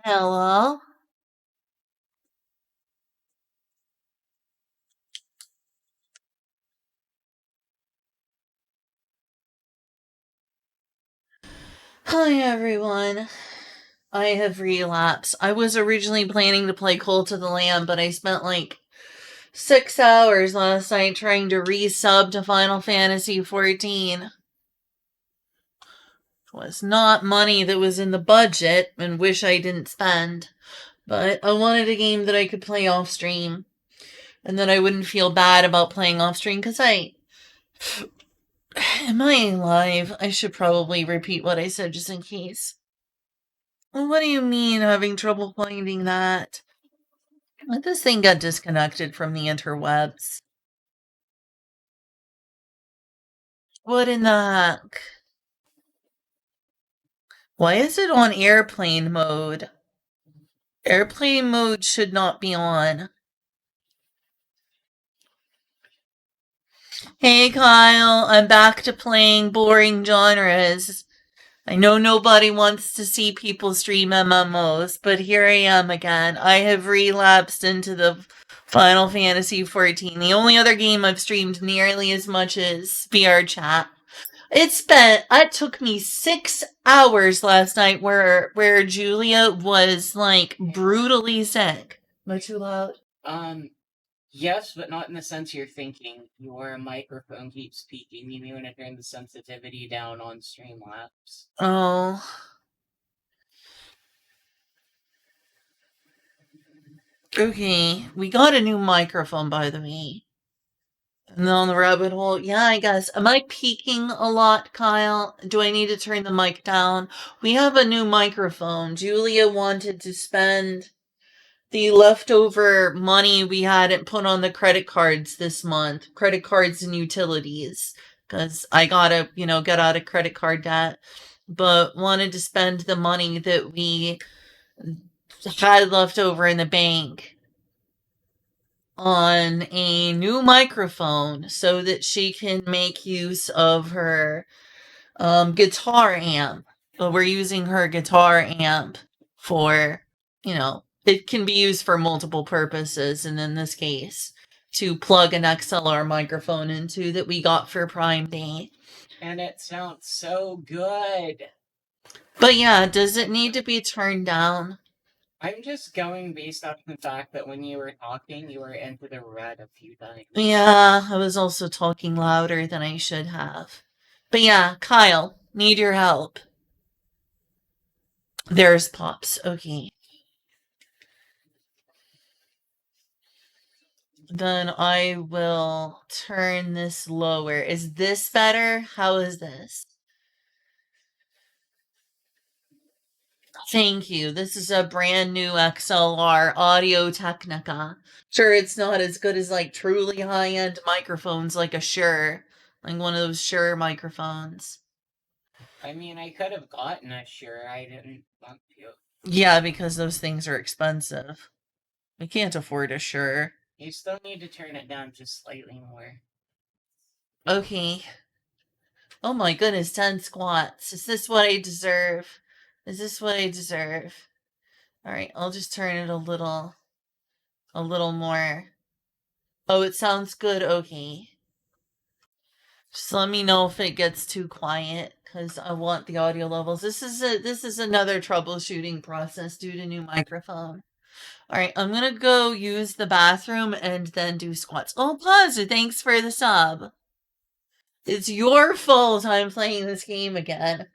Hello. Hi, everyone. I have relapsed. I was originally planning to play Cult of the Lamb, but I spent like 6 hours last night trying to resub to Final Fantasy XIV. It was not money that was in the budget and wish I didn't spend, but I wanted a game that I could play off stream and that I wouldn't feel bad about playing off stream because am I live? I should probably repeat what I said just in case. What do you mean having trouble finding that? This thing got disconnected from the interwebs. What in the heck? Why is it on airplane mode? Airplane mode should not be on. Hey Kyle, I'm back to playing boring genres. I know nobody wants to see people stream MMOs, but here I am again. I have relapsed into the Final Fantasy XIV, the only other game I've streamed nearly as much as VR Chat. It took me 6 hours last night where Julia was like brutally sick. Am I too loud? Um, yes, but not in the sense you're thinking. Your microphone keeps peaking. You may want to turn the sensitivity down on Streamlabs. Oh. Okay. We got a new microphone, by the way. And then on the rabbit hole, yeah, I guess. Am I peaking a lot, Kyle? Do I need to turn the mic down? We have a new microphone. Julia wanted to spend the leftover money we hadn't put on the credit cards this month, credit cards and utilities, because I gotta, get out of credit card debt, but wanted to spend the money that we had left over in the bank on a new microphone so that she can make use of her guitar amp. We're using her guitar amp for, it can be used for multiple purposes, and in this case, to plug an XLR microphone into that we got for Prime Day. And it sounds so good. But yeah, does it need to be turned down? I'm just going based off the fact that when you were talking, you were into the red a few times. Yeah, I was also talking louder than I should have. But yeah, Kyle, need your help. There's Pops. Okay. Then I will turn this lower. Is this better? How is this? Thank you. This is a brand new XLR Audio Technica. Sure, it's not as good as like truly high end microphones like a Shure, like one of those Shure microphones. I mean, I could have gotten a Shure. I didn't want to. Yeah, because those things are expensive. We can't afford a Shure. You still need to turn it down just slightly more. Okay. Oh my goodness, 10 squats. Is this what I deserve? Is this what I deserve? All right, I'll just turn it a little more. Oh, it sounds good. Okay. Just let me know if it gets too quiet because I want the audio levels. This is another troubleshooting process due to new microphone. All right, I'm gonna go use the bathroom and then do squats. Oh, pause! Thanks for the sub. It's your fault I'm playing this game again.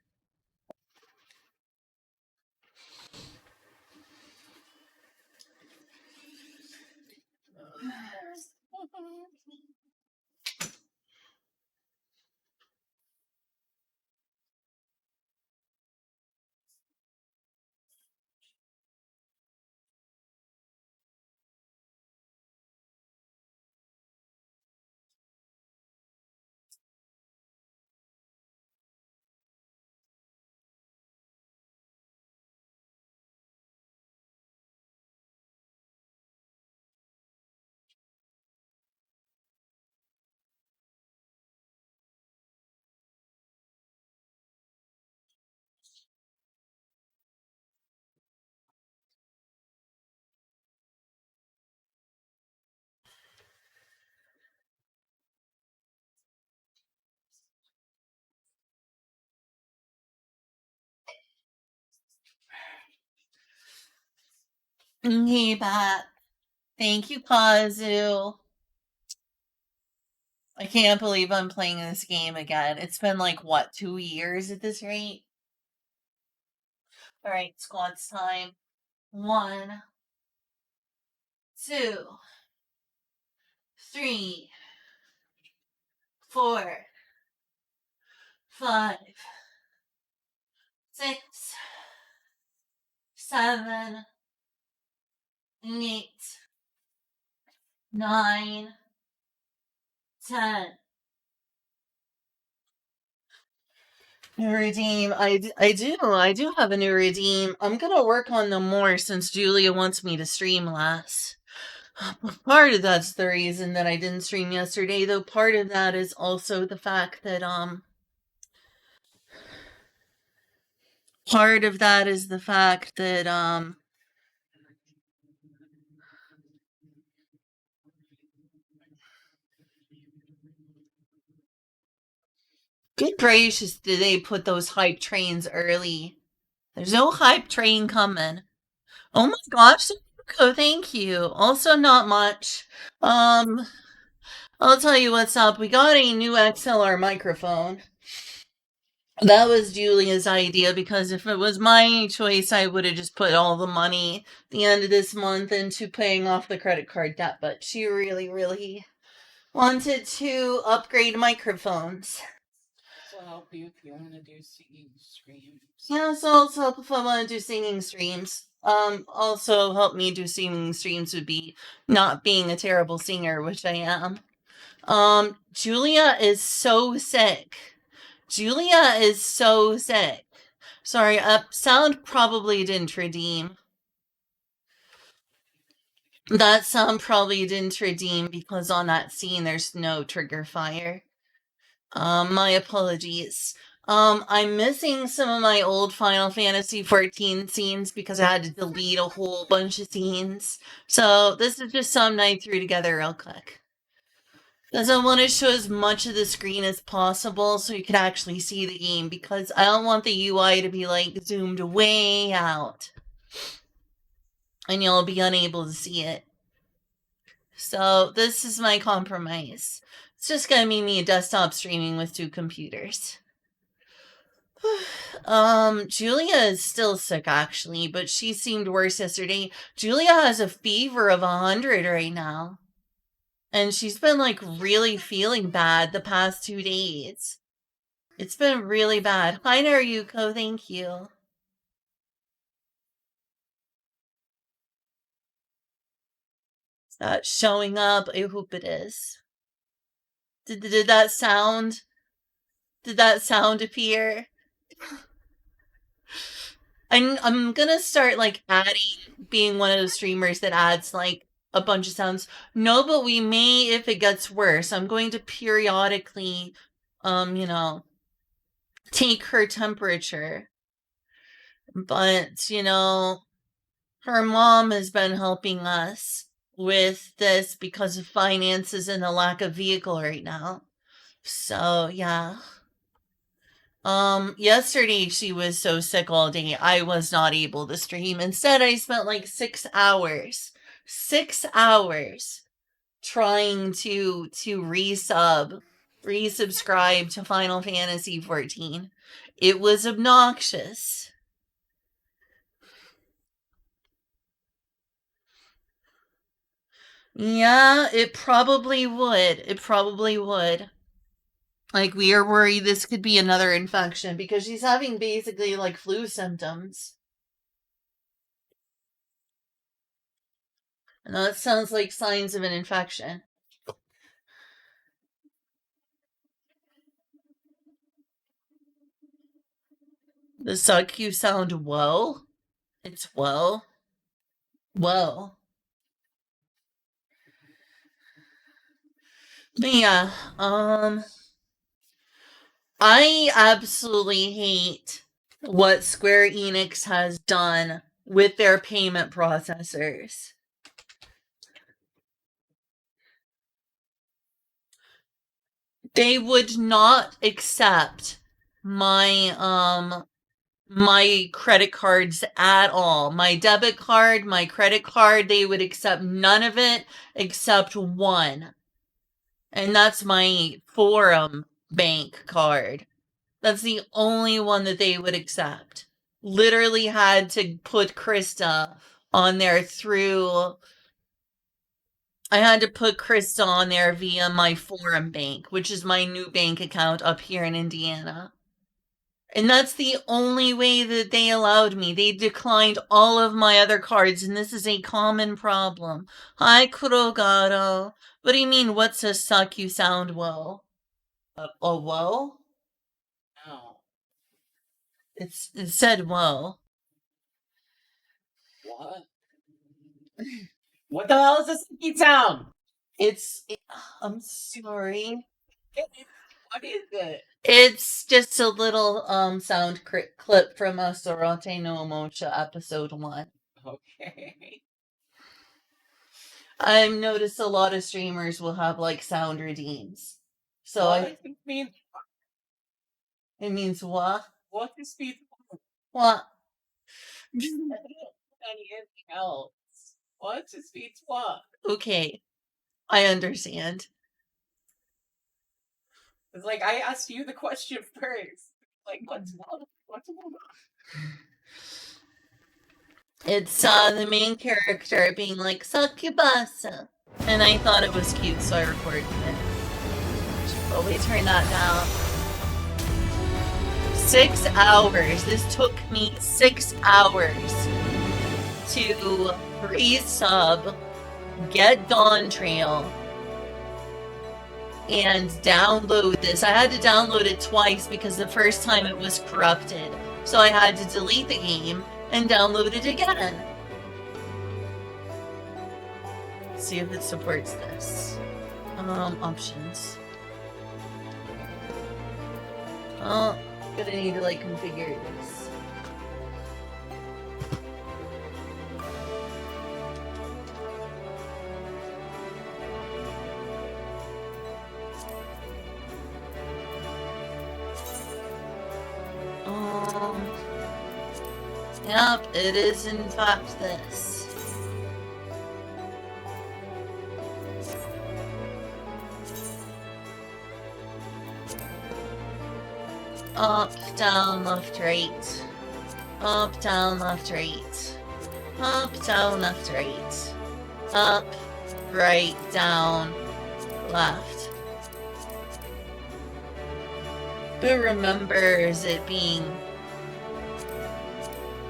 Hey, Pat. Thank you, Kazu. I can't believe I'm playing this game again. It's been like, what, 2 years at this rate? Alright, squats time. 1, 2, 3, 4, 5, 6, 7, 8, 9, 10. New redeem. I do have a new redeem. I'm gonna work on them more since Julia wants me to stream less. Part of that's the reason that I didn't stream yesterday, though part of that is also the fact that part of that is the fact that good gracious, did they put those hype trains early? There's no hype train coming. Oh my gosh, thank you. Also not much. Um I'll tell you what's up. We got a new XLR microphone. That was Julia's idea because if it was my choice, I would have just put all the money at the end of this month into paying off the credit card debt. But she really, really wanted to upgrade microphones. So help you if you want to do singing streams. Yeah, so also help if I want to do singing streams. Also help me do singing streams would be not being a terrible singer, which I am. Julia is so sick. Julia is so sick. Sorry, sound probably didn't redeem. That sound probably didn't redeem because on that scene there's no trigger fire. My apologies. I'm missing some of my old Final Fantasy 14 scenes because I had to delete a whole bunch of scenes. So this is just something I threw together real quick. Because I want to show as much of the screen as possible so you can actually see the game because I don't want the UI to be like zoomed way out and you'll be unable to see it. So this is my compromise. It's just gonna be me desktop streaming with 2 computers. Julia is still sick actually, but she seemed worse yesterday. Julia has a fever of 100 right now. And she's been like really feeling bad the past 2 days. It's been really bad. Hi Naruko, thank you. Is that showing up? I hope it is. Did that sound? Did that sound appear? I'm gonna start like adding, being one of those streamers that adds like a bunch of sounds. No, but we may if it gets worse. I'm going to periodically, you know, take her temperature. But, her mom has been helping us with this because of finances and the lack of vehicle right now. So, yeah. Yesterday she was so sick all day, I was not able to stream. Instead, I spent like 6 hours trying to resubscribe to Final Fantasy 14. It was obnoxious. Yeah, it probably would. It probably would. Like, we are worried this could be another infection because she's having basically like flu symptoms. And that sounds like signs of an infection. The suck you sound whoa? It's whoa? Whoa. But yeah, I absolutely hate what Square Enix has done with their payment processors. They would not accept my my credit cards at all. My debit card, my credit card, they would accept none of it except one. And that's my Forum bank card. That's the only one that they would accept. Literally had to put Krista on there through. I had to put Krista on there via my Forum bank, which is my new bank account up here in Indiana. And that's the only way that they allowed me. They declined all of my other cards, and this is a common problem. Hi, Kurogaro. What do you mean, what's a suck you sound well? A whoa? No. It said whoa. What? What the hell is a sucky sound? I'm sorry. What is it? It's just a little sound clip from Sorate no Omocha episode 1. Okay. I've noticed a lot of streamers will have like sound redeems. So what does it mean? It means what? What does it mean? What? Anything else? What does it mean? What? Okay, I understand. It's like I asked you the question first. Like what's what? It's the main character being like succubasa, and I thought it was cute, so I recorded it. Should probably turn that down. 6 hours. This took me 6 hours to resub, get Dawn Trail, and download this. I had to download it twice because the first time it was corrupted. So I had to delete the game and download it again. Let's see if it supports this. Options. Oh, gonna need to like configure this. Yep, it is in fact this. Up, down, left, right. Up, down, left, right. Up, down, left, right. Up, right, down, left. Who remembers it being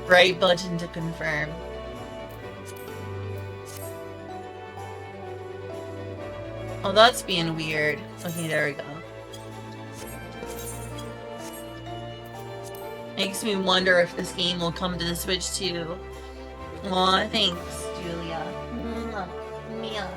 right button to confirm? Oh, that's being weird. Okay, there we go. Makes me wonder if this game will come to the Switch too. Aw, thanks, Julia. Mia.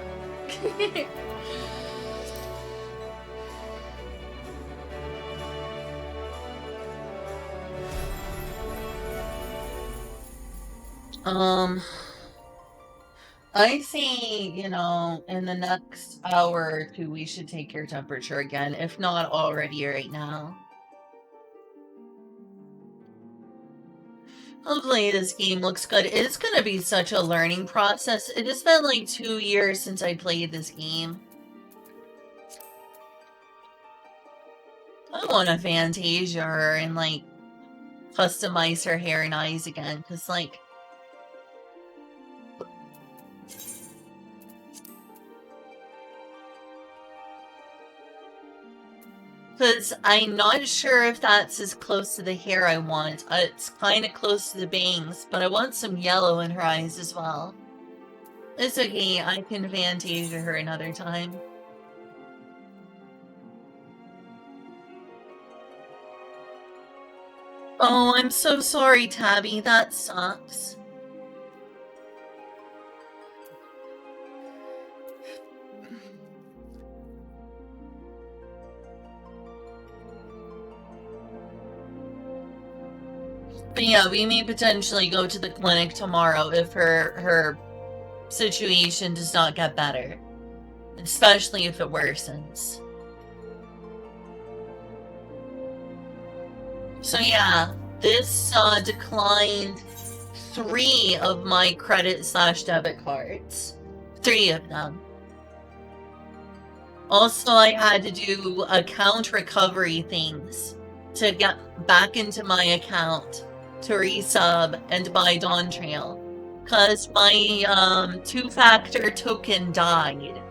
I think, in the next hour or two, we should take your temperature again, if not already right now. Hopefully this game looks good. It's gonna be such a learning process. It has been like 2 years since I played this game. I want to Fantasia her and like customize her hair and eyes again, because like I'm not sure if that's as close to the hair I want. It's kind of close to the bangs, but I want some yellow in her eyes as well. It's okay, I can Fantasia her another time. Oh, I'm so sorry, Tabby. That sucks. But yeah, we may potentially go to the clinic tomorrow if her situation does not get better. Especially if it worsens. So yeah, This declined 3 of my credit/debit cards. 3 of them. Also, I had to do account recovery things to get back into my account to resub and buy Dawn Trail. Because my two-factor token died.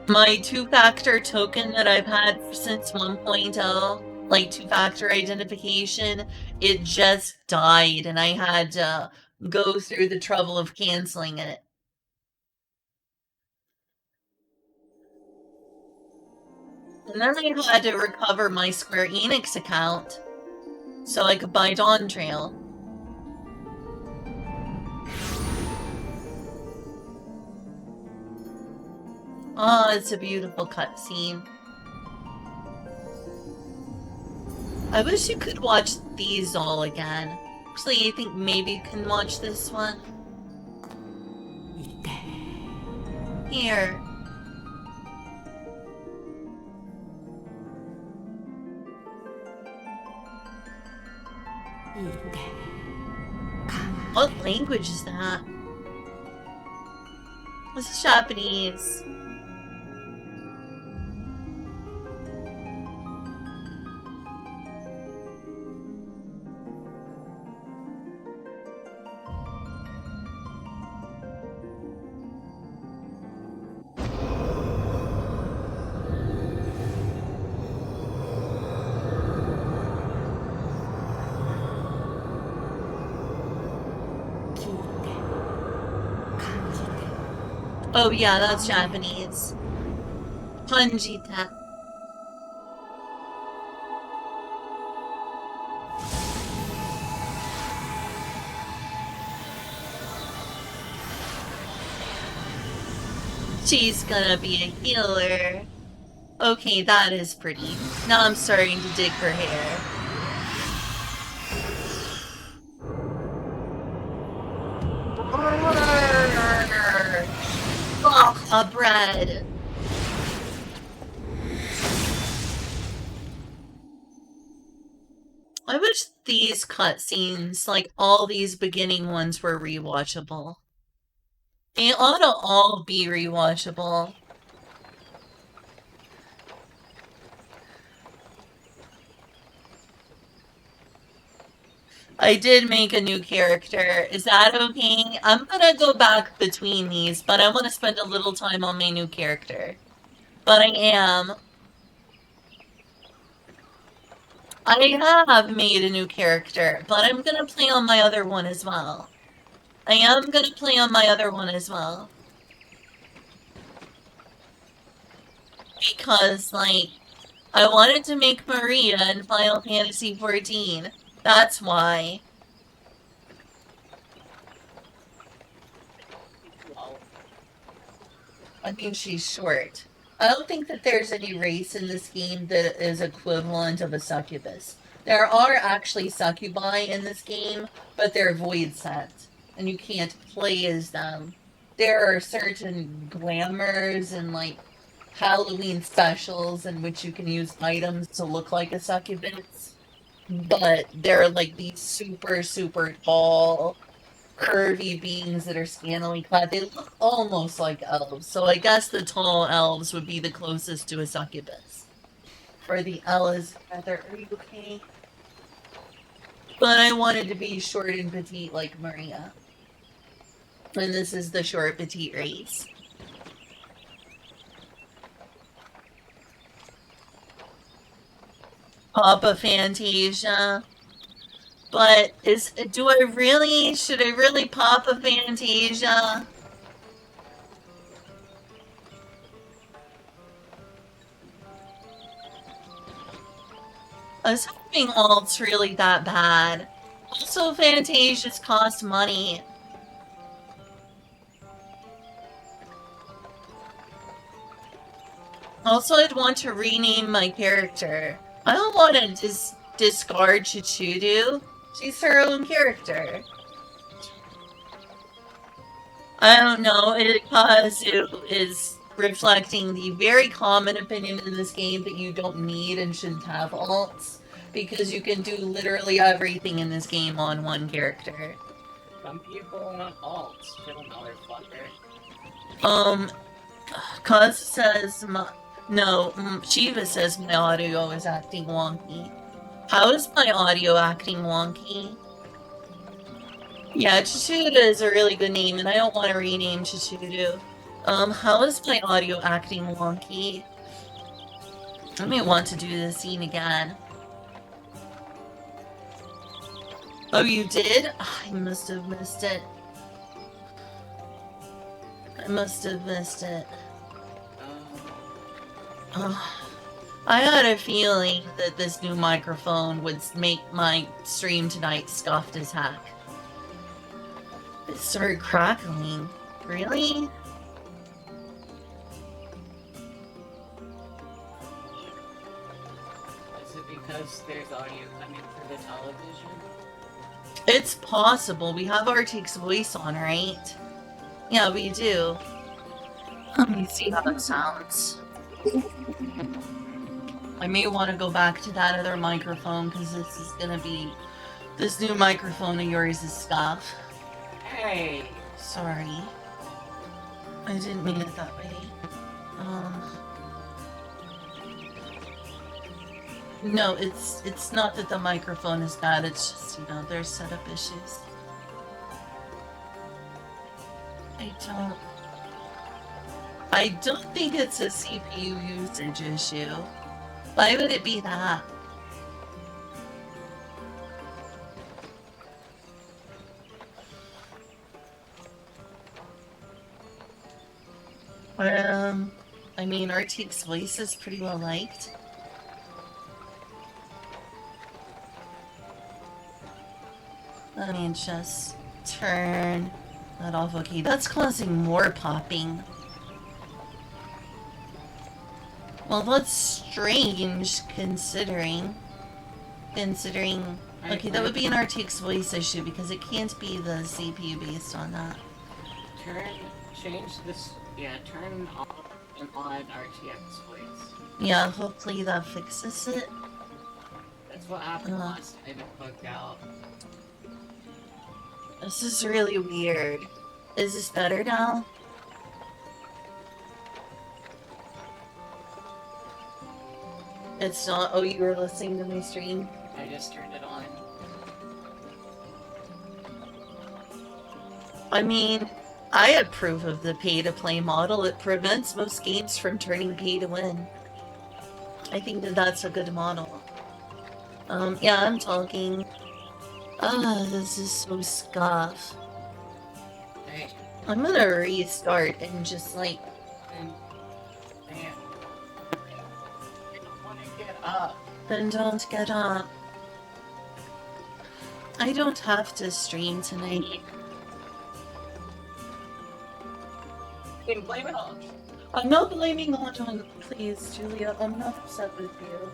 My two-factor token that I've had since 1.0, like two-factor identification, it just died and I had to go through the trouble of canceling it. And then I had to recover my Square Enix account so I could buy Dawn Trail. Oh, it's a beautiful cutscene. I wish you could watch these all again. Actually, I think maybe you can watch this one. Here. What language is that? This is Japanese. Oh yeah, that's Japanese. Kanjita. She's gonna be a healer. Okay, that is pretty. Now I'm starting to dig her hair. Oh, a bread. I wish these cutscenes, like all these beginning ones, were rewatchable. They ought to all be rewatchable. I did make a new character. Is that okay? I'm gonna go back between these, but I want to spend a little time on my new character. But I am. I have made a new character, but I'm gonna play on my other one as well. I am gonna play on my other one as well. Because, like, I wanted to make Maria in Final Fantasy XIV. That's why. I think she's short. I don't think that there's any race in this game that is equivalent of a succubus. There are actually succubi in this game, but they're void sent, and you can't play as them. There are certain glamours and, like, Halloween specials in which you can use items to look like a succubus, but they're like these super, super tall, curvy beings that are scantily clad. They look almost like elves, so I guess the tall elves would be the closest to a succubus. For the Ella's feather, are you okay? But I wanted to be short and petite like Maria. And this is the short petite race. Papa Fantasia. But should I really pop a Fantasia? I was hoping alt's really that bad. Also, Fantasias cost money. Also, I'd want to rename my character. I don't want to discard Chichudu. She's her own character. I don't know. Kazu is reflecting the very common opinion in this game that you don't need and shouldn't have alts because you can do literally everything in this game on one character. Some people want alts, chill motherfucker. Um, Kazu says, no, Shiva says my audio is acting wonky. How is my audio acting wonky? Yeah, Chichuda is a really good name, and I don't want to rename Chichudu. How is my audio acting wonky? I may want to do this scene again. Oh, you did? I must have missed it. I must have missed it. I had a feeling that this new microphone would make my stream tonight scuffed as heck. It started crackling. Really? Is it because there's audio coming through the television? It's possible. We have Arctic's voice on, right? Yeah, we do. Let me see how it sounds. I may want to go back to that other microphone because this is gonna be. This new microphone of yours is scuff. Hey! Sorry. I didn't mean it that way. No, it's not that the microphone is bad, it's just, there's setup issues. I don't think it's a CPU usage issue. Why would it be that? I mean, Arctic's voice is pretty well liked. Let me just turn that off. Okay, that's causing more popping. Well, that's strange, considering... Okay, that would be an RTX voice issue, because it can't be the CPU based on that. Change this... Yeah, turn off and on RTX voice. Yeah, hopefully that fixes it. That's what happened last time it bugged out. This is really weird. Is this better now? It's not. Oh, you were listening to my stream? I just turned it on. I mean, I approve of the pay-to-play model. It prevents most games from turning pay-to-win. I think that that's a good model. Yeah, I'm talking. This is so scuff. Hey. I'm gonna restart and just, like... Man. I don't want to get up. Then don't get up. I don't have to stream tonight. Then blame it on. I'm not blaming on please, Julia. I'm not upset with you.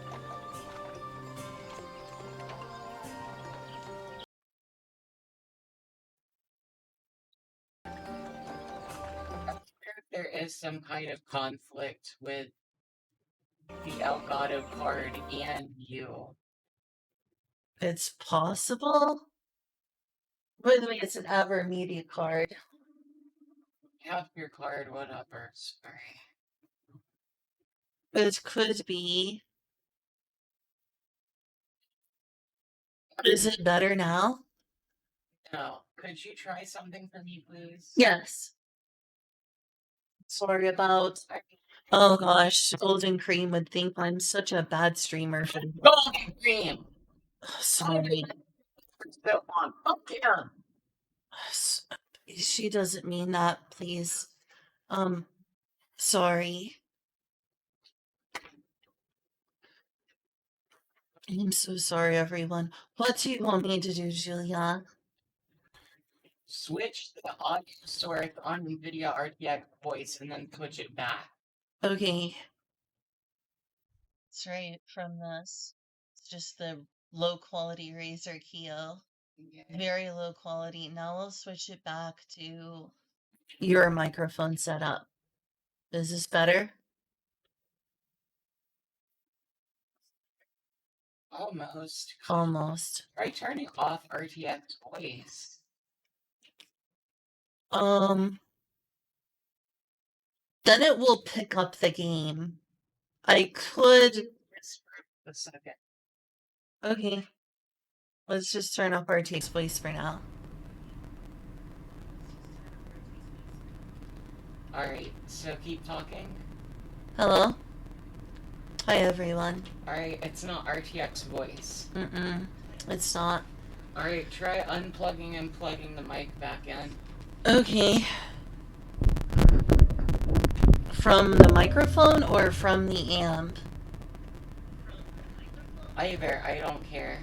There is some kind of conflict with the Elgato card and you. It's possible? By the way, it's an Ever Media card. Have your card, whatever. Sorry. It could be. Is it better now? No. Could you try something for me, please? Yes. Sorry about... Oh gosh, Golden Cream would think I'm such a bad streamer. Golden Cream! Sorry. Still on. Fuck yeah! She doesn't mean that, please. Sorry. I'm so sorry, everyone. What do you want me to do, Julia? Switch the audio source on NVIDIA RTX voice and then switch it back. Okay. That's right, from this. It's just the low quality Razer Keo. Very low quality. Now I'll switch it back to your microphone setup. Is this better? Almost. Almost. Try turning off RTX voice. Um, then it will pick up the game. I could. Just for a second. Okay. Let's just turn off RTX voice for now. Alright, so keep talking. Hello? Hi, everyone. Alright, it's not RTX voice. Mm-mm. It's not. Alright, try unplugging and plugging the mic back in. Okay. From the microphone or from the amp? Either, I don't care.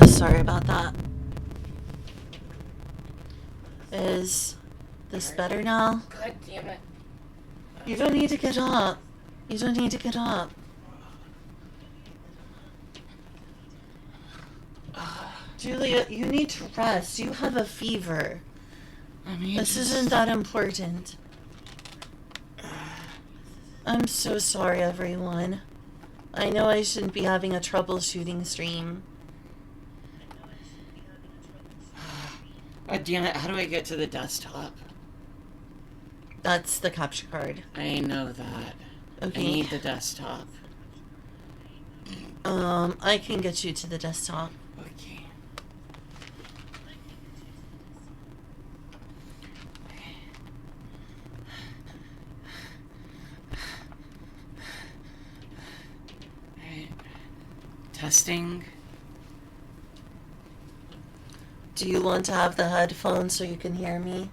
Sorry about that. Is this better now? God damn it. You don't need to get up. You don't need to get up. Julia, you need to rest. You have a fever. This isn't that important. I'm so sorry, everyone. I know I shouldn't be having a troubleshooting stream. God damn it, how do I get to the desktop? That's the capture card. I know that. Okay. I need the desktop. I can get you to the desktop. Okay. Alright. Testing. Do you want to have the headphones so you can hear me?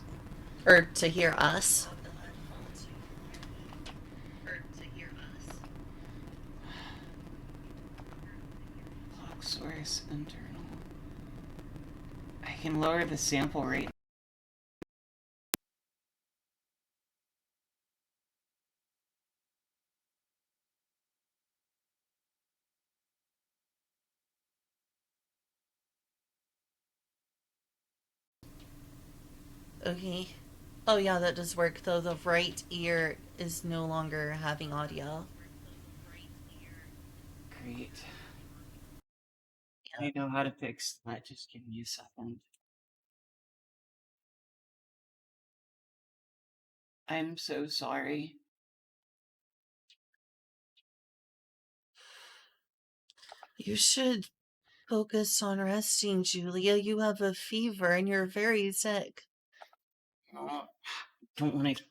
Or to hear us? Clock source internal. I can lower the sample rate. Okay. Oh yeah, that does work, though the right ear is no longer having audio. Great. I know how to fix that. Just give me a second. I'm so sorry. You should focus on resting, Julia. You have a fever and you're very sick. Don't want to.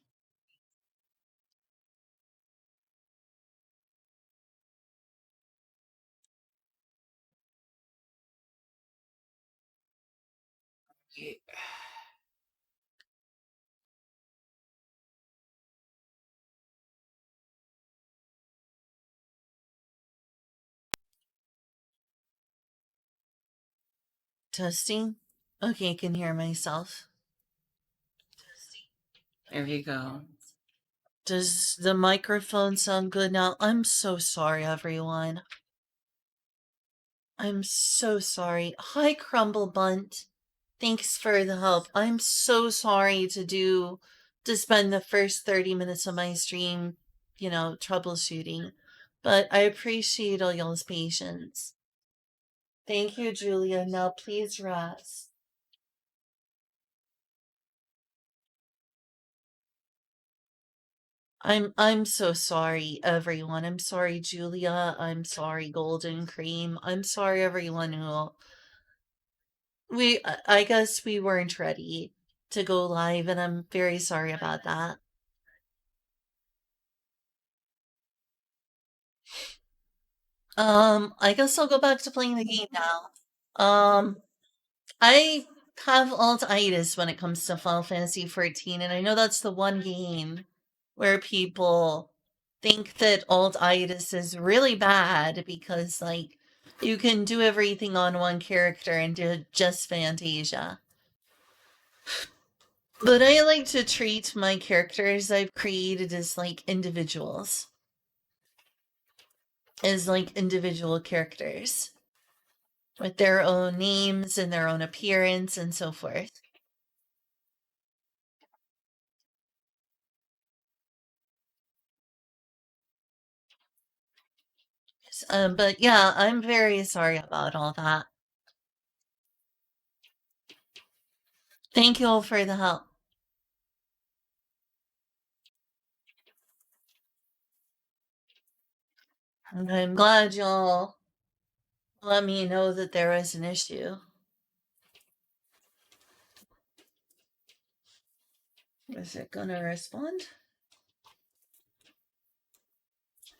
Testing? Okay, I can hear myself. There you go. Does the microphone sound good now? I'm so sorry, everyone. I'm so sorry. Hi, Crumble Bunt. Thanks for the help. I'm so sorry to spend the first 30 minutes of my stream, troubleshooting. But I appreciate all y'all's patience. Thank you, Julia. Now please rest. I'm so sorry, everyone. I'm sorry, Julia. I'm sorry, Golden Cream. I'm sorry, everyone who I guess we weren't ready to go live, and I'm very sorry about that. I guess I'll go back to playing the game now. I have alt-itis when it comes to Final Fantasy 14, and I know that's the one game where people think that alt-itis is really bad because, like, you can do everything on one character and do just Fantasia. But I like to treat my characters I've created as like individuals. As like individual characters. With their own names and their own appearance and so forth. But yeah, I'm very sorry about all that. Thank you all for the help. And I'm glad y'all let me know that there was an issue. Is it gonna respond?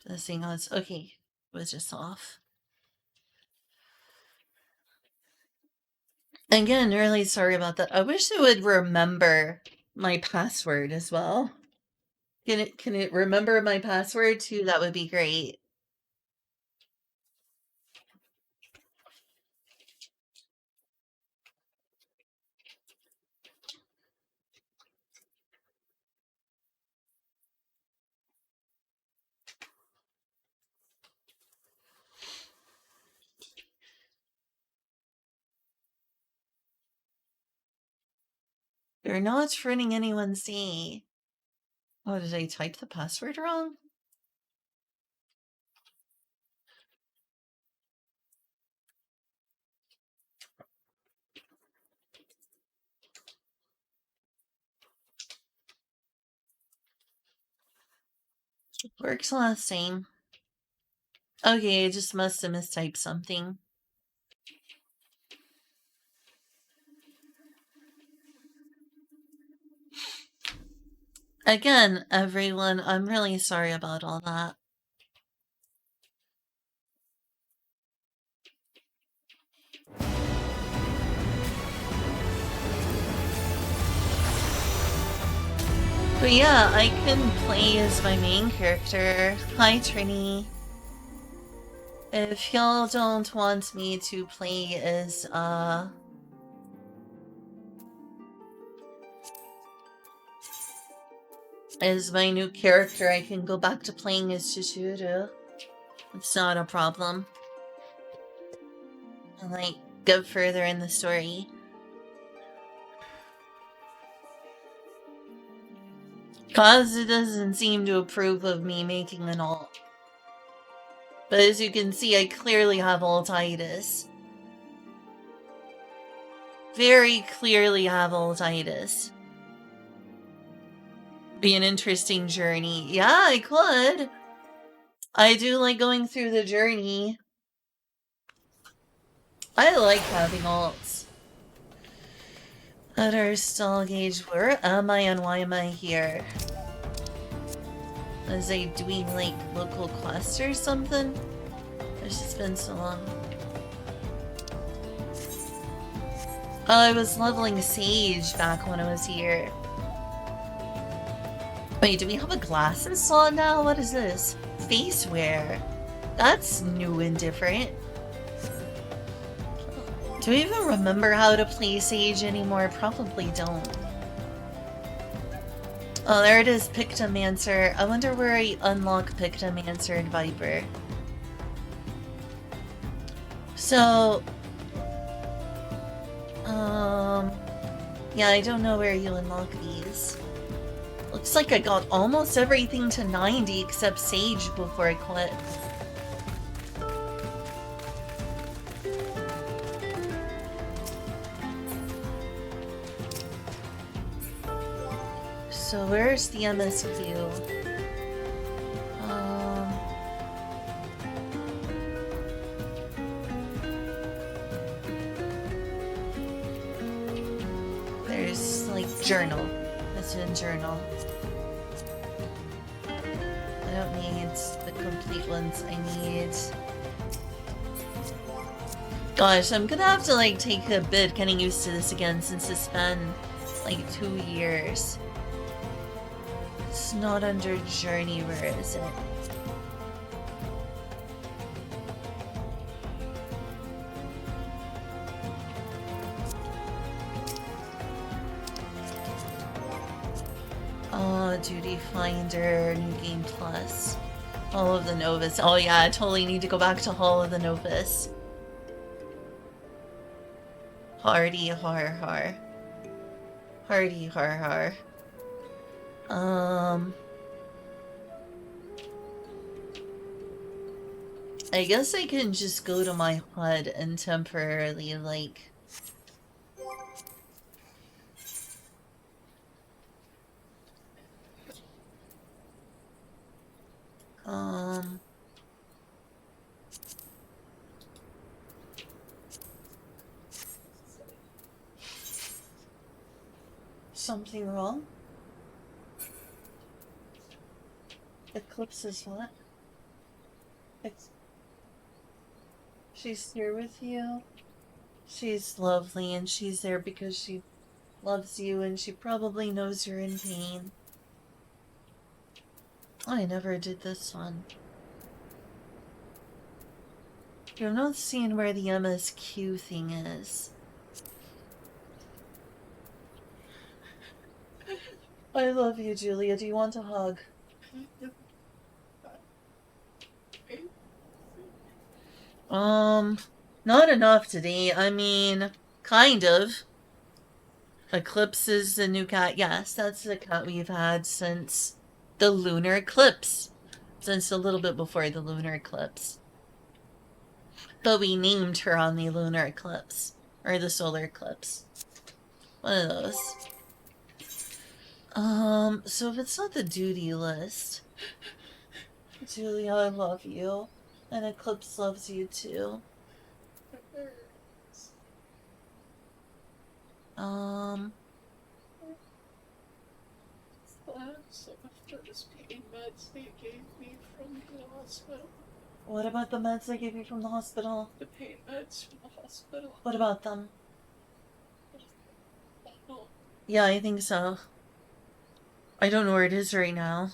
This thing was okay. It was just off. Again, really sorry about that. I wish it would remember my password as well. Can it remember my password too? That would be great. You're not ruining anyone's day. Oh, did I type the password wrong? Works last name. Okay, I just must have mistyped something. Again, everyone, I'm really sorry about all that. But yeah, I can play as my main character. Hi, Trini. If y'all don't want me to play as my new character, I can go back to playing as Chizuru. It's not a problem. And like, go further in the story. Kazu doesn't seem to approve of me making an alt. But as you can see, I clearly have altitis. Very clearly have altitis. Be an interesting journey. Yeah, I could. I do like going through the journey. I like having alts. Utter stall gauge. Where am I and why am I here? Was I doing like local quests or something? It's just been so long. Oh, I was leveling Sage back when I was here. Wait, do we have a glasses slot now? What is this? Face wear. That's new and different. Do we even remember how to play Sage anymore? Probably don't. Oh, there it is, Pictomancer. I wonder where I unlock Pictomancer and Viper. So... yeah, I don't know where you unlock these. Looks like I got almost everything to 90 except Sage before I quit. So where's the MSQ? There's like journal. It's in journal. I don't need the complete ones. I need... Gosh, I'm gonna have to like take a bit getting used to this again since it's been like 2 years. It's not under journey, where is it? Duty Finder, New Game Plus. Hall of the Novus. Oh yeah, I totally need to go back to Hall of the Novus. Hardy har har. Hardy har har. I guess I can just go to my HUD and temporarily, like... Something wrong? Eclipse is what? She's here with you? She's lovely and she's there because she loves you and she probably knows you're in pain. I never did this one. You're not seeing where the MSQ thing is. I love you, Julia. Do you want a hug? Not enough today. I mean, kind of. Eclipse is the new cat. Yes, that's the cat we've had since the lunar eclipse. Since a little bit before the lunar eclipse. But we named her on the lunar eclipse. Or the solar eclipse. One of those. So if it's not the duty list... Julia, I love you. And Eclipse loves you too. Some of those pain meds they gave me from the hospital. What about the meds they gave you from the hospital? The pain meds from the hospital. What about them? Yeah, I think so. I don't know where it is right now.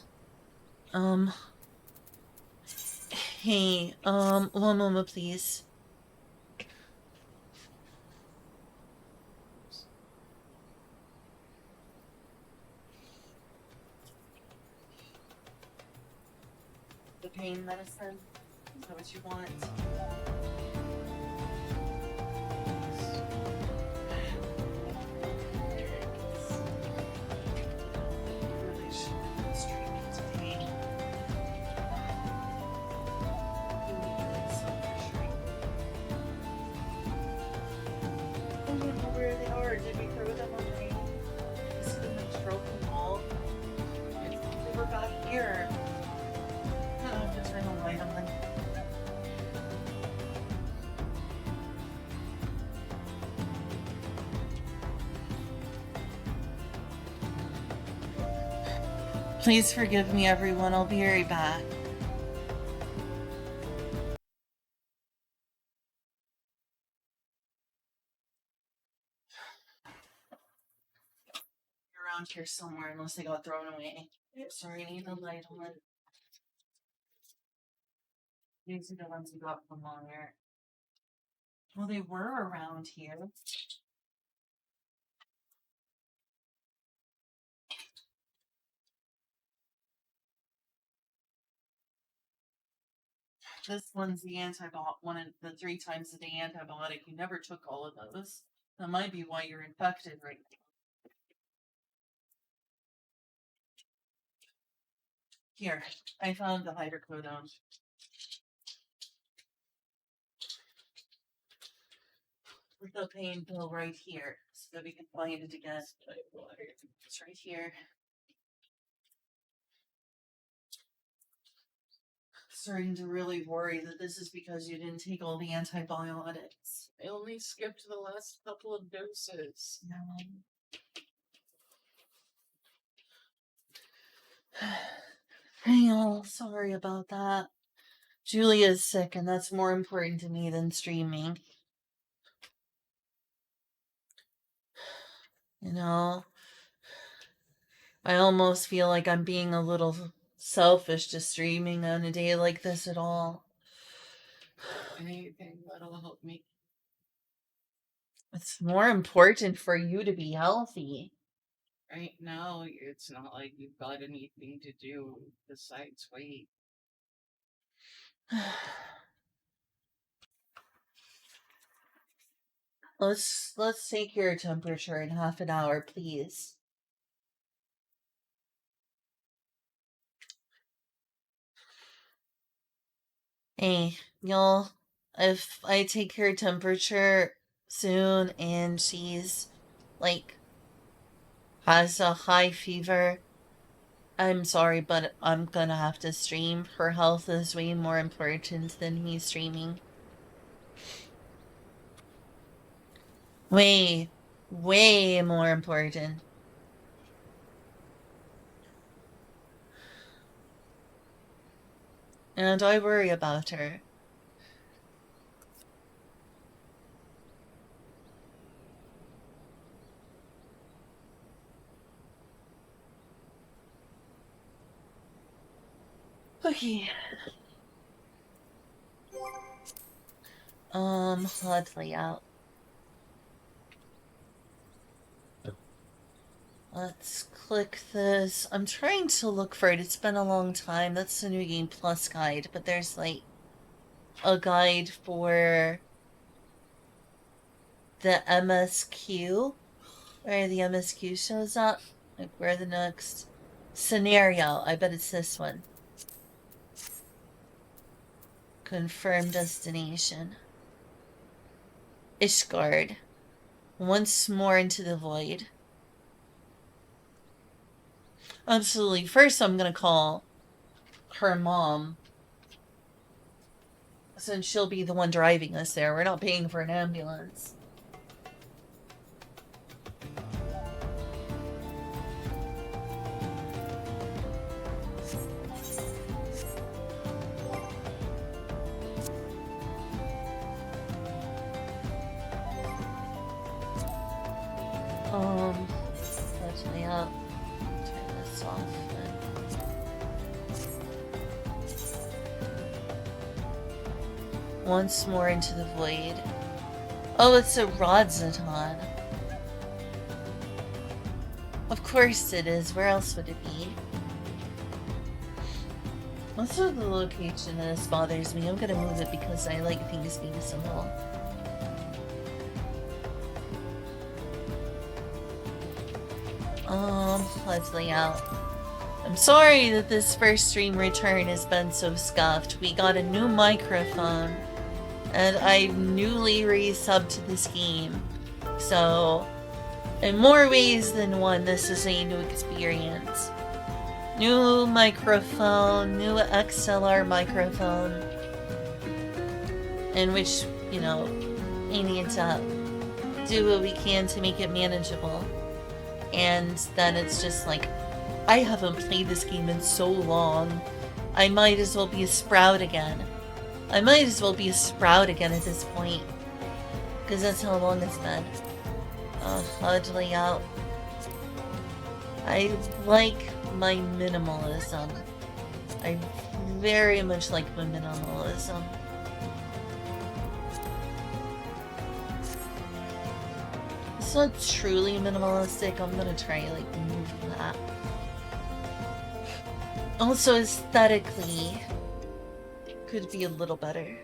Hey, one moment, please. The pain medicine? Is that what you want? Really should stream it today. I don't know where they are. Did we throw them away? Is it in the trophy wall? They were back here. I have to turn the light on. Please forgive me, everyone. I'll be right back. Around here somewhere, unless they got thrown away. Sorry, I need the light on. These are the ones we got from longer. Well, they were around here. This one's the antibiotic, one of the 3 times a day antibiotic. You never took all of those. That might be why you're infected right now. Here, I found the hydrocodone. With the pain pill right here, so that we can find it again. It's right here. Starting to really worry that this is because you didn't take all the antibiotics. I only skipped the last couple of doses. Hey, all, sorry about that. Julia's sick, and that's more important to me than streaming. You know, I almost feel like I'm being a little selfish just streaming on a day like this at all. Anything that'll help me. It's more important for you to be healthy. Right now, it's not like you've got anything to do besides wait. Let's take your temperature in half an hour, please. Hey, y'all, if I take her temperature soon and she's like has a high fever, I'm sorry, but I'm gonna have to stream. Her health is way more important than me streaming. Way, way more important. And I worry about her. Okay. Let's lay out. Let's click this. I'm trying to look for it. It's been a long time. That's the New Game Plus guide, but there's like a guide for the MSQ, where the MSQ shows up. Like, where the next scenario. I bet it's this one. Confirm destination. Ishgard. Once more into the void. Absolutely. First, I'm gonna call her mom, since she'll be the one driving us there. We're not paying for an ambulance. Let's lay up. Turn this off. Once more into the void. Oh, it's a Rodzaton. Of course it is. Where else would it be? Also, the location of this bothers me. I'm gonna move it because I like things being simple. Let's lay out. I'm sorry that this first stream return has been so scuffed. We got a new microphone, and I newly resubbed to this game. So, in more ways than one, this is a new experience. New microphone, new XLR microphone, in which, you know, we need to do what we can to make it manageable. And then it's just like, I haven't played this game in so long. I might as well be a sprout again. I might as well be a sprout again at this point. Because that's how long it's been. HUD layout. I like my minimalism. I very much like my minimalism. It's not truly minimalistic. I'm gonna try like move that. Also, aesthetically, could be a little better.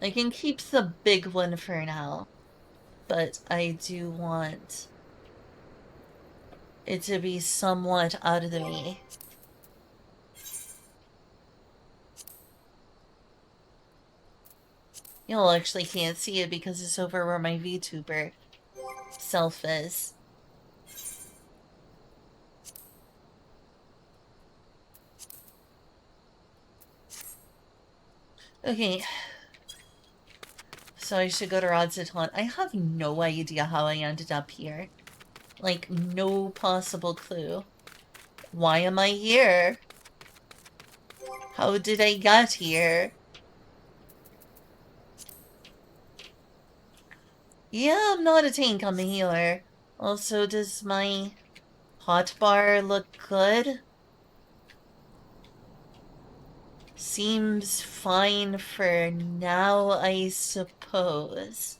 I can keep the big one for now, but I do want it to be somewhat out of the way. Y'all actually can't see it because it's over where my VTuber self is. Okay. So I should go to Rodzaton. I have no idea how I ended up here. Like, no possible clue. Why am I here? How did I get here? Yeah, I'm not a tank, I'm a healer. Also, does my hotbar look good? Seems fine for now, I suppose.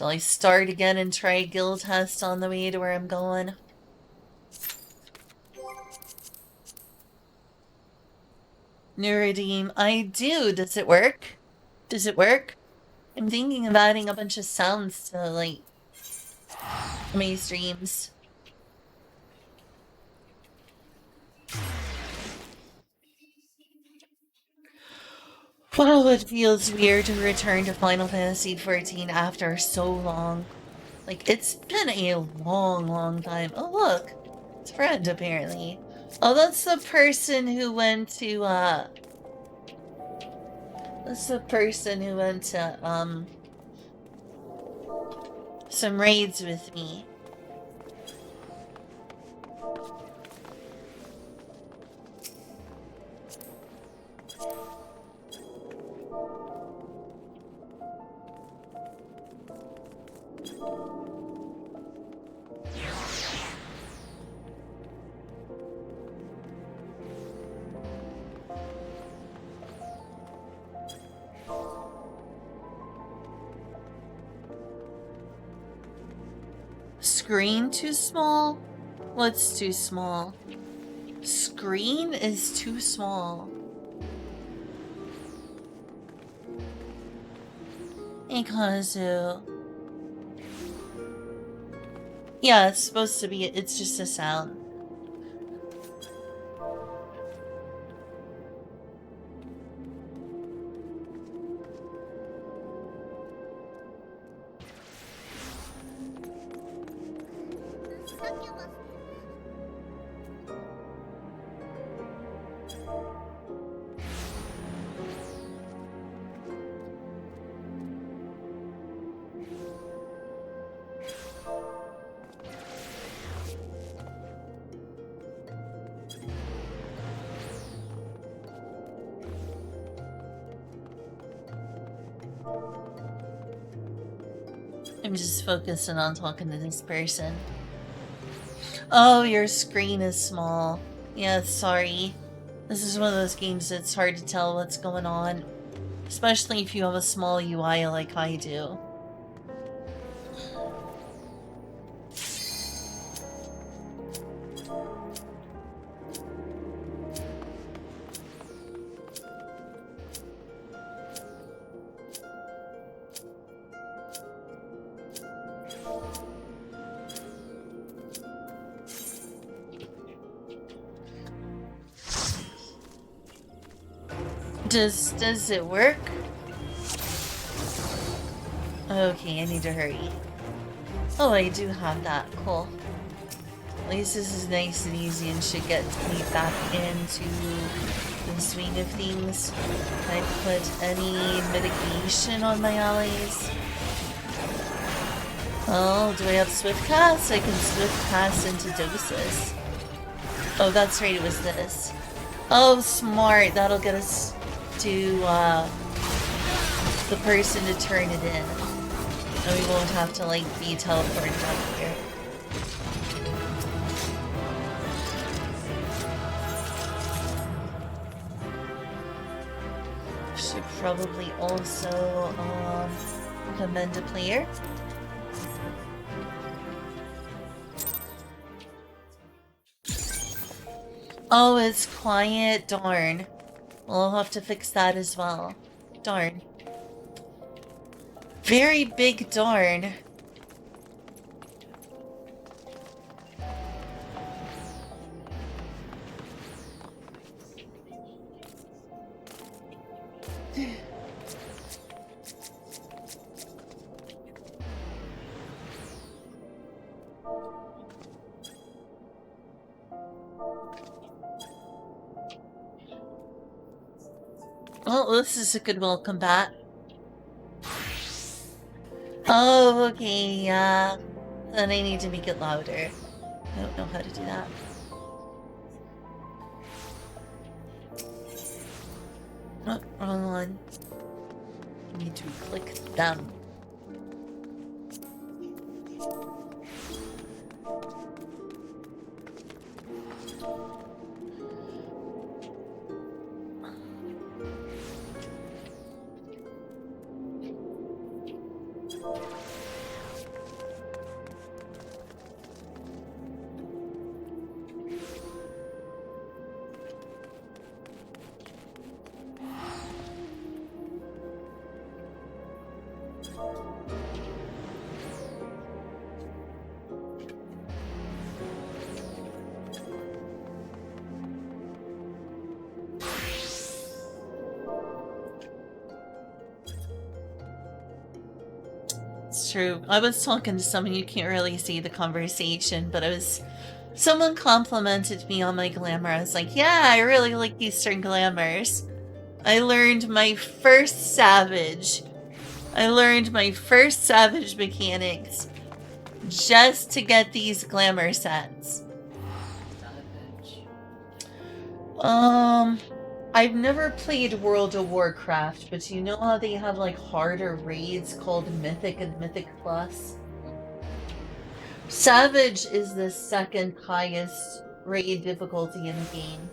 Shall I start again and try a guild test on the way to where I'm going? New redeem. I do. Does it work? Does it work? I'm thinking of adding a bunch of sounds to, like, my streams. Wow, it feels weird to return to Final Fantasy XIV after so long. Like, it's been a long, long time. Oh, look. It's a friend, apparently. Oh, that's the person who went to, That's the person who went to, some raids with me. Screen too small? What's too small? Screen is too small. Hey, Kazu. Yeah, it's supposed to be, it's just a sound. I'm just focusing on talking to this person. Oh, your screen is small. Yeah, sorry. This is one of those games that's hard to tell what's going on. Especially if you have a small UI like I do. Does it work? Okay, I need to hurry. Oh, I do have that. Cool. At least this is nice and easy and should get me back into the swing of things. Can I put any mitigation on my allies? Oh, do I have Swift Cast? I can Swift Cast into doses. Oh, that's right, it was this. Oh, smart. That'll get us to, the person to turn it in. And we won't have to, like, be teleported up here. Should probably also, commend a player. Oh, it's quiet. Darn. Well, I'll have to fix that as well. Darn. Very big darn. Well, this is a good welcome back. Oh, okay, yeah. Then I need to make it louder. I don't know how to do that. Oh, wrong one. I need to click them. That's true. I was talking to someone, you can't really see the conversation, but someone complimented me on my glamour. I was like, yeah, I really like Eastern glamours. I learned my first savage mechanics just to get these glamour sets. Savage. I've never played World of Warcraft, but you know how they have like harder raids called Mythic and Mythic Plus? Savage is the second highest raid difficulty in the game,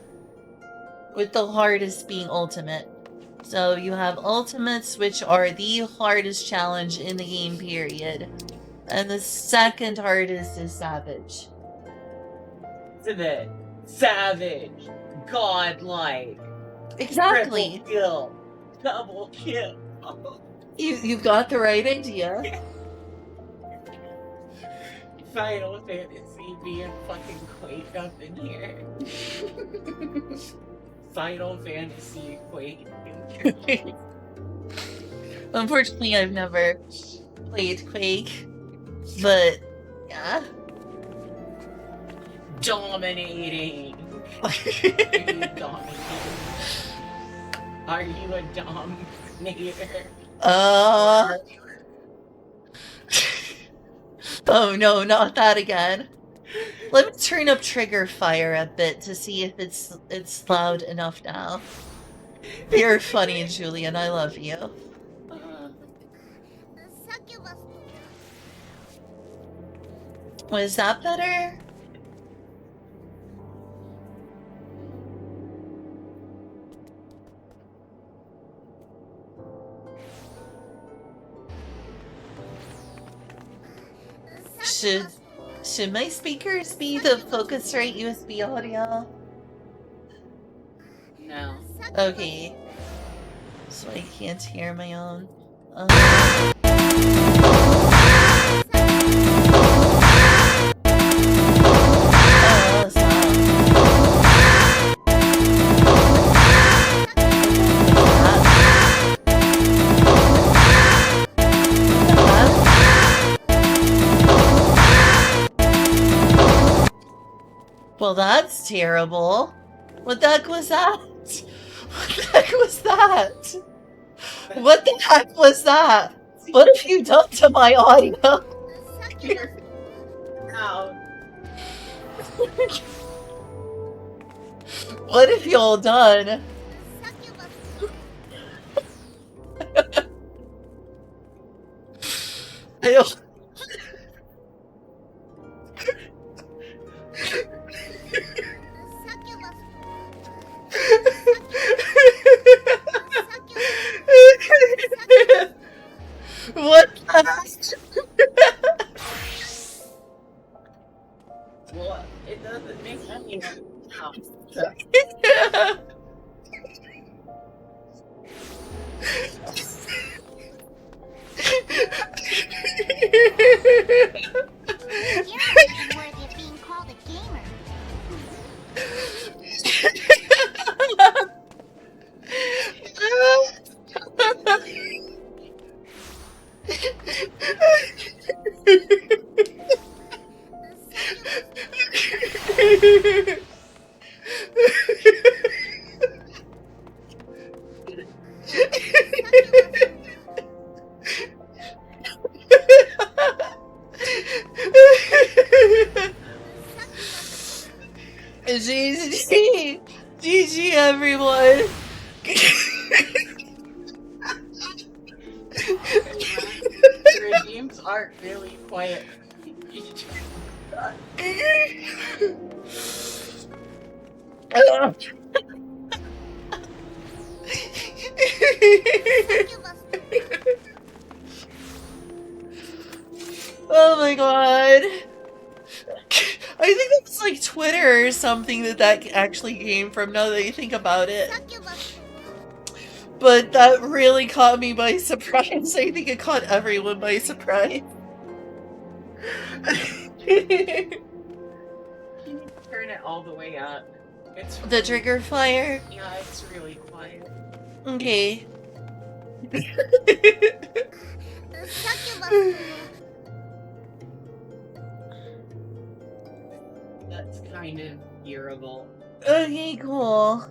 with the hardest being Ultimate. So you have Ultimates, which are the hardest challenge in the game, period. And the second hardest is Savage. Ultimate, savage, godlike, Exactly. triple kill, double kill. You've got the right idea. Final Fantasy being fucking Quake up in here. Final Fantasy Quake. Unfortunately, I've never played Quake, but yeah. Dominating. Are you dominating? Are you a dominator? Oh no, not that again. Let me turn up trigger fire a bit to see if it's loud enough now. You're funny, Julian. I love you. Was that better? Should my speakers be the Focusrite USB audio? No. Okay. So I can't hear my own. Oh, that's loud. Well, that's terrible. What the heck was that? What the heck was that? What the heck was that? What have you done to my audio? Ow. What have y'all done? I don't... What the Well, it doesn't make any sense. GG, GG, everyone. Regimes aren't really quiet. Oh my god. I think that was like Twitter or something that actually came from, now that you think about it. But that really caught me by surprise. I think it caught everyone by surprise. Can you turn it all the way up? It's The trigger fire? Yeah, it's really quiet. Okay. That's kind of hearable. Okay, cool.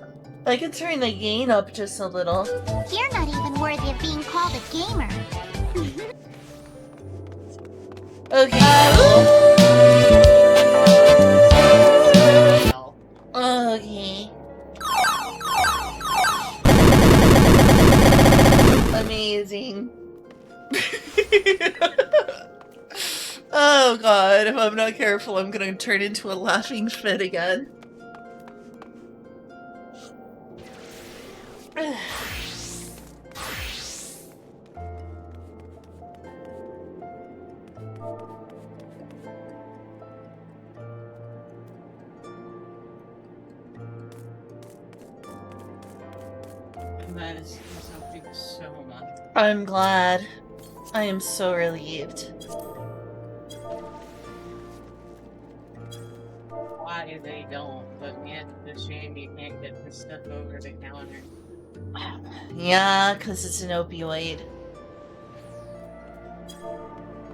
I can turn the gain up just a little. You're not even worthy of being called a gamer. Okay, Well, okay. Amazing. Oh god, if I'm not careful, I'm gonna turn into a laughing fit again. that is something so much. I'm glad. I am so relieved. Why they don't, but man, it's a shame you can't get this stuff over the counter. Yeah, because it's an opioid.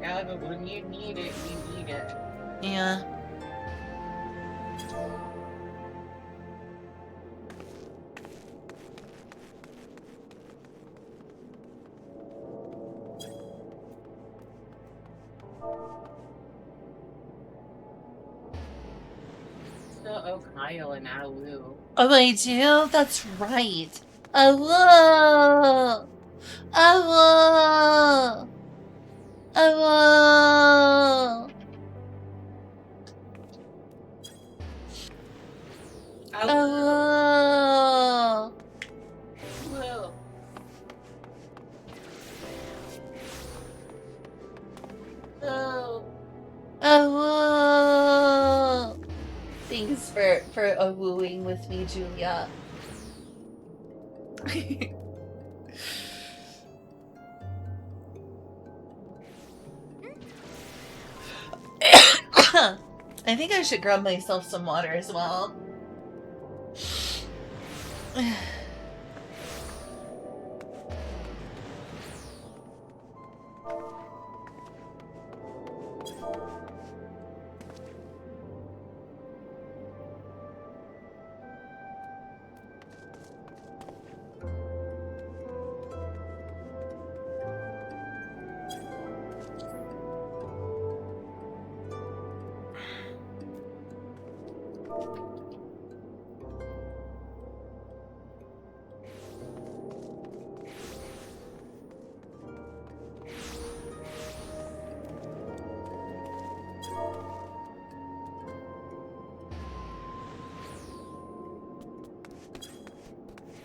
Yeah, but when you need it, you need it. Yeah. So Ohio and Alu. Oh, I do? That's right. Oh, oh, oh. Alu! Oh, Alu! Oh! oh. Thanks for wooing with me, Julia. I think I should grab myself some water as well.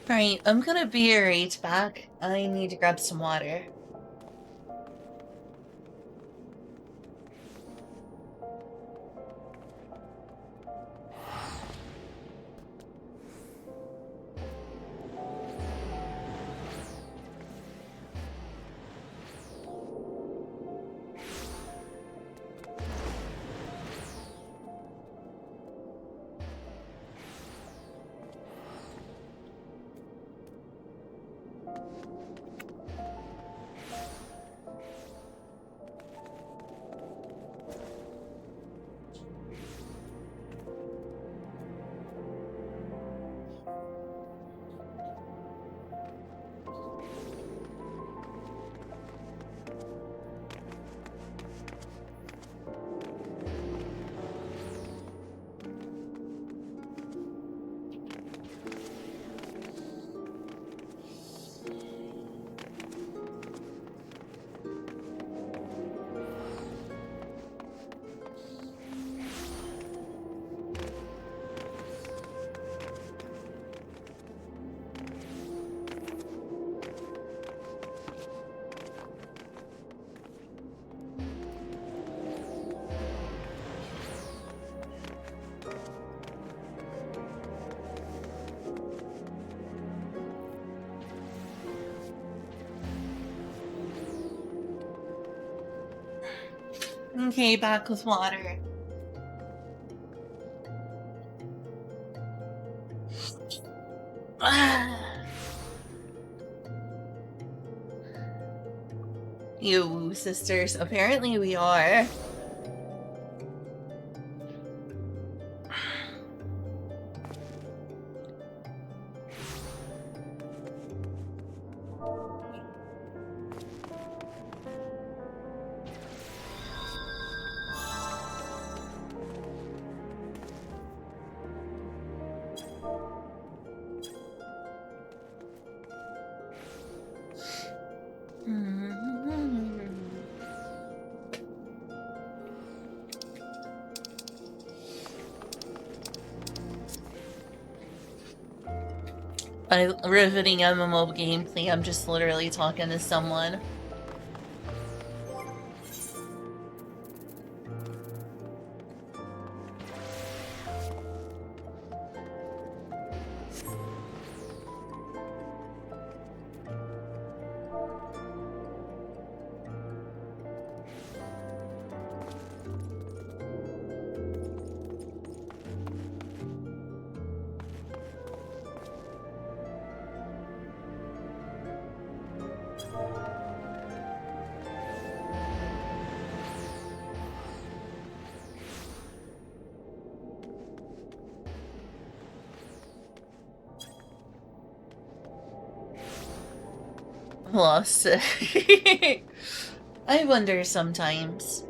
Right, I'm gonna be right back. I need to grab some water. Okay, back with water. You sisters, apparently we are. By riveting MMO gameplay, I'm just literally talking to someone. Lost. I wonder sometimes.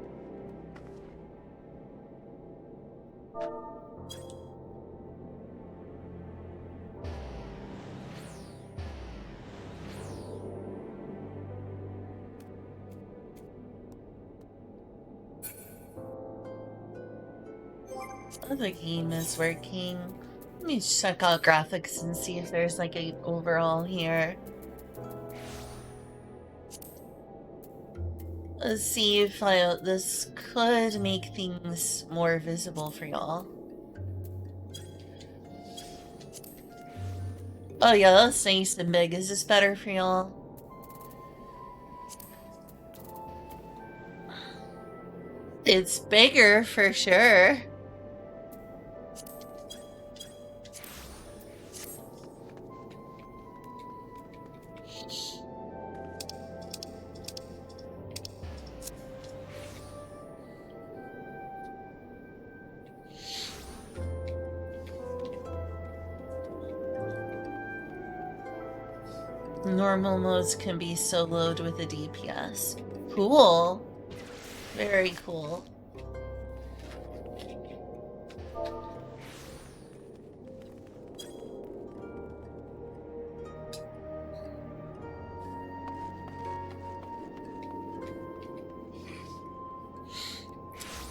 Oh, the game is working. Let me check out graphics and see if there's like a overall here. Let's see if this could make things more visible for y'all. Oh yeah, that's nice and big. Is this better for y'all? It's bigger for sure. Normal modes can be soloed with a DPS. Cool. Very cool.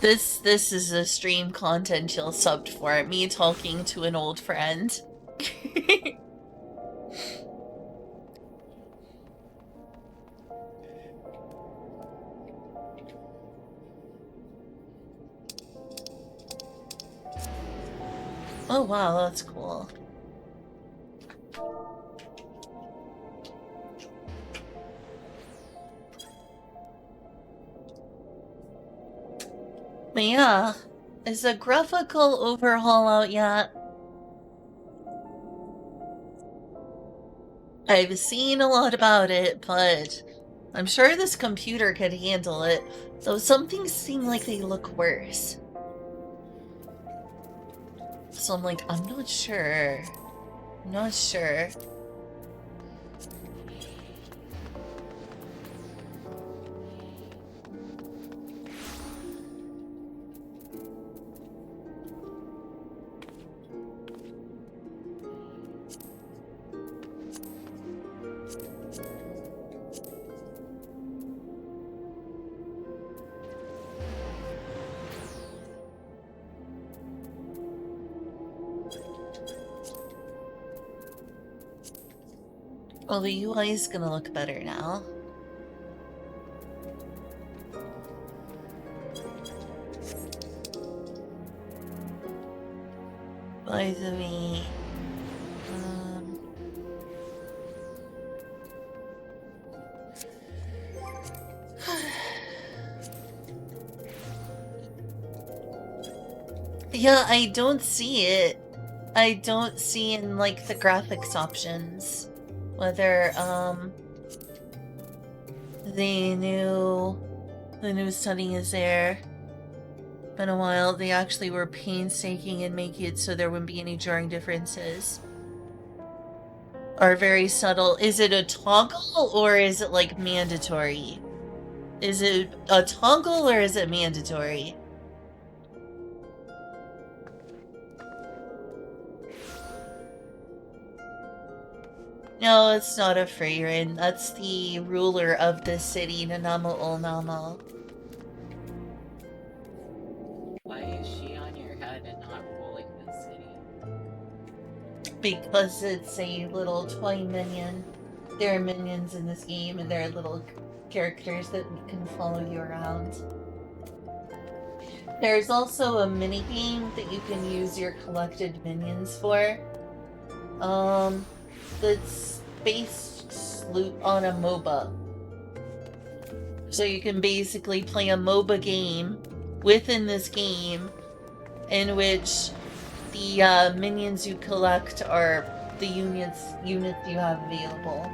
This is a stream content you'll subbed for. Me talking to an old friend. Oh wow, that's cool. But yeah, is a graphical overhaul out yet? I've seen a lot about it, but I'm sure this computer could handle it, though some things seem like they look worse. So I'm like, I'm not sure. I'm not sure. Well, the UI is gonna look better now. By the way, yeah, I don't see it. I don't see in, like, the graphics options whether, the new setting is there. Been a while. They actually were painstaking in making it so there wouldn't be any jarring differences. Are very subtle. Is it a toggle or is it like mandatory? Is it a toggle or is it mandatory? No, it's not a Freyrin. That's the ruler of the city, Nanamo Olnamo. Why is she on your head and not ruling the city? Because it's a little toy minion. There are minions in this game, and there are little characters that can follow you around. There's also a mini game that you can use your collected minions for. That's based on a MOBA. So you can basically play a MOBA game within this game, in which the minions you collect are the units you have available.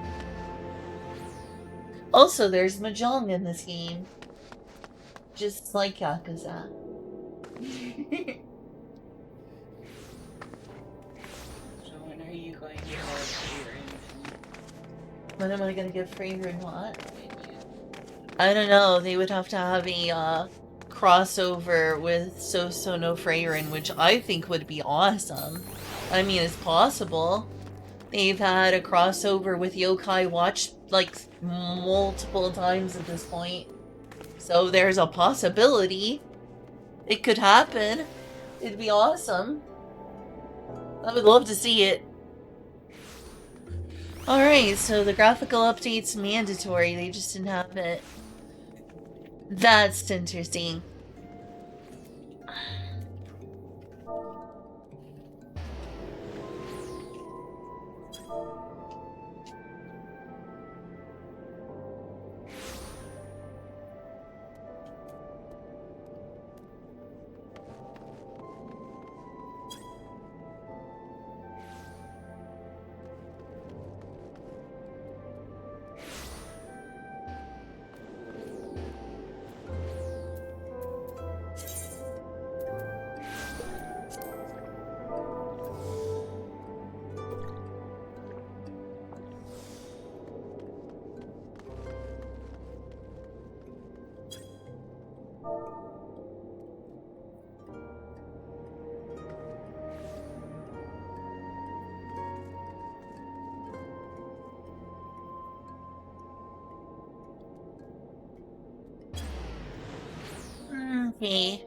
Also, there's Mahjong in this game, just like Yakuza. So when are you going to have Freyrin? When am I gonna give Freyrin what? I don't know. They would have to have a crossover with So no Freyrin, which I think would be awesome. I mean, it's possible. They've had a crossover with Yokai Watch like multiple times at this point. So there's a possibility. It could happen. It'd be awesome. I would love to see it. Alright, so the graphical update's mandatory. They just didn't have it. That's interesting. Okay.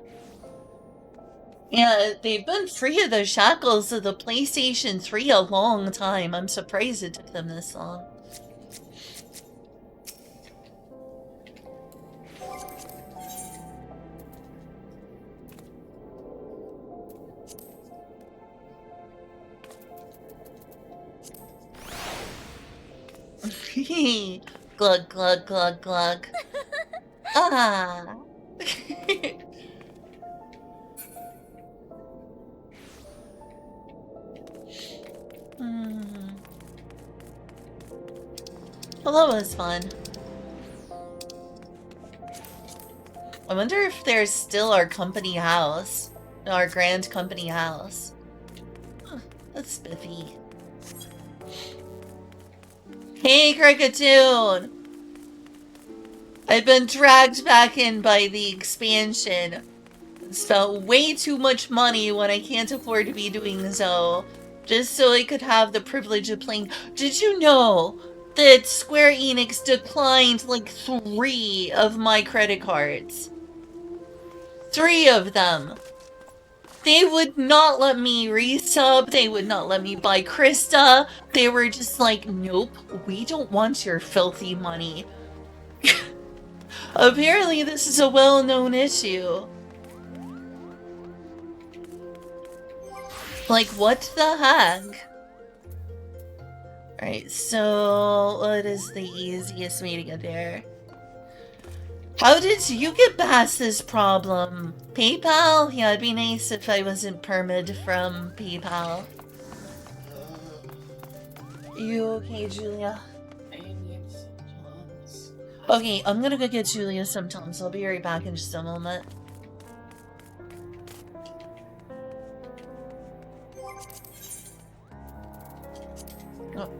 Yeah, they've been free of the shackles of the PlayStation 3 a long time. I'm surprised it took them this long. Glug, glug, glug, glug. Ah. Well, that was fun. I wonder if there's still our company house. Our grand company house. Huh, that's spiffy. Hey, Cricketoon! I've been dragged back in by the expansion. Spent way too much money when I can't afford to be doing so. Just so I could have the privilege of playing. Did you know that Square Enix declined like 3 of my credit cards? 3 of them. They would not let me resub. They would not let me buy Krista. They were just like, nope, we don't want your filthy money. Apparently this is a well-known issue. Like, what the heck? Alright, so what is the easiest way to get there? How did you get past this problem? PayPal? Yeah, it'd be nice if I wasn't permid from PayPal. You okay, Julia? I need some jobs. Okay, I'm gonna go get Julia some Tums. I'll be right back in just a moment. Oh.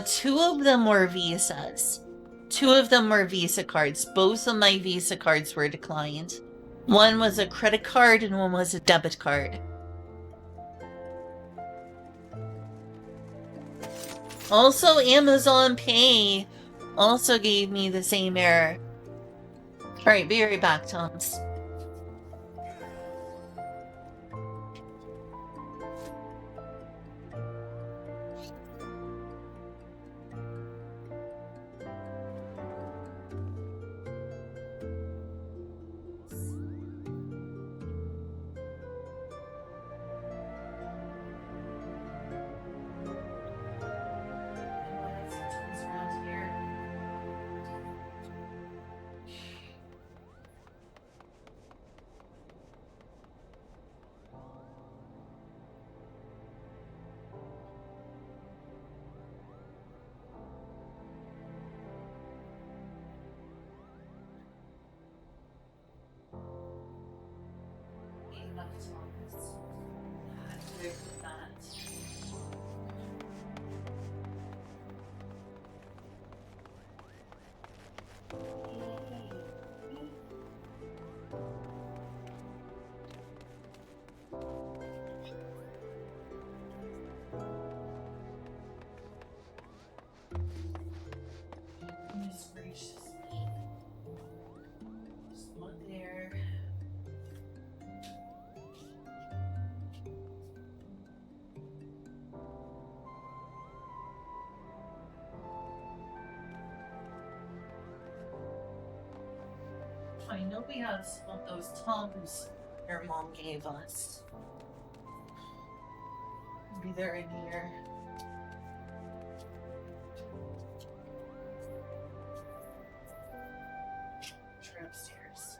Two of them were visas. Two of them were Visa cards. Both of my Visa cards were declined. One was a credit card and one was a debit card. Also, Amazon Pay also gave me the same error. Alright, be right back, Toms. Goodness gracious me. Just look there. I know we have some of those Tums your mom gave us. Maybe they're in here. They're upstairs.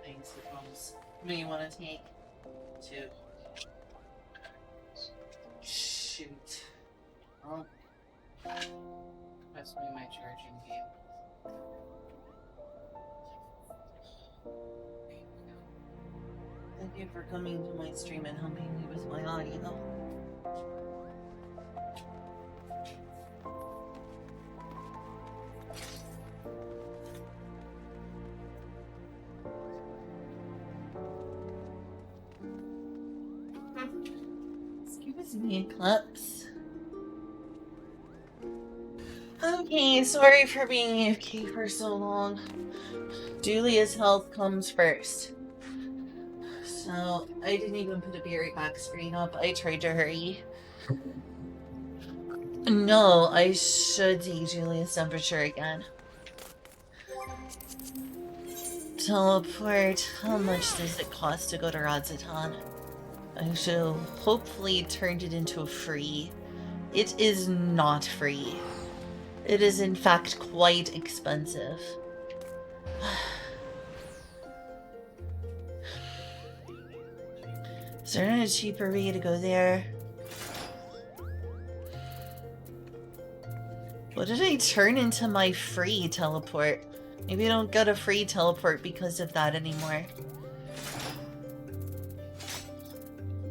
Thanks, the Tums. What do you want to take? Two. Shoot. Oh. Pass me my charging cable. Thank you for coming to my stream and helping me with my audio. Excuse me, Eclipse. Okay, sorry for being AFK for so long. Julia's health comes first. So, I didn't even put a berry back screen up. I tried to hurry. No, I should take Julia's temperature again. Teleport. How much does it cost to go to Radzatan? I should have hopefully turned it into a free. It is not free. It is in fact quite expensive. Is there not a cheaper way to go there? What did I turn into my free teleport? Maybe I don't get a free teleport because of that anymore.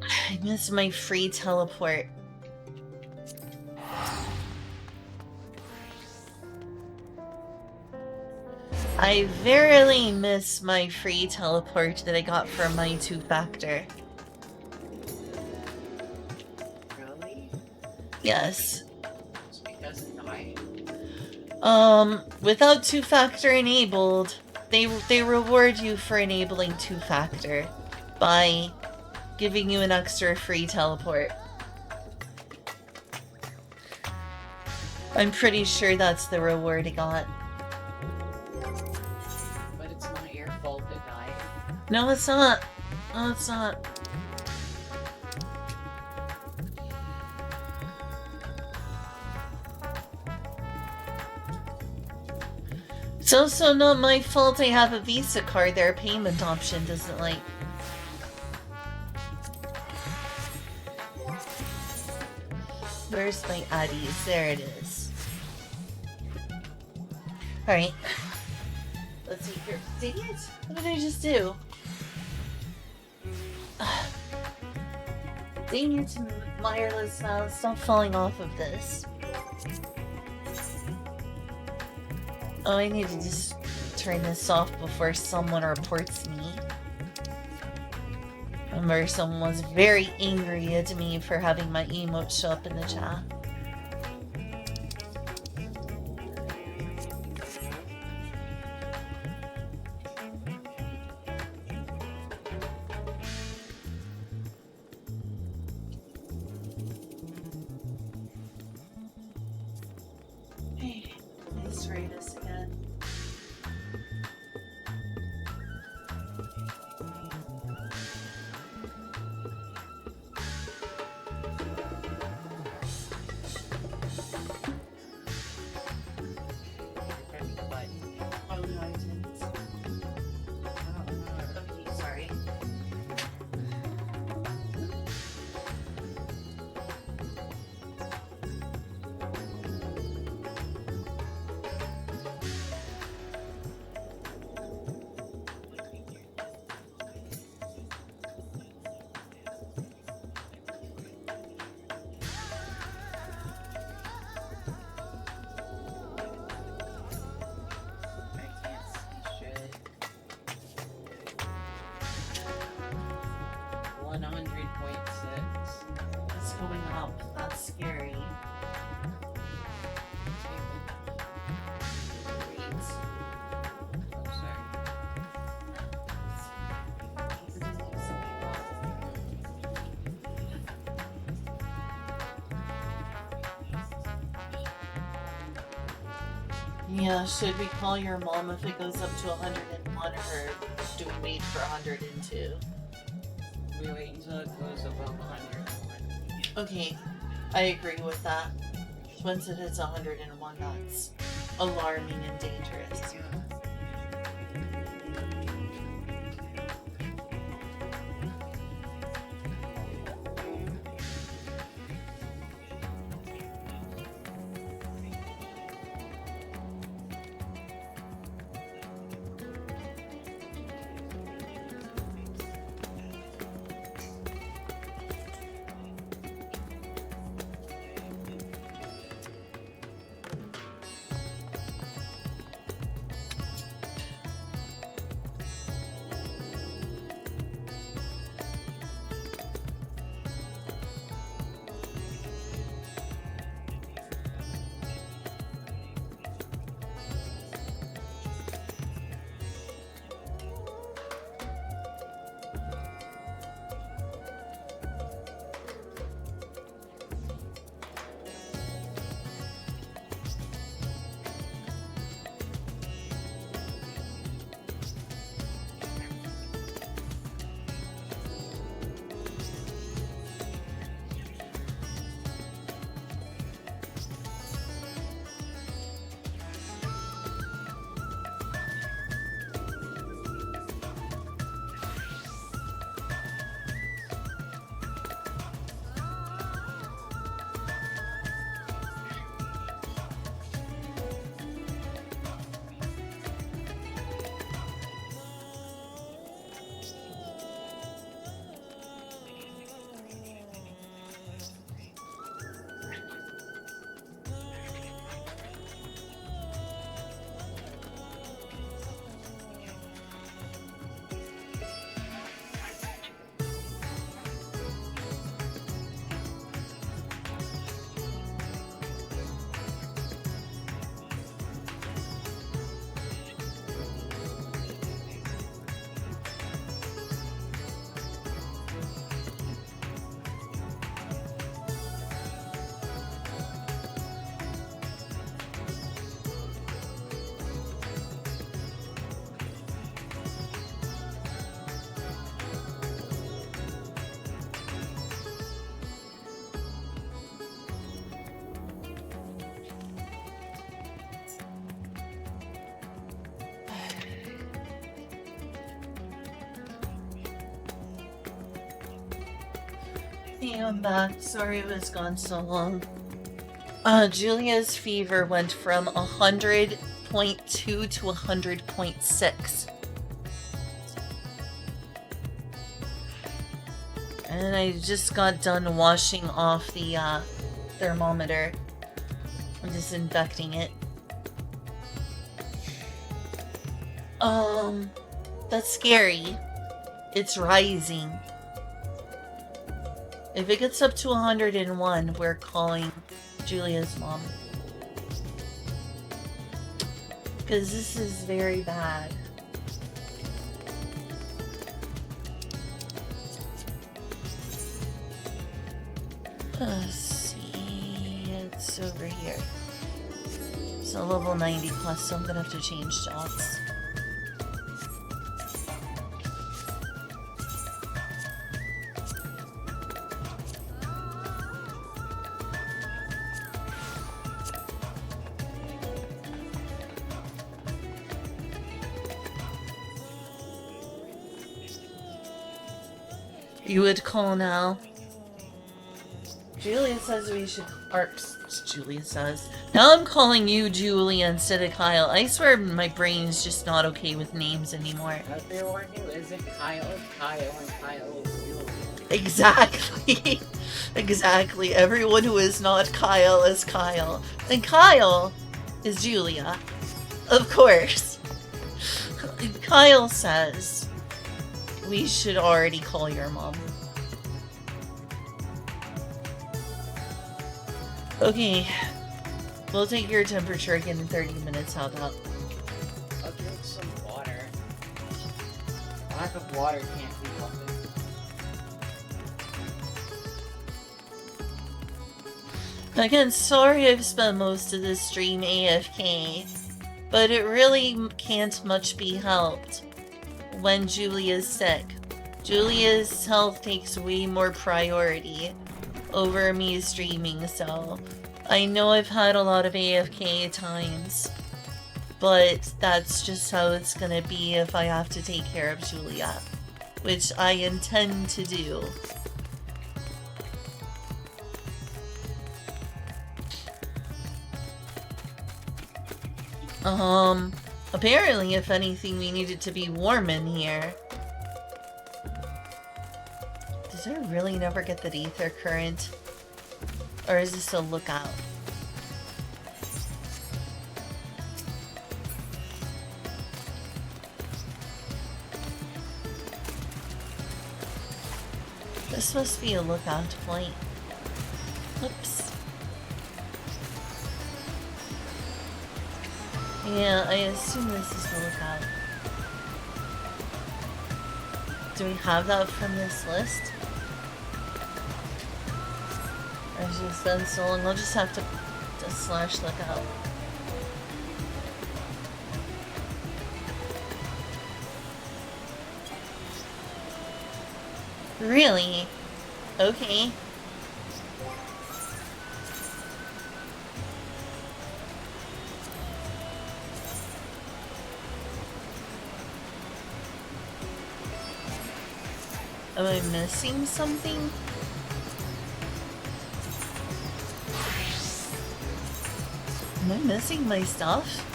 I miss my free teleport. I verily miss my free teleport that I got from my two-factor. Really? Yes. It's because it died? Without two-factor enabled, they reward you for enabling two-factor by giving you an extra free teleport. I'm pretty sure that's the reward I got. But it's not your fault it died. No, it's not. No, it's not. It's also not my fault I have a Visa card their payment option doesn't like. Where's my Addies? There it is. Alright. Let's see here. Dang it! What did I just do? Dang it, wireless mouse. Stop falling off of this. Oh, I need to just turn this off before someone reports me. Remember, someone was very angry at me for having my emote show up in the chat. Hey, let's try this again. Oh no, I didn't. Okay, sorry. I can't see shit. 100.6. It's going up. That's scary. Wait. Oh, sorry. Yeah, should we call your mom if it goes up to 101 or do we wait for 102? We wait until it goes above 101. Okay, I agree with that. Once it hits 101, that's alarming and dangerous. Hey, I'm back. Sorry it was gone so long. Julia's fever went from 100.2 to 100.6. And I just got done washing off the thermometer. I'm disinfecting it. That's scary. It's rising. If it gets up to 101, we're calling Julia's mom. Because this is very bad. Let's see. It's over here. So level 90 plus, so I'm gonna have to change jobs. You would call now. Julia says we should. Or, Julia says. Now I'm calling you Julia instead of Kyle. I swear my brain's just not okay with names anymore. Everyone who isn't Kyle is Kyle, and Kyle is Julia. Exactly. Exactly. Everyone who is not Kyle is Kyle. And Kyle is Julia. Of course. Kyle says we should already call your mom. Okay. We'll take your temperature again in 30 minutes. How about? I'll drink some water. Lack of water can't be helping. Again, sorry I've spent most of this stream AFK, but it really can't much be helped when Julia's sick. Julia's health takes way more priority over me streaming, so I know I've had a lot of AFK times, but that's just how it's gonna be if I have to take care of Julia, which I intend to do. Apparently, if anything, we need it to be warm in here. Does it really never get that ether current? Or is this a lookout? This must be a lookout point. Oops. Yeah, I assume this is the lookout. Do we have that from this list? It's just been so long, I'll just have to slash lookout. Really? Okay. Am I missing something? Am I missing my stuff?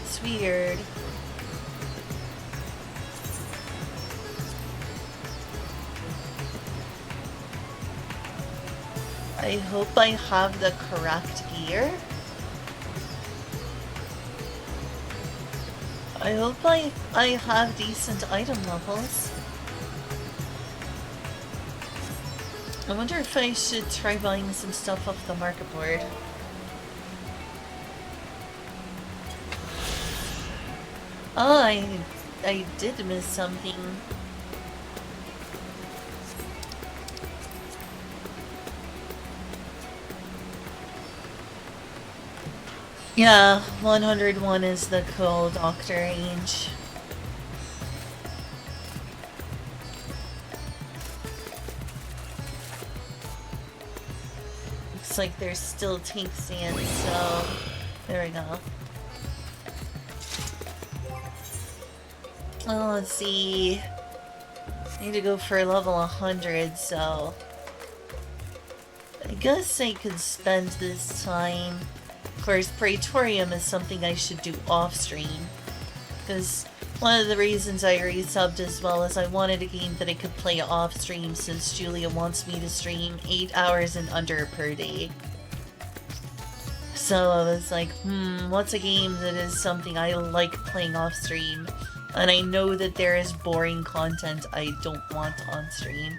It's weird. I hope I have the correct gear. I hope I have decent item levels. I wonder if I should try buying some stuff off the market board. Oh, I did miss something. Yeah, 101 is the cool doctor range. Looks like there's still tank sand, so there we go. Well, let's see. I need to go for level 100, so I guess I could spend this time. Of course, Praetorium is something I should do off-stream. Because one of the reasons I resubbed as well is I wanted a game that I could play off-stream since Julia wants me to stream 8 hours and under per day. So I was like, what's a game that is something I like playing off-stream? And I know that there is boring content I don't want on stream.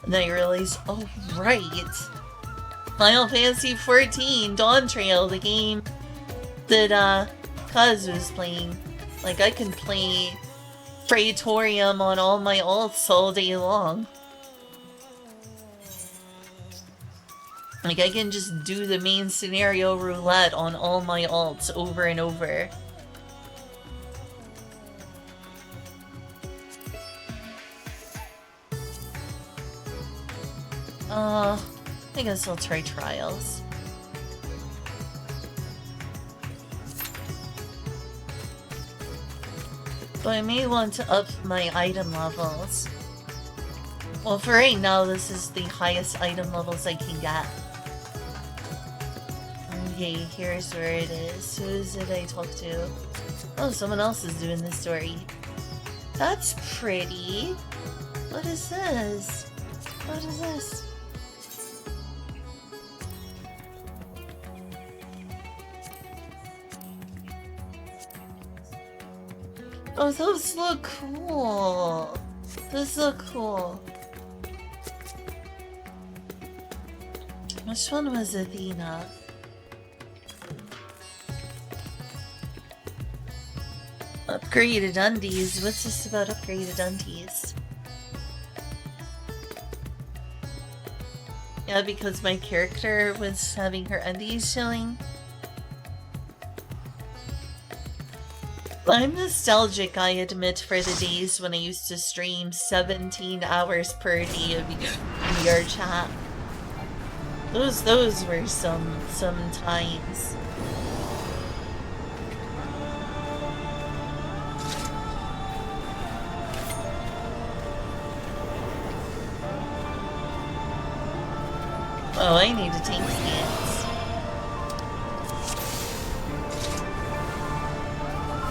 And then I realized, oh right! Final Fantasy XIV Dawn Trail, the game that Kazu was playing. Like, I can play Praetorium on all my alts all day long. Like, I can just do the main scenario roulette on all my alts over and over. I guess I'll try Trials. But I may want to up my item levels. Well, for right now, this is the highest item levels I can get. Okay, here's where it is. Who is it I talk to? Oh, someone else is doing this story. That's pretty. What is this? What is this? Oh, those look cool. Those look cool. Which one was Athena? Upgraded undies? What's this about upgraded undies? Yeah, because my character was having her undies showing. I'm nostalgic, I admit, for the days when I used to stream 17 hours per day of VR chat. Those were some times. Oh, I need a tank stance.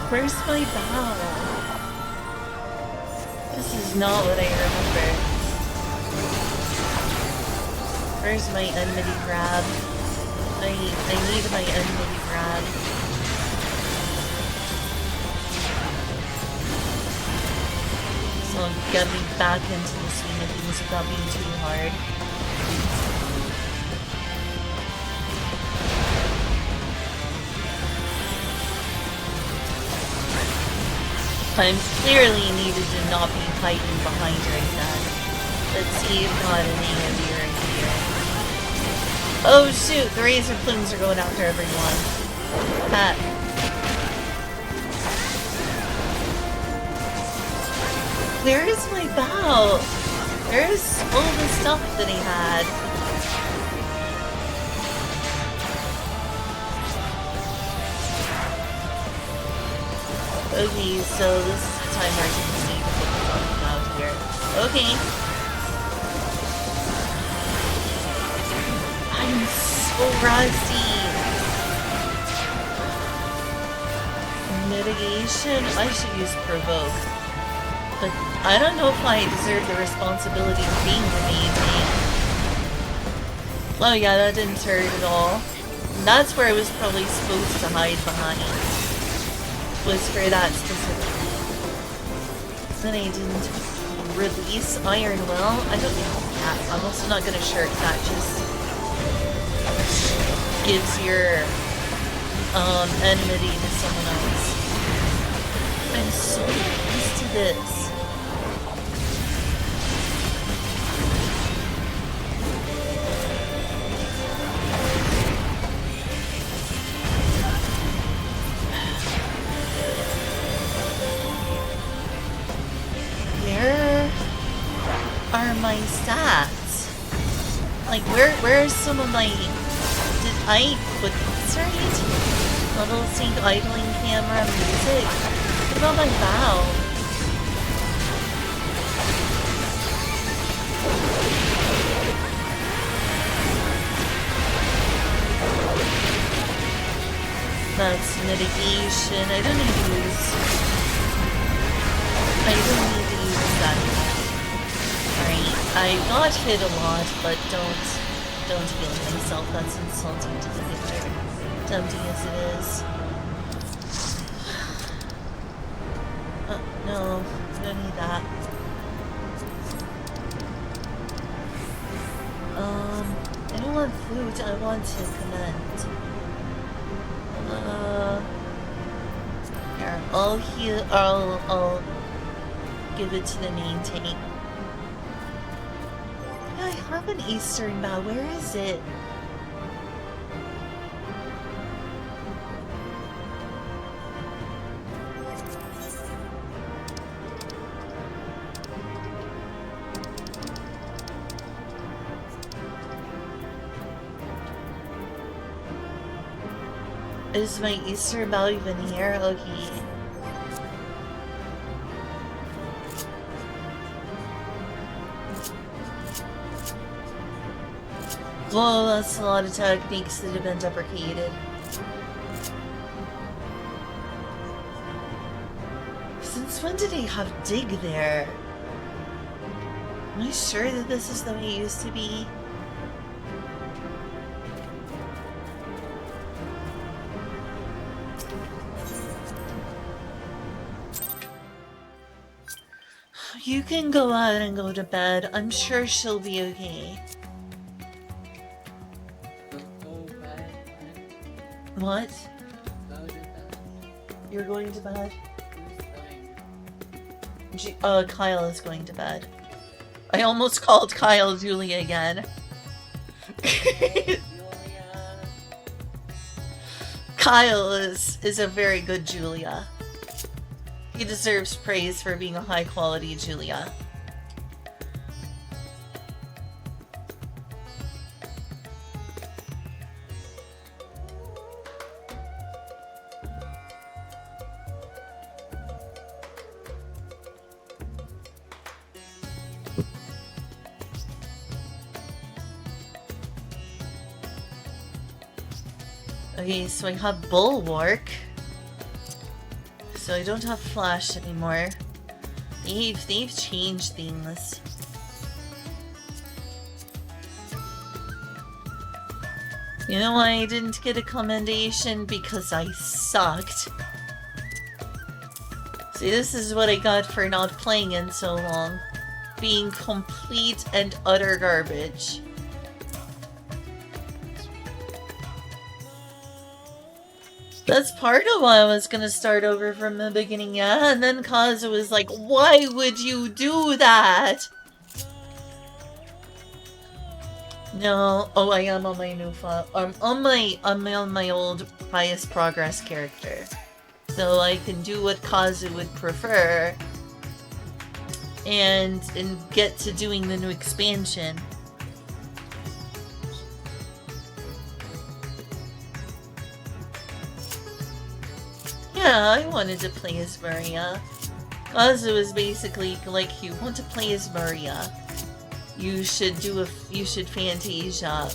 Where's my bow? This is not what I remember. Where's my enmity grab? I need my enmity grab. So it'll get me back into the swing of things without being too hard. I'm clearly needed to not be hiding behind right now. Let's see if not an AoE right here. Oh shoot, the razor plumes are going after everyone. Pat. Where is my bow? Where's all the stuff that he had? Okay, so this is the time where I can see the focus on out here. Okay. I'm so rusty. Mitigation? I should use provoke. But I don't know if I deserve the responsibility of being the main thing. Oh yeah, that didn't hurt at all. And that's where I was probably supposed to hide behind. Was for that specifically. Then I didn't release Iron Will. I don't know. Yeah, I'm also not gonna shirk that. Just gives your enmity to someone else. I'm so used to this. Are my stats? Like, where are some of my... Did I put these right? Level sync, idling camera, music. What about my bow? That's mitigation. I don't need to use that. Alright, I got hit a lot, but don't heal myself. That's insulting to the victor. Tempting as it is. No, I don't need that. I don't want food, I want to commend. Here, I'll heal, I'll give it to the main tank. Yeah, I have an Eastern Bow, where is it? Is my Eastern Bow even here? Okay. Whoa, that's a lot of techniques that have been deprecated. Since when did they have dig there? Am I sure that this is the way it used to be? You can go out and go to bed. I'm sure she'll be okay. What? You're going to bed? Kyle is going to bed. I almost called Kyle Julia again. Kyle is a very good Julia. He deserves praise for being a high-quality Julia. Okay, so I have Bulwark. So I don't have Flash anymore. They've changed things. You know why I didn't get a commendation? Because I sucked. See, this is what I got for not playing in so long. Being complete and utter garbage. That's part of why I was gonna start over from the beginning, yeah? And then Kazu was like, why would you do that? No, oh, I am on my new file. I'm on my old highest progress character. So I can do what Kazu would prefer. And get to doing the new expansion. Yeah, I wanted to play as Maria. Kazu is basically like, you want to play as Maria. You should Fantasia up.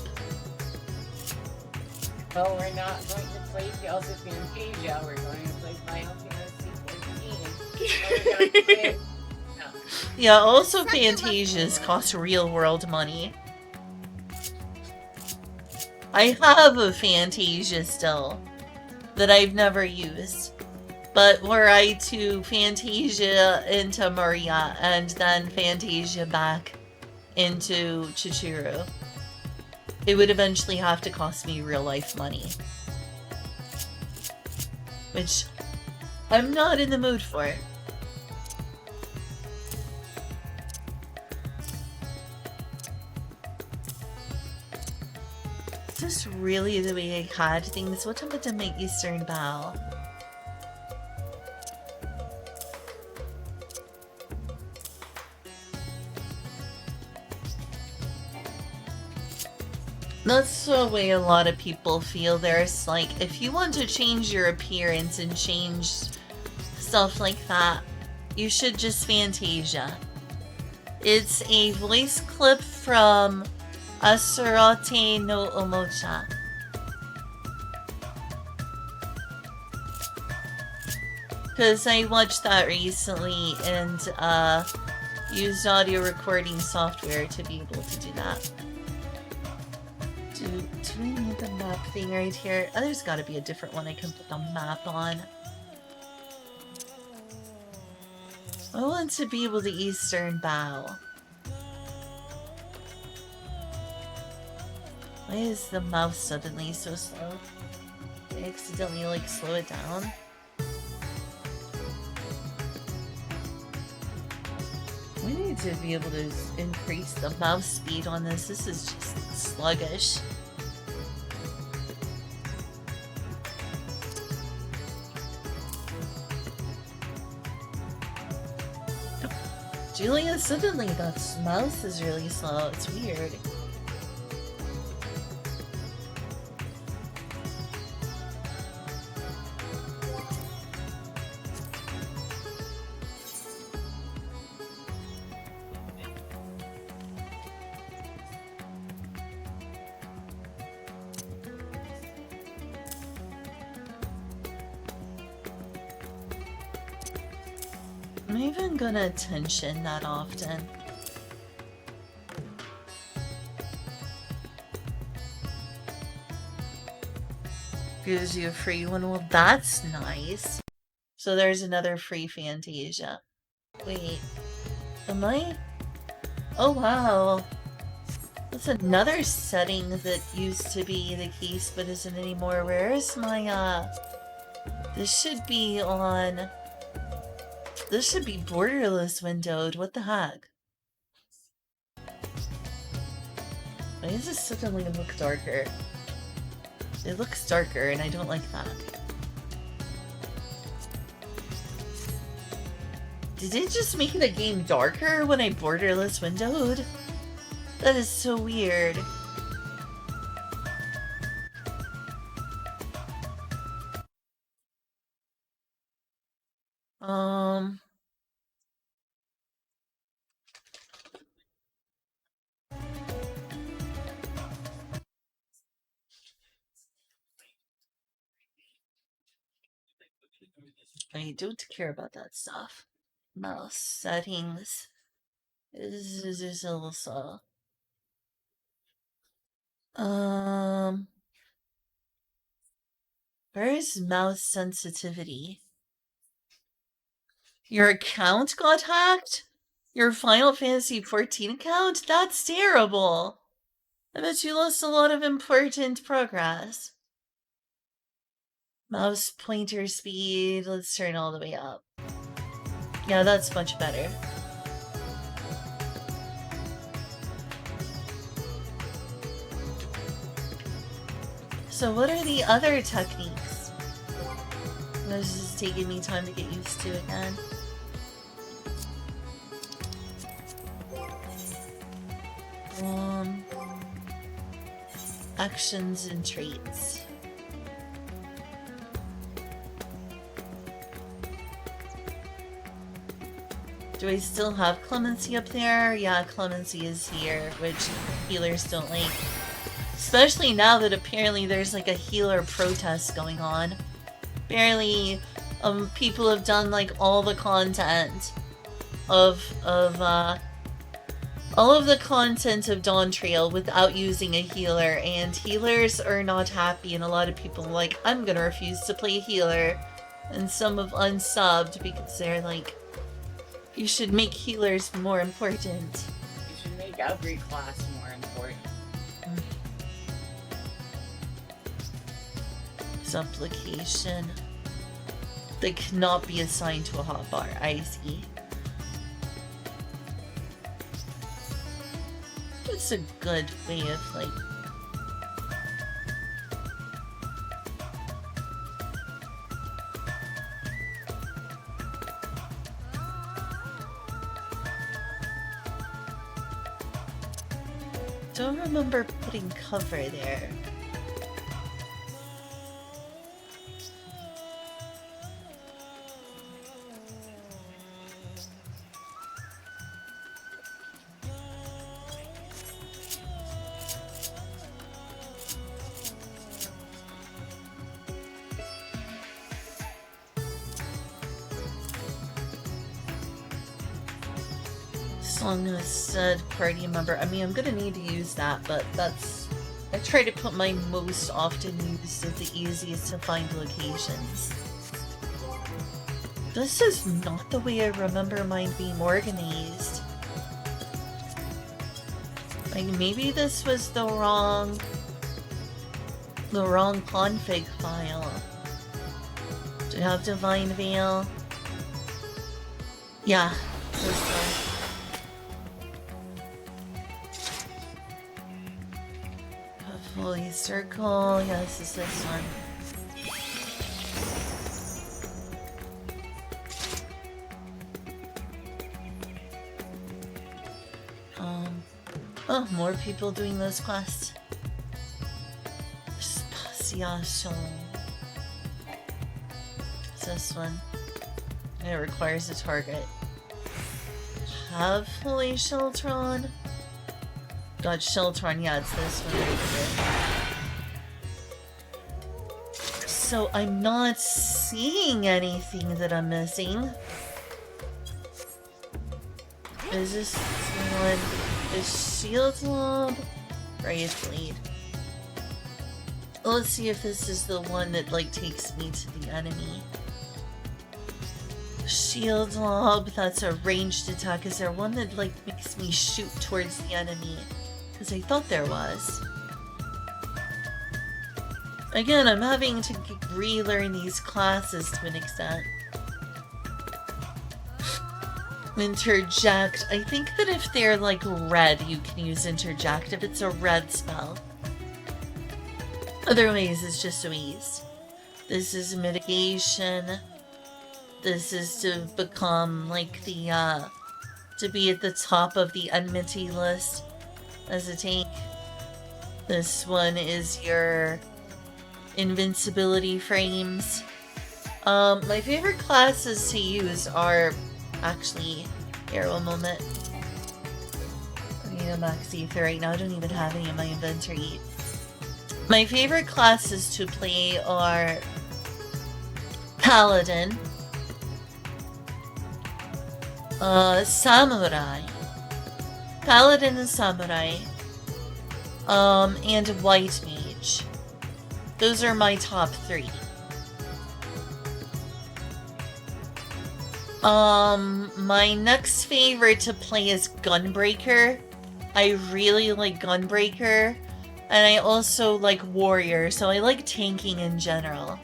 Well, we're not going to play Tales of Fantasia, we're going to play Final Fantasy 14. Yeah, also Fantasias cost real world money. I have a Fantasia still that I've never used. But were I to Fantasia into Maria and then Fantasia back into Chichiro, it would eventually have to cost me real life money. Which I'm not in the mood for. Is this really the way I had things? What happened to my Eastern Bow? That's the way a lot of people feel. There's like, if you want to change your appearance and change stuff like that, you should just Fantasia. It's a voice clip from Asurate no Omocha. Because I watched that recently and used audio recording software to be able to do that. Do I need the map thing right here? Oh, there's got to be a different one I can put the map on. I want to be able to eastern bow. Why is the mouse suddenly so slow? Did I accidentally, like, slow it down? We need to be able to increase the mouse speed on this. This is just sluggish. Julia, suddenly that mouse is really slow. It's weird. I'm even gonna tension that often. Gives you a free one. Well, that's nice. So there's another free Fantasia. Wait, am I? Oh wow. That's another setting that used to be the case but isn't anymore. Where is my, this should be on... This should be borderless windowed. What the heck? Why does this suddenly look darker? It looks darker and I don't like that. Did it just make the game darker when I borderless windowed? That is so weird. I don't care about that stuff. Mouse settings. This is just a little slow. Where is mouse sensitivity? Your account got hacked? Your Final Fantasy XIV account? That's terrible. I bet you lost a lot of important progress. Mouse pointer speed. Let's turn all the way up. Yeah, that's much better. So what are the other techniques? This is taking me time to get used to again. Actions and traits. Do I still have Clemency up there? Yeah, Clemency is here, which healers don't like. Especially now that apparently there's like a healer protest going on. Apparently, people have done like all the content of all of the content of Dawn Trail without using a healer, and healers are not happy, and a lot of people are like, I'm gonna refuse to play healer. And some have unsubbed because they're like, you should make healers more important. You should make every class more important. Supplication. They cannot be assigned to a hotbar. I see. It's a good way of, like... Don't remember putting cover there. song has said party member. I mean, I'm gonna need to use that, but that's... I try to put my most often used at the easiest to find locations. This is not the way I remember mine being organized. Like, maybe this was the wrong config file. Do you have Divine Veil? Yeah, this one. Holy Circle, yes, it's this one. Oh, more people doing those quests. Spaciation. It's this one. It requires a target. Have Holy Sheltron? God, Sheltron, yeah, it's this one right here. So I'm not seeing anything that I'm missing. Is this one? Is Shield Lob? Right, Blade. Let's see if this is the one that, like, takes me to the enemy. Shield Lob, that's a ranged attack. Is there one that, like, makes me shoot towards the enemy? Because I thought there was. Again, I'm having to relearn these classes to an extent. Interject. I think that if they're, like, red, you can use Interject if it's a red spell. Otherwise, it's just a waste. This is mitigation. This is to become, like, the, to be at the top of the enmity list as a tank. This one is your invincibility frames. My favorite classes to use are actually, here, one moment. I need a max ether right now. I don't even have any in my inventory. My favorite classes to play are Paladin, Samurai, Paladin and Samurai, and White Mage. Those are my top 3. My next favorite to play is Gunbreaker. I really like Gunbreaker. And I also like Warrior, so I like tanking in general.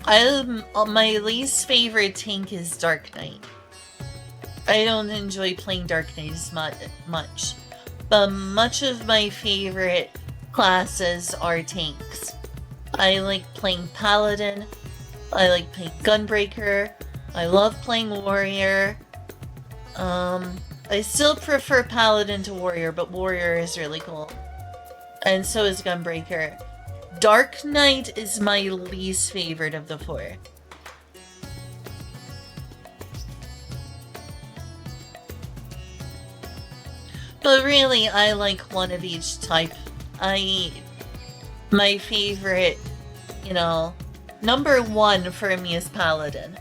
My least favorite tank is Dark Knight. I don't enjoy playing Dark Knight as much. But much of my favorite classes are tanks. I like playing Paladin. I like playing Gunbreaker. I love playing Warrior. I still prefer Paladin to Warrior, but Warrior is really cool. And so is Gunbreaker. Dark Knight is my least favorite of the 4. But really, I like one of each type. My favorite, you know, number 1 for me is Paladin.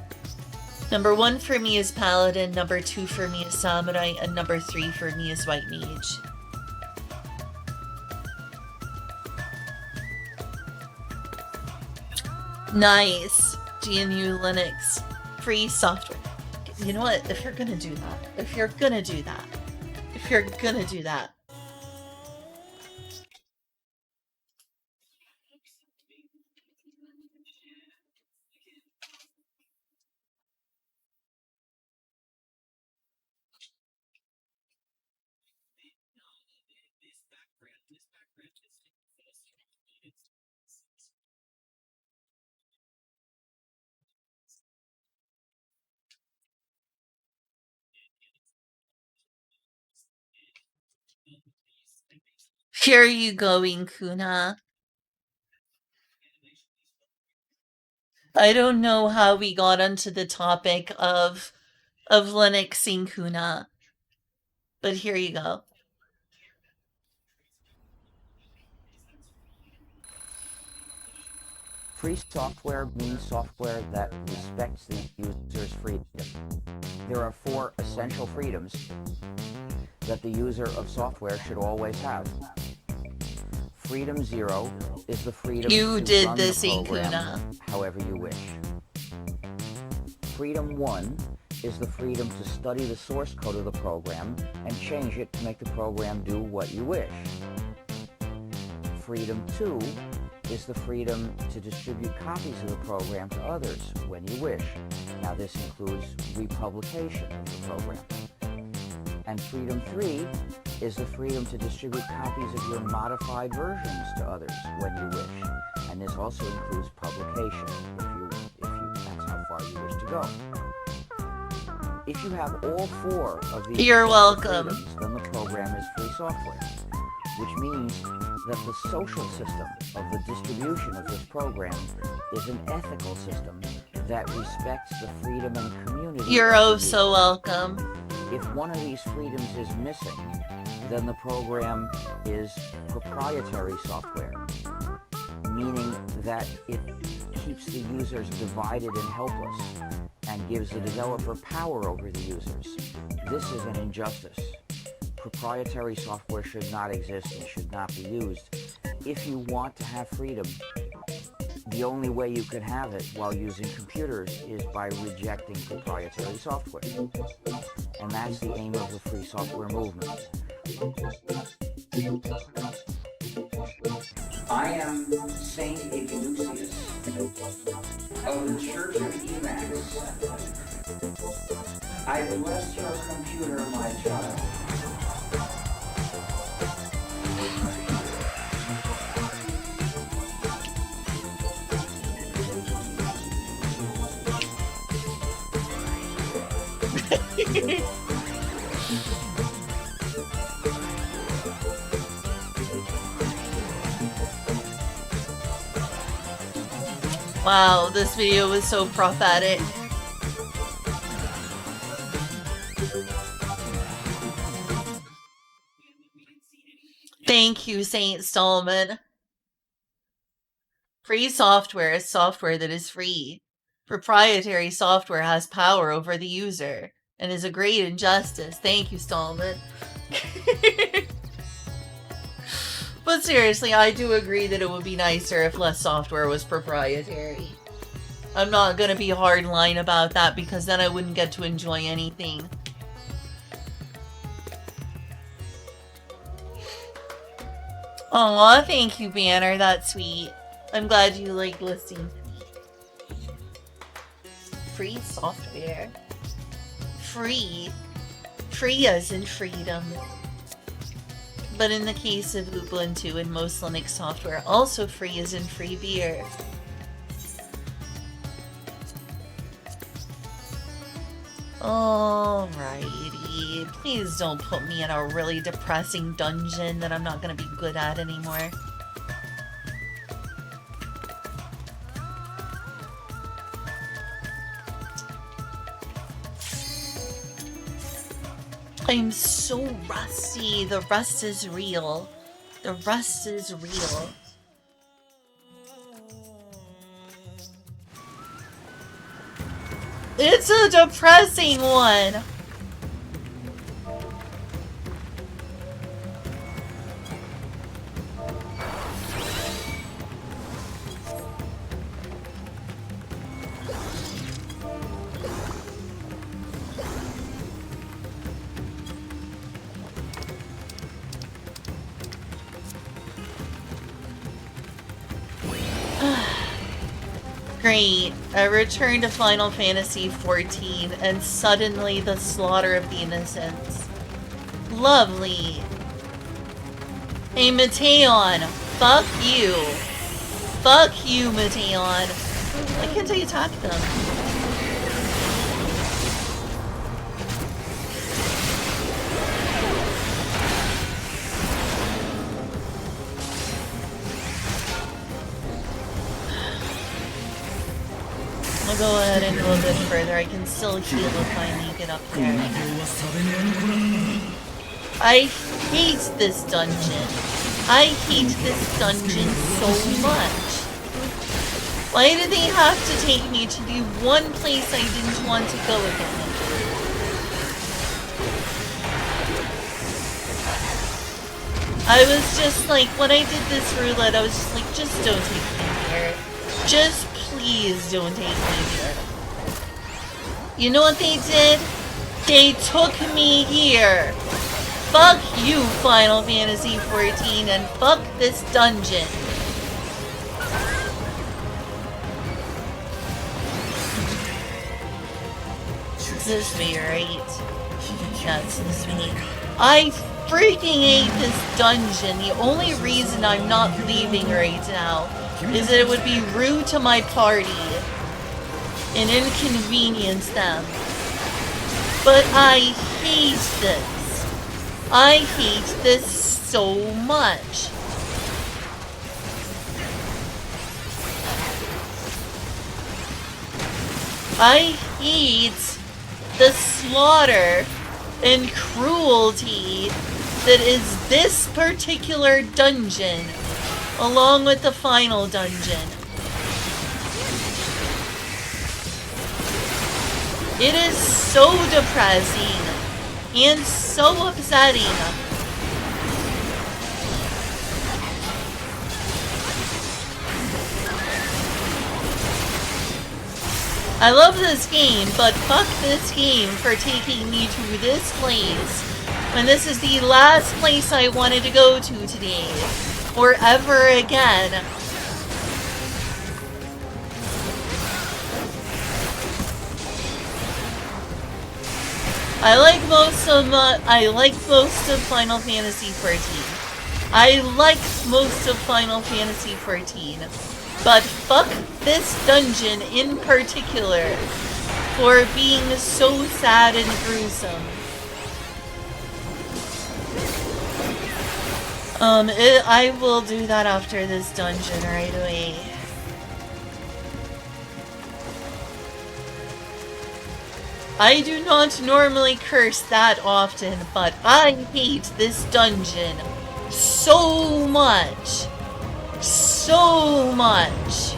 Number 1 for me is Paladin, number 2 for me is Samurai, and number 3 for me is White Mage. Nice! GNU Linux. Free software. You know what? If you're gonna do that. Here you go, Inkuna. I don't know how we got onto the topic of Linux Inkuna, but here you go. Free software means software that respects the user's freedom. There are 4 essential freedoms that the user of software should always have. Freedom 0 is the freedom You to did run this, the program Inkuna. however you wish. Freedom 1 is the freedom to study the source code of the program and change it to make the program do what you wish. Freedom 2 is the freedom to distribute copies of the program to others when you wish. Now this includes republication of the program. And freedom 3 is the freedom to distribute copies of your modified versions to others when you wish. And this also includes publication if that's how far you wish to go. If you have all 4 of these You're welcome. freedoms, then the program is free software, which means that the social system of the distribution of this program is an ethical system that respects the freedom and community. You're of oh the so user. welcome. If one of these freedoms is missing, then the program is proprietary software, meaning that it keeps the users divided and helpless and gives the developer power over the users. This is an injustice. Proprietary software should not exist and should not be used. If you want to have freedom, the only way you can have it while using computers is by rejecting proprietary software. And that's the aim of the free software movement. I am Saint Ignatius of the Church of Emacs. I bless your computer, my child. Wow, this video was so prophetic. Thank you, Saint Stallman. Free software is software that is free. Proprietary software has power over the user and is a great injustice. Thank you, Stallman. But seriously, I do agree that it would be nicer if less software was proprietary. I'm not gonna be hardline about that because then I wouldn't get to enjoy anything. Aw, thank you, Banner. That's sweet. I'm glad you like listening to me. Free software. Free. Free as in freedom. But in the case of Ubuntu and most Linux software, also free as in free beer. Alrighty. Please don't put me in a really depressing dungeon that I'm not gonna be good at anymore. I'm so rusty. The rust is real. The rust is real. It's a depressing one. Great. I returned to Final Fantasy XIV, and suddenly the slaughter of the innocents. Lovely. Hey, Mateon. Fuck you. Fuck you, Mateon. Why can't I attack them? I'll go ahead and go a bit further. I can still heal if I make it up there. I hate this dungeon. I hate this dungeon so much. Why do they have to take me to the one place I didn't want to go again? I was just like, when I did this roulette, I was just like, just don't take me here. Just please don't take me here. You know what they did? They took me here. Fuck you, Final Fantasy XIV, and fuck this dungeon. It's this way, right? Yeah, it's this way. I freaking hate this dungeon. The only reason I'm not leaving right now is that it would be rude to my party and inconvenience them. But I hate this. I hate this so much. I hate the slaughter and cruelty that is this particular dungeon, along with the final dungeon. It is so depressing and so upsetting. I love this game, but fuck this game for taking me to this place when this is the last place I wanted to go to today, or ever again. I like most of Final Fantasy XIV. I like most of Final Fantasy XIV. But fuck this dungeon in particular for being so sad and gruesome. I will do that after this dungeon right away. I do not normally curse that often, but I hate this dungeon so much. So much.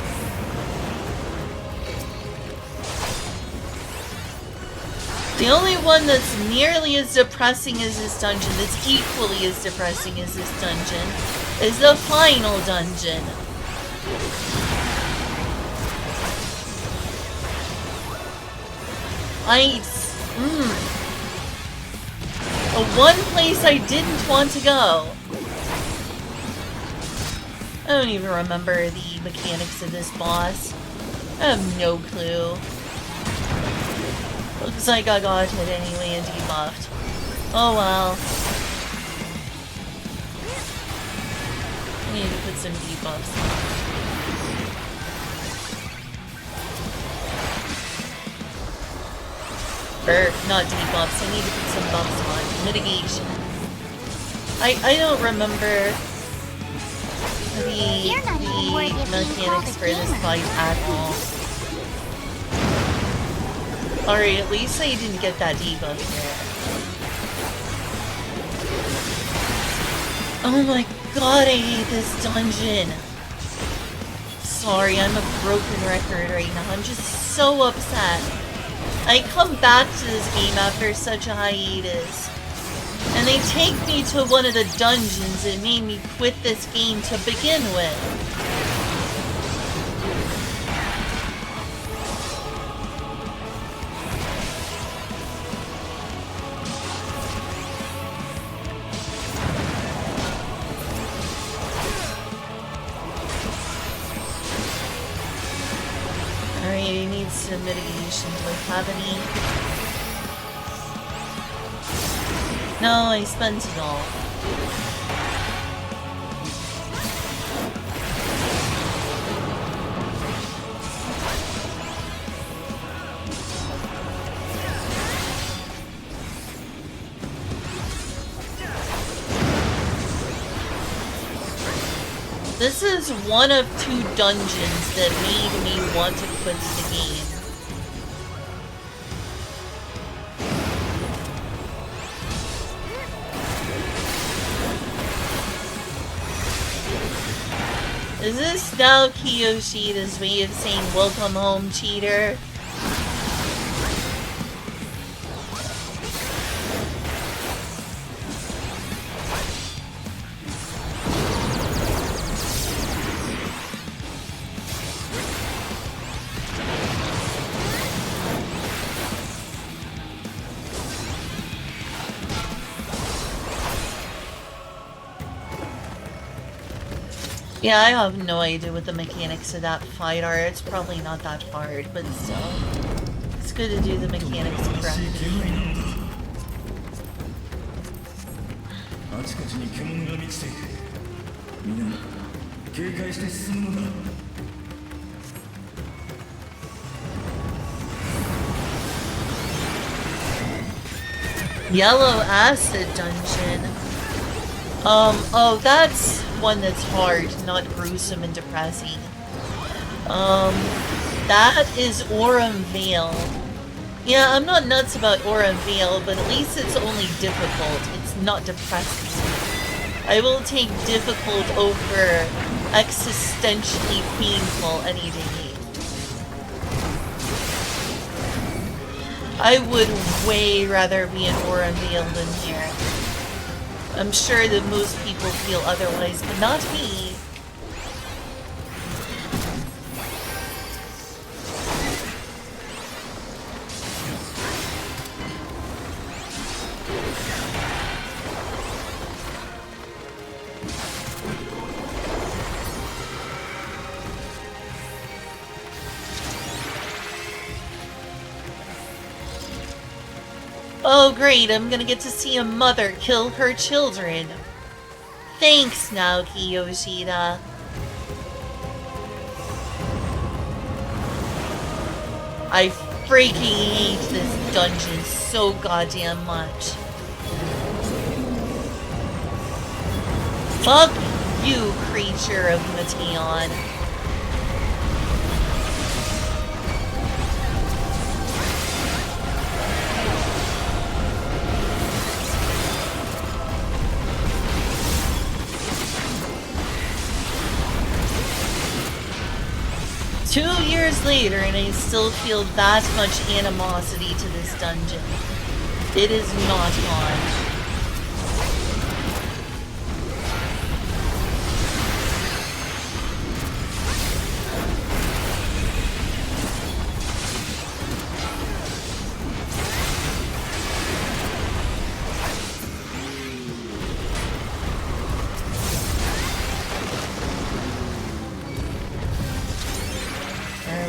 The only one that's nearly as depressing as this dungeon, that's equally as depressing as this dungeon, is the final dungeon. The one place I didn't want to go. I don't even remember the mechanics of this boss. I have no clue. Looks like I got hit anyway and debuffed. Oh well. I need to put some debuffs on. Not debuffs, I need to put some buffs on. Mitigation. I don't remember the mechanics for this fight at all. Alright, at least I didn't get that debuff here. Oh my god, I hate this dungeon! Sorry, I'm a broken record right now. I'm just so upset. I come back to this game after such a hiatus, and they take me to one of the dungeons that made me quit this game to begin with. Alright, I need some mitigation. Do I have any? No, I spent it all. This is one of 2 dungeons that made me want to quit the game. Is this now Kiyoshida's way of saying welcome home, cheater? Yeah, I have no idea what the mechanics of that fight are. It's probably not that hard, but still. It's good to do the mechanics correctly. あちこちに獣が満ちていて皆警戒して進むのだ Yellow Acid Dungeon. Oh, that's one that's hard, not gruesome and depressing. That is Aurum Vale. Yeah, I'm not nuts about Aurum Vale, but at least it's only difficult. It's not depressing. I will take difficult over existentially painful any day. I would way rather be in Aurum Vale than here. I'm sure that most people feel otherwise, but not me. Oh great, I'm gonna get to see a mother kill her children. Thanks, Naoki Yoshida. I freaking hate this dungeon so goddamn much. Fuck you, creature of Mateon. 2 years later, and I still feel that much animosity to this dungeon. It is not gone.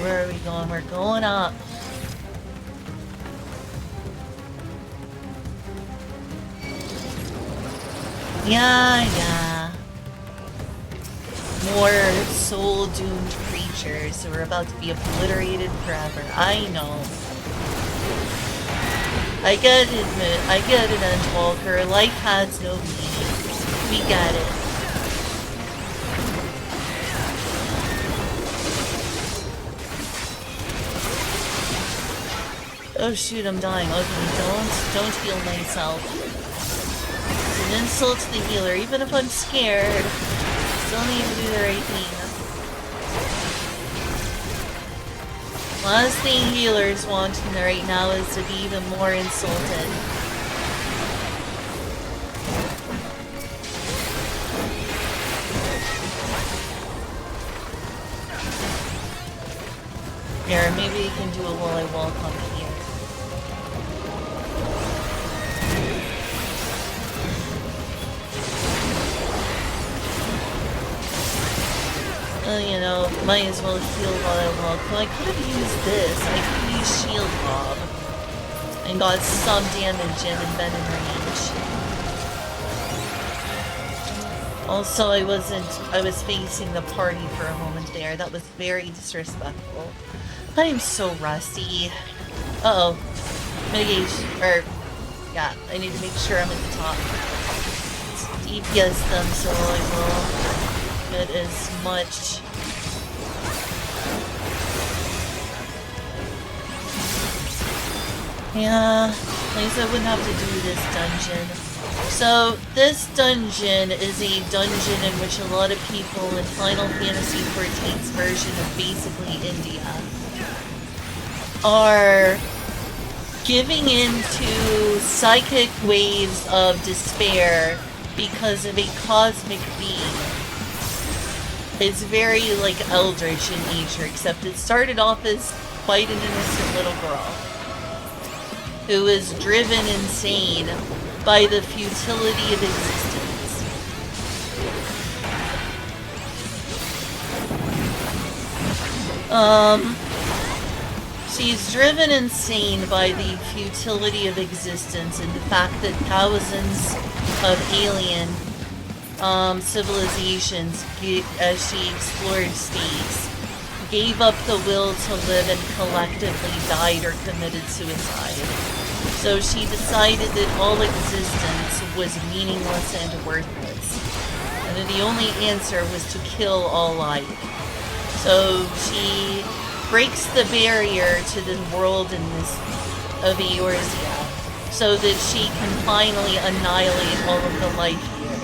Where are we going? We're going up. Yeah. More soul-doomed creatures who are about to be obliterated forever. I know. I get it, Endwalker. Life has no meaning. We get it. Oh shoot, I'm dying. Okay, don't heal myself. It's an insult to the healer. Even if I'm scared, still need to do the right thing. Last thing healers want right now is to be even more insulted. Here, maybe we can do it while I walk on here. Well, you know, might as well heal while I walk. Well, I could have used this. I could have used Shield Bob. And got some damage in and been in range. Also, I was facing the party for a moment there. That was very disrespectful. I am so rusty. Uh-oh. Mitigation, yeah, I need to make sure I'm at the top. Let's DPS them so I will get as much. Yeah, at least I wouldn't have to do this dungeon. So, this dungeon is a dungeon in which a lot of people in Final Fantasy XIV's version of basically India are giving into psychic waves of despair because of a cosmic being. It's very, like, eldritch in nature, except it started off as quite an innocent little girl who was driven insane by the futility of existence. She's driven insane by the futility of existence and the fact that thousands of alien civilizations, as she explored space, gave up the will to live and collectively died or committed suicide. So she decided that all existence was meaningless and worthless, and that the only answer was to kill all life. So she breaks the barrier to the world of Eorzea, so that she can finally annihilate all of the life here.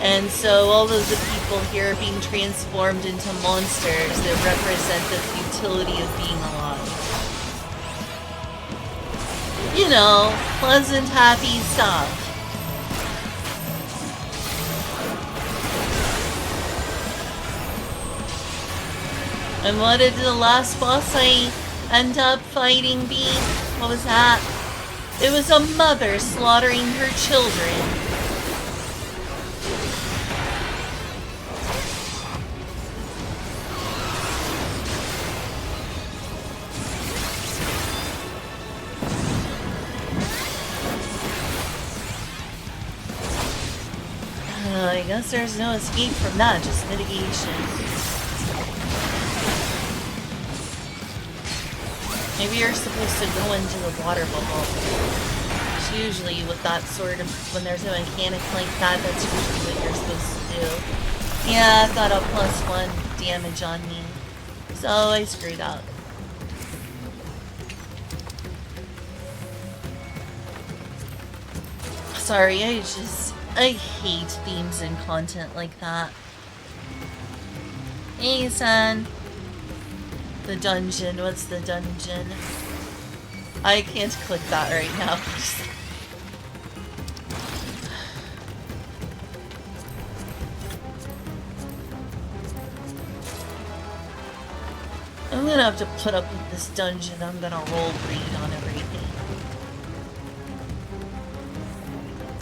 And so all of the people here are being transformed into monsters that represent the futility of being alive. You know, pleasant, happy stuff. And what did the last boss I end up fighting be? What was that? It was a mother slaughtering her children. I guess there's no escape from that, just mitigation. Maybe you're supposed to go into the water bubble. It's usually with that sort of, when there's a mechanic like that, that's usually what you're supposed to do. Yeah, I've got a +1 damage on me. So I screwed up. Sorry, I hate themes and content like that. Hey, son. The dungeon. What's the dungeon? I can't click that right now. I'm gonna have to put up with this dungeon. I'm gonna roll read on everything.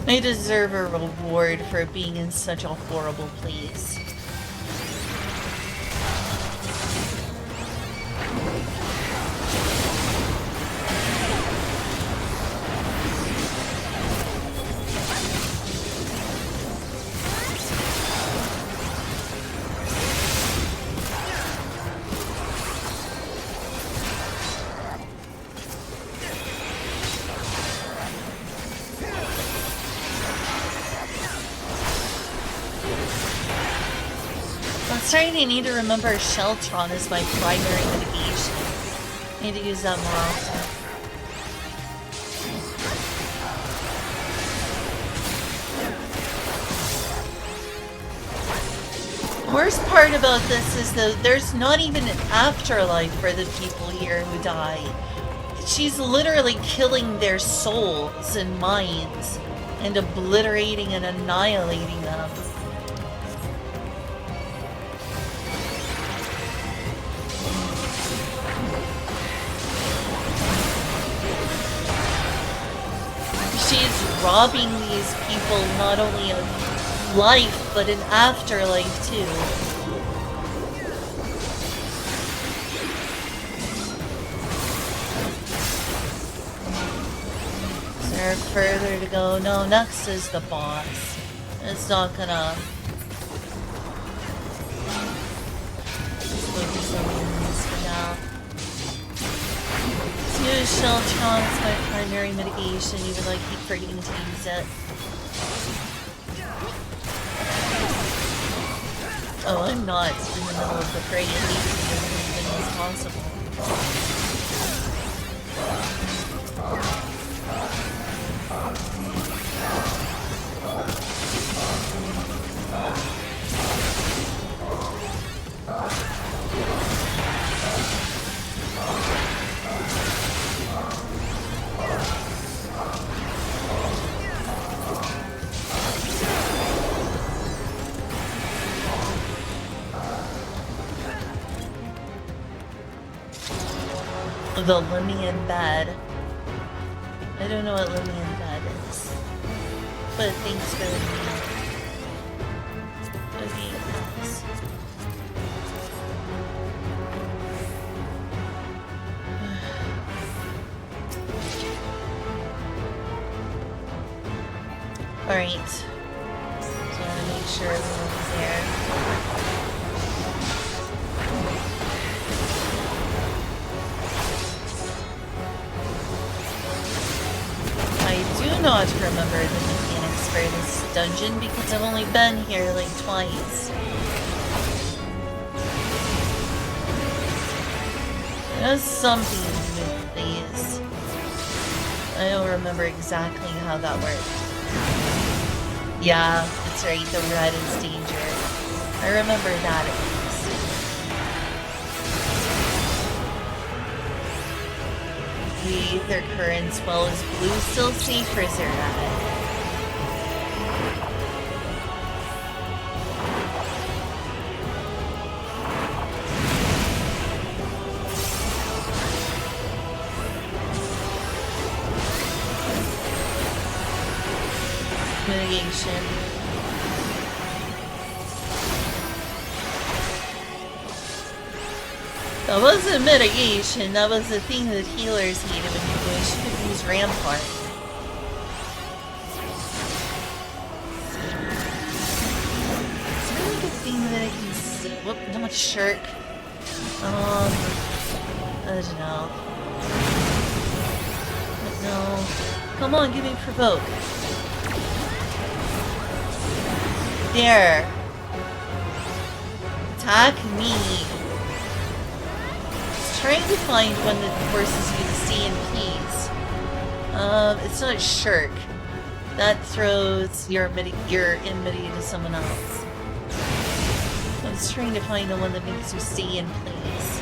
I deserve a reward for being in such a horrible place. Starting to need to remember Sheltron is my primary mitigation. I need to use that more often. Worst part about this is that there's not even an afterlife for the people here who die. She's literally killing their souls and minds and obliterating and annihilating them. She's robbing these people not only of life, but an afterlife too. Is there further to go? No, next is the boss. It's not gonna focus on this for now. Use Sheltron as my primary mitigation, even though I keep forgetting to use it. Oh, I'm not in the middle of the fray. I need to do as many as possible. The Limian bed. I don't know what Limian bed is. But thanks for the name. Okay, thanks. Alright. So I want to make sure everyone's there. I do not remember the mechanics for this dungeon because I've only been here like twice. There's something with these. I don't remember exactly how that worked. Yeah, that's right, the red is danger. I remember that at least. The ether currents, well, is blue still safe or is there red? Mitigation. That wasn't mitigation, that was the thing that healers hated when you do. I should have used Rampart. Is there like a thing that I can see? Whoop, not shirk. I don't know. No. Come on, give me provoke. There. Attack me. Trying to find one that forces you to stay in peace. It's not shirk. That throws your enmity to someone else. I was trying to find the one that makes you stay in place.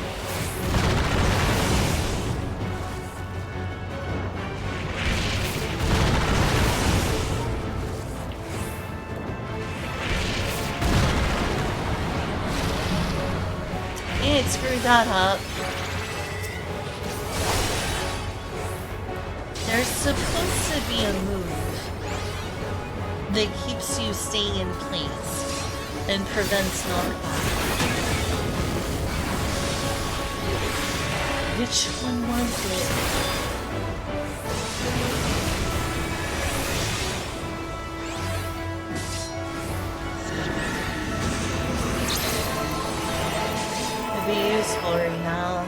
Yeah, it screwed that up. There's supposed to be a move that keeps you staying in place and prevents knockback. Which one was it? It'd be useful right now.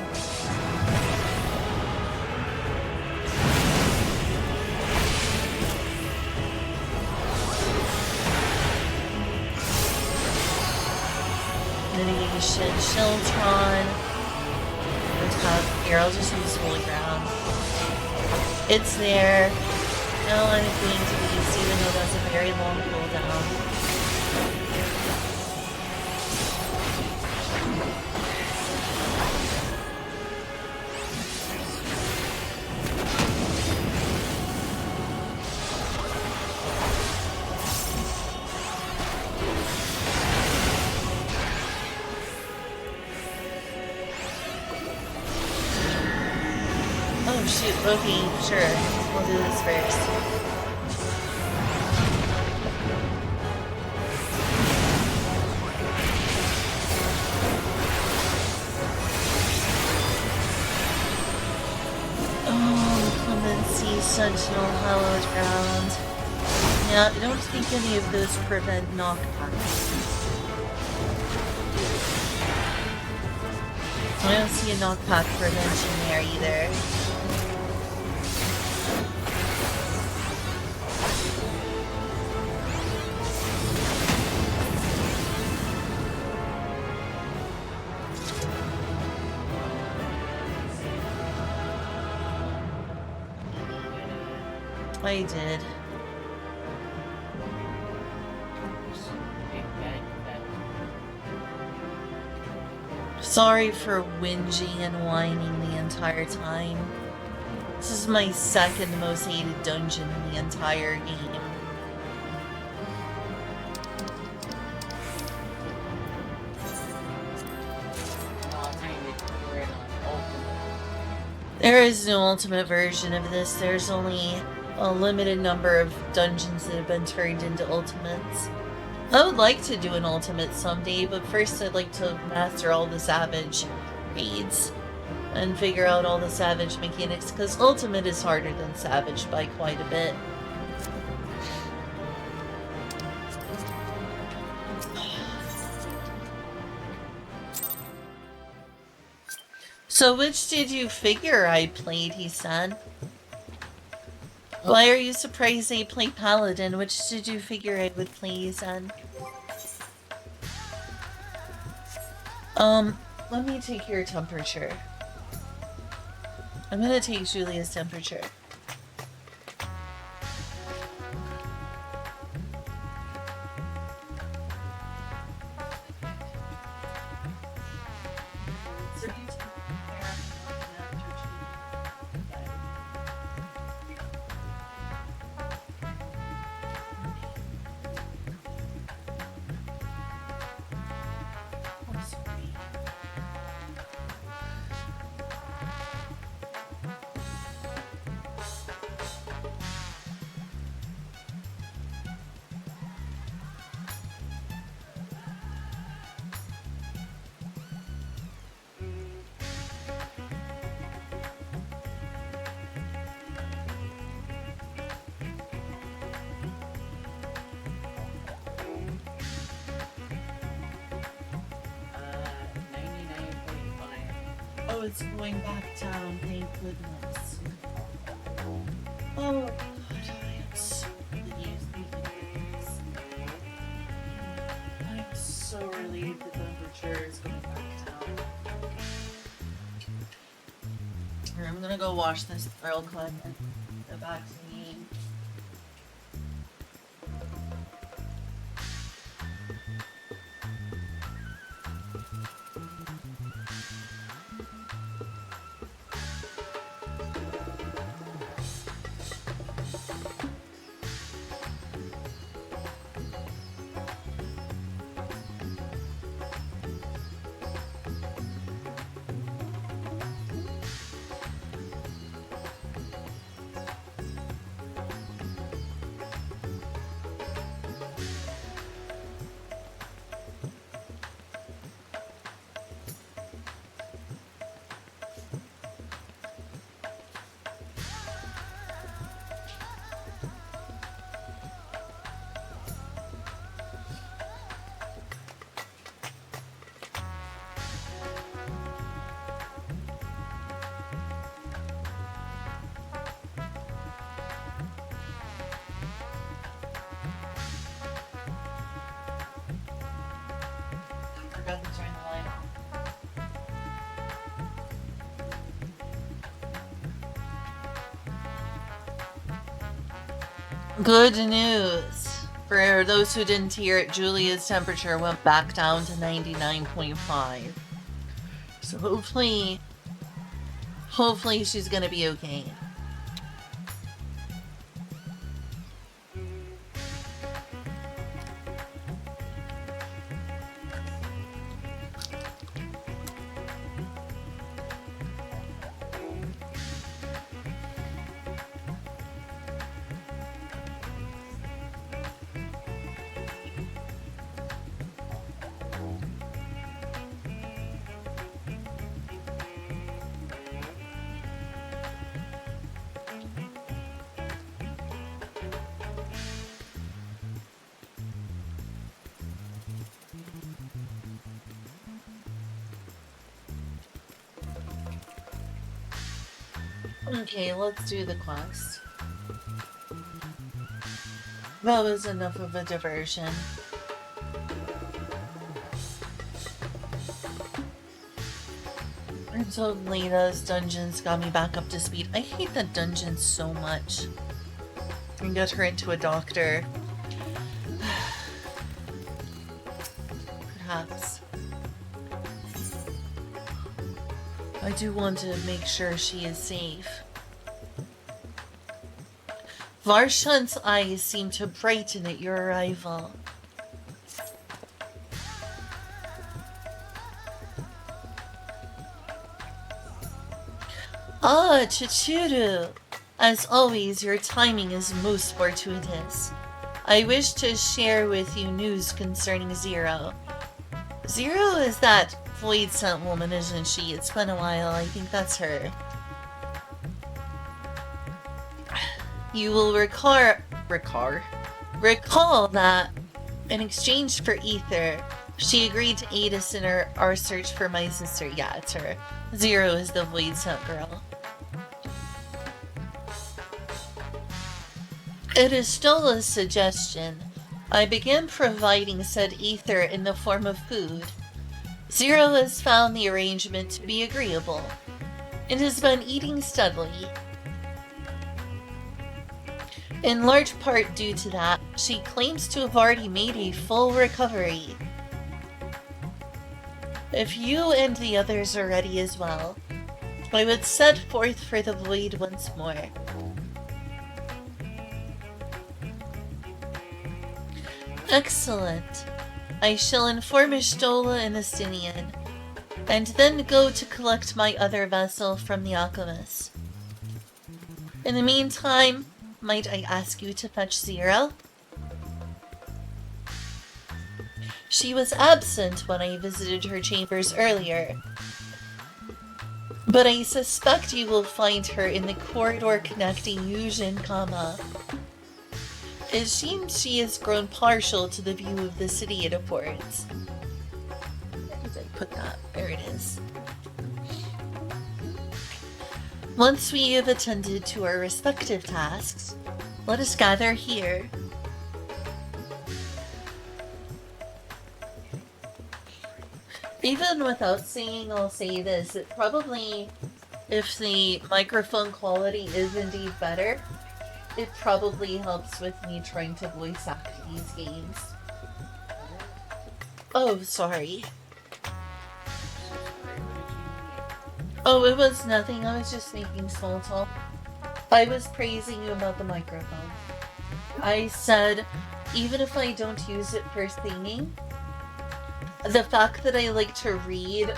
Mitigation, Shiltron. Here, I'll just use Holy Ground. It's there. No, I'm going to be used, even though that's a very long cooldown. Oh shoot, okay, sure. We'll do this first. Oh, Clemency, Sentinel, Hallowed Ground. Yeah, I don't think any of those prevent knockbacks. I don't see a knockback prevention there either. I did. Sorry for whinging and whining the entire time. This is my second most hated dungeon in the entire game. There is no ultimate version of this. There's only a limited number of dungeons that have been turned into ultimates. I would like to do an ultimate someday, but first I'd like to master all the Savage raids and figure out all the Savage mechanics, because ultimate is harder than Savage by quite a bit. So which did you figure I played, he said. Why are you surprised I played Paladin? Which did you figure I would play, he said. Let me take your temperature. I'm gonna take Julia's temperature. Oh, it's going back down, thank goodness. Oh, God, I am so relieved, thank goodness. I'm so relieved the temperature is going back down. Here, I'm gonna go wash this real quick and go back to me. Forgot to turn the light on. Good news. For those who didn't hear it, Julia's temperature went back down to 99.5. So hopefully she's gonna be okay. Okay, let's do the quest. That was enough of a diversion. And so Lena's dungeons got me back up to speed. I hate the dungeons so much. And got her into a doctor. Perhaps. I do want to make sure she is safe. Varshan's eyes seem to brighten at your arrival. Ah, Chichuru! As always, your timing is most fortuitous. I wish to share with you news concerning Zero. Zero is that Void Scent woman, isn't she? It's been a while. I think that's her. You will recall that in exchange for ether, she agreed to aid us in our search for my sister. Yeah, it's her. Zero is the Void Scent girl. It is Stola's suggestion. I began providing said ether in the form of food. Zero has found the arrangement to be agreeable, and has been eating steadily. In large part due to that, she claims to have already made a full recovery. If you and the others are ready as well, I would set forth for the void once more. Excellent. I shall inform Ishtola and Estinian, and then go to collect my other vessel from the alchemist. In the meantime, might I ask you to fetch Zero? She was absent when I visited her chambers earlier, but I suspect you will find her in the corridor connecting Yujin Kama. It seems she has grown partial to the view of the city it affords. Where did I put that? There it is. Once we have attended to our respective tasks, let us gather here. Even without saying, I'll say this, it probably, if the microphone quality is indeed better, it probably helps with me trying to voice act these games. Oh, sorry. Oh, it was nothing. I was just making small talk. I was praising you about the microphone. I said, even if I don't use it for singing, the fact that I like to read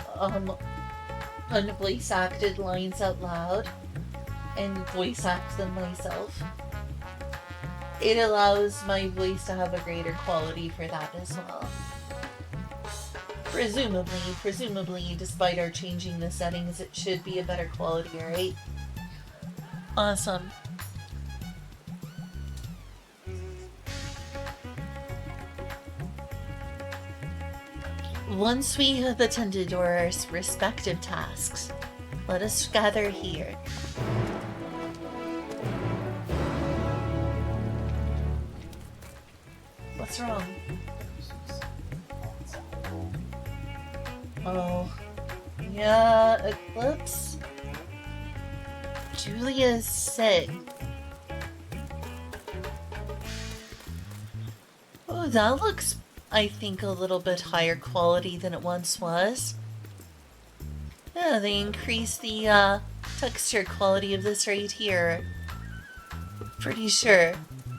unvoice acted lines out loud and voice act them myself, it allows my voice to have a greater quality for that as well. Presumably, despite our changing the settings, it should be a better quality, right? Awesome. Once we have attended to our respective tasks, let us gather here. What's wrong? Oh. Yeah, Eclipse? Julia's sick. Oh, that looks, I think, a little bit higher quality than it once was. Yeah, they increased the texture quality of this right here. Pretty sure.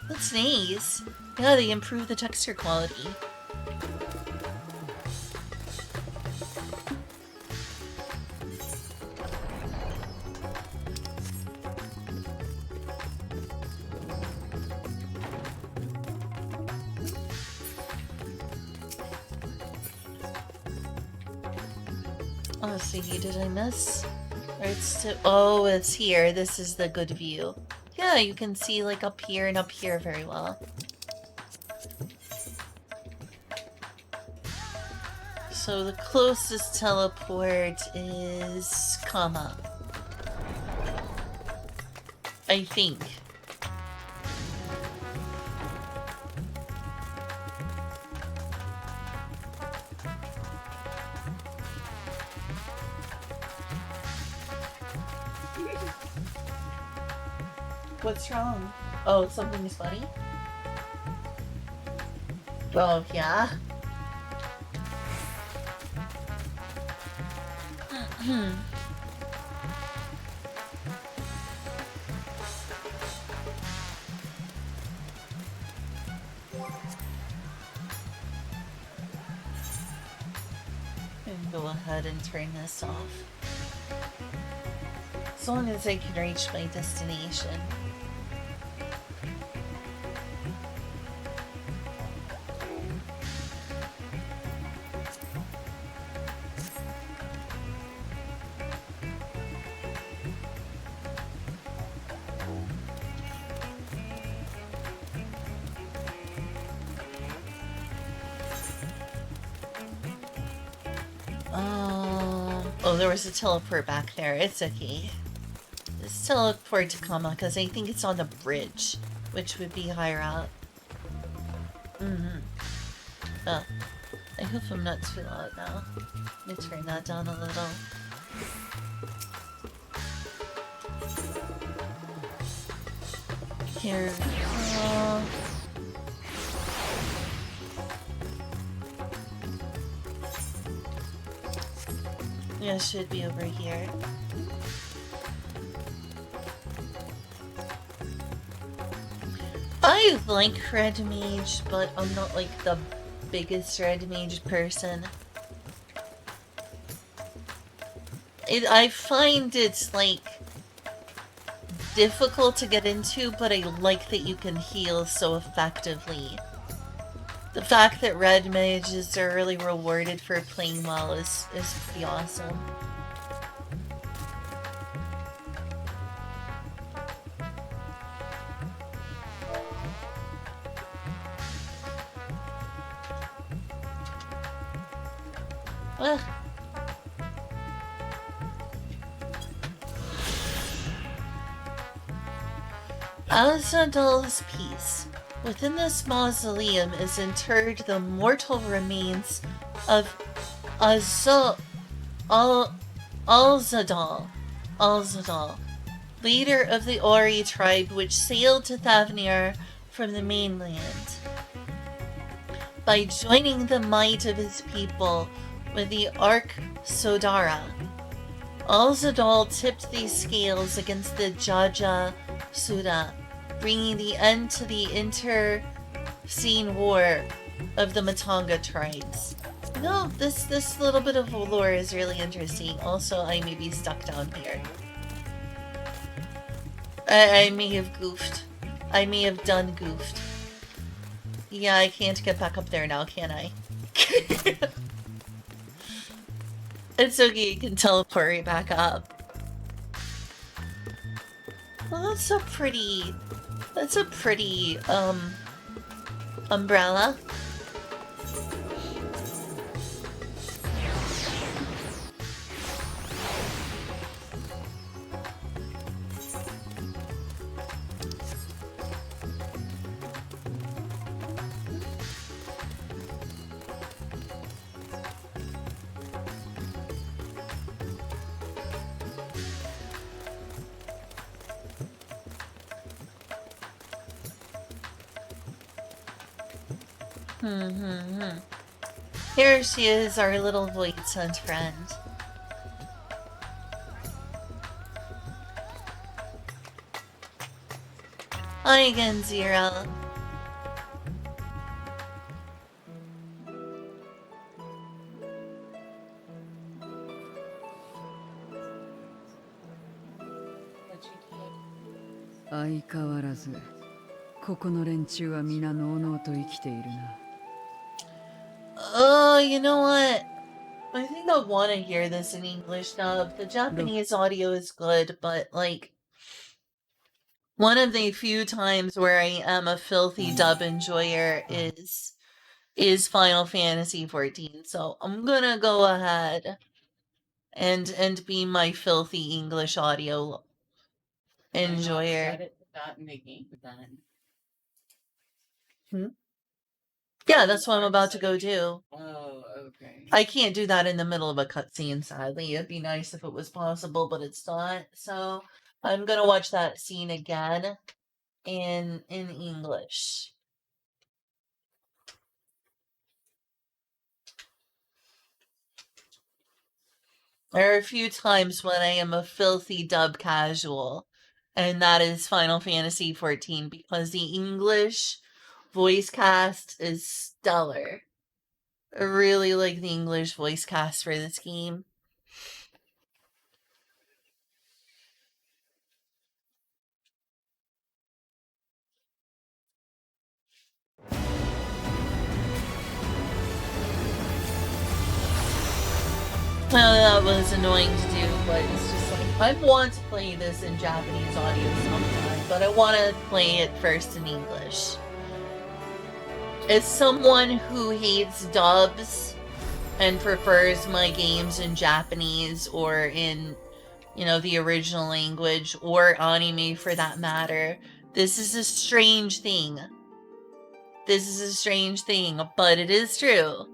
That's nice. Yeah, they improved the texture quality. Oh, see, did I miss? Or oh, it's here. This is the good view. Yeah, you can see like up here and up here very well. So the closest teleport is Kama. I think. What's wrong? Oh, something is funny? Oh, yeah? And go ahead and turn this off. As long as I can reach my destination. Oh, there was a teleport back there. It's okay. Let's teleport to Kama, because I think it's on the bridge, which would be higher up. Oh, I hope I'm not too loud now. Let me turn that down a little. Here we go. Yeah, it should be over here. I like Red Mage, but I'm not like the biggest Red Mage person. I find it's like difficult to get into, but I like that you can heal so effectively. The fact that Red Mages are really rewarded for playing well is pretty awesome. Ugh. Azadal's Peace. Within this mausoleum is interred the mortal remains of Alzadal, leader of the Ori tribe which sailed to Thavnir from the mainland. By joining the might of his people with the Ark Sodara, Alzadal tipped these scales against the Jaja Suda, bringing the end to the internecine war of the Matanga tribes. No, this little bit of lore is really interesting. Also, I may be stuck down here. I may have goofed. I may have done goofed. Yeah, I can't get back up there now, can I? It's okay, you can teleport right back up. Well, that's a pretty, umbrella. Here she is, our little void sent friend. Hi again, Zero. Oh, you know what? I think I want to hear this in English dub. The Japanese audio is good, but like one of the few times where I am a filthy dub enjoyer is Final Fantasy 14. So I'm gonna go ahead and be my filthy English audio enjoyer. Set it to that in the game then. Yeah, that's what I'm about to go do. Oh, okay. I can't do that in the middle of a cutscene, sadly. It'd be nice if it was possible, but it's not. So I'm gonna watch that scene again in English. There are a few times when I am a filthy dub casual, and that is Final Fantasy 14 because the English voice cast is stellar. I really like the English voice cast for this game. Well, that was annoying to do, but it's just like, I want to play this in Japanese audio sometime, but I want to play it first in English. As someone who hates dubs and prefers my games in Japanese or in, you know, the original language, or anime for that matter, this is a strange thing. This is a strange thing, but it is true.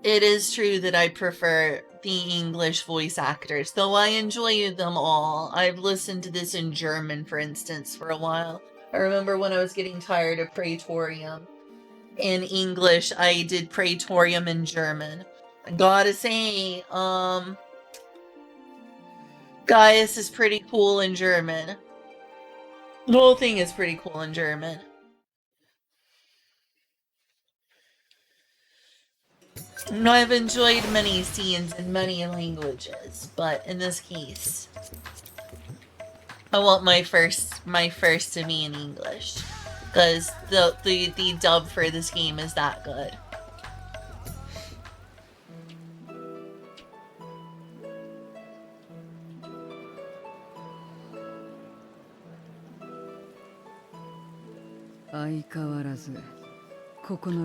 It is true that I prefer the English voice actors, though I enjoy them all. I've listened to this in German, for instance, for a while. I remember when I was getting tired of Praetorium in English, I did Praetorium in German. I gotta say, Gaius is pretty cool in German. The whole thing is pretty cool in German. No, I've enjoyed many scenes in many languages, but in this case, I want my first to be in English, because the dub for this game is that good.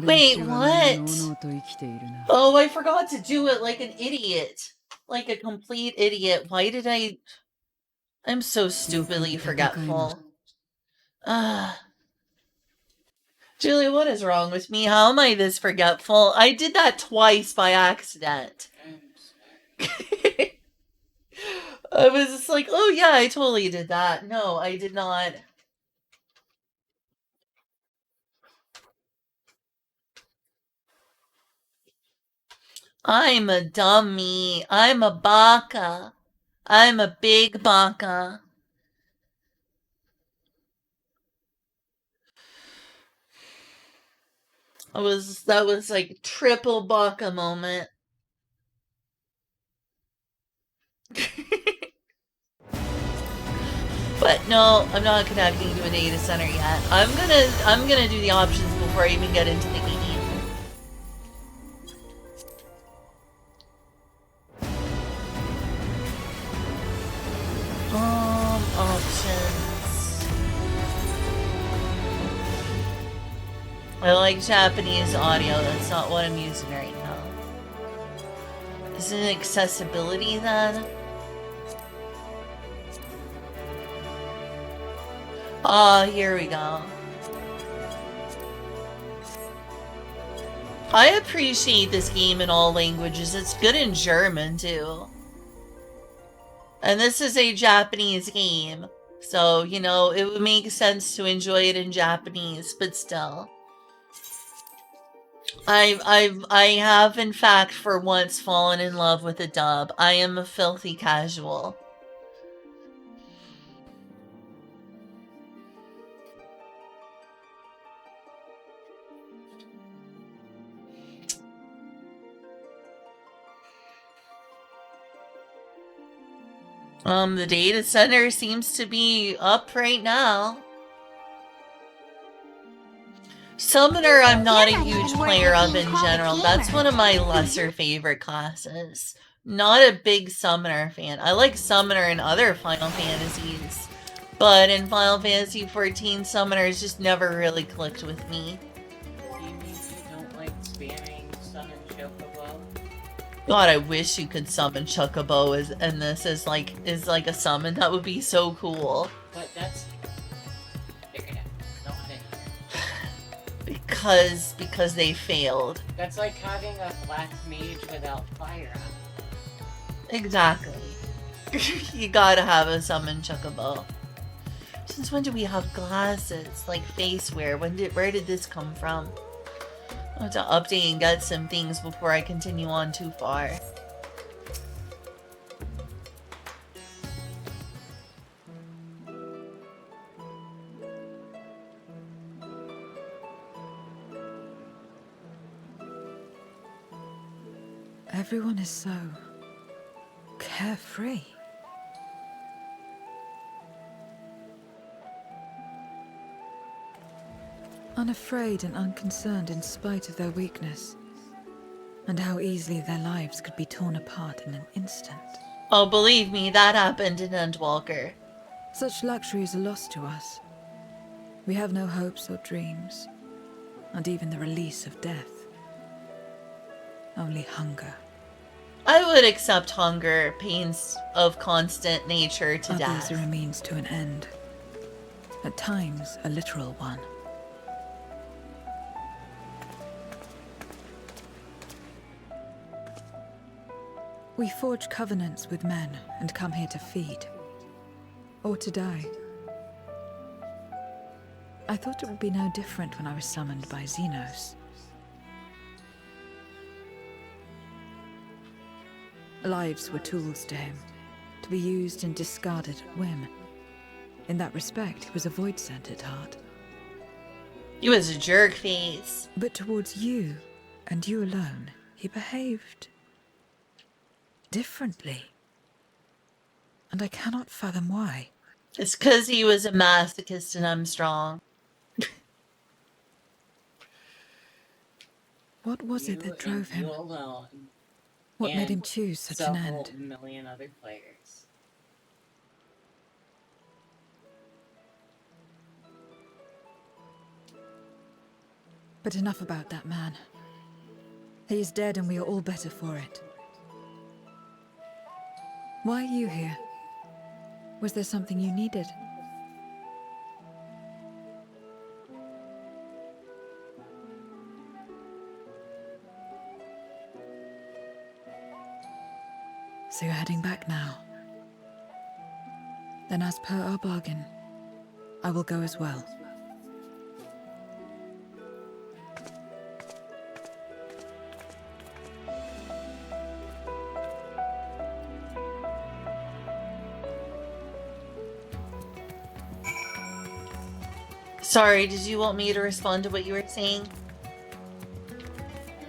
Wait, what? Oh, I forgot to do it like an idiot. Like a complete idiot. Why did I... I'm so stupidly forgetful. Julie, what is wrong with me? How am I this forgetful? I did that twice by accident. I was just like, oh yeah, I totally did that. No, I did not. I'm a dummy. I'm a baka. I'm a big baka. That was like triple baka moment. But no, I'm not connecting to a data center yet. I'm gonna do the options before I even get into the game. Options. I like Japanese audio. That's not what I'm using right now. Is it accessibility then? Ah, here we go. I appreciate this game in all languages. It's good in German, too. And this is a Japanese game. So, you know, it would make sense to enjoy it in Japanese, but still. I have, in fact, for once fallen in love with a dub. I am a filthy casual. The data center seems to be up right now. Summoner, I'm not a huge player of in general. That's one of my lesser favorite classes. Not a big Summoner fan. I like Summoner in other Final Fantasies, but in Final Fantasy XIV, Summoners just never really clicked with me. Do you mean you don't like spamming summon Chocobo? God, I wish you could summon Chocobo and this is like a summon. That would be so cool. But that's... Because they failed. That's like having a black mage without fire. Exactly. You gotta have a summon Chocobo. Since when do we have glasses? Like face wear? Where did this come from? I have to update and get some things before I continue on too far. Everyone is so carefree. Unafraid and unconcerned in spite of their weakness. and how easily their lives could be torn apart in an instant. Oh, believe me, that happened in Endwalker. Such luxuries are lost to us. We have no hopes or dreams, not even the release of death. Only hunger. I would accept hunger, pains of constant nature to Others death. are a means to an end. At times, a literal one. We forge covenants with men and come here to feed. Or to die. I thought it would be no different when I was summoned by Xenos. Lives were tools to him, to be used and discarded at whim. In that respect, he was a void-sent at heart. He was a jerk face. But towards you, and you alone, he behaved differently. And I cannot fathom why. It's because he was a masochist and I'm strong. What was it that drove him? You alone. What made And him choose such an several end? million other players. But enough about that man. He is dead and we are all better for it. Why are you here? Was there something you needed? So you're heading back now. Then as per our bargain, I will go as well. Sorry, did you want me to respond to what you were saying?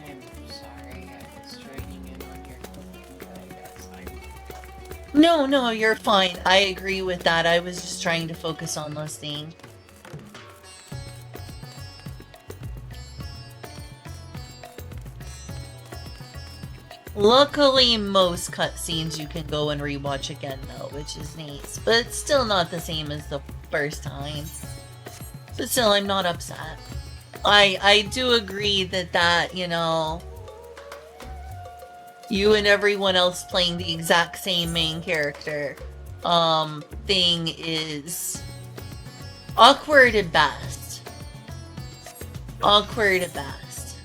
I'm sorry, I was joining in on your cooking, but I guess No, you're fine. I agree with that. I was just trying to focus on listening. Luckily, most cutscenes you can go and rewatch again, though, which is nice. But it's still not the same as the first time. But still, I'm not upset. I do agree that, you know, you and everyone else playing the exact same main character, thing is awkward at best. Awkward at best.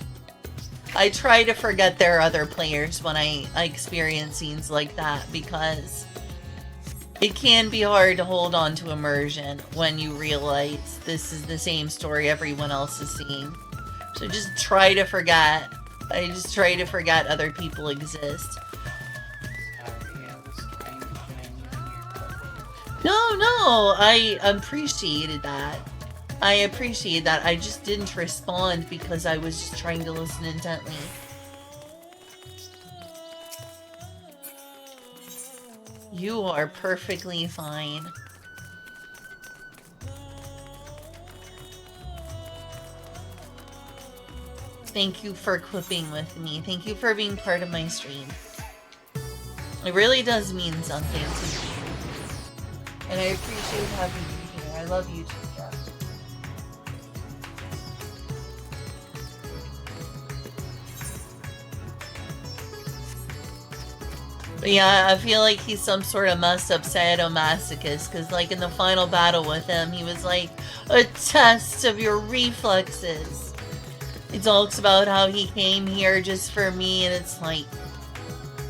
I try to forget there are other players when I experience scenes like that because it can be hard to hold on to immersion when you realize this is the same story everyone else is seeing. So just try to forget. I just try to forget other people exist. sorry, I was trying to join you on your cooking. No, I appreciated that. I appreciate that. I just didn't respond because I was just trying to listen intently. You are perfectly fine. Thank you for quipping with me. Thank you for being part of my stream. It really does mean something to me. And I appreciate having you here. I love you, Chica. But yeah, I feel like he's some sort of messed up sadomasochist, because like in the final battle with him, he was like, a test of your reflexes. He talks about how he came here just for me, and it's like,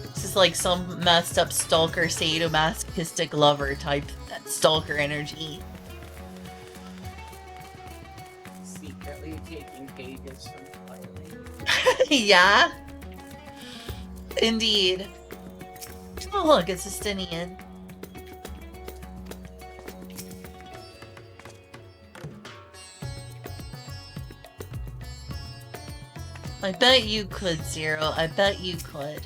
this is like some messed up stalker sadomasochistic lover type stalker energy. Secretly taking pages from Twilight. Yeah. Indeed. Oh look, it's Justinian. I bet you could, Zero. I bet you could.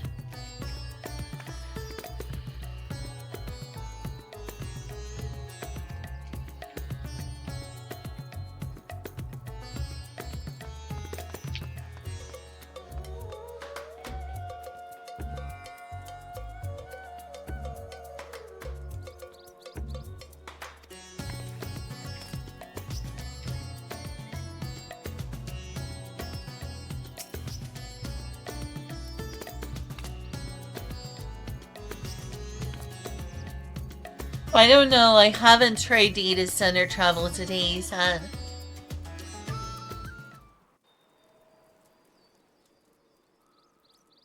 I don't know, I haven't tried data center travel today, he said.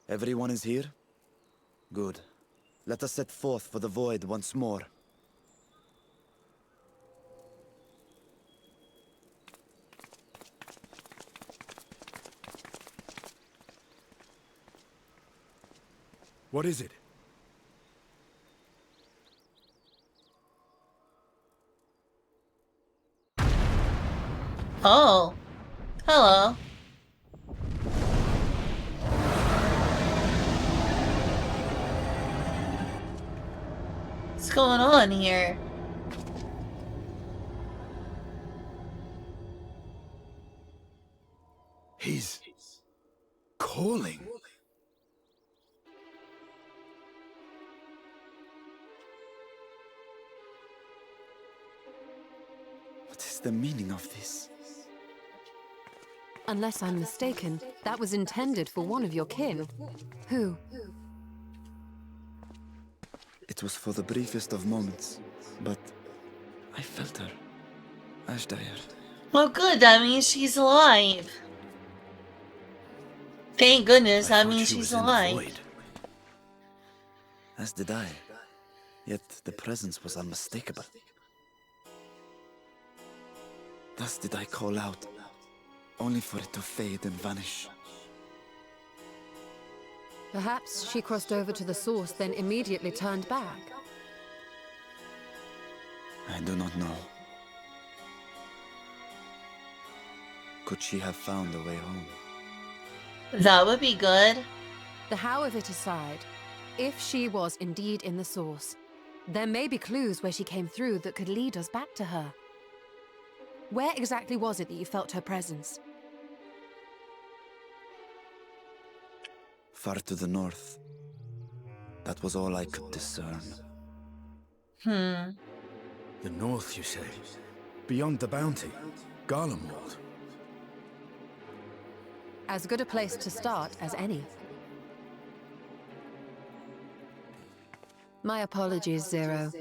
Everyone is here? Good. Let us set forth for the void once more. What is it? Oh. Hello. What's going on here? He's calling. What is the meaning of this? Unless I'm mistaken, that was intended for one of your kin. Who? It was for the briefest of moments, but I felt her. Ashdire. Well, good, that means she's alive. Thank goodness, I that thought means she she's was in the alive. void. As did I. Yet the presence was unmistakable. Thus did I call out, only for it to fade and vanish. Perhaps she crossed over to the source, then immediately turned back. I do not know. Could she have found a way home? That would be good. The how of it aside, if she was indeed in the source, there may be clues where she came through that could lead us back to her. Where exactly was it that you felt her presence? Far to the north. That was all I could discern. The north, you say? Beyond the bounty? Garlemald? As good a place to start as any. My apologies, Zero,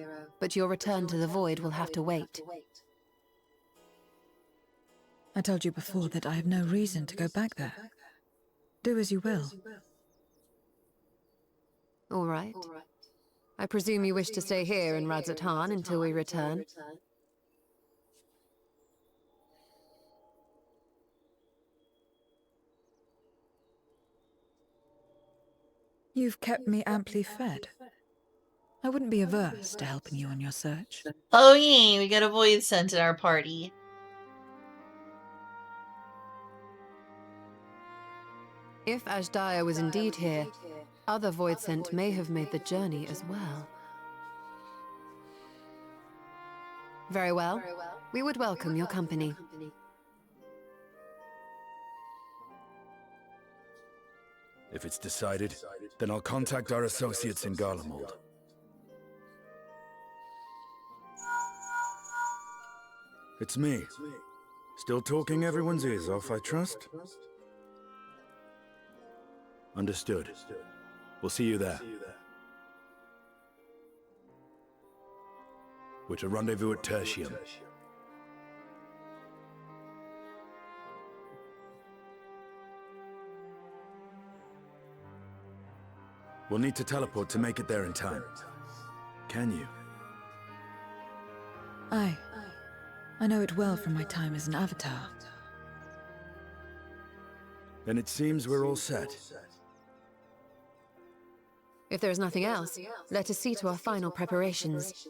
but your return to the void will have to wait. I told you before that I have no reason to go back there. Do as you will. All right. I presume you wish to stay here in Radzatan until we return. You've kept me amply fed. I wouldn't be averse to helping you on your search. Oh yay, we got a void sent in our party. If Ashdaya was indeed here, other Voidsent may have made the journey as well. Very well. We would welcome your company. If it's decided, then I'll contact our associates in Garlemald. It's me. Still talking everyone's ears off, I trust? Understood. We'll see you there. We're to rendezvous at Tertium. We'll need to teleport to make it there in time. Can you? Aye. I know it well from my time as an avatar. Then it seems we're all set. If there is nothing else, let us see to our final preparations.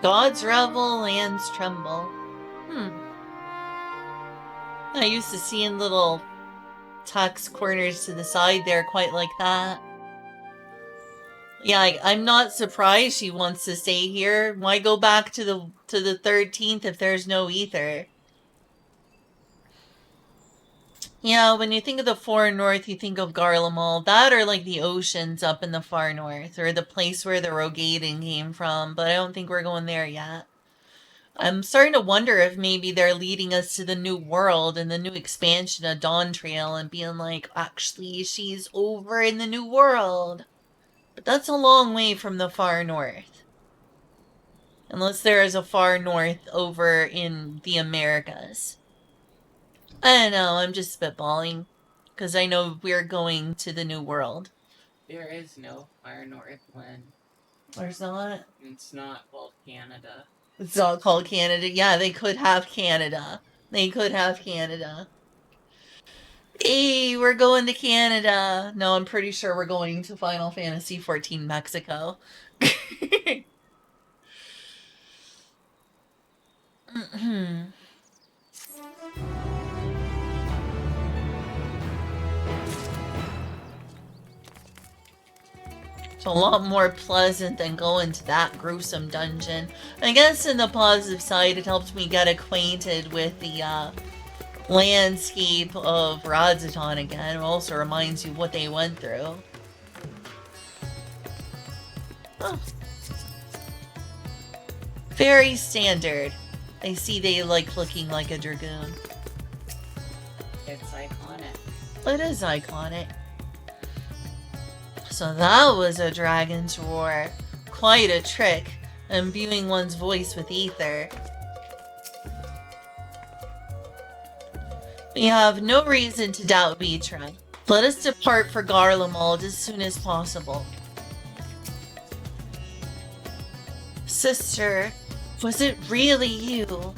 Gods revel, lands tremble. I used to see in little tucks corners to the side there quite like that. Yeah, I'm not surprised she wants to stay here. Why go back to the 13th if there's no ether? Yeah, when you think of the far north, you think of Garlemald. That or like the oceans up in the far north, or the place where the Rogaden came from, but I don't think we're going there yet. I'm starting to wonder if maybe they're leading us to the new world and the new expansion of Dawn Trail and being like, actually, she's over in the new world. But that's a long way from the far north. Unless there is a far north over in the Americas. I don't know, I'm just spitballing. Because I know we're going to the new world. There is no far Northland. There's not? It's not called Canada. It's not called Canada. Yeah, they could have Canada. They could have Canada. Hey, we're going to Canada. No, I'm pretty sure we're going to Final Fantasy XIV Mexico. It's a lot more pleasant than going to that gruesome dungeon. I guess in the positive side, it helped me get acquainted with the landscape of Radzaton again. It also reminds you what they went through. Oh. Very standard. I see they like looking like a dragoon. It's iconic. It is iconic. So that was a dragon's roar. Quite a trick, imbuing one's voice with ether. We have no reason to doubt Vitra. Let us depart for Garlemald as soon as possible. Sister, was it really you?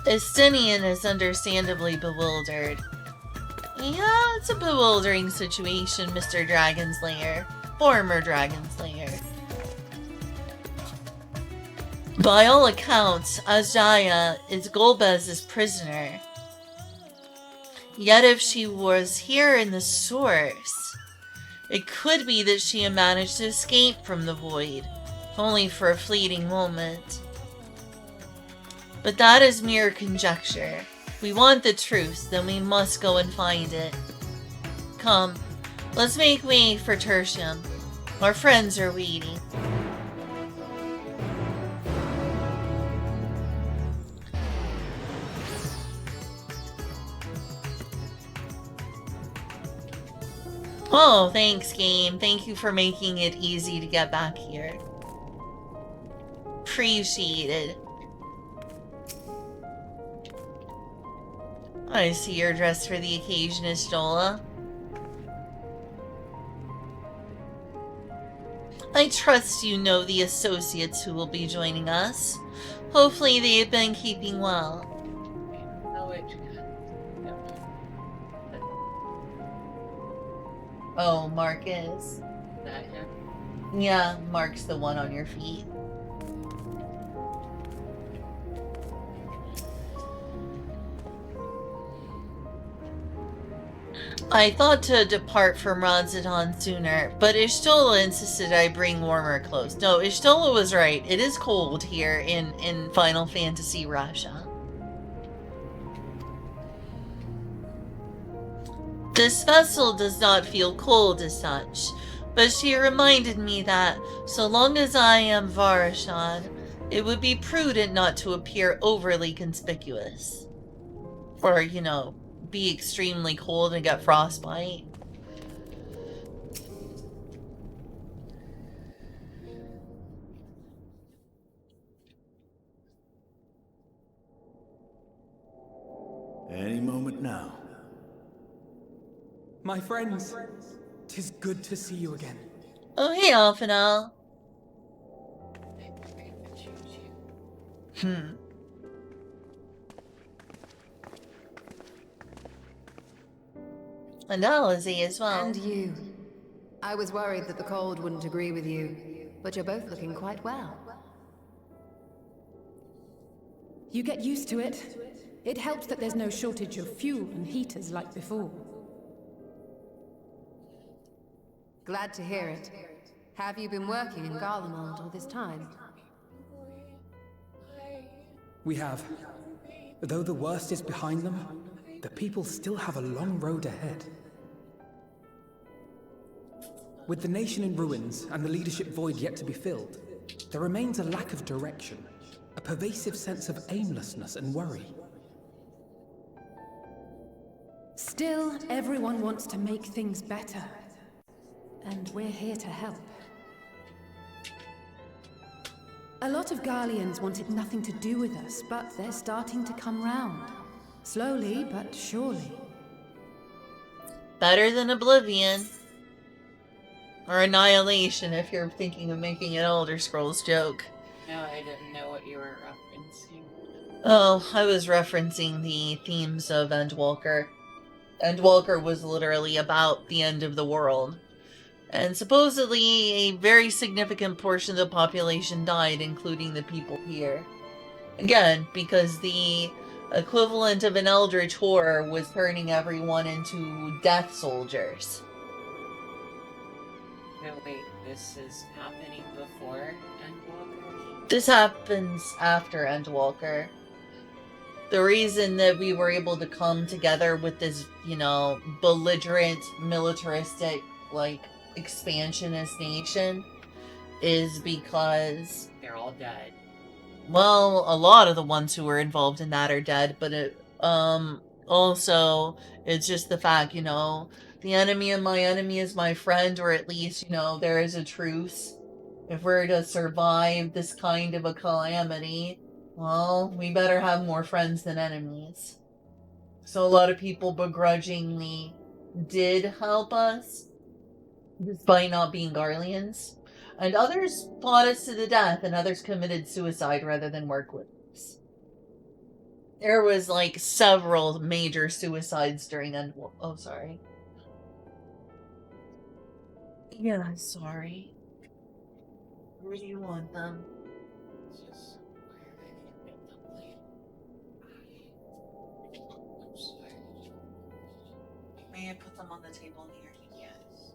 Estinian is understandably bewildered. Yeah, it's a bewildering situation, Mr. Dragonslayer. Former Dragonslayer. By all accounts, Azjaya is Golbez's prisoner. Yet if she was here in the source, it could be that she had managed to escape from the void, only for a fleeting moment. But that is mere conjecture. We want the truth, then we must go and find it. Come, let's make way for Tertium. Our friends are waiting. Oh, thanks, game. Thank you for making it easy to get back here. Appreciated. I see you're dressed for the occasion, Istola. I trust you know the associates who will be joining us. Hopefully they have been keeping well. Oh, Mark is. That him? Yeah, Mark's the one on your feet. I thought to depart from Radzaton sooner, but Ishtola insisted I bring warmer clothes. No, Ishtola was right. It is cold here in Final Fantasy Russia. This vessel does not feel cold as such, but she reminded me that, so long as I am Varashan, it would be prudent not to appear overly conspicuous. Or, you know, be extremely cold and get frostbite. Any moment now. My friends, 'tis good to see you again. Oh, hey, Alphanal. And Alize as well. And you. I was worried that the cold wouldn't agree with you, but you're both looking quite well. You get used to it. It helps that there's no shortage of fuel and heaters like before. Glad to hear it. Have you been working in Garlemald all this time? We have. Though the worst is behind them, the people still have a long road ahead. With the nation in ruins and the leadership void yet to be filled, there remains a lack of direction, a pervasive sense of aimlessness and worry. Still, everyone wants to make things better. And we're here to help. A lot of Garleans wanted nothing to do with us, but they're starting to come round. Slowly, but surely. Better than Oblivion. Or Annihilation, if you're thinking of making an Elder Scrolls joke. No, I didn't know what you were referencing. Oh, I was referencing the themes of Endwalker. Endwalker was literally about the end of the world. And supposedly a very significant portion of the population died, including the people here. Again, because the equivalent of an eldritch horror was turning everyone into death soldiers. No, wait, this is happening before Endwalker? This happens after Endwalker. The reason that we were able to come together with this, belligerent, militaristic, expansionist nation is because they're all dead. Well, a lot of the ones who were involved in that are dead, but also it's just the fact, the enemy of my enemy is my friend, or at least, there is a truce. If we're to survive this kind of a calamity, well, we better have more friends than enemies. So a lot of people begrudgingly did help us, despite not being Garleans. And others fought us to the death, and others committed suicide rather than work with us. There was, several major suicides during Oh, sorry. Yeah, sorry. Where do you want them? Just where I can get them later. I'm sorry. May I put them on the table here? Yes.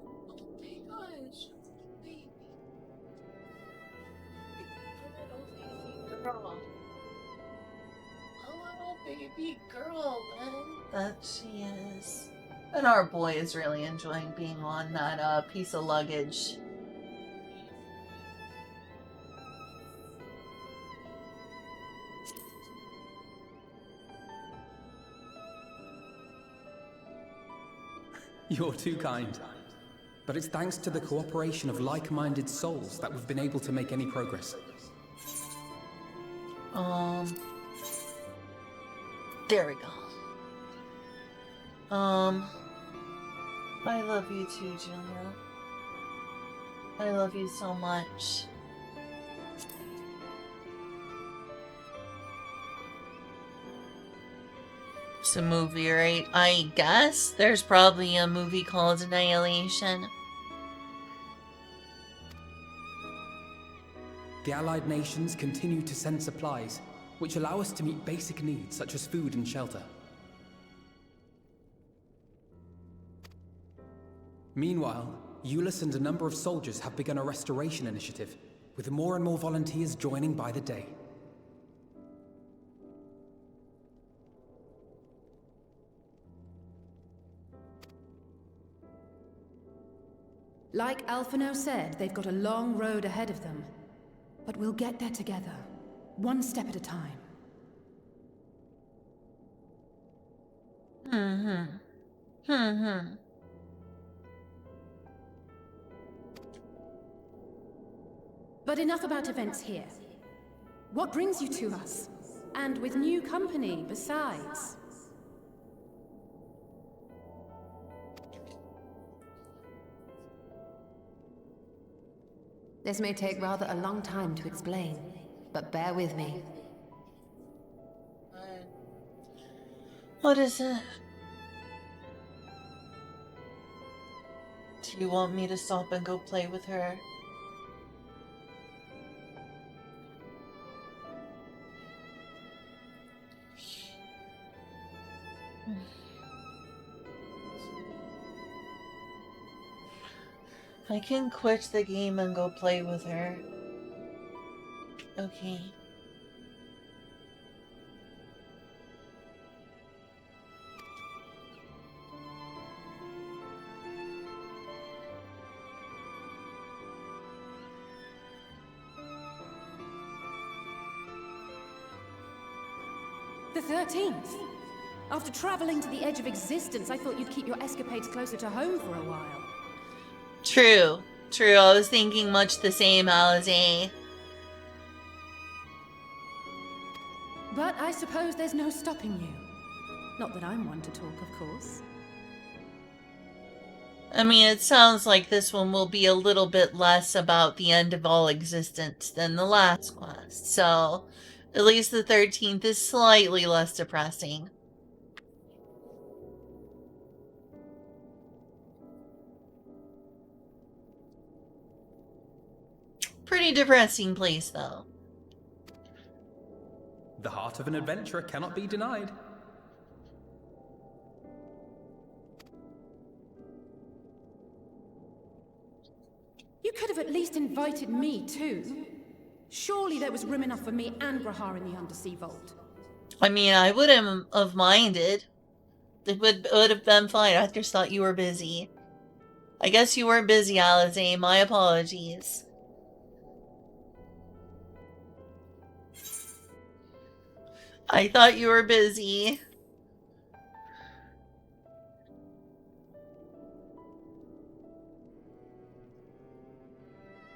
Oh my gosh, baby. A little baby girl. A little baby girl, man. That she is. And our boy is really enjoying being on that piece of luggage. You're too kind. But it's thanks to the cooperation of like-minded souls that we've been able to make any progress. There we go. I love you too, Julia. I love you so much. It's a movie, right? I guess there's probably a movie called Annihilation. The Allied nations continue to send supplies, which allow us to meet basic needs such as food and shelter. Meanwhile, Euless and a number of soldiers have begun a restoration initiative, with more and more volunteers joining by the day. Like Alphino said, they've got a long road ahead of them. But we'll get there together, one step at a time. But enough about events here. What brings you to us? And with new company, besides. This may take rather a long time to explain, but bear with me. What is it? Do you want me to stop and go play with her? I can quit the game and go play with her. Okay. The 13th. After traveling to the edge of existence, I thought you'd keep your escapades closer to home for a while. True. True. I was thinking much the same, Alize. But I suppose there's no stopping you. Not that I'm one to talk, of course. I mean, it sounds like this one will be a little bit less about the end of all existence than the last quest, so at least the 13th is slightly less depressing. Pretty depressing place, though. The heart of an adventurer cannot be denied. You could have at least invited me, too. Surely there was room enough for me and Grahar in the undersea vault. I mean, I wouldn't have minded. It would have been fine. I just thought you were busy. I guess you weren't busy, Alize. My apologies. I thought you were busy.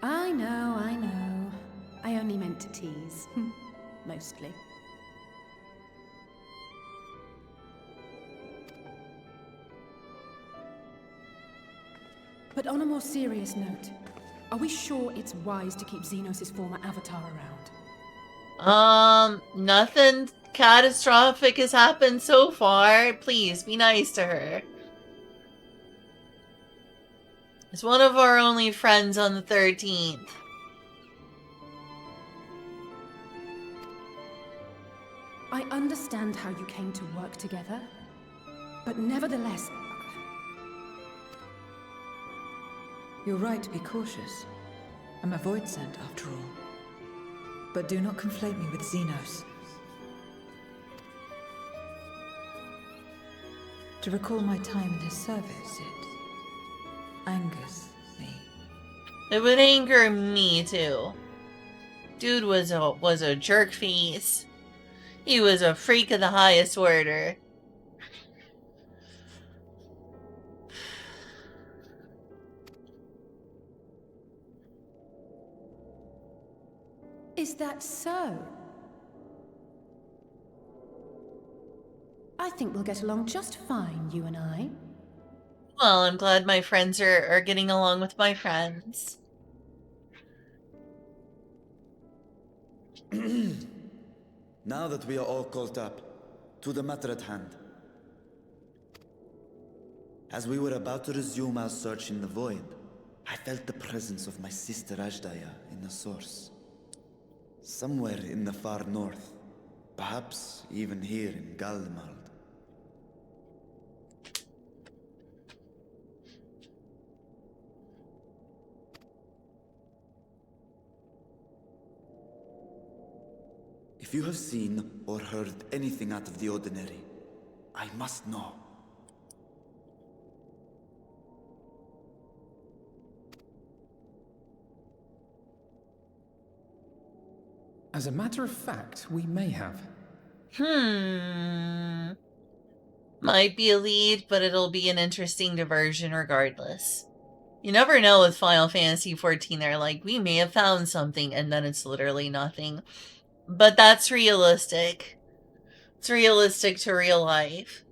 I know, I know. I only meant to tease. Mostly. But on a more serious note, are we sure it's wise to keep Xenos' former avatar around? Nothing catastrophic has happened so far. Please, be nice to her. It's one of our only friends on the 13th. I understand how you came to work together, but nevertheless... You're right to be cautious. I'm a void sent, after all. But do not conflate me with Xenos. To recall my time in his service, it angers me. It would anger me too. Dude was a jerk face. He was a freak of the highest order. Is that so? I think we'll get along just fine, you and I. Well, I'm glad my friends are getting along with my friends. Now that we are all caught up, to the matter at hand. As we were about to resume our search in the void, I felt the presence of my sister Ajdaya in the source. Somewhere in the far north, perhaps even here in Galmald. If you have seen or heard anything out of the ordinary, I must know. As a matter of fact, we may have. Might be a lead, but it'll be an interesting diversion regardless. You never know with Final Fantasy XIV, they're like, we may have found something, and then it's literally nothing. But that's realistic. It's realistic to real life.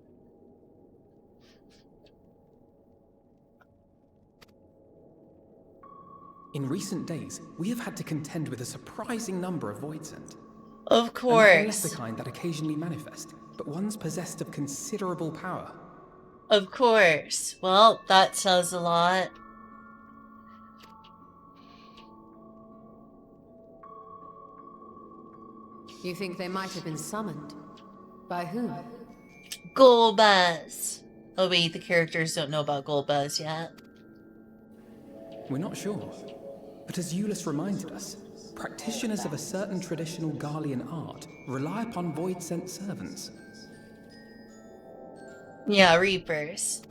In recent days, we have had to contend with a surprising number of void sent. Of And not the course. lesser kind that occasionally manifest, but ones possessed of considerable power. Of course. Well, that says a lot. You think they might have been summoned? By whom? Golbez. Oh wait, the characters don't know about Golbez yet. We're not sure. But as Euless reminded us, practitioners of a certain traditional Garlean art rely upon void-sent servants. Yeah, Reapers.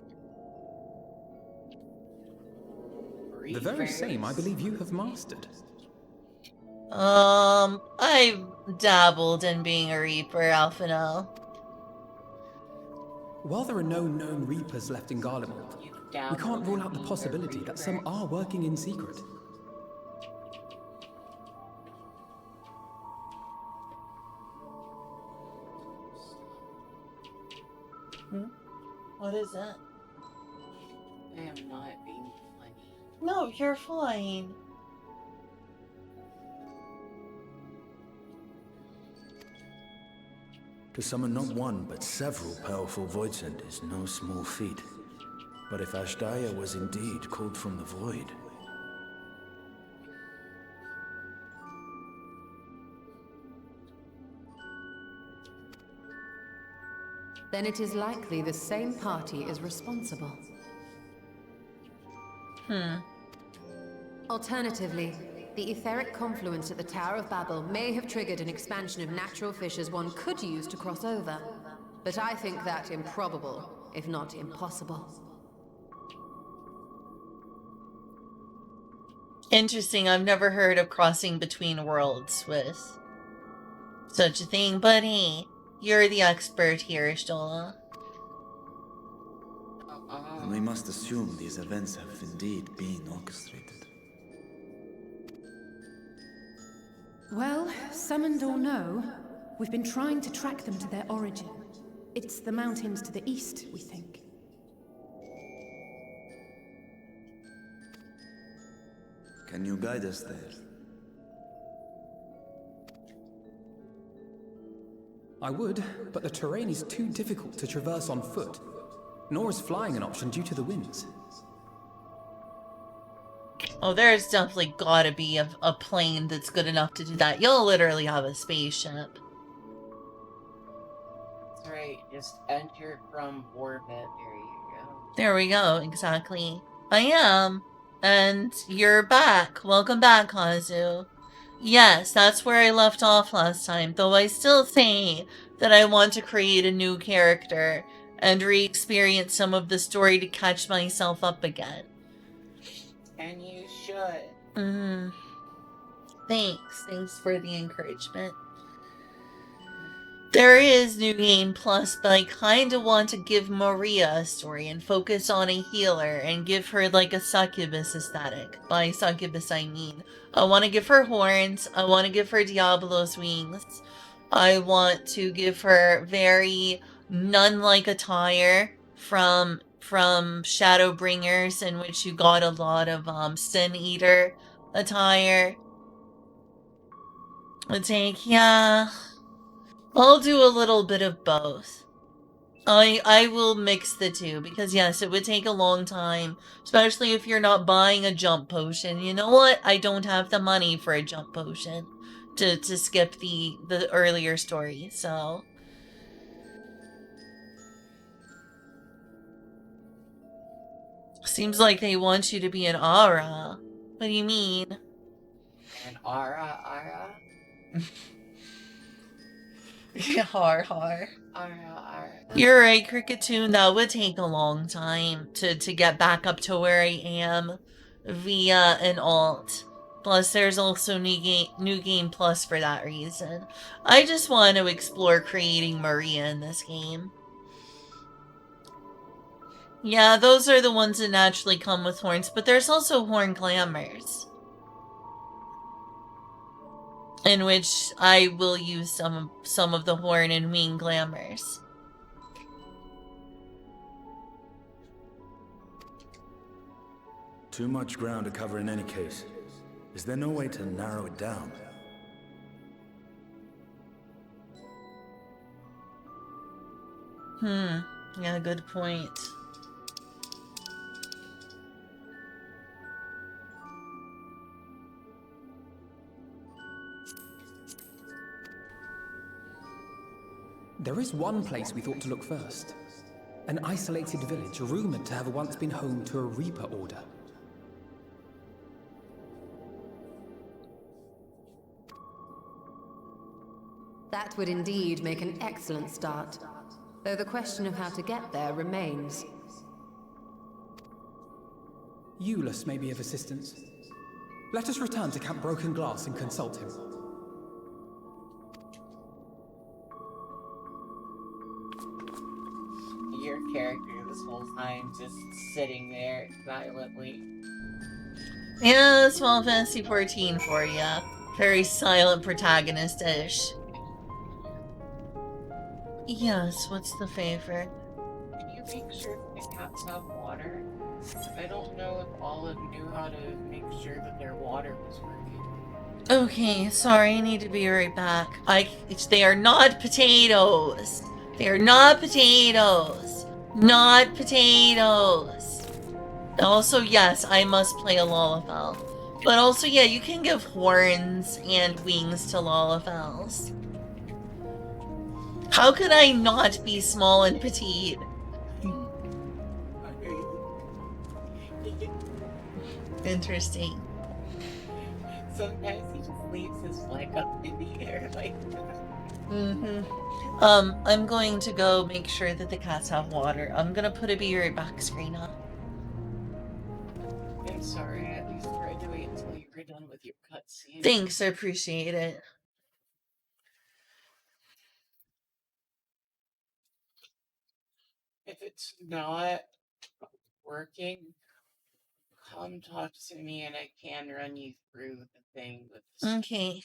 The very same I believe you have mastered. I've dabbled in being a Reaper, Alphino. While there are no known Reapers left in Garlemald, we can't rule out the possibility that some are working in secret. What is that? I am not being funny. No, you're fine. To summon not one, but several powerful void sent is no small feat. But if Ashdaya was indeed called from the void... Then it is likely the same party is responsible. Alternatively, the etheric confluence at the Tower of Babel may have triggered an expansion of natural fissures one could use to cross over. But I think that improbable, if not impossible. Interesting, I've never heard of crossing between worlds with such a thing, but hey, you're the expert here, Shdola. And we must assume these events have indeed been orchestrated. Well, summoned or no, we've been trying to track them to their origin. It's the mountains to the east, we think. Can you guide us there? I would, but the terrain is too difficult to traverse on foot. Nor is flying an option due to the winds. Oh, there's definitely gotta be a plane that's good enough to do that. You'll literally have a spaceship. That's right, just enter from orbit. There you go. There we go, exactly. I am. And you're back. Welcome back, Kazu. Yes, that's where I left off last time, though I still say that I want to create a new character and re-experience some of the story to catch myself up again. And you should. Thanks for the encouragement. There is New Game Plus, but I kinda want to give Maria a story and focus on a healer and give her like a succubus aesthetic. By succubus I mean, I want to give her horns, I want to give her Diablo's wings, I want to give her very nun-like attire from Shadowbringers, in which you got a lot of Sin Eater attire. Yeah, I'll do a little bit of both. I will mix the two, because yes, it would take a long time, especially if you're not buying a jump potion. You know what? I don't have the money for a jump potion to skip the earlier story, so... Seems like they want you to be an Aura. What do you mean? An Ara? Har. You're right, Cricketune. That would take a long time to get back up to where I am via an alt. Plus, there's also New Game Plus for that reason. I just want to explore creating Maria in this game. Yeah, those are the ones that naturally come with horns, but there's also horn glamours, in which I will use some of the horn and wing glamours. Too much ground to cover in any case. Is there no way to narrow it down? Yeah, good point. There is one place we thought to look first. An isolated village rumored to have once been home to a Reaper order. That would indeed make an excellent start, though the question of how to get there remains. Euless may be of assistance. Let us return to Camp Broken Glass and consult him. Your character this whole time just sitting there silently. Yeah, that's Final Fantasy 14 for ya. Very silent protagonist-ish. Yes, what's the favor? Can you make sure that the cats have water? I don't know if Olive knew how to make sure that their water was working. Okay, sorry, I need to be right back. They are not potatoes. They are not potatoes. Not potatoes. Also, yes, I must play a Lalafell. But also, yeah, you can give horns and wings to Lalafells. How could I not be small and petite? Interesting. Sometimes he just leaves his leg up in the air like that. I'm going to go make sure that the cats have water. I'm gonna put a be right back screen up. I'm sorry, I at least tried to wait until you were done with your cutscene. Thanks, I appreciate it. If it's not working, come talk to me and I can run you through the thing with the Okay.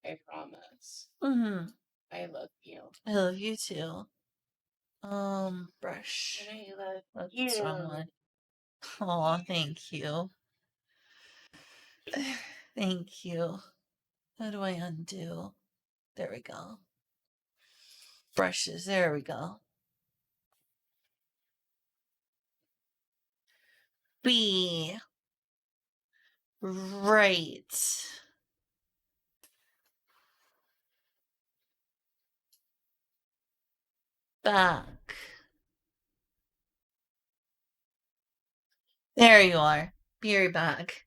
I promise. I love you. I love you too. Brush. And I love That's you. the wrong one. Aw, thank you. Thank you. How do I undo? There we go. Brushes, there we go. B. Right. Back. There you are. Be right back.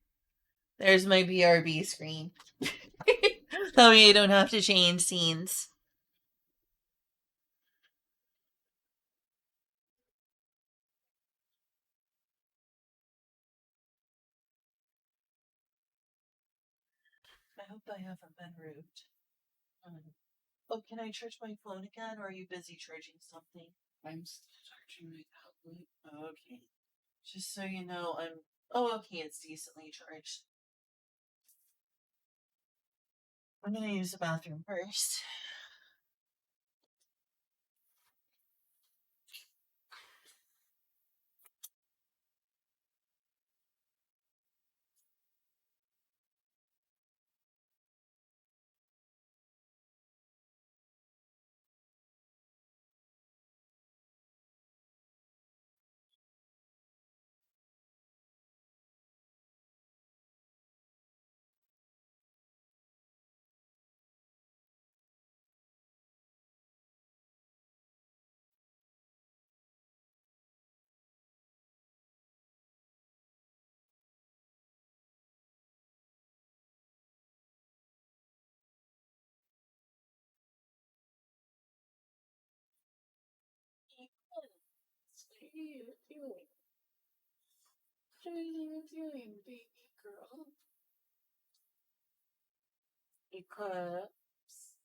There's my BRB screen. That way I don't have to change scenes. I hope I haven't been rude. Oh, can I charge my phone again, or are you busy charging something? I'm still charging my tablet. Okay. Just so you know, Oh, okay, it's decently charged. I'm gonna use the bathroom first. What are you doing? What are you doing, baby girl? Eclipse.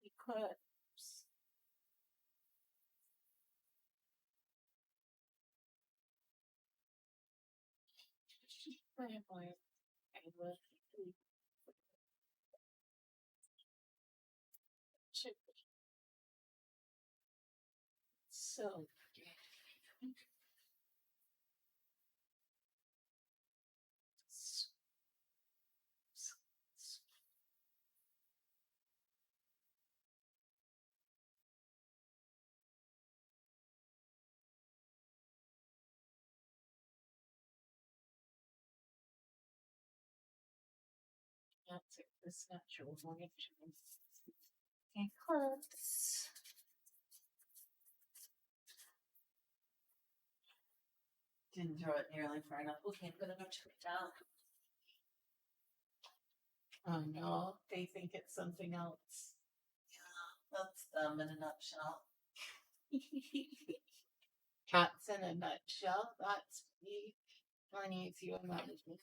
Eclipse. My boy, I love you. So that's it. This natural voyage. Eclipse. Didn't throw it nearly far enough. Okay, I'm gonna go check it out. Oh no, they think it's something else. Yeah, that's them in a nutshell. Cats in a nutshell. That's me. Funny to imagine.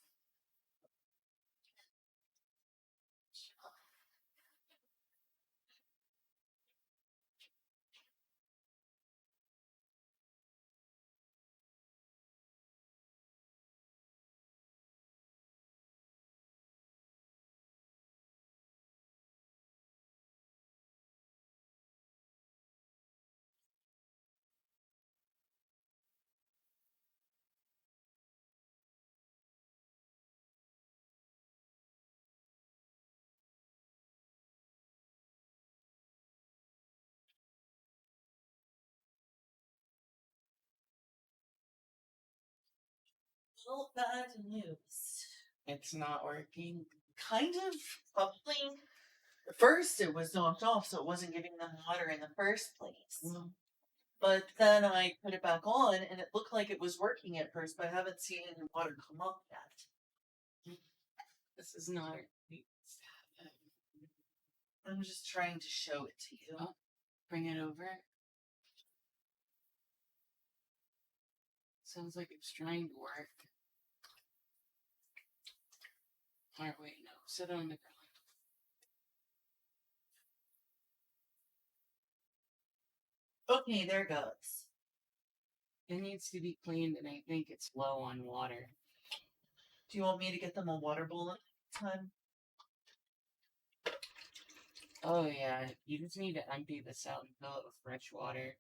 Well, bad news. It's not working. Kind of bubbling. At first, it was knocked off, so it wasn't giving them water in the first place. But then I put it back on, and it looked like it was working at first, but I haven't seen any water come up yet. This is not. I'm just trying to show it to you. Oh, bring it over. Sounds like it's trying to work. Or wait, no. Sit on the ground. Okay, there it goes. It needs to be cleaned, and I think it's low on water. Do you want me to get them a water bowl next time? Oh yeah, you just need to empty this out and fill it with fresh water.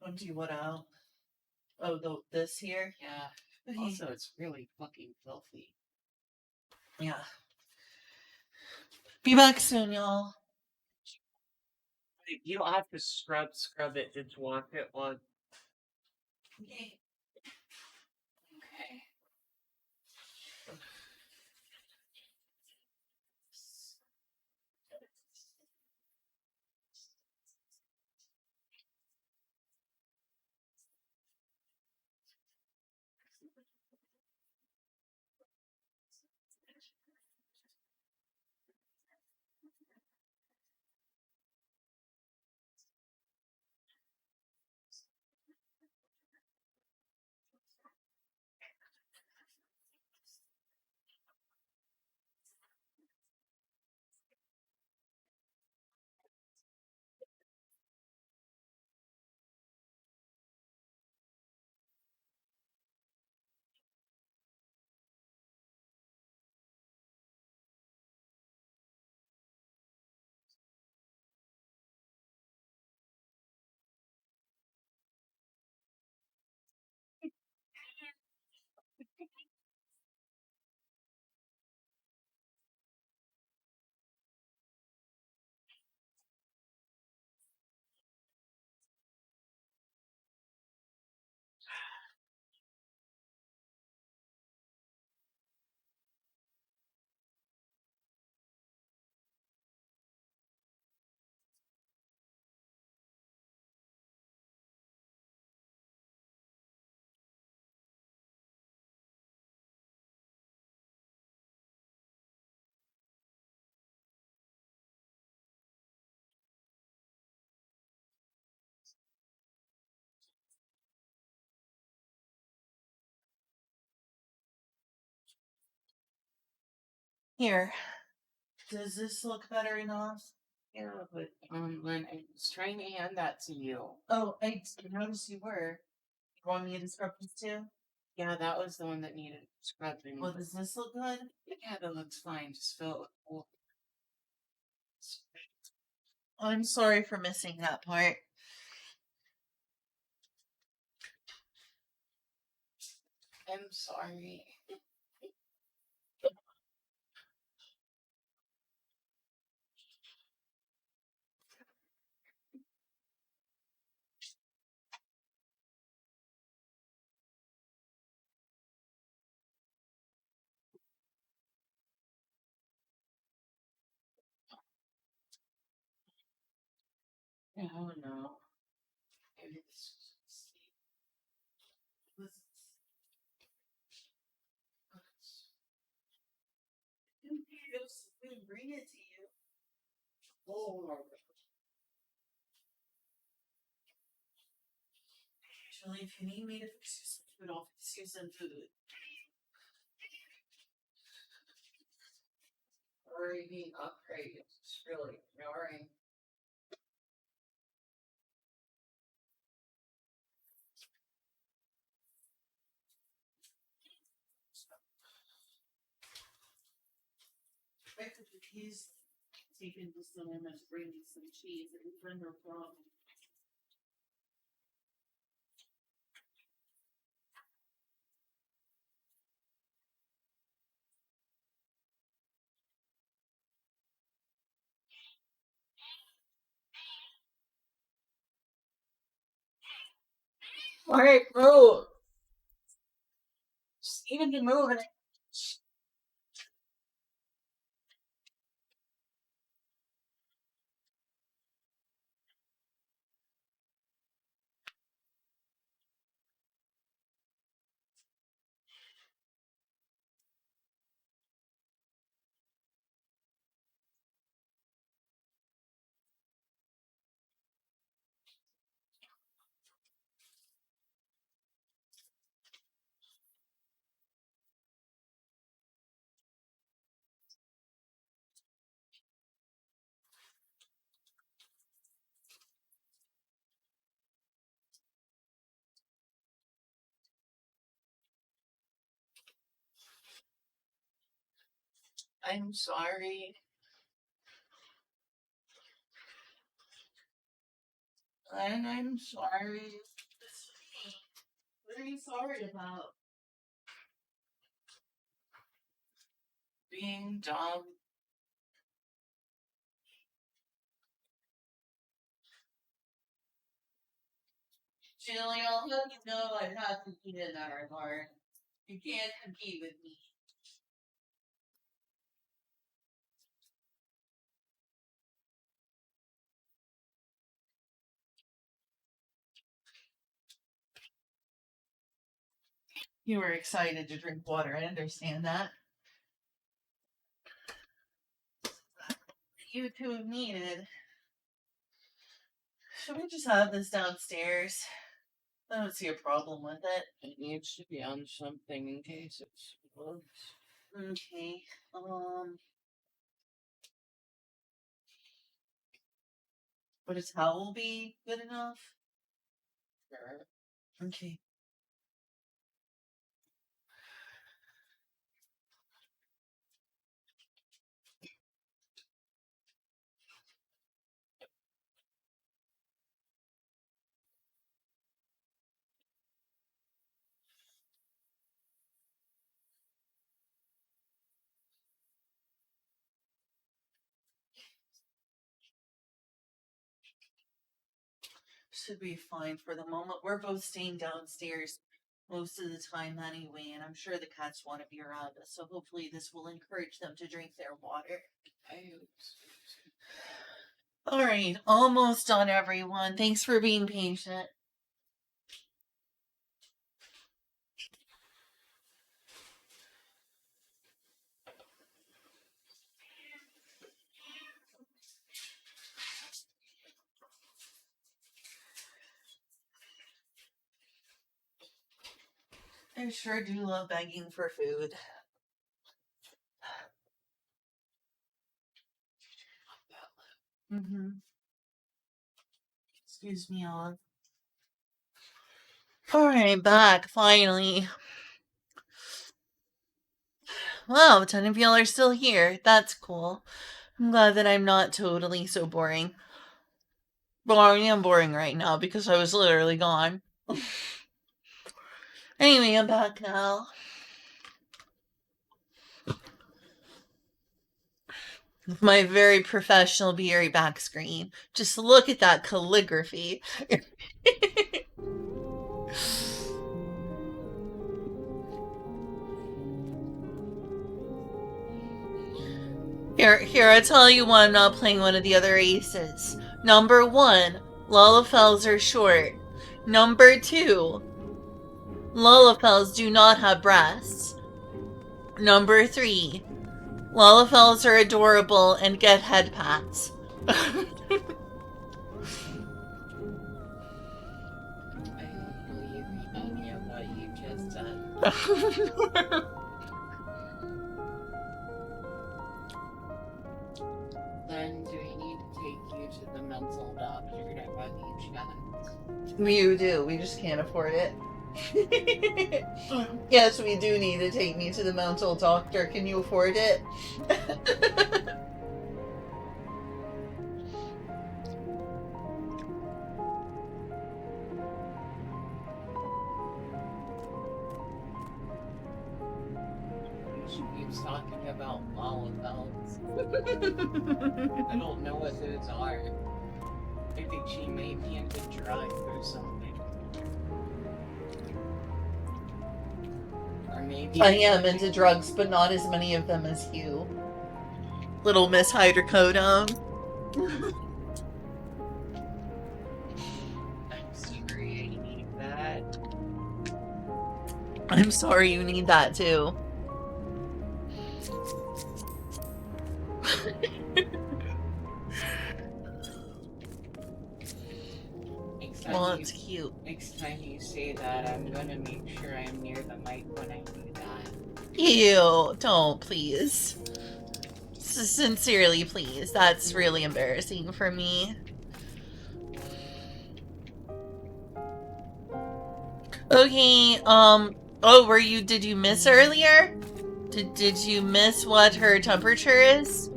Empty what out? Oh, this here? Yeah. Okay. Also, it's really fucking filthy. Yeah. Be back soon, y'all. You don't have to scrub it. Just wash it once. Okay. Okay. Here. Does this look better enough? Yeah, but when I was trying to hand that to you. Oh, I noticed you were. You want me to scrub this too? Yeah, that was the one that needed scrubbing. Well, does this look good? Yeah, that looks fine. Just fill it with water. I'm sorry for missing that part. I'm sorry. I don't know. Maybe this was bring it to you. Oh my god. Actually, if you need me to fix you some food, I'll fix you some food. Already being upgraded. It's really jarring. I could he's taken this time and bring me some cheese. It would been no problem. Alright, move! Just even to moving it. I'm sorry. And I'm sorry. What are you sorry about? Being dumb. Julie, I'll let you know I have to eat in that regard. You can't compete with me. You were excited to drink water. I understand that. You two have needed. Should we just have this downstairs? I don't see a problem with it. It needs to be on something in case it explodes. Okay. Would a towel be good enough? Sure. Okay. Should be fine for the moment. We're both staying downstairs most of the time anyway, and I'm sure the cats want to be around us, so hopefully this will encourage them to drink their water. I hope so. Alright, almost done, everyone. Thanks for being patient. I sure do love begging for food. Excuse me, Olive. Alright, back, finally. Wow, a ton of y'all are still here. That's cool. I'm glad that I'm not totally so boring. Well, I am boring right now because I was literally gone. Anyway, I'm back now. With my very professional Be back screen. Just look at that calligraphy. Here, I tell you why I'm not playing one of the other aces. Number 1, Lullafels are short. Number 2, Lullafels do not have breasts. Number 3, Lalafels are adorable and get head pats. Then do we need to take you to the mental doctor to have you checked? We do. We just can't afford it. Yes, we do need to take me to the mental doctor. Can you afford it? She keeps talking about Lalafels. I don't know what those are. I think she may be into drugs or something. Or maybe I am into drugs, but not as many of them as you. Little Miss Hydrocodone. I'm sorry I need that. I'm sorry you need that too. Well, it's cute. Next time you say that, I'm gonna make sure I'm near the mic when I do that. Ew, don't, please. Sincerely, please. That's really embarrassing for me. Okay, oh, did you miss earlier? Did you miss what her temperature is?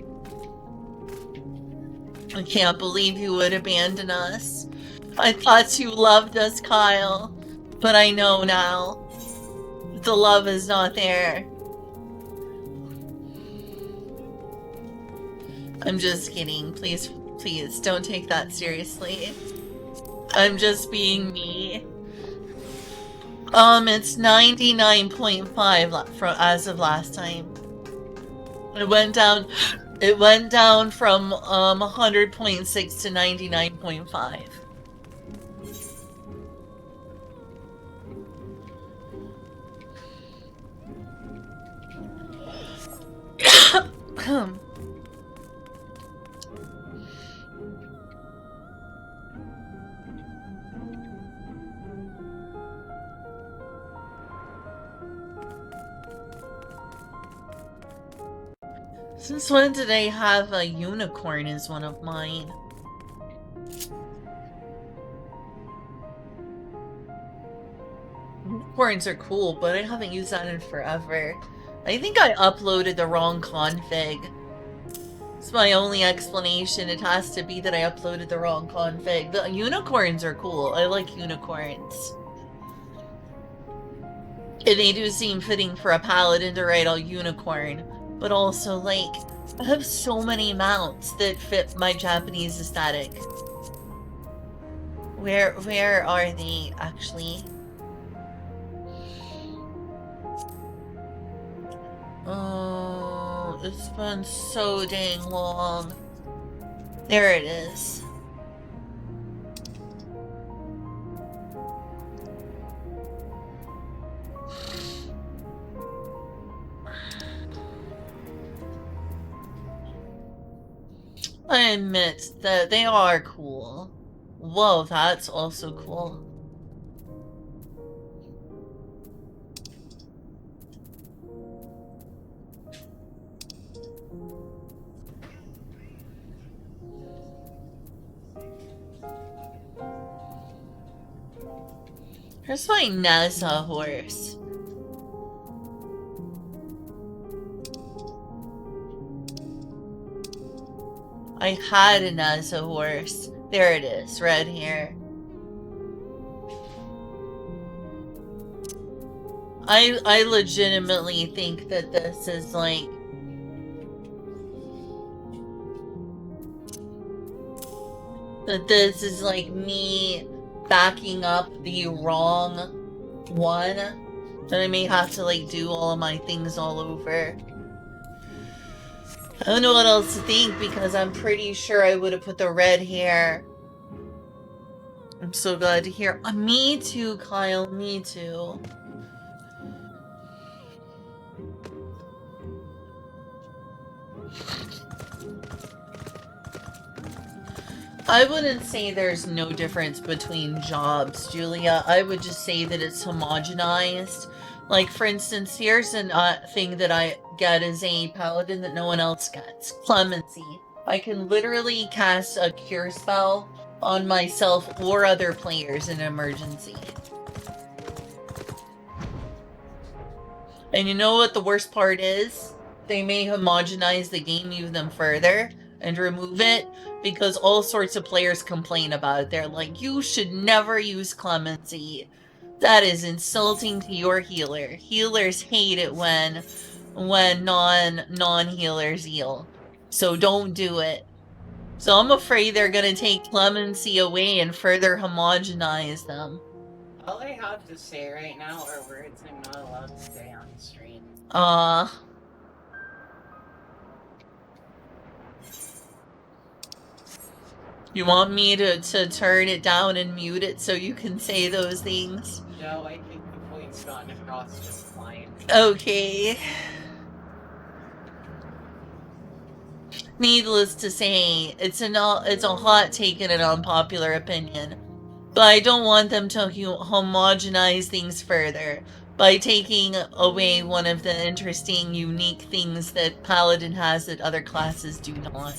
I can't believe you would abandon us. I thought you loved us, Kyle. But I know now. The love is not there. I'm just kidding. Please, please, don't take that seriously. I'm just being me. It's 99.5 as of last time. It went down from 100.6 to 99.5. Since when did I have a unicorn as one of mine? Unicorns are cool, but I haven't used that in forever. I think I uploaded the wrong config. It's my only explanation. It has to be that I uploaded the wrong config. The unicorns are cool. I like unicorns. And they do seem fitting for a paladin to ride a unicorn. But also, like, I have so many mounts that fit my Japanese aesthetic. Where are they, actually? Oh, it's been so dang long. There it is. I admit that they are cool. Whoa, that's also cool. Here's my NASA horse. I had a NASA horse. There it is, right here. I legitimately think that this is like me backing up the wrong one. And I may have to like do all of my things all over. I don't know what else to think because I'm pretty sure I would have put the red hair. I'm so glad to hear. Me too, Kyle. Me too. I wouldn't say there's no difference between jobs, Julia. I would just say that it's homogenized. Like, for instance, here's a thing that I get as a paladin that no one else gets. Clemency. I can literally cast a cure spell on myself or other players in an emergency. And you know what the worst part is? They may homogenize the game even further and remove it because all sorts of players complain about it. They're like, you should never use clemency. That is insulting to your healer. Healers hate it when non-healers heal. So don't do it. So I'm afraid they're gonna take clemency away and further homogenize them. All I have to say right now are words I'm not allowed to say on stream. You want me to turn it down and mute it so you can say those things? No, I think the point's gotten across just fine. Okay. Needless to say, it's a hot take and an unpopular opinion. But I don't want them to homogenize things further by taking away one of the interesting, unique things that Paladin has that other classes do not.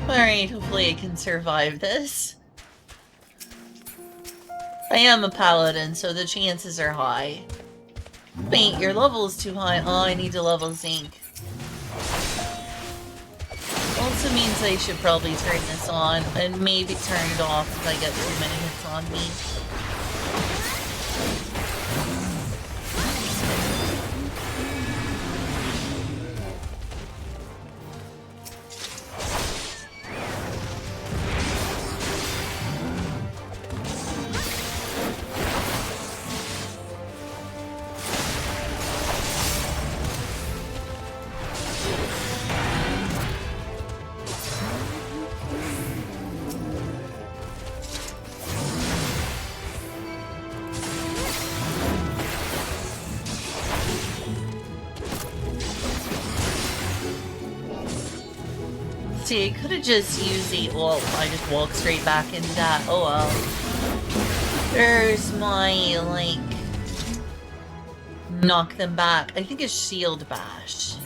Alright, hopefully I can survive this. I am a paladin, so the chances are high. Wait, your level is too high. Oh, I need to level zinc. Also means I should probably turn this on, and maybe turn it off if I get too many hits on me. See, I could have just used the ult. I just walked straight back into that. Oh well. There's my, like, knock them back. I think it's shield bash.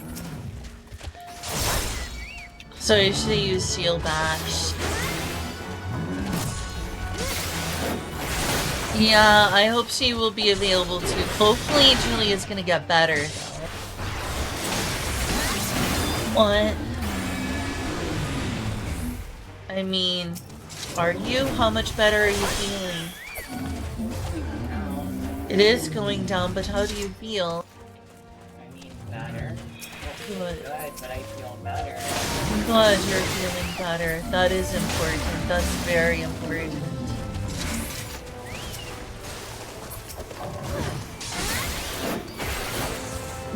So I should have used shield bash. Yeah, I hope she will be available too. Hopefully Julia's gonna get better, though. What? I mean, are you? How much better are you feeling? It is going down, but how do you feel? I mean, better. Good. But I feel better. I'm glad you're feeling better. That is important. That's very important.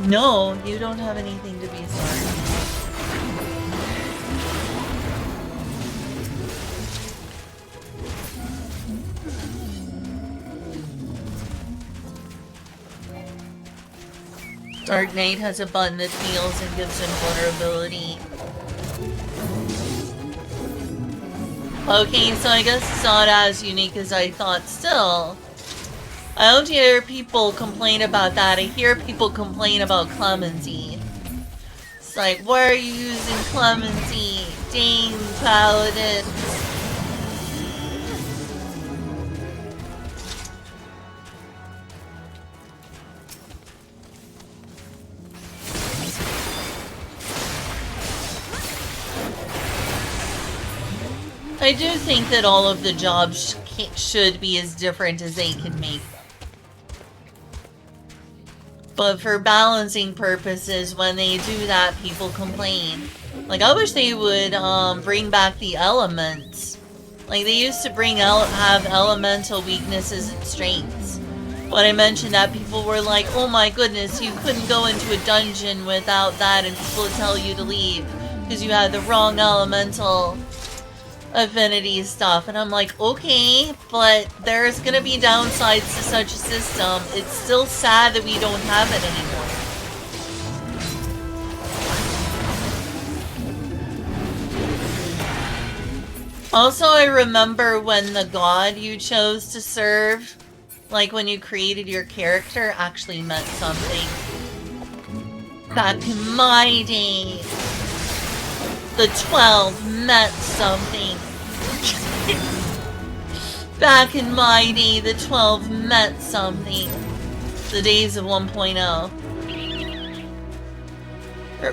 No, you don't have anything to be sorry. Dark Knight has a button that heals and gives him vulnerability. Okay, so I guess it's not as unique as I thought. Still, I don't hear people complain about that. I hear people complain about clemency. It's like, why are you using clemency? Dang, paladins. I do think that all of the jobs should be as different as they can make them. But for balancing purposes, when they do that, people complain. Like, I wish they would bring back the elements. Like, they used to have elemental weaknesses and strengths. When I mentioned that, people were like, oh my goodness, you couldn't go into a dungeon without that, and people would tell you to leave because you had the wrong elemental affinity stuff. And I'm like, okay, but there's gonna be downsides to such a system. It's still sad that we don't have it anymore. Also, I remember when the god you chose to serve, like when you created your character, actually meant something. Back in my day, the 12 meant something. Back in my day, the 12 meant something. The days of 1.0.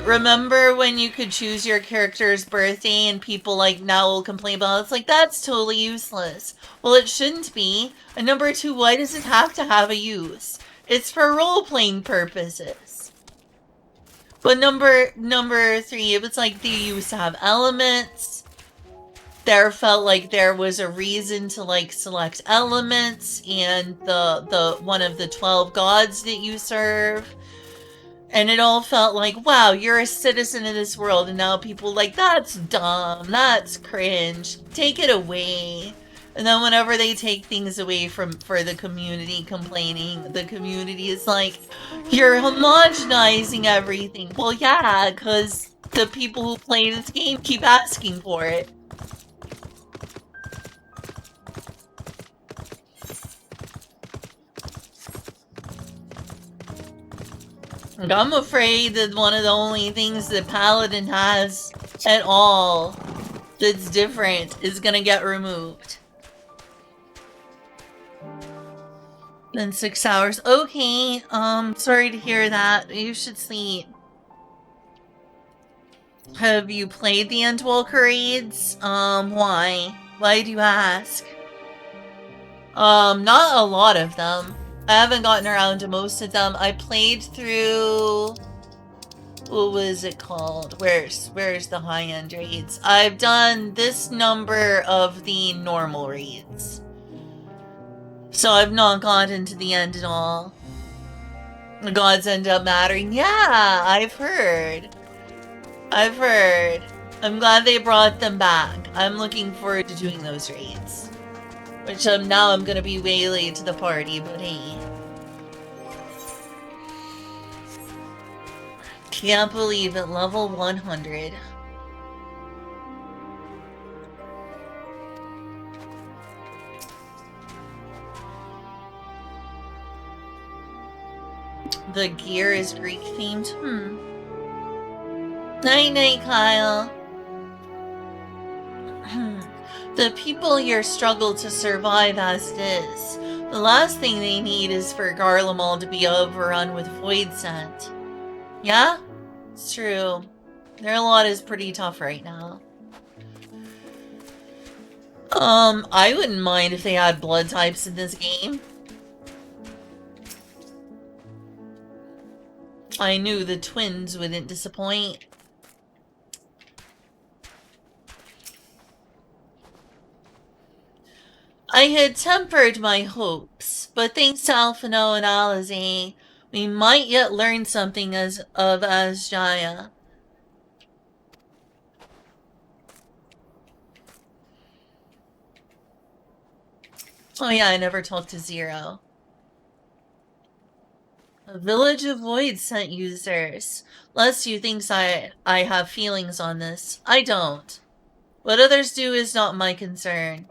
Remember when you could choose your character's birthday and people like now will complain about it? It's like, that's totally useless. Well, it shouldn't be. And number two, why does it have to have a use? It's for role-playing purposes. But number three, it was like they used to have elements. There felt like there was a reason to like select elements and the one of the 12 gods that you serve. And it all felt like, wow, you're a citizen of this world, and now people like, that's dumb, that's cringe, take it away. And then whenever they take things away for the community complaining, the community is like, you're homogenizing everything. Well, yeah, because the people who play this game keep asking for it. And I'm afraid that one of the only things that Paladin has at all that's different is gonna get removed. Then 6 hours. Okay, sorry to hear that. You should sleep. Have you played the Endwalker raids? Why? Why do you ask? Not a lot of them. I haven't gotten around to most of them. I played through... What was it called? Where's the high-end raids? I've done this number of the normal raids. So I've not gotten to the end at all. The gods end up mattering. Yeah, I've heard. I'm glad they brought them back. I'm looking forward to doing those raids. Which now I'm gonna be way late to the party, but hey. Can't believe it, level 100. The gear is Greek themed? Night night, Kyle. The people here struggle to survive as it is. The last thing they need is for Garlemald to be overrun with void scent. Yeah? It's true. Their lot is pretty tough right now. I wouldn't mind if they had blood types in this game. I knew the twins wouldn't disappoint. I had tempered my hopes, but thanks to Alphino and Alize, we might yet learn something of Asjaya. Oh yeah, I never talked to Zero. A village of void scent users. Lest you thinks I have feelings on this. I don't. What others do is not my concern.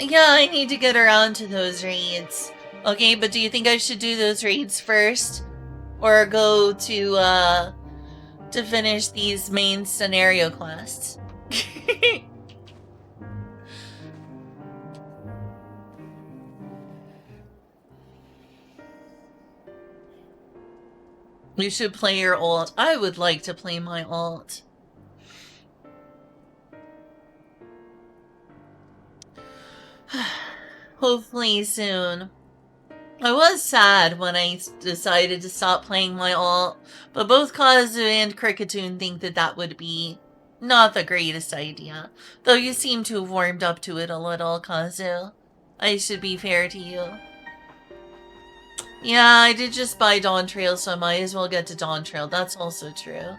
Yeah, I need to get around to those raids. Okay, but do you think I should do those raids first? Or go to finish these main scenario quests? You should play your ult. I would like to play my ult. Hopefully soon. I was sad when I decided to stop playing my alt, but both Kazu and Cricketoon think that that would be not the greatest idea. Though you seem to have warmed up to it a little, Kazu. I should be fair to you. Yeah, I did just buy Dawn Trail, so I might as well get to Dawn Trail. That's also true.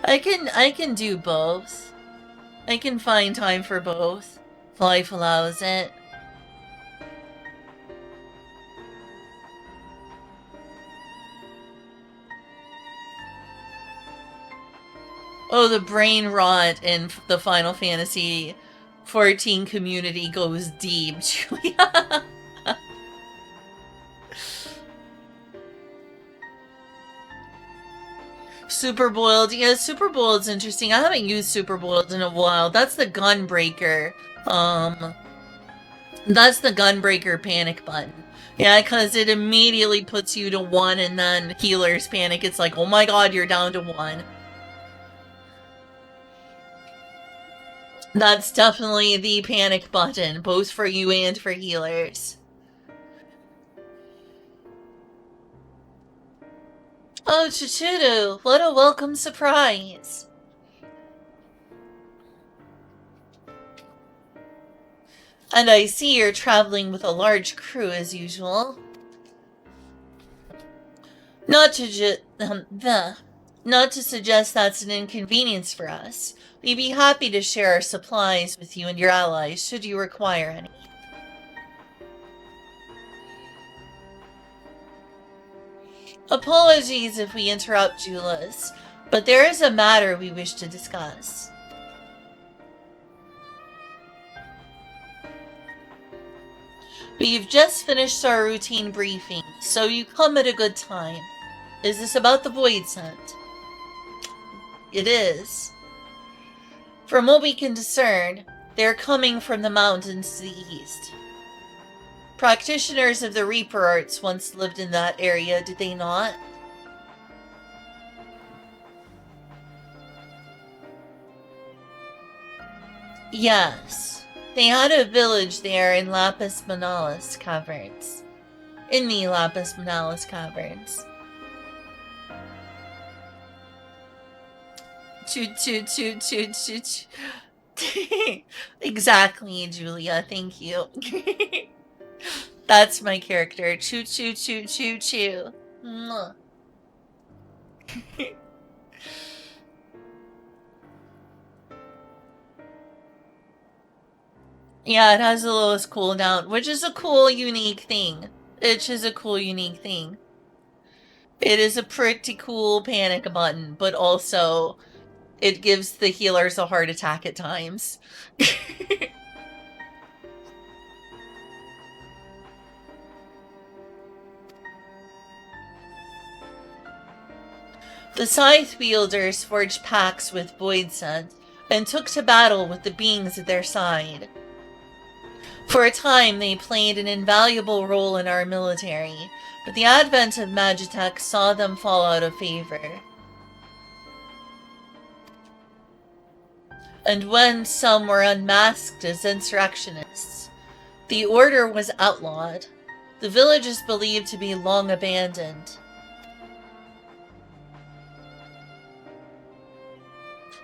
I can do both. I can find time for both. If life allows it. Oh, the brain rot in the Final Fantasy 14 community goes deep, Julia. Super Boiled. Yeah, Super Boiled's interesting. I haven't used Super Boiled in a while. That's the Gunbreaker. That's the Gunbreaker panic button. Yeah, because it immediately puts you to 1 and then healers panic. It's like, oh my god, you're down to 1. That's definitely the panic button, both for you and for healers. Oh, Chichuru, what a welcome surprise. And I see you're traveling with a large crew as usual. Not to suggest that's an inconvenience for us. We'd be happy to share our supplies with you and your allies, should you require any. Apologies if we interrupt, Julas, but there is a matter we wish to discuss. We've just finished our routine briefing, so you come at a good time. Is this about the Void Scent? It is. From what we can discern, they're coming from the mountains to the east. Practitioners of the Reaper arts once lived in that area, did they not? Yes. They had a village there in Lapis Manalis Caverns. In the Lapis Manalis Caverns. Choo. Exactly, Julia. Thank you. That's my character. Choo. Yeah, it has the lowest cooldown, which is a cool, unique thing. It is a cool, unique thing. It is a pretty cool panic button, but also it gives the healers a heart attack at times. The Scythe wielders forged pacts with Void Scent and took to battle with the beings at their side. For a time, they played an invaluable role in our military, but the advent of Magitech saw them fall out of favor. And when some were unmasked as insurrectionists, the order was outlawed. The village is believed to be long abandoned.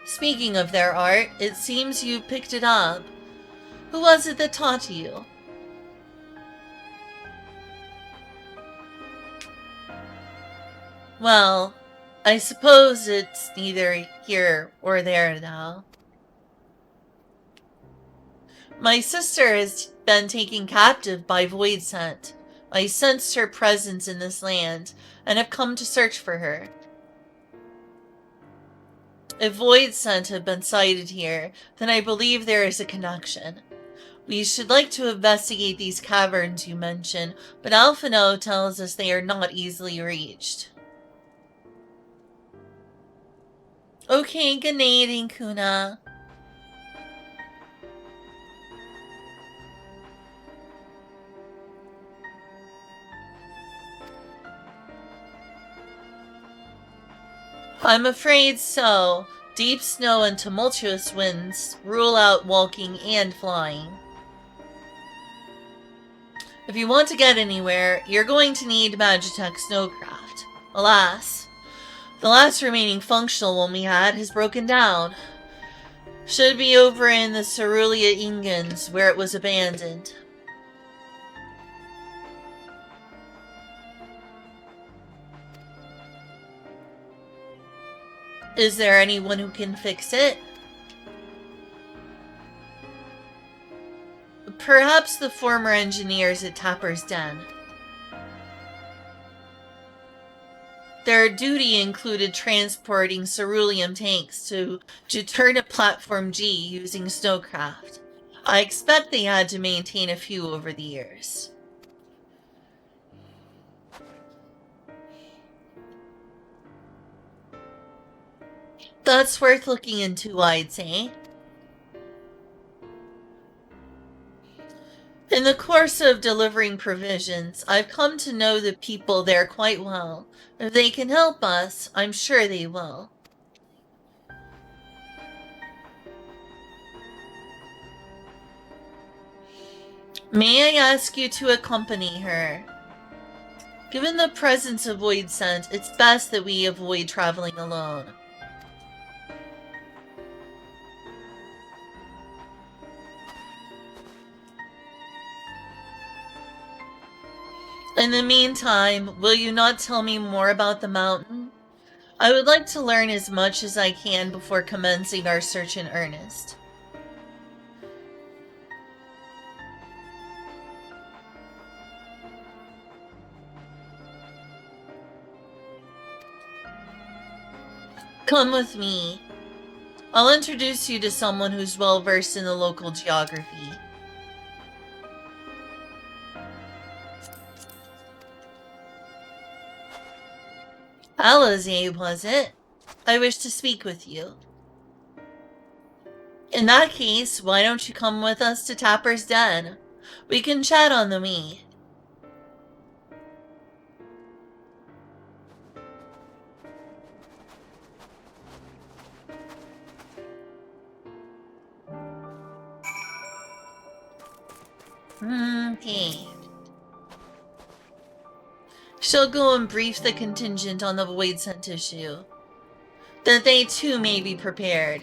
Speaking of their art, it seems you picked it up. Who was it that taught you? Well, I suppose it's neither here or there now. My sister has been taken captive by Void Scent. I sensed her presence in this land, and have come to search for her. If Void Scent have been sighted here, then I believe there is a connection. We should like to investigate these caverns you mentioned, but Alphino tells us they are not easily reached. Okay, good night, Inkuna. I'm afraid so. Deep snow and tumultuous winds rule out walking and flying. If you want to get anywhere, you're going to need Magitech Snowcraft. Alas, the last remaining functional one we had has broken down. Should be over in the Cerulean Ingens, where it was abandoned. Is there anyone who can fix it? Perhaps the former engineers at Tapper's Den. Their duty included transporting cerulean tanks to Juturna Platform G using snowcraft. I expect they had to maintain a few over the years. That's worth looking into, I'd say. In the course of delivering provisions, I've come to know the people there quite well. If they can help us, I'm sure they will. May I ask you to accompany her? Given the presence of Void Scent, it's best that we avoid traveling alone. In the meantime, will you not tell me more about the mountain? I would like to learn as much as I can before commencing our search in earnest. Come with me. I'll introduce you to someone who's well versed in the local geography. Alize, was it? I wish to speak with you. In that case, why don't you come with us to Tapper's Den? We can chat on the me. Okay. She'll go and brief the contingent on the Void Scent issue. That they too may be prepared.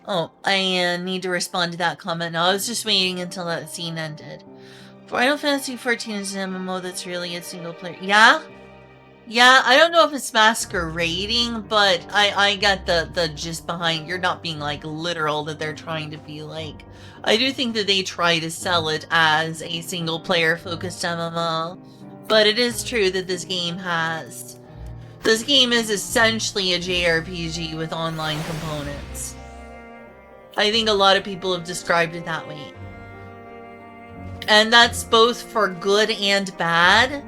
Oh, I need to respond to that comment now. I was just waiting until that scene ended. Final Fantasy XIV is an MMO that's really a single player. Yeah? Yeah, I don't know if it's masquerading, but I get the gist behind. You're not being like literal that they're trying to be like. I do think that they try to sell it as a single player focused MMO. But it is true that this game is essentially a JRPG with online components. I think a lot of people have described it that way. And that's both for good and bad.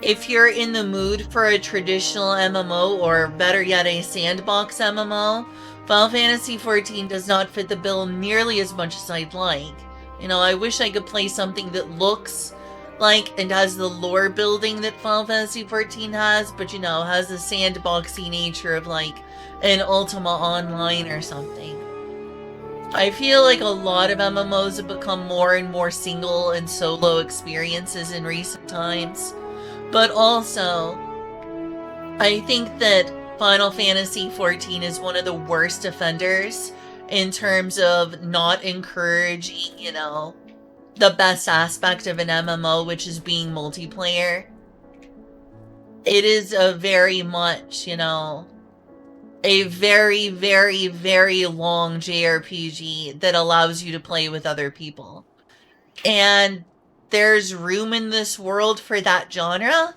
If you're in the mood for a traditional MMO, or better yet, a sandbox MMO, Final Fantasy XIV does not fit the bill nearly as much as I'd like. You know, I wish I could play something that looks like and has the lore building that Final Fantasy XIV has, but you know, has the sandboxy nature of like an Ultima Online or something. I feel like a lot of MMOs have become more and more single and solo experiences in recent times. But also, I think that Final Fantasy XIV is one of the worst offenders in terms of not encouraging, you know, the best aspect of an MMO, which is being multiplayer. It is a very much, you know, a very, very, very long JRPG that allows you to play with other people. And there's room in this world for that genre,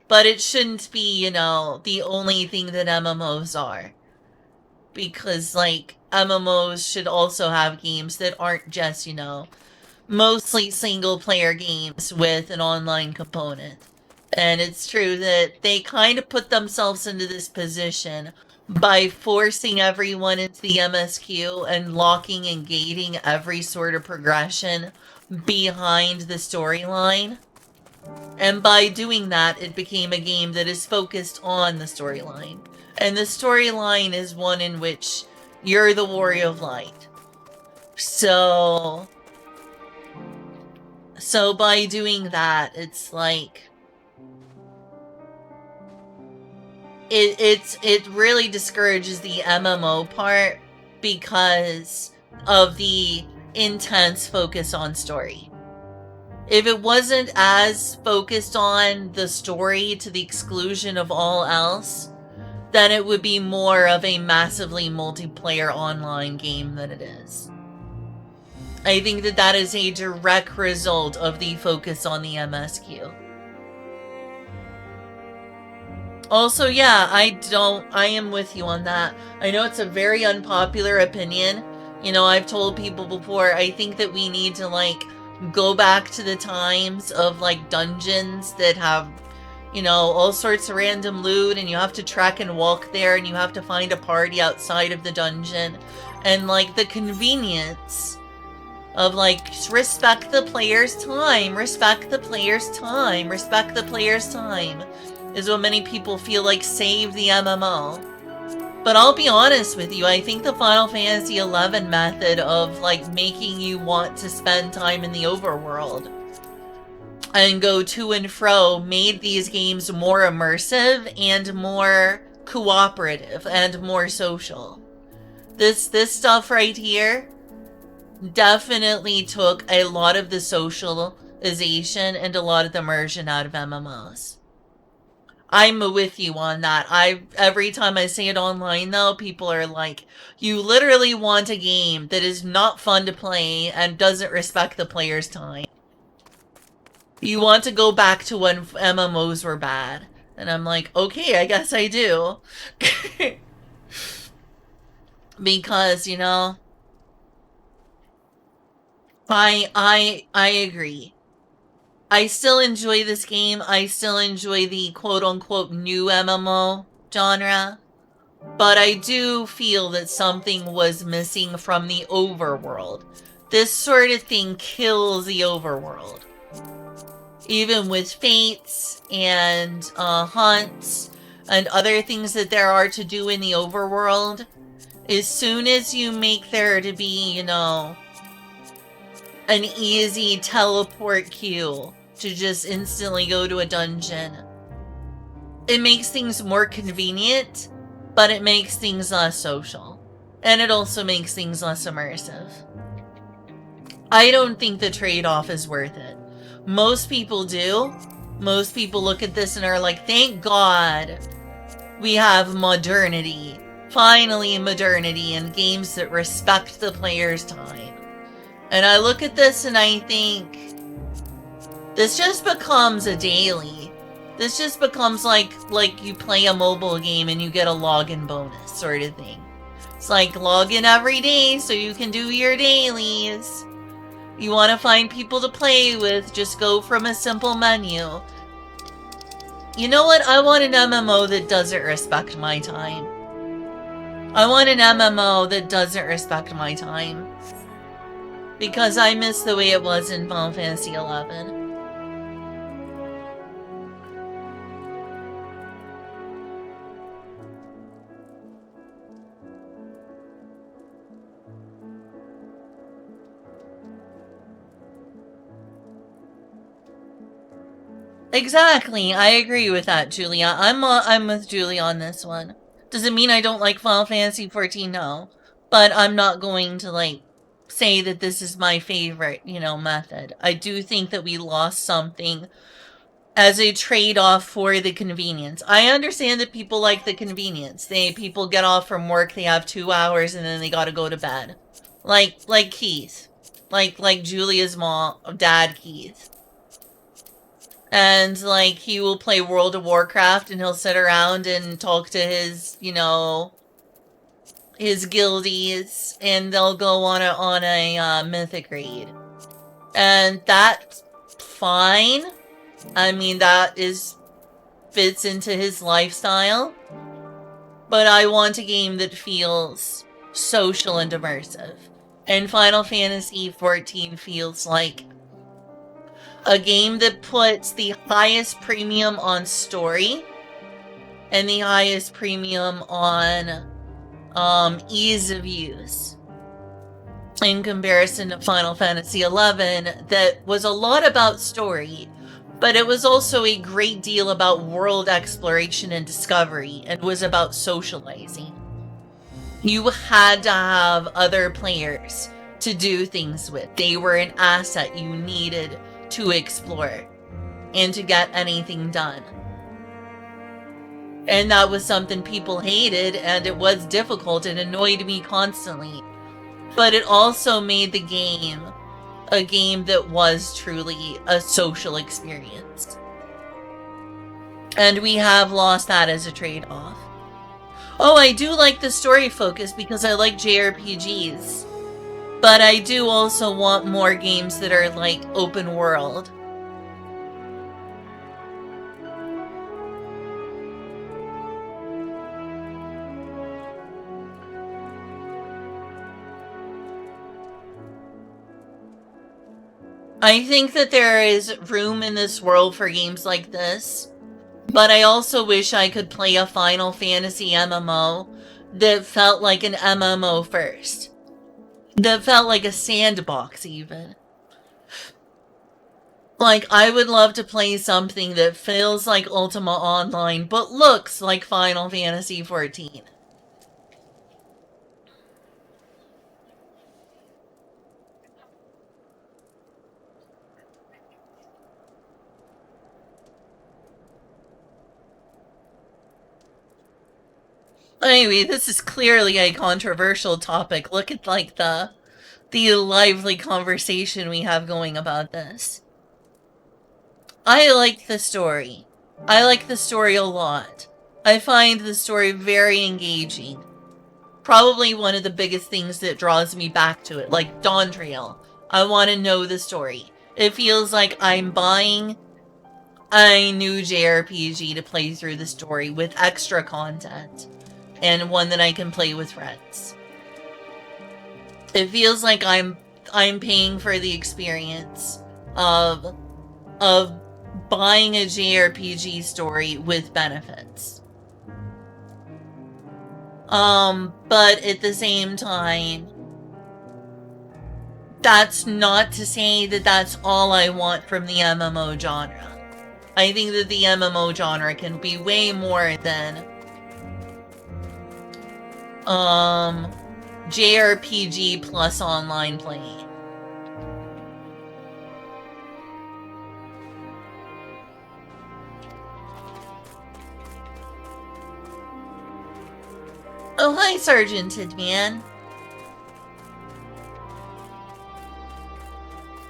but it shouldn't be, you know, the only thing that MMOs are. Because, like, MMOs should also have games that aren't just, you know, mostly single-player games with an online component. And it's true that they kind of put themselves into this position by forcing everyone into the MSQ and locking and gating every sort of progression behind the storyline. And by doing that, it became a game that is focused on the storyline. And the storyline is one in which you're the Warrior of Light. So So by doing that, it's like it really discourages the MMO part because of the intense focus on story. If it wasn't as focused on the story to the exclusion of all else, then it would be more of a massively multiplayer online game than it is. I think that that is a direct result of the focus on the MSQ. Also, yeah, I am with you on that. I know it's a very unpopular opinion. You know, I've told people before, I think that we need to, like, go back to the times of, like, dungeons that have, you know, all sorts of random loot, and you have to trek and walk there, and you have to find a party outside of the dungeon. And, like, the convenience of, like, respect the player's time, respect the player's time, respect the player's time, is what many people feel like saved the MMO. But I'll be honest with you, I think the Final Fantasy XI method of, like, making you want to spend time in the overworld and go to and fro made these games more immersive and more cooperative and more social. This stuff right here definitely took a lot of the socialization and a lot of the immersion out of MMOs. I'm with you on that. Every time I say it online though, people are like, you literally want a game that is not fun to play and doesn't respect the player's time. You want to go back to when MMOs were bad. And I'm like, okay, I guess I do. Because, you know, I agree. I still enjoy this game. I still enjoy the quote-unquote new MMO genre. But I do feel that something was missing from the overworld. This sort of thing kills the overworld. Even with fates and hunts and other things that there are to do in the overworld, as soon as you make there to be, you know, an easy teleport queue to just instantly go to a dungeon, it makes things more convenient, but it makes things less social. And it also makes things less immersive. I don't think the trade-off is worth it. Most people do. Most people look at this and are like, thank God we have modernity. Finally modernity in games that respect the player's time. And I look at this and I think, this just becomes a daily. This just becomes like you play a mobile game and you get a login bonus sort of thing. It's like log in every day so you can do your dailies. You want to find people to play with, just go from a simple menu. You know what? I want an MMO that doesn't respect my time. I want an MMO that doesn't respect my time. Because I miss the way it was in Final Fantasy XI. Exactly, I agree with that, Julia. I'm with Julia on this one. Does it mean I don't like Final Fantasy XIV? No. But I'm not going to, like, say that this is my favorite, you know, method. I do think that we lost something as a trade-off for the convenience. I understand that people like the convenience. People get off from work, they have 2 hours, and then they gotta go to bed. Like Keith. Like Julia's dad, Keith. And, like, he will play World of Warcraft and he'll sit around and talk to his, you know, his guildies, and they'll go on a mythic raid. And that's fine. I mean, that fits into his lifestyle. But I want a game that feels social and immersive. And Final Fantasy XIV feels like a game that puts the highest premium on story and the highest premium on ease of use. in comparison to Final Fantasy XI that was a lot about story, but it was also a great deal about world exploration and discovery, and was about socializing. You had to have other players to do things with. They were an asset you needed to explore and to get anything done. And that was something people hated, and it was difficult and annoyed me constantly. But it also made the game a game that was truly a social experience. And we have lost that as a trade-off. Oh, I do like the story focus because I like JRPGs. But I do also want more games that are like open world. I think that there is room in this world for games like this, but I also wish I could play a Final Fantasy MMO that felt like an MMO first. That felt like a sandbox, even. Like, I would love to play something that feels like Ultima Online, but looks like Final Fantasy XIV. Anyway, this is clearly a controversial topic. Look at, like, the lively conversation we have going about this. I like the story. I like the story a lot. I find the story very engaging. Probably one of the biggest things that draws me back to it, like Dawn Trail. I want to know the story. It feels like I'm buying a new JRPG to play through the story with extra content, and one that I can play with friends. It feels like I'm paying for the experience of buying a JRPG story with benefits. But at the same time, that's not to say that that's all I want from the MMO genre. I think that the MMO genre can be way more than JRPG plus online playing. Oh, hi, Sergeant Tidman.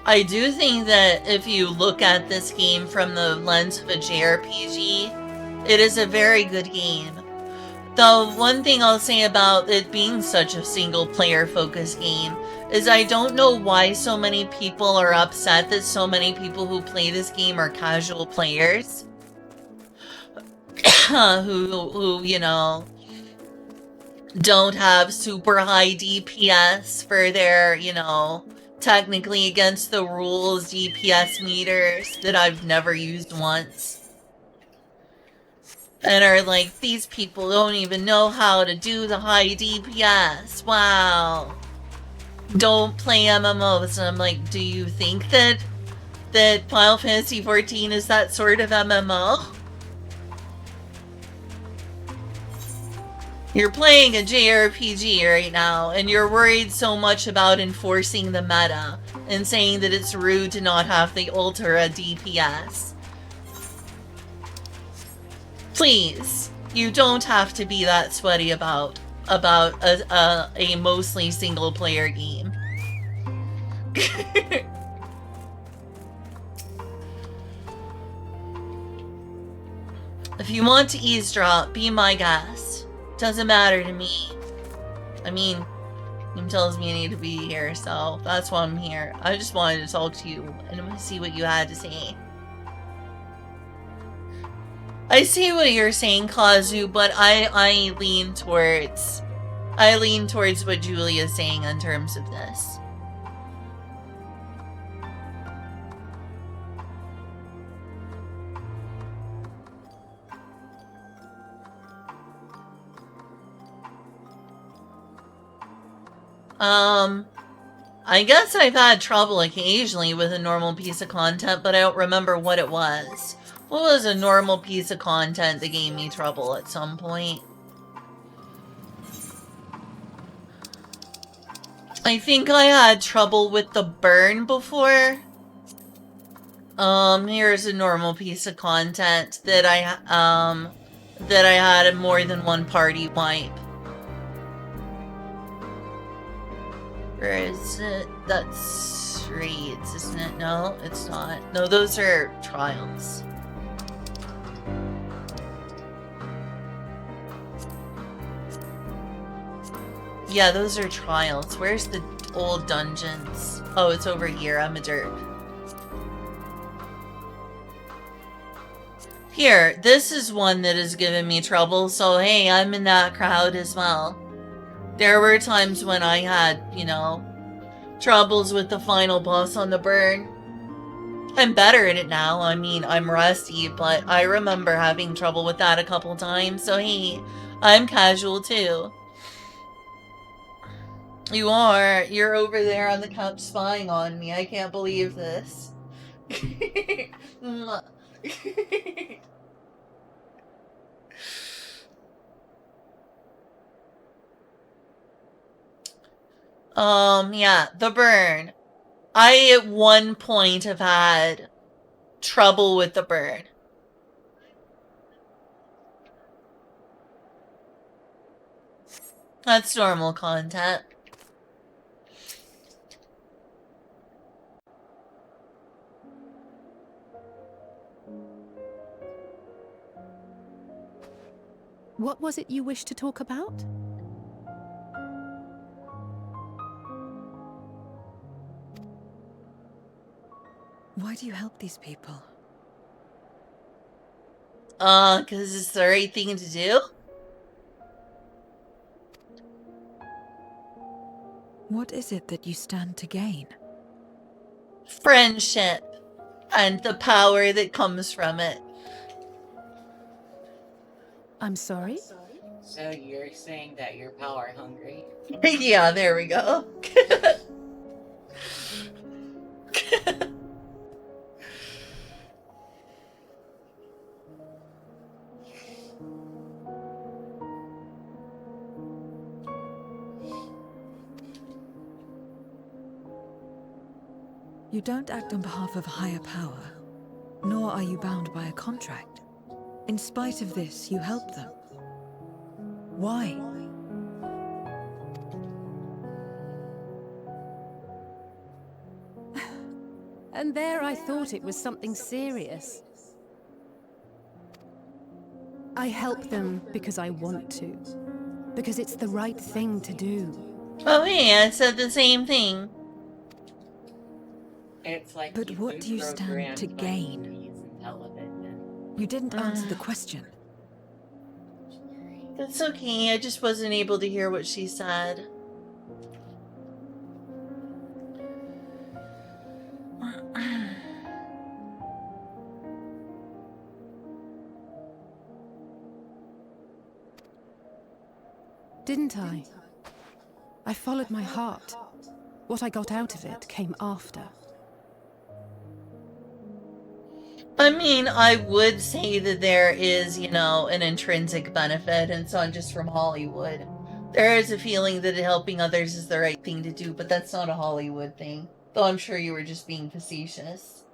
I do think that if you look at this game from the lens of a JRPG, it is a very good game. The one thing I'll say about it being such a single-player focused game is I don't know why so many people are upset that so many people who play this game are casual players. who, you know, don't have super high DPS for their, you know, technically against the rules DPS meters that I've never used once. And are like, these people don't even know how to do the high DPS. Wow. Don't play MMOs. And I'm like, do you think that Final Fantasy XIV is that sort of MMO? You're playing a JRPG right now, and you're worried so much about enforcing the meta and saying that it's rude to not have the ultra DPS. Please, you don't have to be that sweaty about a mostly single-player game. If you want to eavesdrop, be my guest. Doesn't matter to me. I mean, game tells me I need to be here, so that's why I'm here. I just wanted to talk to you and see what you had to say. I see what you're saying, Kazu, but I lean towards what Julia's saying in terms of this. I guess I've had trouble occasionally with a normal piece of content, but I don't remember what it was. What was a normal piece of content that gave me trouble at some point? I think I had trouble with the burn before. Here's a normal piece of content that I had more than one party wipe. Where is it? That's raids, isn't it? No, it's not. No, those are trials. Yeah, those are trials. Where's the old dungeons? Oh, it's over here. I'm a derp. Here, this is one that has given me trouble, so hey, I'm in that crowd as well. There were times when I had, you know, troubles with the final boss on the burn. I'm better at it now. I mean, I'm rusty, but I remember having trouble with that a couple times, so hey, I'm casual too. You are. You're over there on the couch spying on me. I can't believe this. Yeah, the burn. I at one point have had trouble with the burn. That's normal content. What was it you wished to talk about? Why do you help these people? 'Cause it's the right thing to do? What is it that you stand to gain? Friendship. And the power that comes from it. I'm sorry? So you're saying that you're power hungry? Yeah, there we go. You don't act on behalf of a higher power, nor are you bound by a contract. In spite of this, you help them. Why? And there I thought it was something serious. I help them because I want to. Because it's the right thing to do. Oh, hey, I said the same thing. It's like But what do you stand to gain? You didn't answer the question. That's okay, I just wasn't able to hear what she said. Didn't I? I followed my heart. What I got out of it came after. I mean, I would say that there is, you know, an intrinsic benefit, and it's not just from Hollywood. There is a feeling that helping others is the right thing to do, but that's not a Hollywood thing. Though I'm sure you were just being facetious.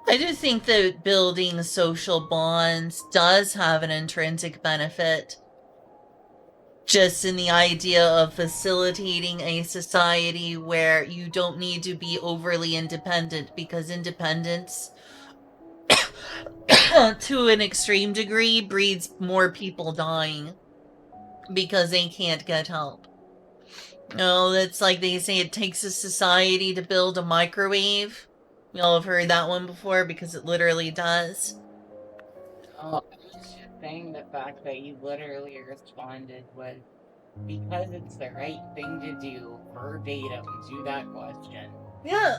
I do think that building social bonds does have an intrinsic benefit. Just in the idea of facilitating a society where you don't need to be overly independent, because independence to an extreme degree breeds more people dying because they can't get help. No, that's like they say it takes a society to build a microwave. Y'all have heard that one before because it literally does. Oh, I was just saying the fact that you literally responded with, because it's the right thing to do, verbatim to that question. Yeah.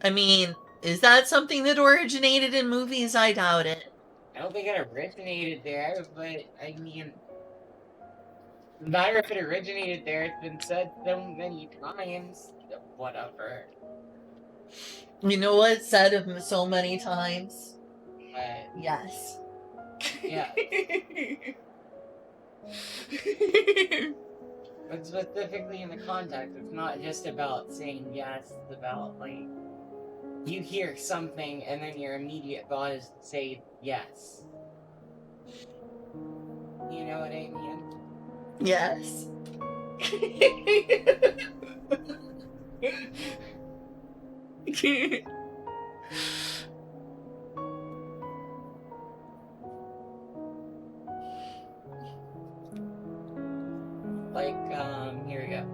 I mean, is that something that originated in movies? I doubt it. I don't think it originated there, but I mean, No matter if it originated there, it's been said so many times. Whatever. You know what's said of so many times? Yes. Yeah. But specifically in the context, it's not just about saying yes, it's about, like, you hear something and then your immediate thought is to say yes. You know what I mean? Yes. Like, here we go.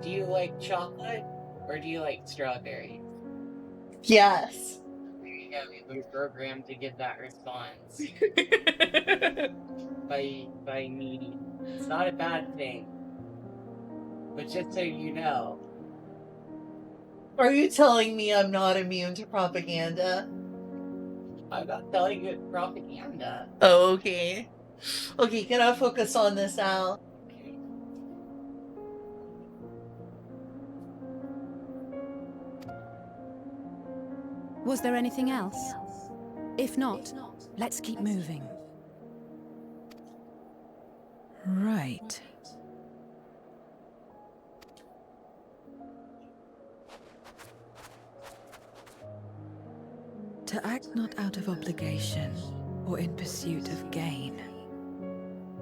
Do you like chocolate or do you like strawberries? Yes. There you go. You've been programmed to give that response by me. It's not a bad thing. But just so you know. Are you telling me I'm not immune to propaganda? I'm not telling you it's propaganda. Oh, okay. Okay, can I focus on this now? Okay. Was there anything else? If not, let's keep moving. Right. To act not out of obligation or in pursuit of gain.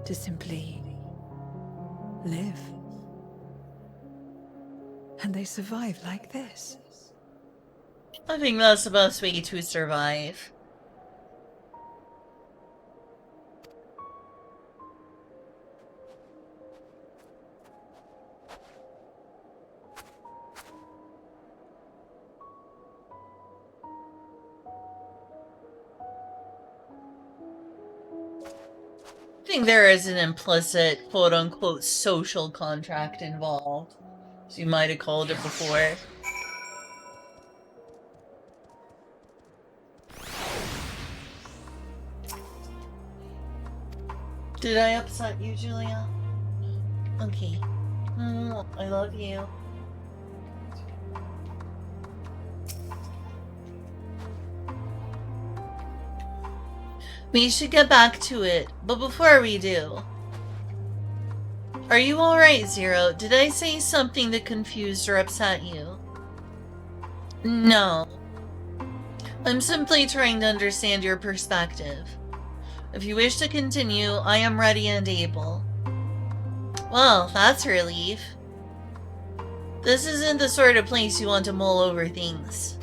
To simply live. And they survive like this. I think that's the best way to survive. I think there is an implicit, quote-unquote, social contract involved, as you might have called it before. Did I upset you, Julia? Okay. I love you. We should get back to it, but before we do... Are you alright, Zero? Did I say something that confused or upset you? No. I'm simply trying to understand your perspective. If you wish to continue, I am ready and able. Well, that's a relief. This isn't the sort of place you want to mull over things.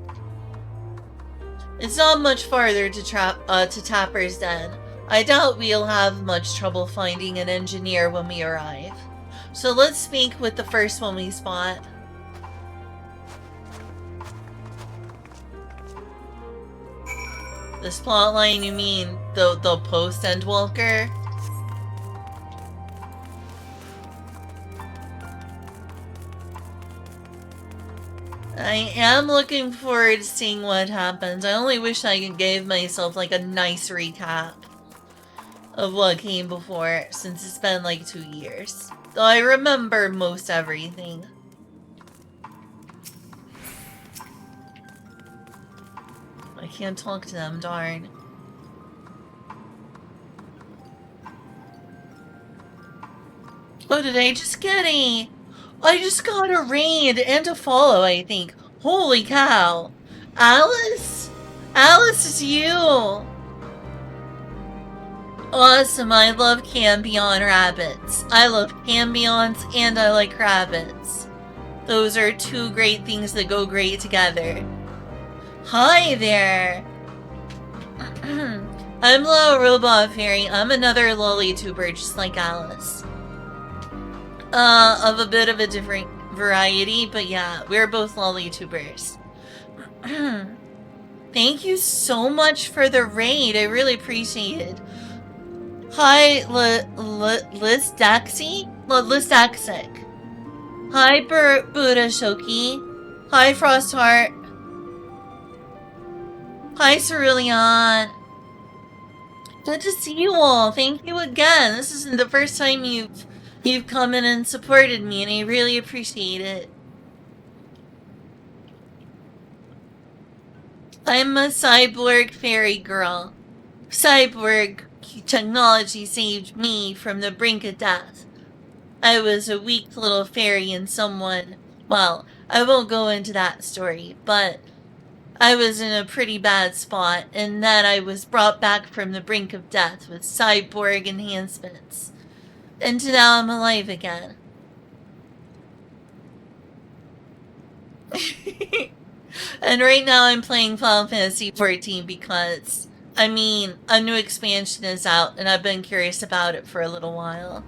It's not much farther to Tapper's Den. I doubt we'll have much trouble finding an engineer when we arrive. So let's speak with the first one we spot. This plotline, you mean the post-Endwalker? I am looking forward to seeing what happens. I only wish I could give myself like a nice recap of what came before, since it's been like 2 years. Though I remember most everything. I can't talk to them, darn. Oh, did I just get I just got a raid and a follow, I think. Holy cow. Alice? Alice, is you! Awesome, I love Cambion rabbits. I love Cambions and I like rabbits. Those are two great things that go great together. Hi there! I'm Little Robot Fairy. I'm another LollyTuber just like Alice. Of a bit of a different variety, but yeah, we're both LollyTubers. Thank you so much for the raid. I really appreciate it. Hi, Liz Daxi? Liz Daxic. Hi, Buddha Shoki. Hi, Frostheart. Hi, Cerulean. Good to see you all. Thank you again. This isn't the first time you've You've come in and supported me, and I really appreciate it. I'm a cyborg fairy girl. Cyborg technology saved me from the brink of death. I was a weak little fairy and someone... Well, I won't go into that story, but I was in a pretty bad spot, and then I was brought back from the brink of death with cyborg enhancements. And now I'm alive again. And right now I'm playing Final Fantasy XIV because, I mean, a new expansion is out, and I've been curious about it for a little while.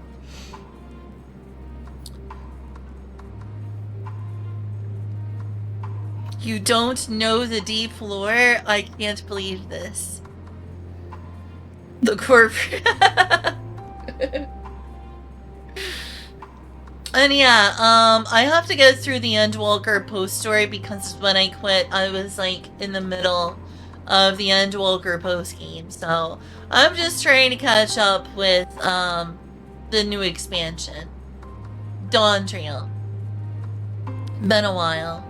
You don't know the deep lore? I can't believe this. The corporate... And yeah, I have to go through the Endwalker post story because when I quit, I was like in the middle of the Endwalker post game. So I'm just trying to catch up with the new expansion, Dawn Trail. Been a while.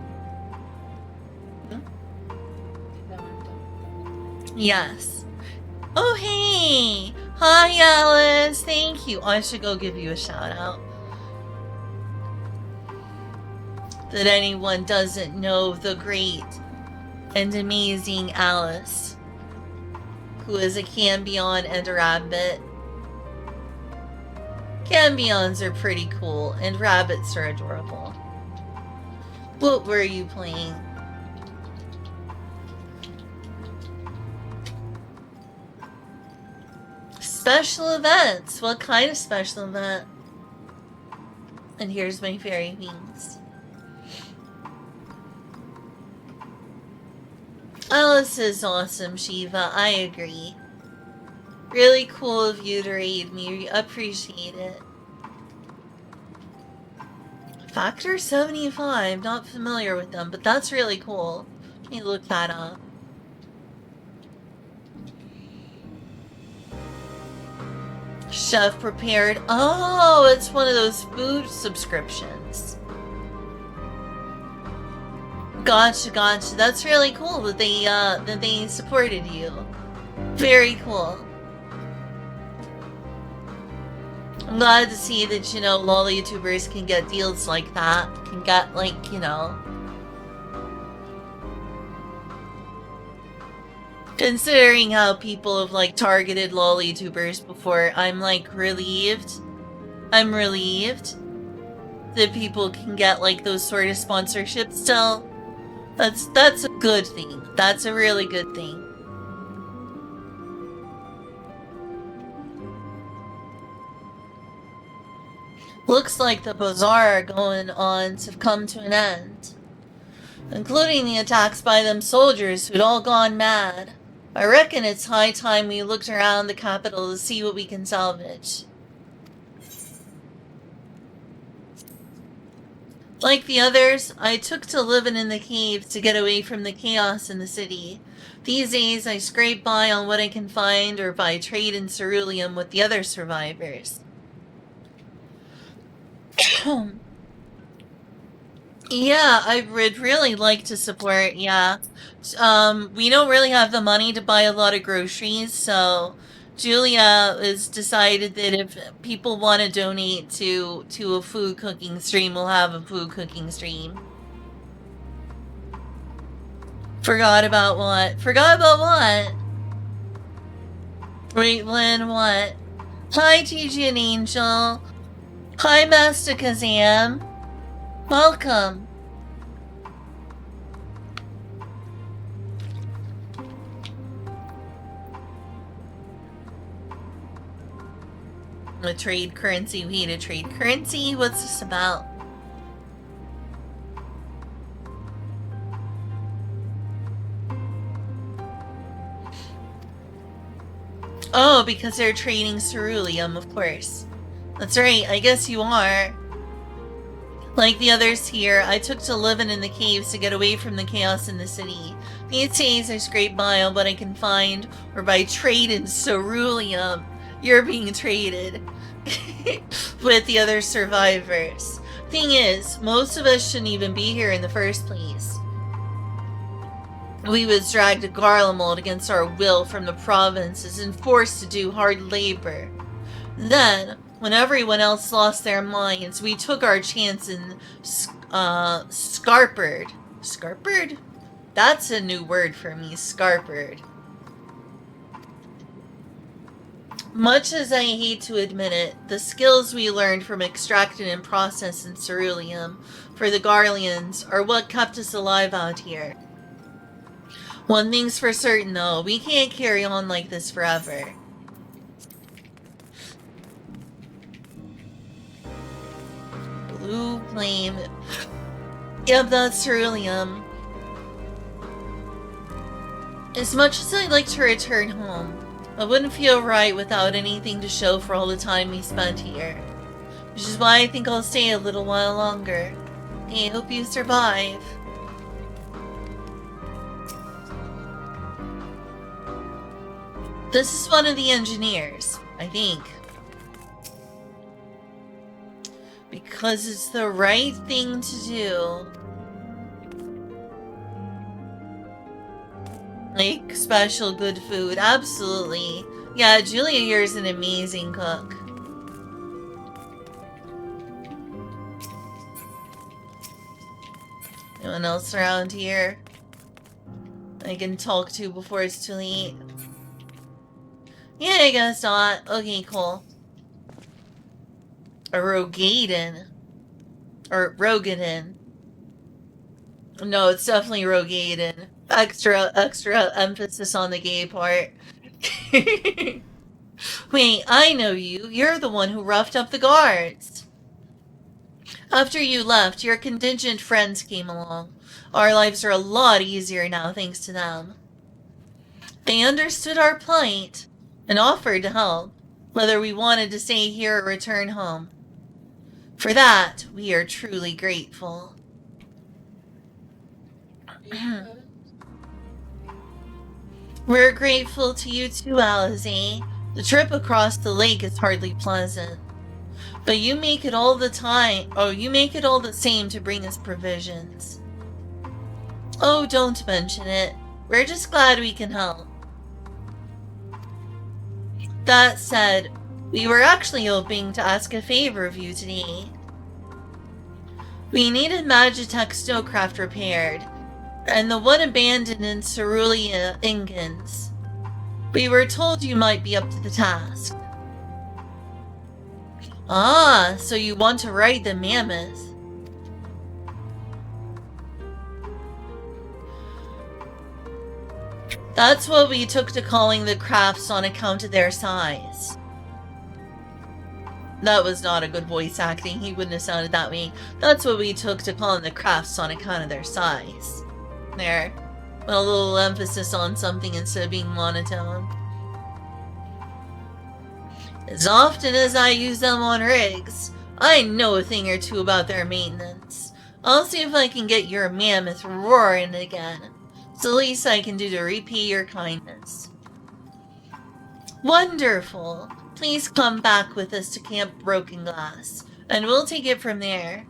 Yes. Oh hey, hi Alice. Thank you. I should go give you a shout out. That anyone doesn't know the great and amazing Alice, who is a Cambion and a rabbit. Cambions are pretty cool, and rabbits are adorable. What were you playing? Special events! What kind of special event? And here's my fairy wings. Alice is awesome, Shiva. I agree. Really cool of you to raid me. Appreciate it. Factor 75. Not familiar with them, but that's really cool. Let me look that up. Chef prepared. Oh, it's one of those food subscriptions. Gotcha, gotcha. That's really cool that they supported you. Very cool. I'm glad to see that, you know, LOL YouTubers can get deals like that. Can get, like, you know... Considering how people have, like, targeted LOL YouTubers before, I'm, like, relieved. I'm relieved that people can get, like, those sort of sponsorships still. That's a good thing. That's a really good thing. Looks like the bazaar going on to come to an end. Including the attacks by them soldiers who'd all gone mad. I reckon it's high time we looked around the capital to see what we can salvage. Like the others, I took to living in the caves to get away from the chaos in the city. These days, I scrape by on what I can find or buy trade in ceruleum with the other survivors. Yeah, I would really like to support, yeah. We don't really have the money to buy a lot of groceries, so Julia has decided that if people want to donate to a food cooking stream, we'll have a food cooking stream. Forgot about what? Forgot about what? Wait, Lynn, what? Hi, TG and Angel. Hi, Master Kazam. Welcome. A trade currency. We need a trade currency. What's this about? Oh, because they're trading ceruleum, of course. That's right, I guess you are. Like the others here, I took to living in the caves to get away from the chaos in the city. These days I scrape by on what I can find, or buy trade in ceruleum. You're being traded with the other survivors. Thing is, most of us shouldn't even be here in the first place. We was dragged to Garlemald against our will from the provinces and forced to do hard labor. Then, when everyone else lost their minds, we took our chance and scarpered. Scarpered? That's a new word for me, scarpered. Much as I hate to admit it, the skills we learned from extracting and processing ceruleum for the Garleans are what kept us alive out here. One thing's for certain though, we can't carry on like this forever. Blue flame. Yep, that's ceruleum. As much as I'd like to return home, I wouldn't feel right without anything to show for all the time we spent here. Which is why I think I'll stay a little while longer. Hey, I hope you survive. This is one of the engineers, I think. Because it's the right thing to do. Like, special good food, absolutely. Yeah, Julia here is an amazing cook. Anyone else around here I can talk to before it's too late? Yeah, I guess not. Okay, cool. A Rogaden. Or Rogaden. No, it's definitely Rogaden. Extra emphasis on the gay part. Wait, I know you. You're the one who roughed up the guards. After you left, your contingent friends came along. Our lives are a lot easier now thanks to them. They understood our plight and offered to help, whether we wanted to stay here or return home. For that, we are truly grateful. We're grateful to you too, Alize. The trip across the lake is hardly pleasant. But you make it all the time, you make it all the same to bring us provisions. Oh, don't mention it. We're just glad we can help. That said, we were actually hoping to ask a favor of you today. We needed Magitech Snowcraft repaired, and the one abandoned in Cerulean Ingans. We were told you might be up to the task. Ah, so you want to ride the mammoth. That's what we took to calling the crafts on account of their size. That was not a good voice acting. He wouldn't have sounded that way. That's what we took to calling the crafts on account of their size. There. A little emphasis on something instead of being monotone. As often as I use them on rigs, I know a thing or two about their maintenance. I'll see if I can get your mammoth roaring again. It's the least I can do to repay your kindness. Wonderful. Please come back with us to Camp Broken Glass, and we'll take it from there.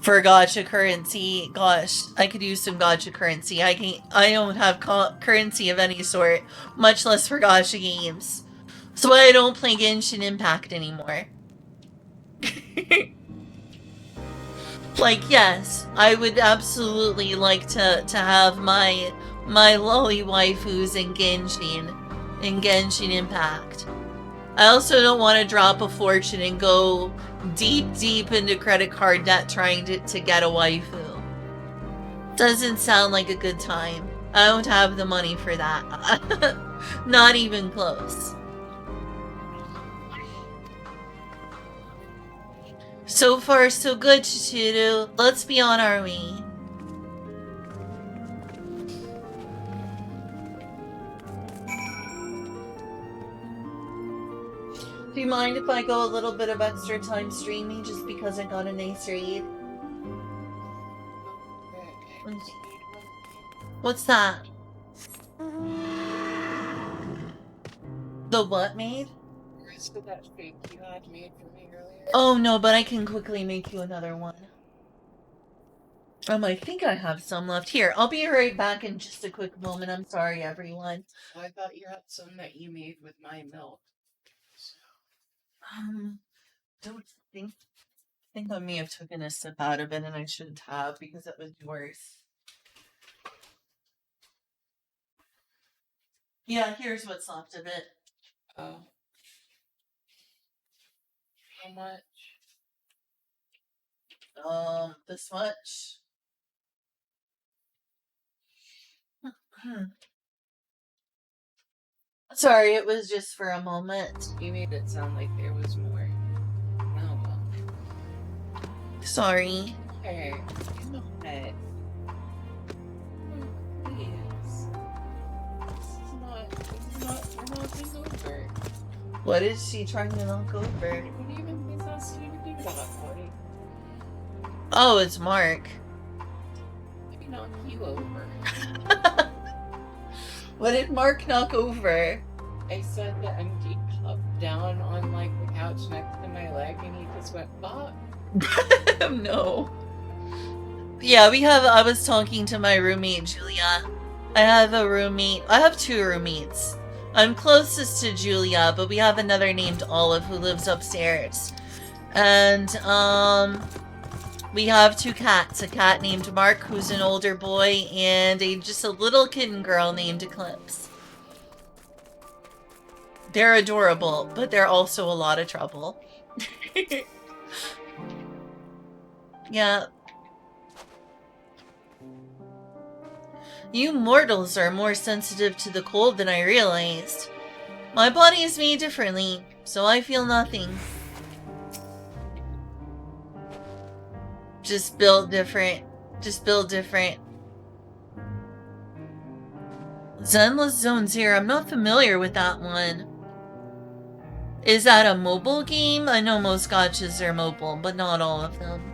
For gacha currency, gosh, I could use some gacha currency. I don't have currency of any sort, much less for gacha games. So I don't play Genshin Impact anymore. Like, yes, I would absolutely like to have my lolly waifus in Genshin Impact. I also don't want to drop a fortune and go deep into credit card debt trying to get a waifu. Doesn't sound like a good time. I don't have the money for that. Not even close. So far, so good, Chituru. Let's be on our way. Do you mind if I go a little bit of extra time streaming just because I got a nice read? What's that? The what made? The rest of that fake you had made for me earlier. Oh no, but I can quickly make you another one. I think I have some left. Here, I'll be right back in just a quick moment. I'm sorry, everyone. I thought you had some that you made with my milk. So. Don't think I may have taken a sip out of it and I shouldn't have because it was yours. Yeah, here's what's left of it. Oh. How much? This much. Sorry, it was just for a moment. You made it sound like there was more. Oh well. Sorry. Hey, come on. Please. We're not over. What is she trying to knock over? What do you even think that's you to do that, buddy? Oh, it's Mark. Maybe knock you over. What did Mark knock over? I set the empty cup down on like the couch next to my leg and he just went bop. No. Yeah, I was talking to my roommate, Julia. I have a roommate. I have two roommates. I'm closest to Julia, but we have another named Olive who lives upstairs. And, we have two cats. A cat named Mark, who's an older boy, and just a little kitten girl named Eclipse. They're adorable, but they're also a lot of trouble. Yeah. You mortals are more sensitive to the cold than I realized. My body is made differently, so I feel nothing. Just built different. Just built different. Zenless Zone Zero, I'm not familiar with that one. Is that a mobile game? I know most gachas are mobile, but not all of them.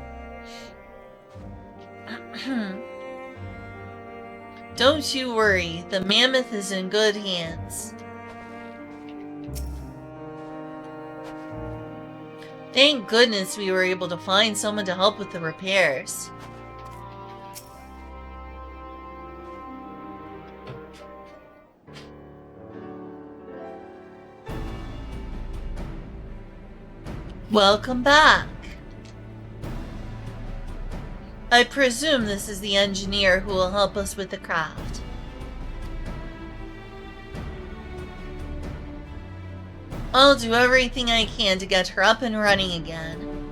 Don't you worry, the mammoth is in good hands. Thank goodness we were able to find someone to help with the repairs. Welcome back. I presume this is the engineer who will help us with the craft. I'll do everything I can to get her up and running again.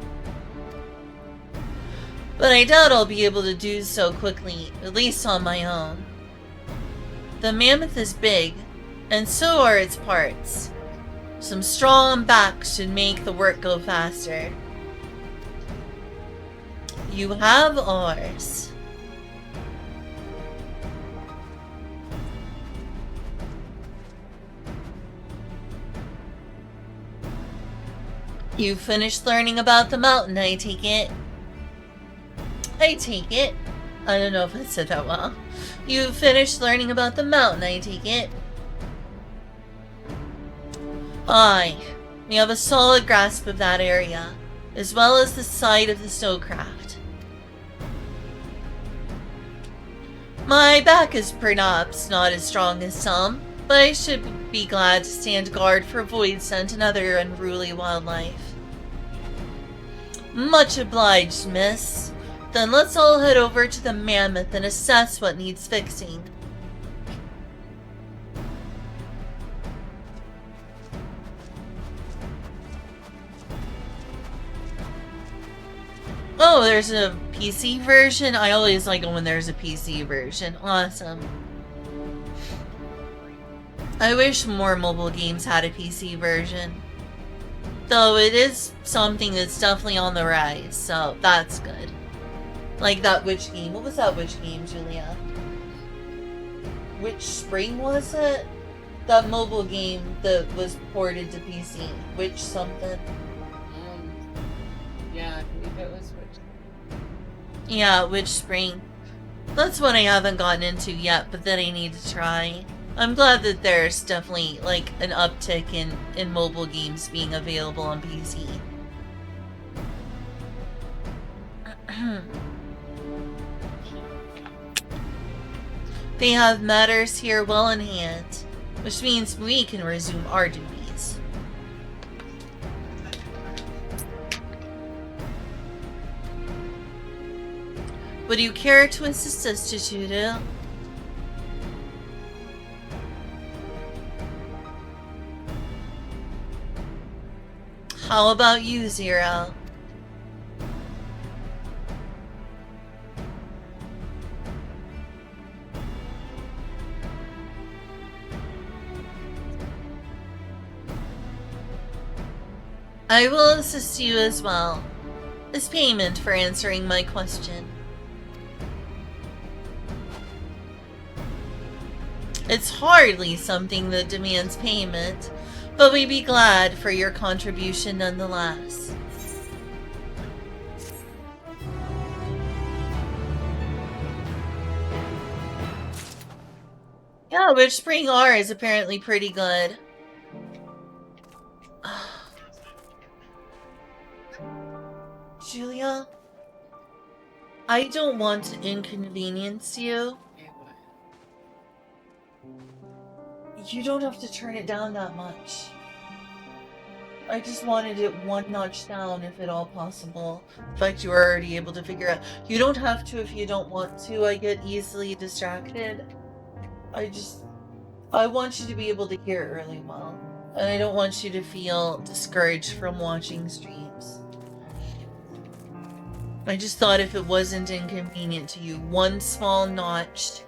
But I doubt I'll be able to do so quickly, at least on my own. The mammoth is big, and so are its parts. Some strong backs should make the work go faster. You have ours. You finished learning about the mountain, I take it. I take it. I don't know if I said that well. You finished learning about the mountain, I take it. Aye. We have a solid grasp of that area, as well as the site of the snowcraft. My back is perhaps not as strong as some, but I should be glad to stand guard for void scent and other unruly wildlife. Much obliged, miss. Then let's all head over to the mammoth and assess what needs fixing. Oh, there's a PC version? I always like it when there's a PC version. Awesome. I wish more mobile games had a PC version. Though it is something that's definitely on the rise, so that's good. Like that witch game. What was that witch game, Julia? Which Spring was it? That mobile game that was ported to PC. Witch something. Yeah, I believe it was Witch. Yeah, Witch Spring. That's one I haven't gotten into yet, but that I need to try. I'm glad that there's definitely like an uptick in mobile games being available on PC. They have matters here well in hand, which means we can resume our duties. Would you care to assist us, Chichiro? How about you, Zero? I will assist you as well, as payment for answering my question. It's hardly something that demands payment, but we'd be glad for your contribution nonetheless. Yeah, Witch Spring R is apparently pretty good. Julia, I don't want to inconvenience you. You don't have to turn it down that much. I just wanted it one notch down if at all possible. In fact, you were already able to figure out. You don't have to if you don't want to. I get easily distracted. I want you to be able to hear it really well. And I don't want you to feel discouraged from watching streams. I just thought if it wasn't inconvenient to you, one small notch,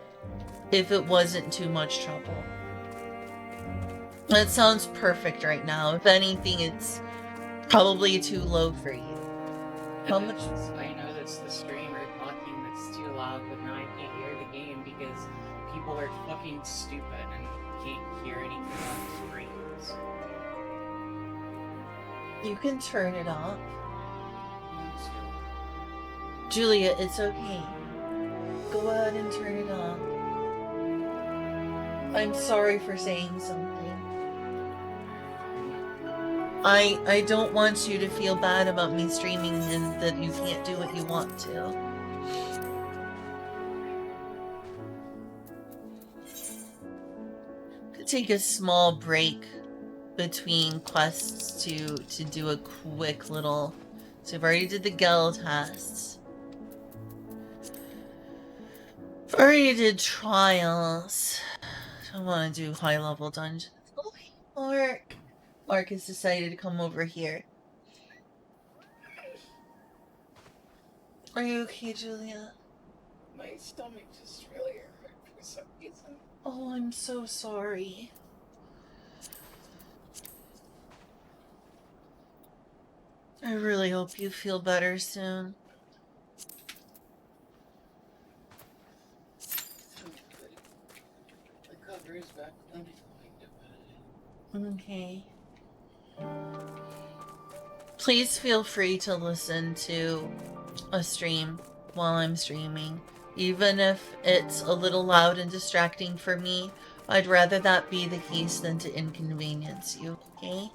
if it wasn't too much trouble. That sounds perfect right now. If anything, it's probably too low for you. How much? I noticed the streamer talking that's too loud, but now I can't hear the game because people are fucking stupid and can't hear anything on screens. You can turn it off. Julia, it's okay. Go ahead and turn it off. I'm sorry for saying something. I don't want you to feel bad about me streaming and that you can't do what you want to. Could take a small break between quests to do a quick little. So I've already did the Gel tests. I've already did trials. I want to do high level dungeons. Oh, hey, Mark has decided to come over here. Are you okay, Julia? My stomach just really hurt for some reason. Oh, I'm so sorry. I really hope you feel better soon. The cover is back when I find it. Okay. Please feel free to listen to a stream while I'm streaming. Even if it's a little loud and distracting for me, I'd rather that be the case than to inconvenience you, okay?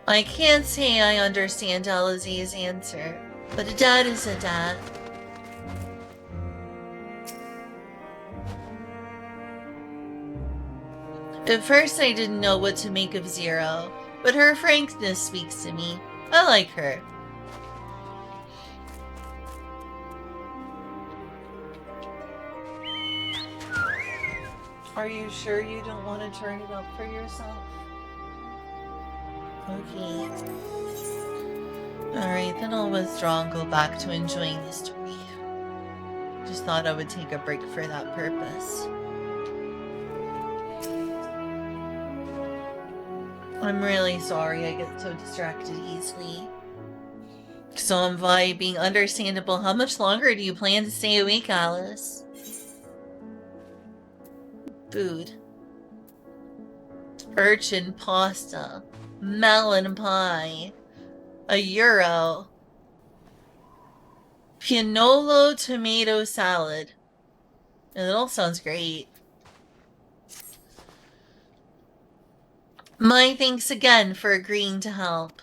I can't say I understand Alize's answer, but a dad is a dad. At first I didn't know what to make of Zero, but her frankness speaks to me. I like her. Are you sure you don't want to turn it up for yourself? Okay. Alright, then I'll withdraw and go back to enjoying the story. Just thought I would take a break for that purpose. I'm really sorry I get so distracted easily. So I'm vibing. Understandable. How much longer do you plan to stay awake, Alice? Food. Urchin pasta. Melon pie. €1. Pianolo tomato salad. It all sounds great. My thanks again for agreeing to help.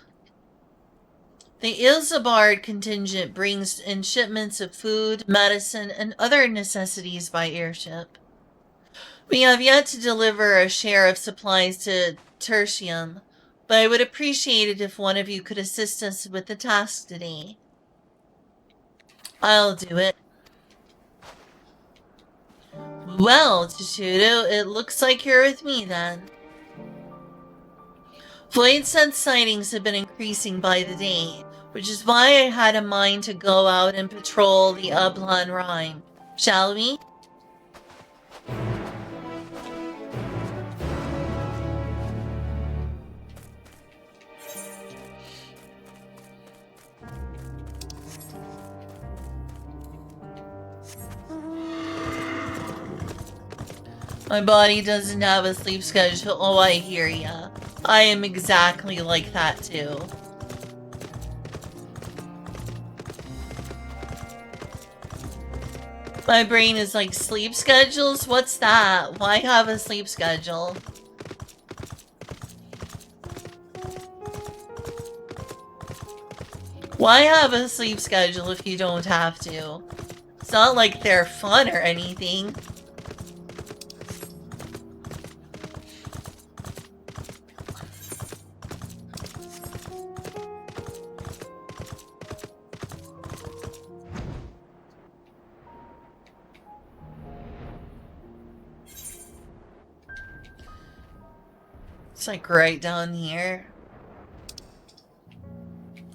The Ilsabard contingent brings in shipments of food, medicine, and other necessities by airship. We have yet to deliver a share of supplies to Tertium, but I would appreciate it if one of you could assist us with the task today. I'll do it. Well, Chichudo, it looks like you're with me then. Void sense sightings have been increasing by the day, which is why I had in mind to go out and patrol the Ublon Rime. Shall we? My body doesn't have a sleep schedule. Oh, I hear ya. I am exactly like that too. My brain is like, sleep schedules? What's that? Why have a sleep schedule? Why have a sleep schedule if you don't have to? It's not like they're fun or anything. It's like right down here.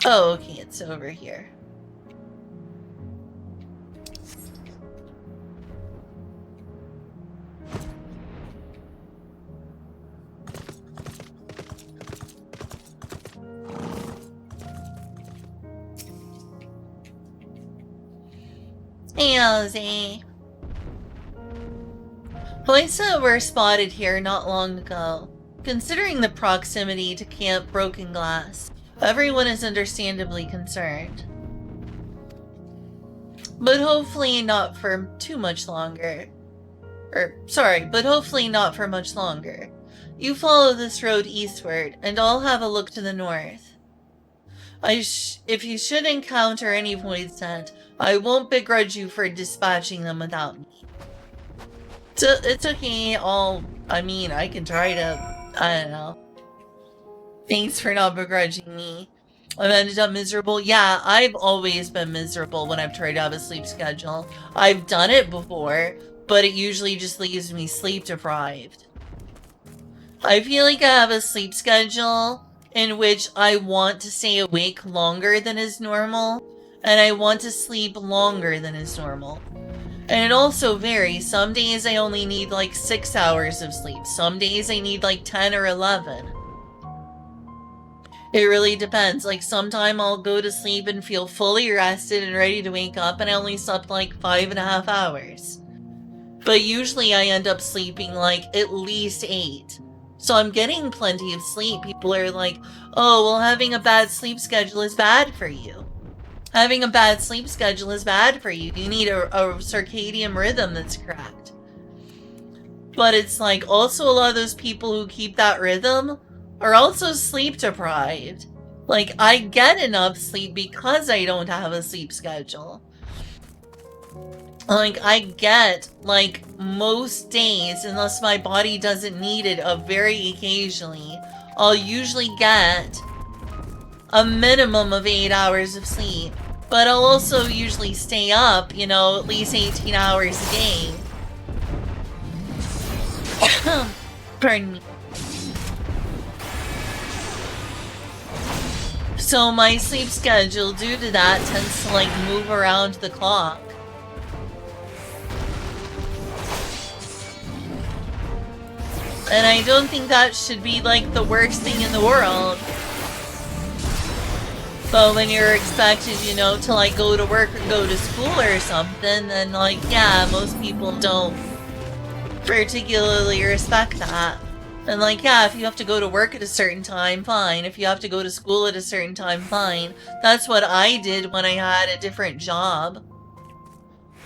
Oh, okay, it's over here. Hey, Ozzy. Police were spotted here not long ago. Considering the proximity to Camp Broken Glass, everyone is understandably concerned. But hopefully not for too much longer. But hopefully not for much longer. You follow this road eastward, and I'll have a look to the north. If you should encounter any void scent, I won't begrudge you for dispatching them without me. It's okay, I can try to... I don't know. Thanks for not begrudging me. I've ended up miserable. Yeah, I've always been miserable when I've tried to have a sleep schedule. I've done it before, but it usually just leaves me sleep deprived. I feel like I have a sleep schedule in which I want to stay awake longer than is normal, and I want to sleep longer than is normal. And it also varies. Some days I only need like 6 hours of sleep. Some days I need like 10 or 11. It really depends. Like sometime I'll go to sleep and feel fully rested and ready to wake up, and I only slept like 5.5 hours. But usually I end up sleeping like at least 8. So I'm getting plenty of sleep. People are like, oh, well, having a bad sleep schedule is bad for you. Having a bad sleep schedule is bad for you. You need a circadian rhythm that's correct. But it's like also a lot of those people who keep that rhythm are also sleep deprived. Like, I get enough sleep because I don't have a sleep schedule. Like, I get, like, most days, unless my body doesn't need it very occasionally, I'll usually get a minimum of 8 hours of sleep. But I'll also usually stay up, you know, at least 18 hours a day. Pardon me. So my sleep schedule, due to that, tends to, like, move around the clock. And I don't think that should be like the worst thing in the world. But when you're expected, you know, to like go to work or go to school or something, then like, yeah, most people don't particularly respect that. And like, yeah, if you have to go to work at a certain time, fine. If you have to go to school at a certain time, fine. That's what I did when I had a different job.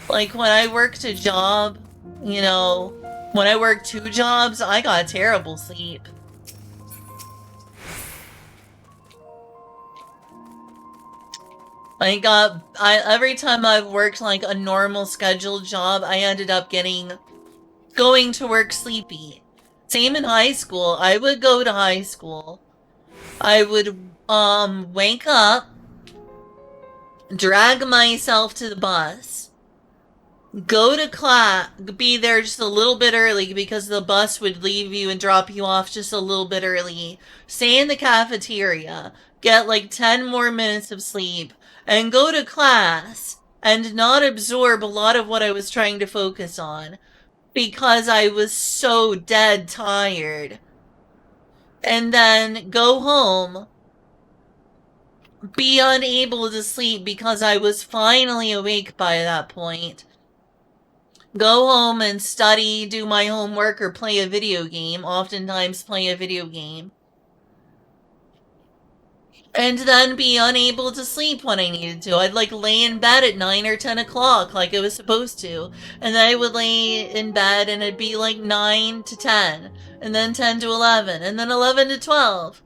Like, when I worked a job, you know, when I worked 2 jobs, I got terrible sleep. Every time I've worked like a normal scheduled job, I ended up going to work sleepy. Same in high school. I would go to high school. I would, wake up, drag myself to the bus, go to class, be there just a little bit early because the bus would leave you and drop you off just a little bit early, stay in the cafeteria, get like 10 more minutes of sleep, and go to class and not absorb a lot of what I was trying to focus on because I was so dead tired. And then go home, be unable to sleep because I was finally awake by that point. Go home and study, do my homework, or play a video game. Oftentimes play a video game. And then be unable to sleep when I needed to. I'd like lay in bed at 9 or 10 o'clock like I was supposed to. And then I would lay in bed and it'd be like 9 to 10. And then 10 to 11. And then 11 to 12.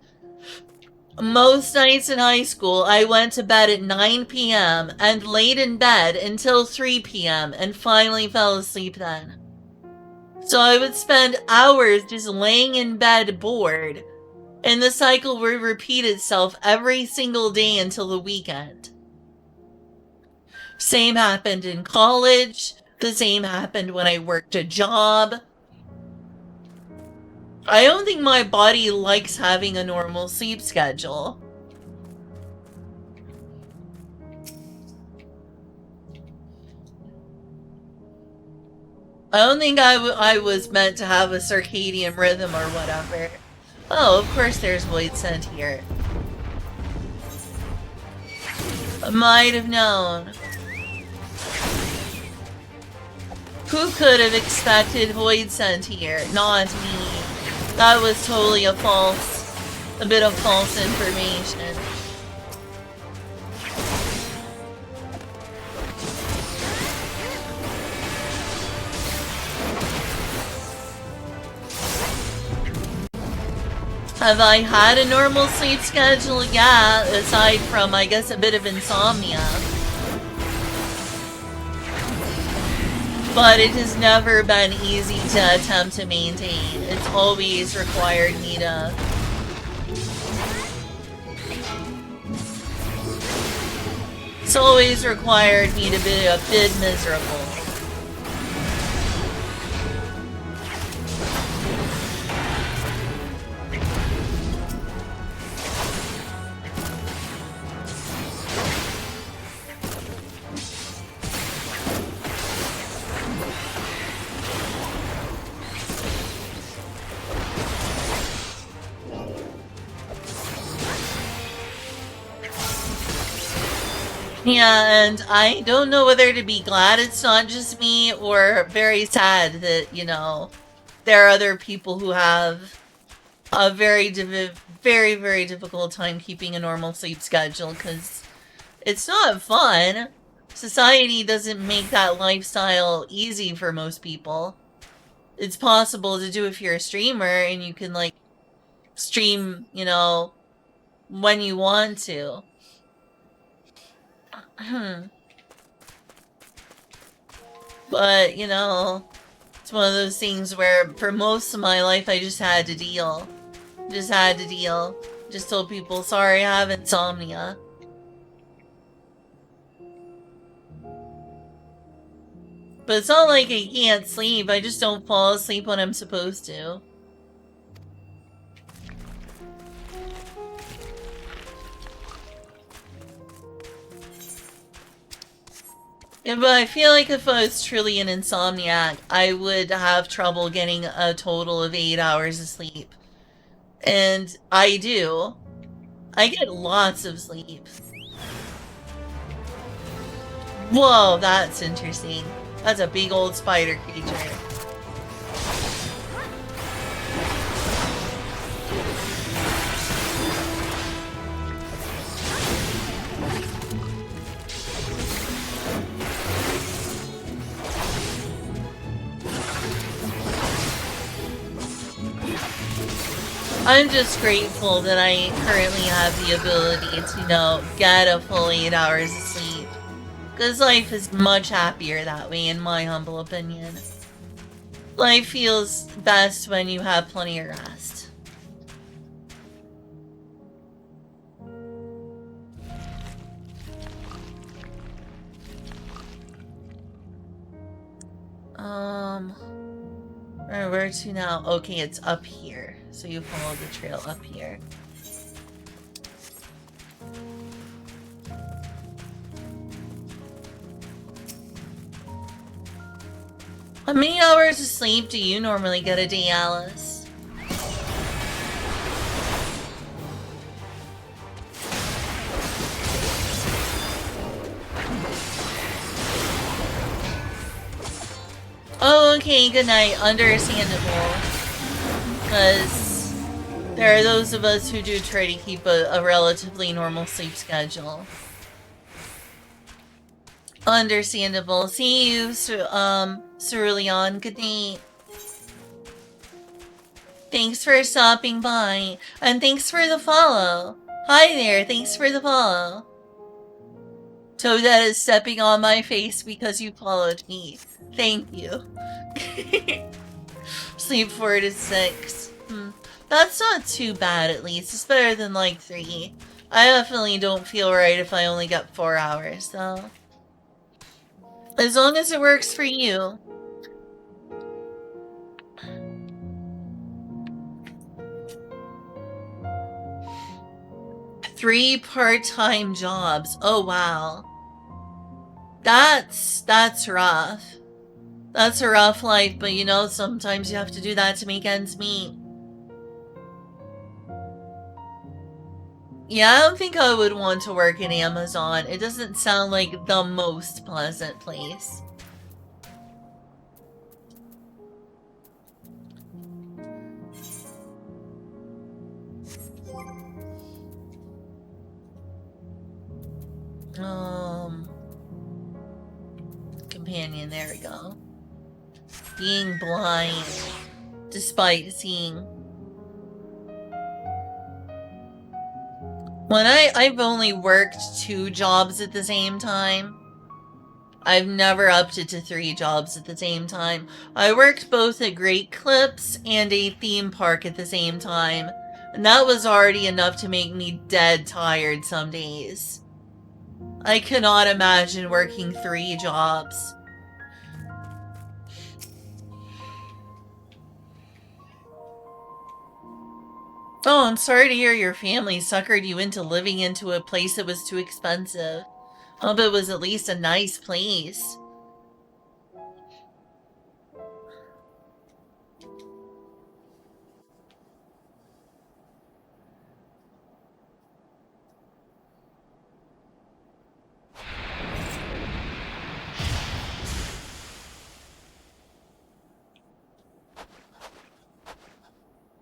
Most nights in high school, I went to bed at 9 p.m. and laid in bed until 3 p.m. and finally fell asleep then. So I would spend hours just laying in bed bored, and the cycle would repeat itself every single day until the weekend. Same happened in college. The same happened when I worked a job. I don't think my body likes having a normal sleep schedule. I don't think I was meant to have a circadian rhythm or whatever. Oh, of course there's Void Scent here. I might have known. Who could have expected Void Scent here? Not me. That was totally a bit of false information. Have I had a normal sleep schedule? Yeah, aside from, I guess, a bit of insomnia. But it has never been easy to attempt to maintain. It's always required me to... It's always required me to be a bit miserable. Yeah, and I don't know whether to be glad it's not just me or very sad that, you know, there are other people who have a very, very difficult time keeping a normal sleep schedule, because it's not fun. Society doesn't make that lifestyle easy for most people. It's possible to do if you're a streamer and you can, like, stream, you know, when you want to. But, you know, it's one of those things where for most of my life I just had to deal. Just told people, sorry, I have insomnia. But it's not like I can't sleep, I just don't fall asleep when I'm supposed to. Yeah, but I feel like if I was truly an insomniac, I would have trouble getting a total of 8 hours of sleep. And I do. I get lots of sleep. Whoa, that's interesting. That's a big old spider creature. I'm just grateful that I currently have the ability to, get a full 8 hours of sleep. Because life is much happier that way, in my humble opinion. Life feels best when you have plenty of rest. Where to now? Okay, it's up here. So you follow the trail up here. How many hours of sleep do you normally get a day, Alice? Oh, okay, good night. Understandable. Because there are those of us who do try to keep a relatively normal sleep schedule. Understandable. See you, Cerulean. Good night. Thanks for stopping by. And thanks for the follow. Hi there, thanks for the follow. Toadette is stepping on my face because you followed me. Thank you. Sleep 4 to 6. That's not too bad, at least. It's better than like 3. I definitely don't feel right if I only get 4 hours, though. As long as it works for you. Three part-time jobs. Oh, wow. That's rough. That's a rough life, but sometimes you have to do that to make ends meet. Yeah, I don't think I would want to work in Amazon. It doesn't sound like the most pleasant place. Companion, there we go. Being blind, despite seeing. When I've only worked 2 jobs at the same time. I've never upped it to 3 jobs at the same time. I worked both at Great Clips and a theme park at the same time. And that was already enough to make me dead tired some days. I cannot imagine working 3 jobs. Oh, I'm sorry to hear your family suckered you into living into a place that was too expensive. Hope it was at least a nice place.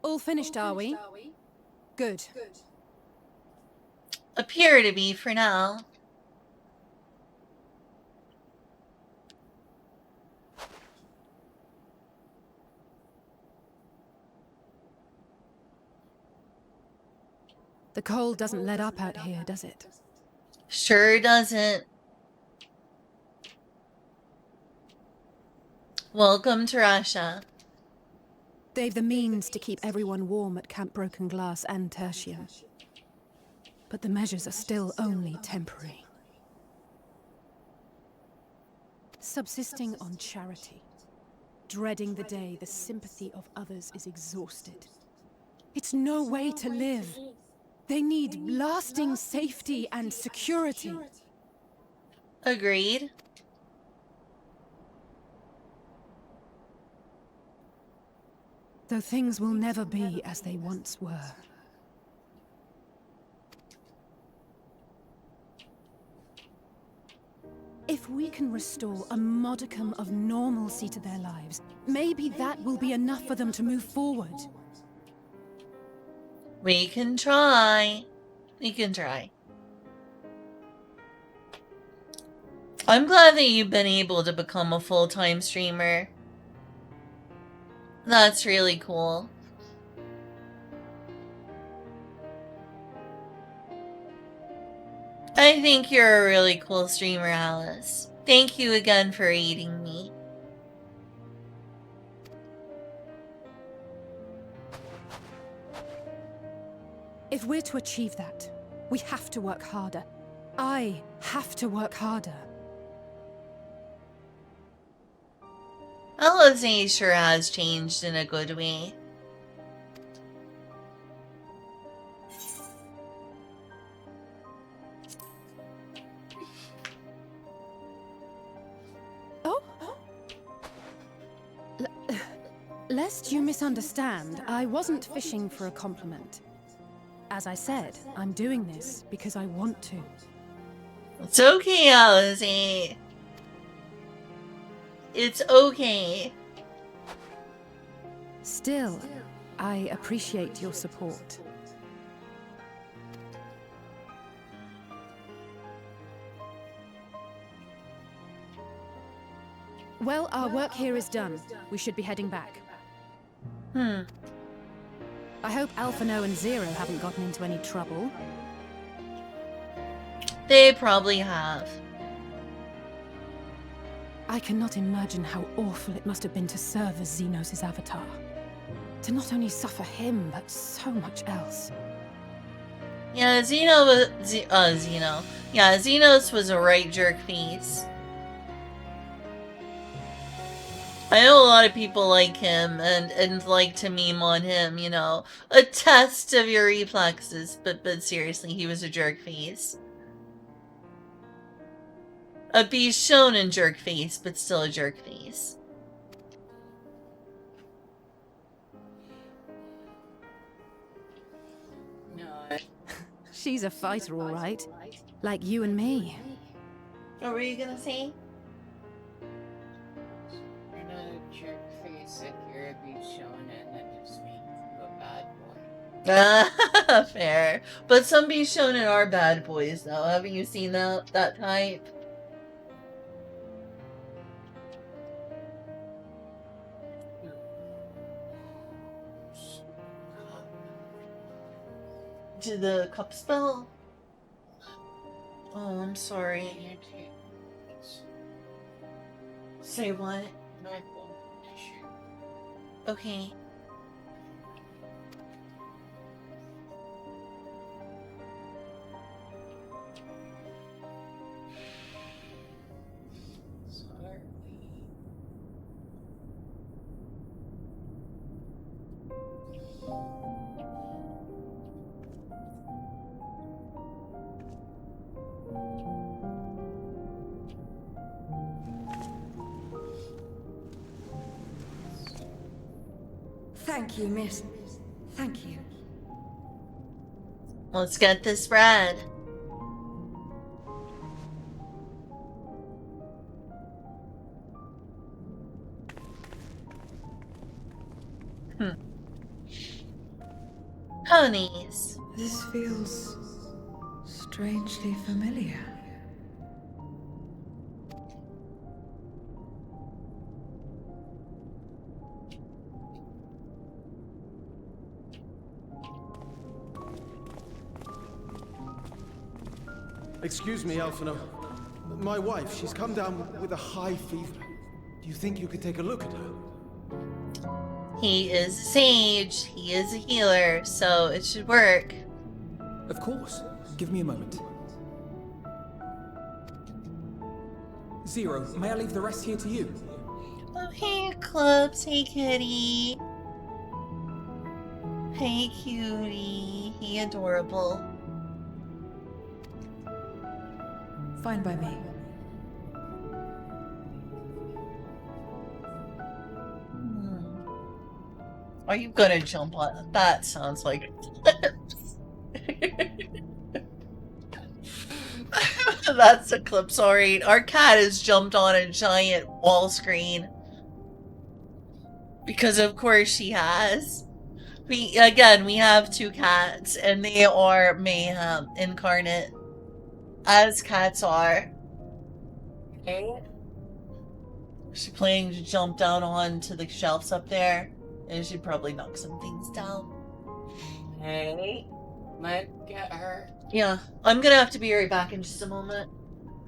All finished, are we? Good. Appear to be for now. The cold doesn't let up out here, does it? Sure doesn't. Welcome to Russia. They've the means to keep everyone warm at Camp Broken Glass and Tertium. But the measures are still only temporary. Subsisting on charity. Dreading the day the sympathy of others is exhausted. It's no way to live. They need lasting safety and security. Agreed. Though things will never be as they once were. If we can restore a modicum of normalcy to their lives, maybe that will be enough for them to move forward. We can try. We can try. I'm glad that you've been able to become a full-time streamer. That's really cool. I think you're a really cool streamer, Alice. Thank you again for aiding me. If we're to achieve that, we have to work harder. I have to work harder. Alice sure has changed in a good way. Oh? Lest you misunderstand, I wasn't fishing for a compliment. As I said, I'm doing this because I want to. It's okay, Alice. It's okay. Still, I appreciate your support. Well, our work here is done. We should be heading back. I hope Alphino and Zero haven't gotten into any trouble. They probably have. I cannot imagine how awful it must have been to serve as Xenos' avatar. To not only suffer him, but so much else. Yeah, Xeno. Yeah, Xenos was a right jerk face. I know a lot of people like him and like to meme on him, you know. A test of your reflexes, but seriously, he was a jerk face. A be shown in jerk face, but still a jerk face. No. She's a fighter, all right. Like you and me. What were you gonna say? You're not a jerk face if you're a be shown and that just makes you a bad boy. Fair. But some be shown in are bad boys, though. Haven't you seen that type? Did the cup spill? Oh, I'm sorry. Say what? Okay. Sorry. Thank you, miss. Thank you. Let's get this bread. Ponies. This feels strangely familiar. Excuse me, Alphino. My wife, she's come down with a high fever. Do you think you could take a look at her? He is a sage. He is a healer, so it should work. Of course. Give me a moment. Zero, may I leave the rest here to you? Oh, hey, Clubs. Hey, kitty. Hey, cutie. He adorable. Fine by me. Are you gonna jump on? That sounds like that's a clip, sorry. Our cat has jumped on a giant wall screen. Because of course she has. We have two cats and they are mayhem incarnate. As cats are. Hey, She's planning to jump down onto the shelves up there. And she'd probably knock some things down. hey, let's get her. Yeah, I'm gonna have to be right back in just a moment.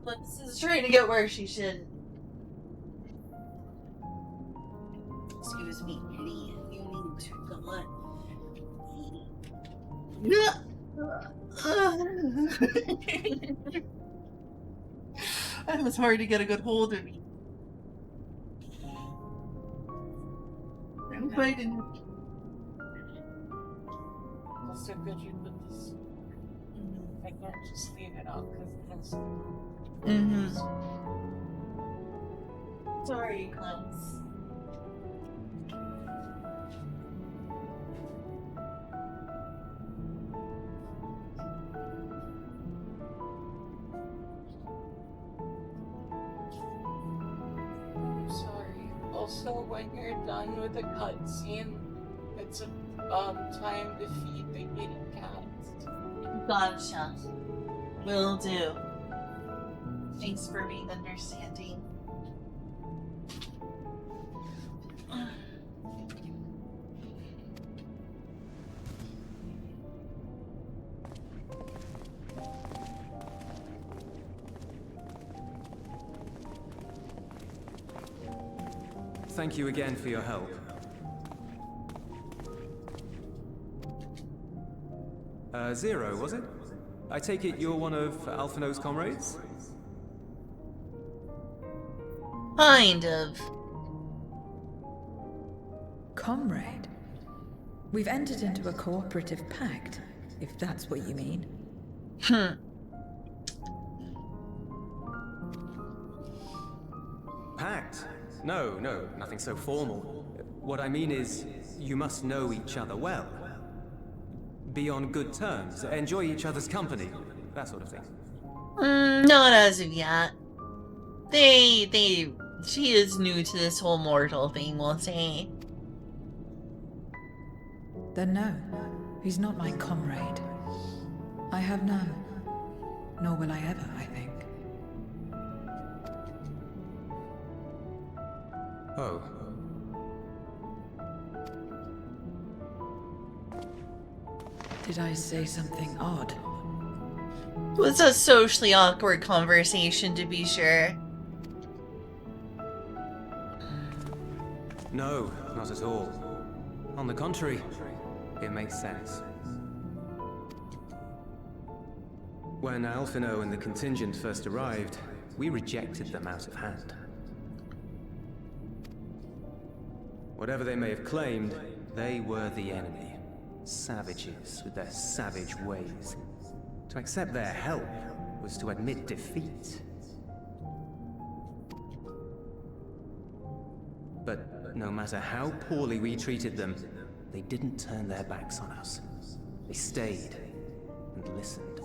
Let's trying to get where she should. Excuse me, Kitty. You need to go on. That was hard to get a good hold of me. I'm fighting. Also, could you put this? I can't just leave it out because it's. Sorry, Clowns. I'm sorry. Also, when you're done with the cutscene, it's time to feed the kitty cats. Gotcha. Will do. Thanks for being understanding. Thank you again for your help. Zero, was it? I take it you're one of Alphino's comrades? Kind of. Comrade? We've entered into a cooperative pact, if that's what you mean. Pact? No, nothing so formal. What I mean is, you must know each other well. Be on good terms, enjoy each other's company, that sort of thing. Not as of yet. She is new to this whole mortal thing, we'll say. Then no, he's not my comrade. I have none. Nor will I ever, I think. Oh. Did I say something odd? It was a socially awkward conversation, to be sure. No, not at all. On the contrary, it makes sense. When Alphino and the contingent first arrived, we rejected them out of hand. Whatever they may have claimed, they were the enemy. Savages with their savage ways. To accept their help was to admit defeat. But no matter how poorly we treated them, they didn't turn their backs on us. They stayed and listened.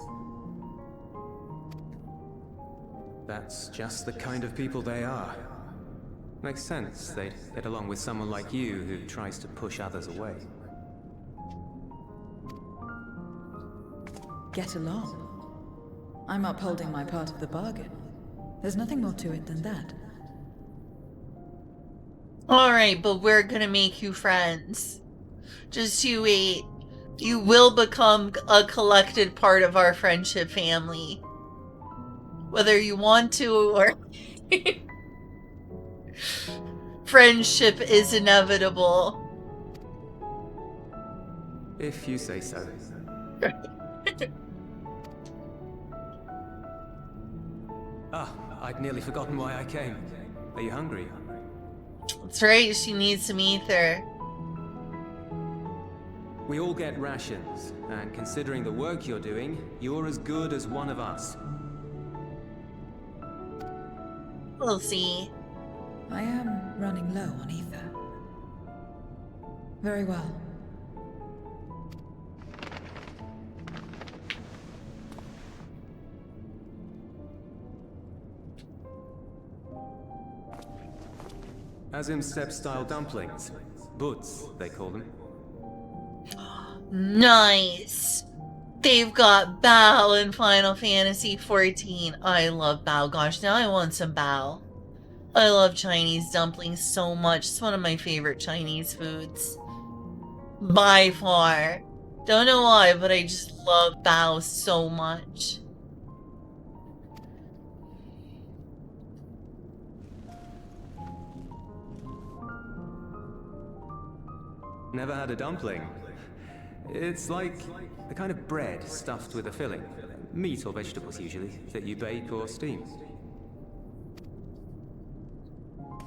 That's just the kind of people they are. Makes sense they'd get along with someone like you who tries to push others away. Get along. I'm upholding my part of the bargain. There's nothing more to it than that. Alright, but we're gonna make you friends. Just you wait. You will become a collected part of our friendship family. Whether you want to or... Friendship is inevitable. If you say so. I'd nearly forgotten why I came. Are you hungry? That's right, she needs some ether. We all get rations, and considering the work you're doing, you're as good as one of us. We'll see. I am running low on ether. Very well. Azim Step-style dumplings. Butts, they call them. Nice! They've got bao in Final Fantasy XIV. I love bao. Gosh, now I want some bao. I love Chinese dumplings so much. It's one of my favorite Chinese foods. By far. Don't know why, but I just love bao so much. Never had a dumpling. It's like a kind of bread stuffed with a filling. Meat or vegetables usually, that you bake or steam.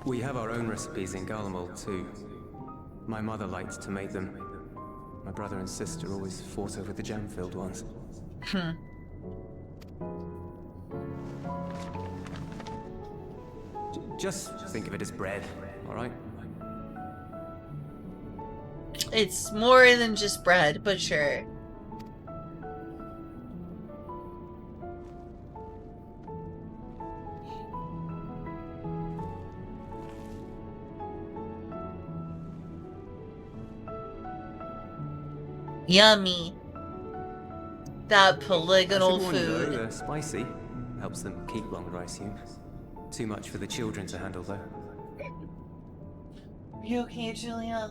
We have our own recipes in Garlemald too. My mother liked to make them. My brother and sister always fought over the jam-filled ones. Just think of it as bread, alright? It's more than just bread, but sure. Yummy. That polygonal I should warn you, food. though, they're spicy. Helps them keep longer, I assume. Too much for the children to handle, though. Are you okay, Julia?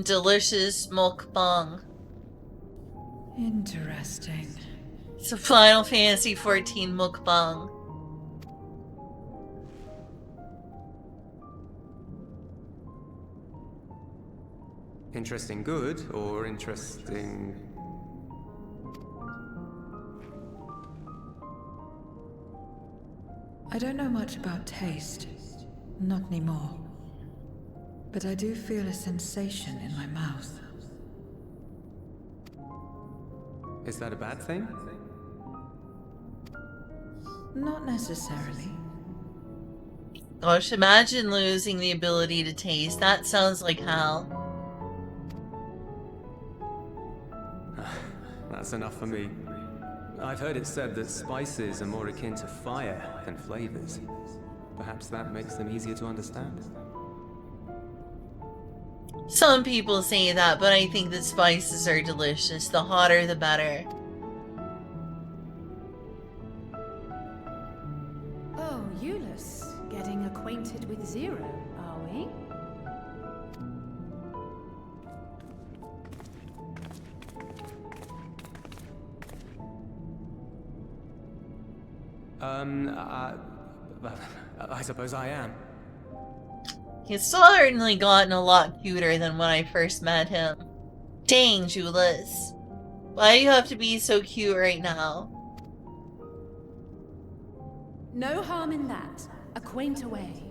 Delicious mukbang. Interesting. It's a Final Fantasy XIV mukbang. Interesting good, or interesting... I don't know much about taste. Not anymore. But I do feel a sensation in my mouth. Is that a bad thing? Not necessarily. Gosh, imagine losing the ability to taste. That sounds like hell. That's enough for me. I've heard it said that spices are more akin to fire than flavors. Perhaps that makes them easier to understand. Some people say that, but I think that spices are delicious. The hotter, the better. Oh, Euless, getting acquainted with Zero, are we? I suppose I am. He's certainly gotten a lot cuter than when I first met him. Dang, Julius. Why do you have to be so cute right now? No harm in that. Acquaint away.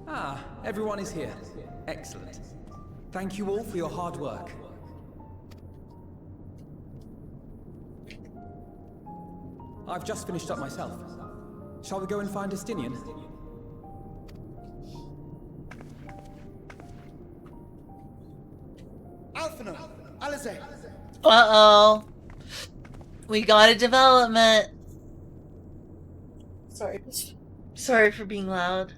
Ah, everyone is here. Excellent. Thank you all for your hard work. I've just finished up myself. Shall we go and find Estinian? Alphino! Alize! Uh-oh. We got a development. Sorry for being loud.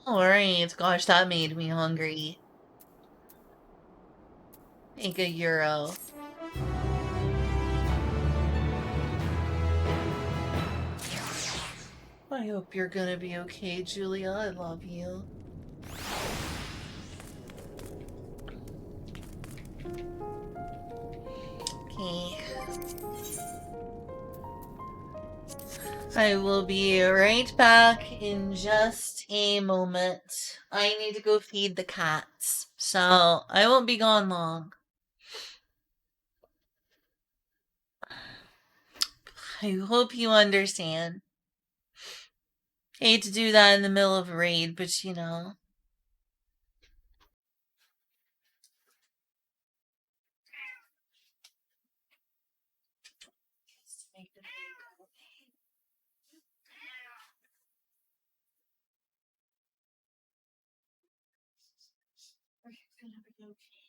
Alright, gosh, that made me hungry. Take a euro. I hope you're gonna be okay, Julia. I love you. Okay. I will be right back in just a moment. I need to go feed the cats, so I won't be gone long. I hope you understand. Hate to do that in the middle of a raid, but you know. Are you gonna be okay?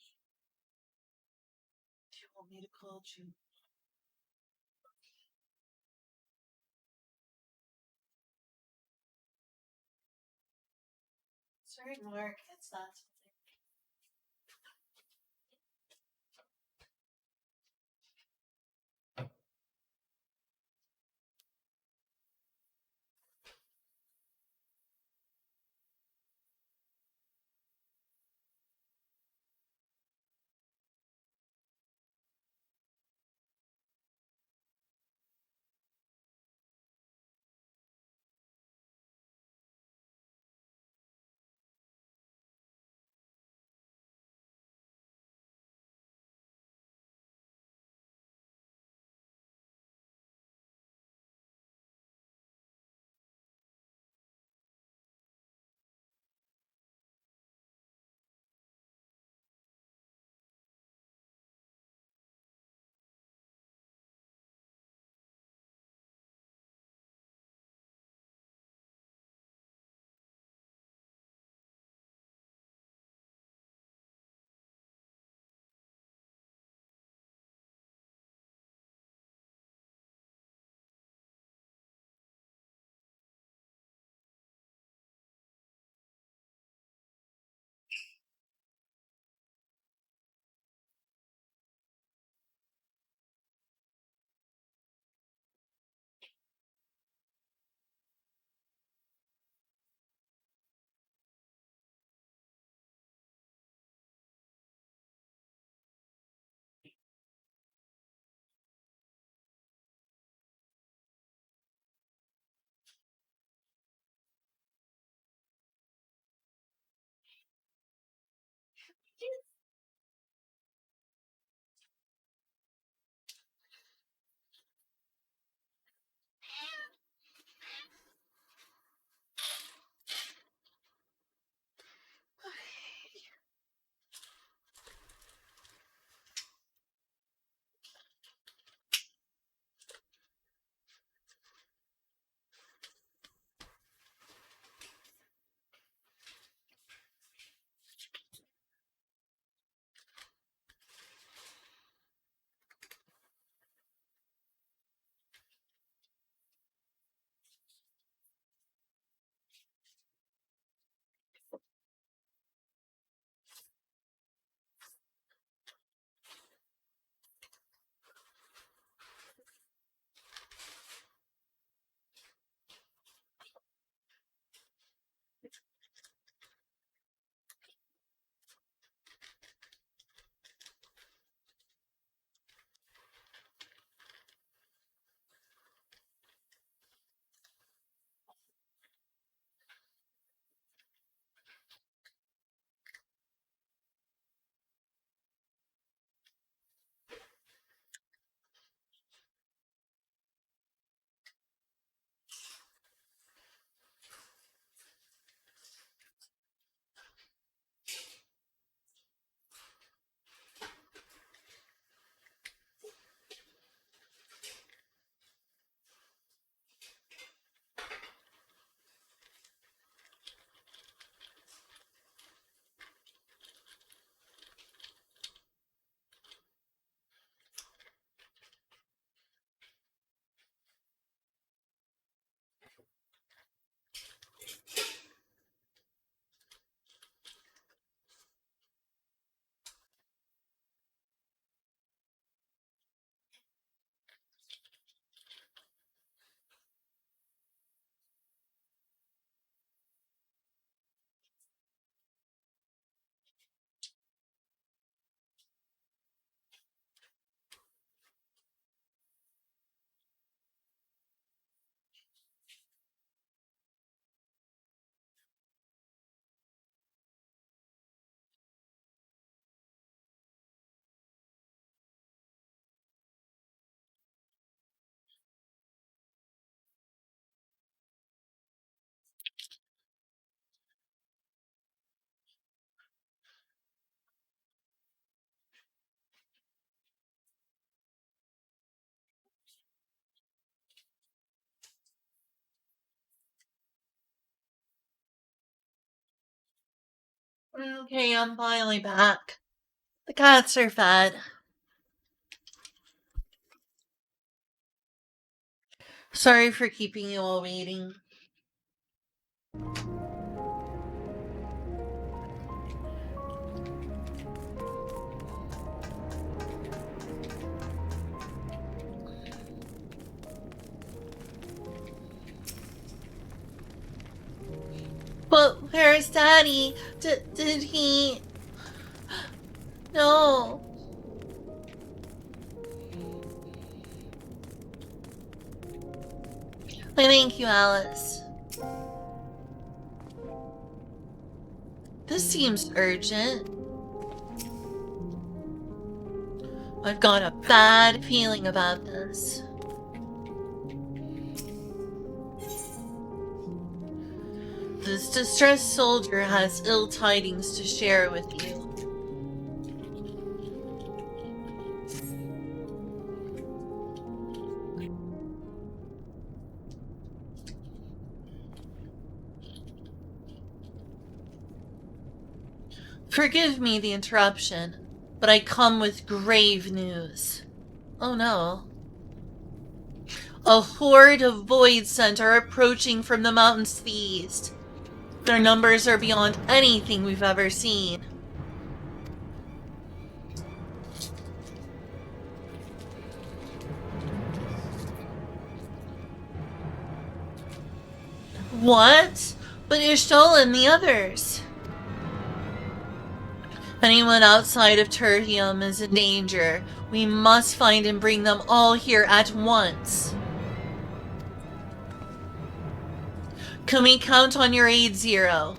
Do you want me to call you? Sorry, Mark, it's not. Okay, I'm finally back. The cats are fed. Sorry for keeping you all waiting. But where's Daddy? Did he... No. Thank you, Alice. This seems urgent. I've got a bad feeling about this. This distressed soldier has ill tidings to share with you. Forgive me the interruption, but I come with grave news. Oh no. A horde of Void Scent are approaching from the mountains to the east. Their numbers are beyond anything we've ever seen. What? But Ishtola and the others. Anyone outside of Terhium is in danger. We must find and bring them all here at once. Can we count on your aid, Zero?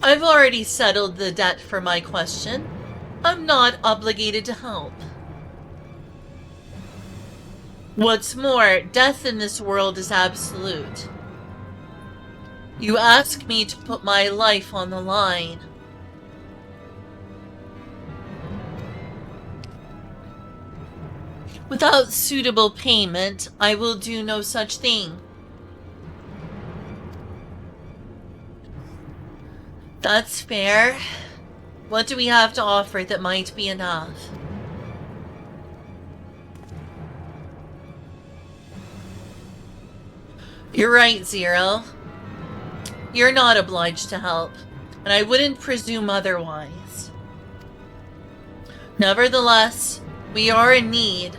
I've already settled the debt for my question. I'm not obligated to help. What's more, death in this world is absolute. You ask me to put my life on the line. Without suitable payment, I will do no such thing. That's fair. What do we have to offer that might be enough? You're right, Zero. You're not obliged to help, and I wouldn't presume otherwise. Nevertheless, we are in need.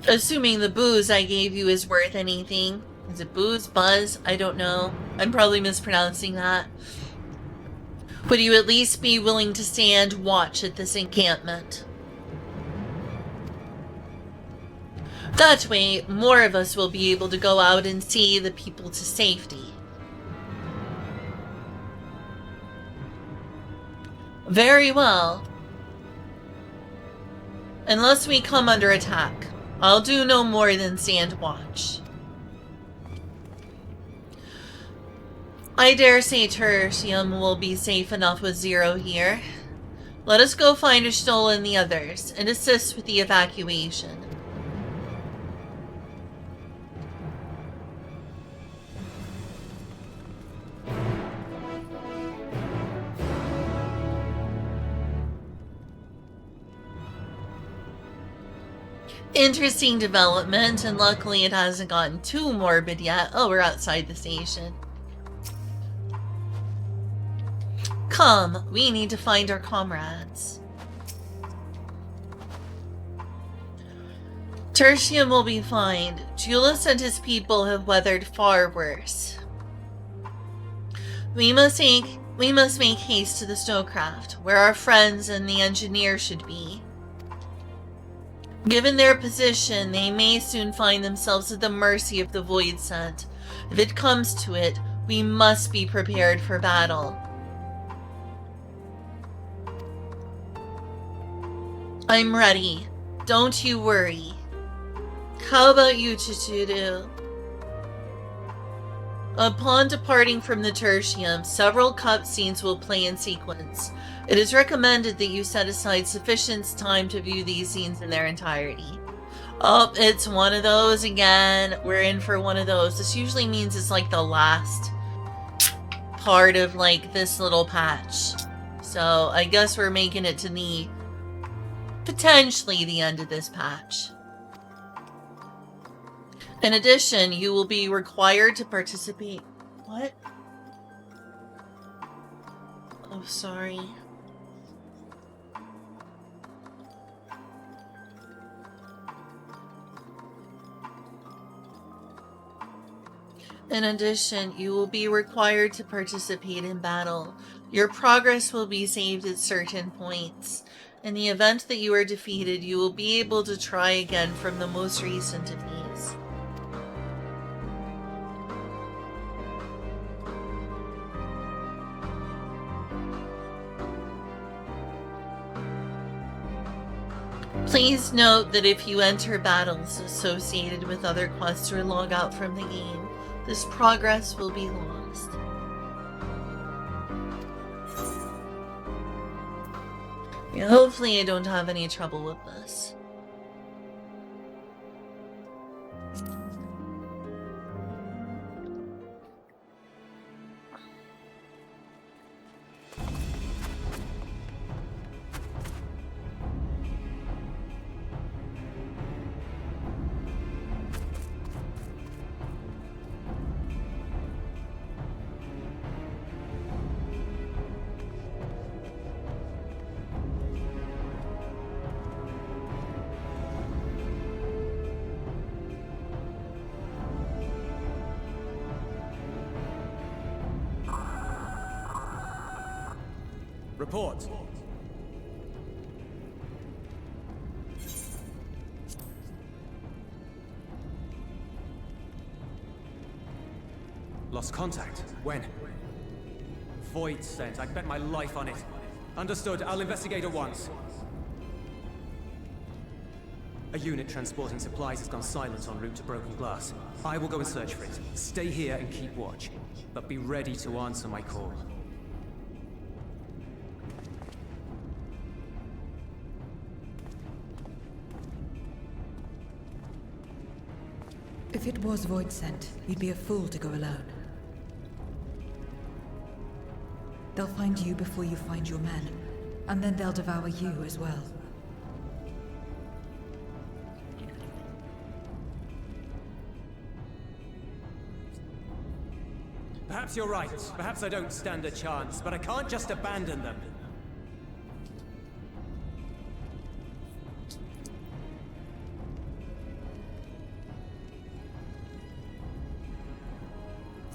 Assuming the booze I gave you is worth anything. Is it booze? Buzz? I don't know. I'm probably mispronouncing that. Would you at least be willing to stand watch at this encampment? That way, more of us will be able to go out and see the people to safety. Very well. Unless we come under attack, I'll do no more than stand watch. I dare say Tertium will be safe enough with Zero here. Let us go find Ishtola and the others, and assist with the evacuation. Interesting development, and luckily it hasn't gotten too morbid yet. Oh, we're outside the station. Come, we need to find our comrades. Tertium will be fine. Julius and his people have weathered far worse. We must make haste to the snowcraft, where our friends and the engineer should be. Given their position, they may soon find themselves at the mercy of the Void Scent. If it comes to it, we must be prepared for battle. I'm ready. Don't you worry. How about you, Chitudu? Upon departing from the Tertium, several cutscenes will play in sequence. It is recommended that you set aside sufficient time to view these scenes in their entirety. Oh, it's one of those again. We're in for one of those. This usually means it's like the last part of like this little patch. So I guess we're making it to the potentially the end of this patch. In addition, you will be required to participate. What? Oh, sorry. In addition, you will be required to participate in battle. Your progress will be saved at certain points. In the event that you are defeated, you will be able to try again from the most recent of these. Please note that if you enter battles associated with other quests or log out from the game, this progress will be lost. Yeah, hopefully I don't have any trouble with this. Report. Lost contact? When? Void sent. I'd bet my life on it. Understood. I'll investigate at once. A unit transporting supplies has gone silent en route to Broken Glass. I will go and search for it. Stay here and keep watch. But be ready to answer my call. If it was Void sent, you'd be a fool to go alone. They'll find you before you find your men, and then they'll devour you as well. Perhaps you're right. Perhaps I don't stand a chance, but I can't just abandon them.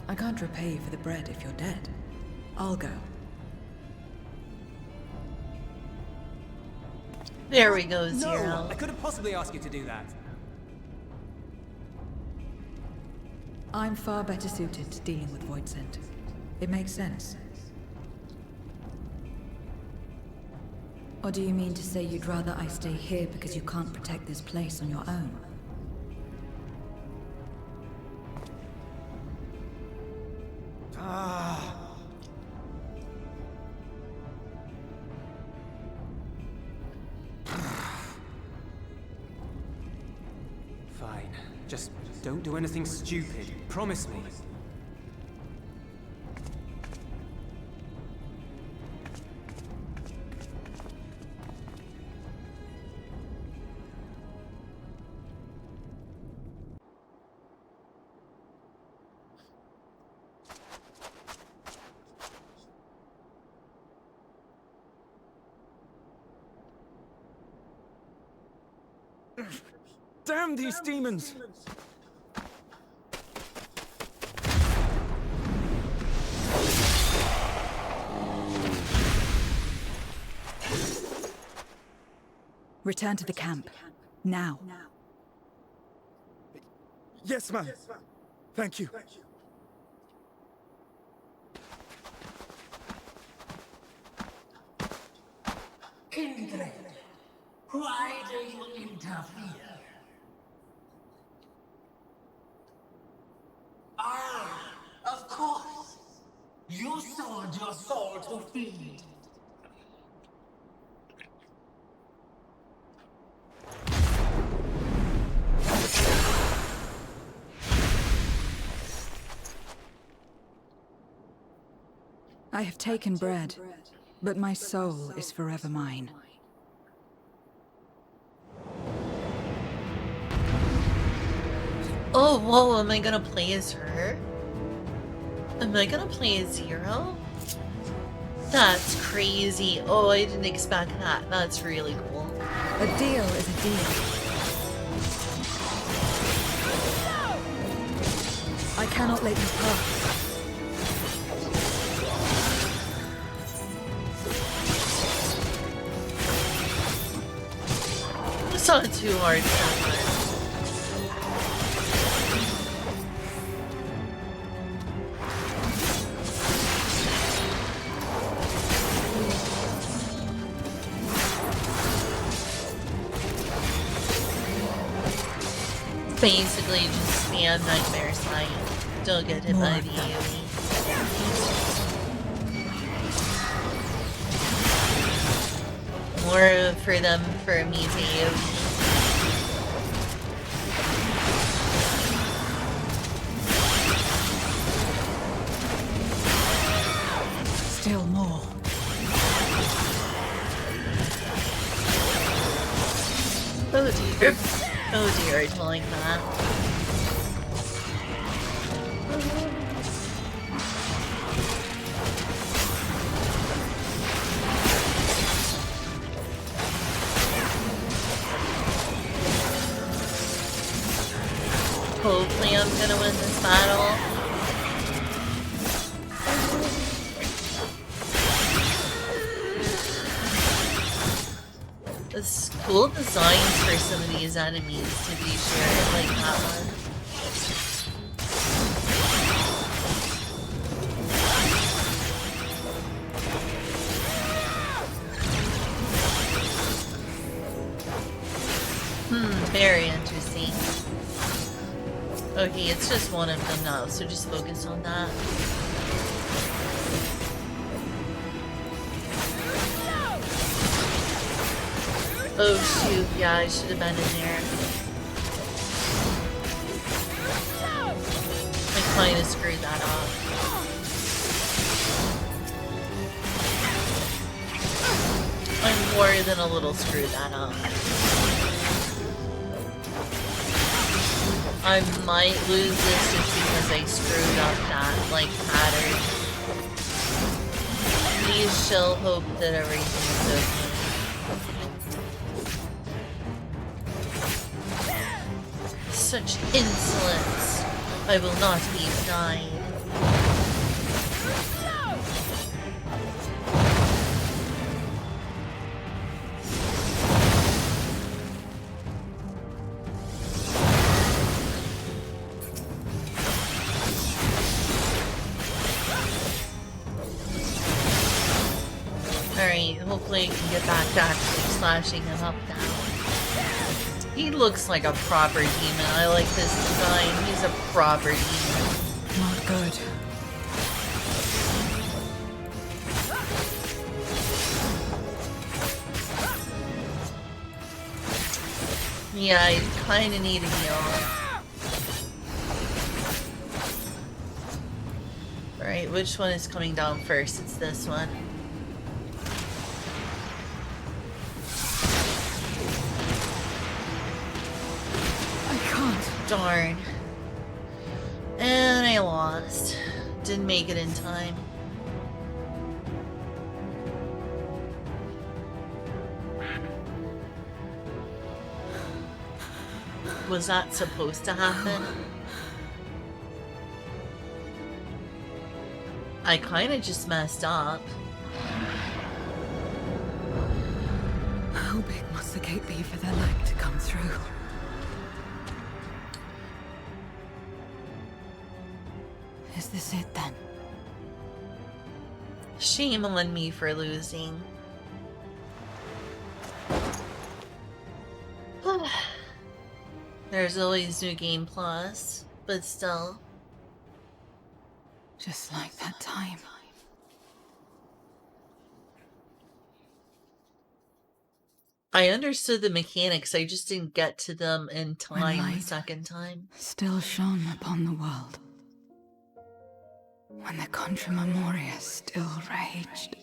I can't repay you for the bread if you're dead. I'll go. There we go, Zero. No! I couldn't possibly ask you to do that. I'm far better suited to dealing with Void Sent. It makes sense. Or do you mean to say you'd rather I stay here because you can't protect this place on your own? Fine. Just don't do anything stupid. Promise me. Damn these demons! Return to the camp. Now. Yes, ma'am. Thank you. Kindred, why do you interfere? Ah, of course. You sold your soul to feed. I have taken bread, but my soul is forever mine. Oh, whoa, am I gonna play as her? Am I gonna play as Zero? That's crazy. Oh, I didn't expect that. That's really cool. A deal is a deal. I cannot let you pass. It's not too hard so far. Basically, just spam Nightmare Sight. Don't get hit by the AoE. More for them for me to AoE. Still more. Oh dear. Oh dear, I don't like that. Hopefully I'm gonna win this battle. It's cool designs for some of these enemies, to be sure, like that one. Very interesting. Okay, it's just one of them now, so just focus on that. Oh shoot, yeah, I should have been in there. I kinda screwed that up. I more than a little screwed that up. I might lose this just because I screwed up that, like, pattern. Please shall hope that everything is okay. Such insolence! I will not be denied. Alright, hopefully I can get back to actually slashing him up now. He looks like a proper demon. I like this design. He's a proper demon. Not good. Yeah, I kinda need a heal. Alright, which one is coming down first? It's this one. Darn. And I lost. Didn't make it in time. Was that supposed to happen? I kinda just messed up. How big must the gate be for their light to come through? Is this it then? Shame on me for losing. There's always New Game Plus, but still. Just like that time. I understood the mechanics, I just didn't get to them in time the light second time. Still shone upon the world. when the Contra Memoria still raged.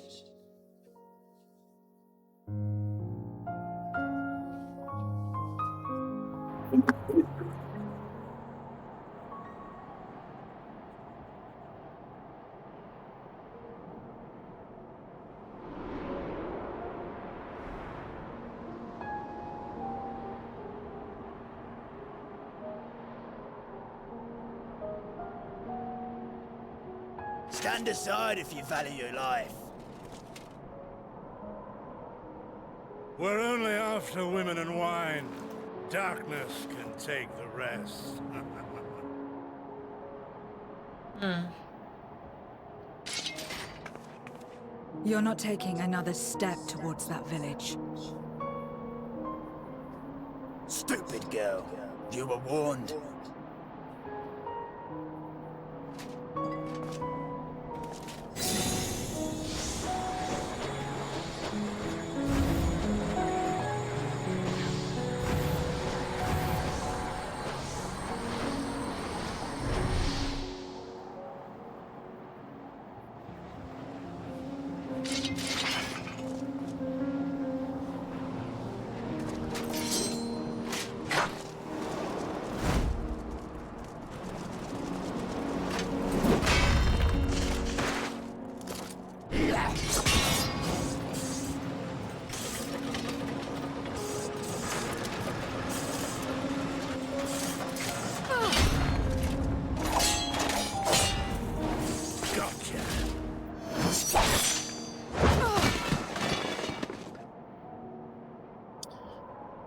Stand aside if you value your life. We're only after women and wine. Darkness can take the rest. You're not taking another step towards that village. Stupid girl. You were warned.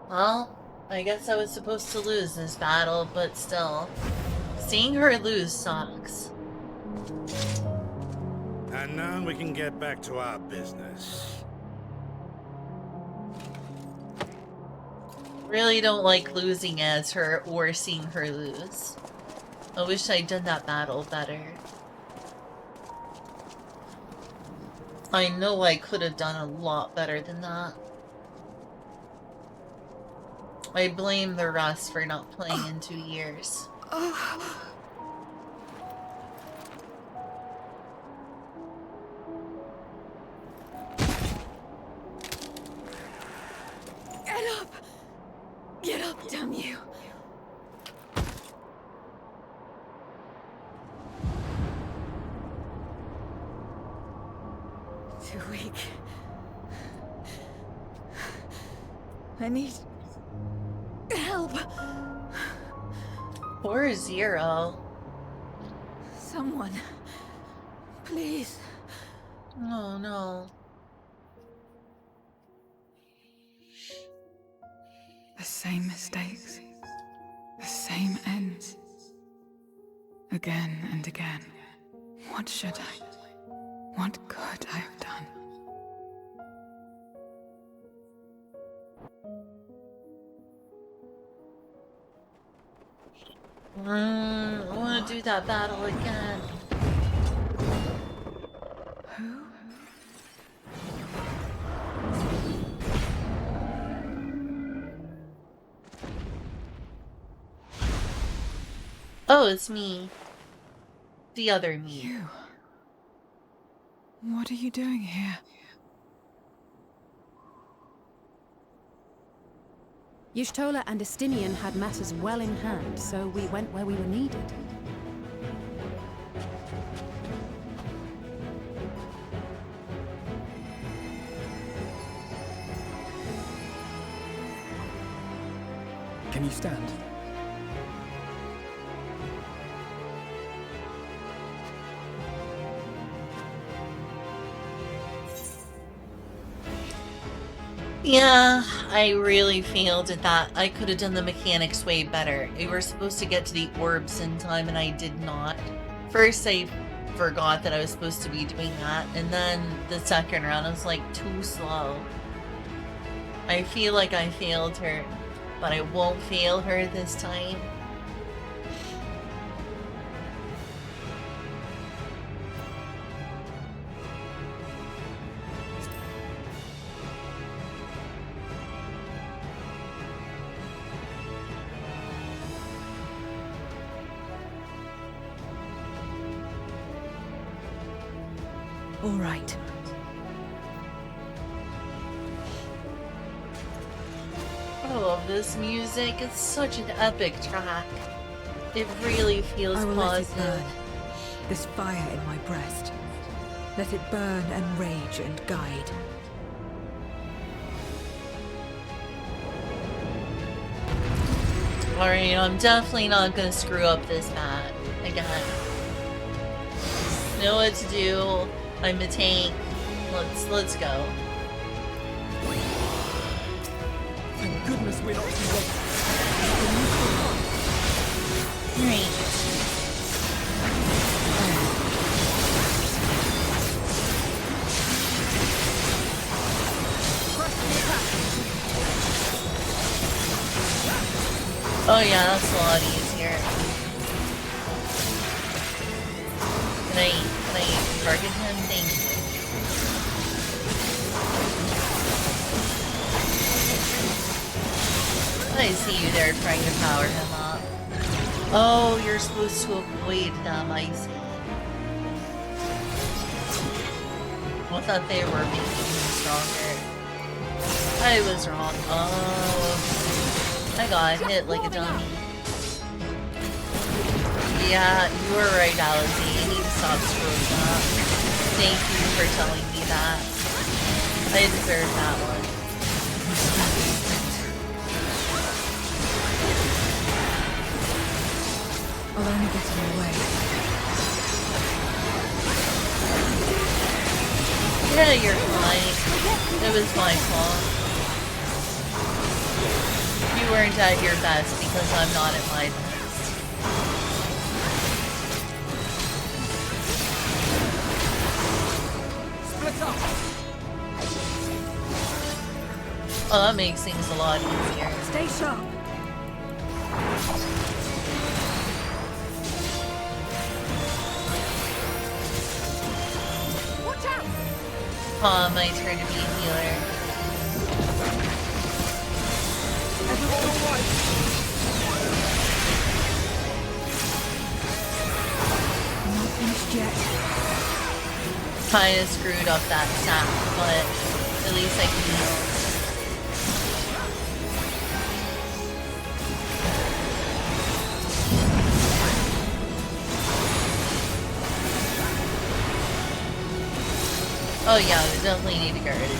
Well, I guess I was supposed to lose this battle, but still. Seeing her lose sucks. And now we can get back to our business. Really don't like losing as her or seeing her lose. I wish I'd done that battle better. I know I could have done a lot better than that. I blame the rest for not playing in 2 years. Get up! Get up, damn you! Too weak. I need help. Poor Zero. Someone, please. Oh no. The same mistakes, the same ends. Again and again. What should I? What could I have done? I want to do that battle again. Who? Oh, it's me. The other me. You. What are you doing here? Y'shtola and Estinian had matters well in hand, so we went where we were needed. Can you stand? Yeah, I really failed at that. I could have done the mechanics way better. We were supposed to get to the orbs in time and I did not. First I forgot that I was supposed to be doing that, and then the second round I was like too slow. I feel like I failed her, but I won't fail her this time. All right. I love this music. It's such an epic track. It really feels I will let it positive. burn. This fire in my breast. Let it burn and rage and guide. Alright, I'm definitely not gonna screw up this map again. Know what to do. I'm a tank. Let's go. Thank goodness we're not too late. Great. Oh yeah, that's a lot easier. Can I target him? Thank you. I see you there trying to power him up. Oh, you're supposed to avoid them, I see. I thought they were making him stronger. I was wrong. Oh, I got hit like a dummy. Yeah, you were right, Alice. You need to stop screwing up. Thank you for telling me that. I deserve that one. I'll only get in the way. Yeah, you're fine. It was my fault. You weren't at your best because I'm not at my best. Split up. Oh, that makes things a lot easier. Stay sharp. Watch out! My turn to be a healer. Everyone all right? Not finished yet. Kinda screwed up that sap, but at least I can heal. Oh yeah, we definitely need to get rid of these.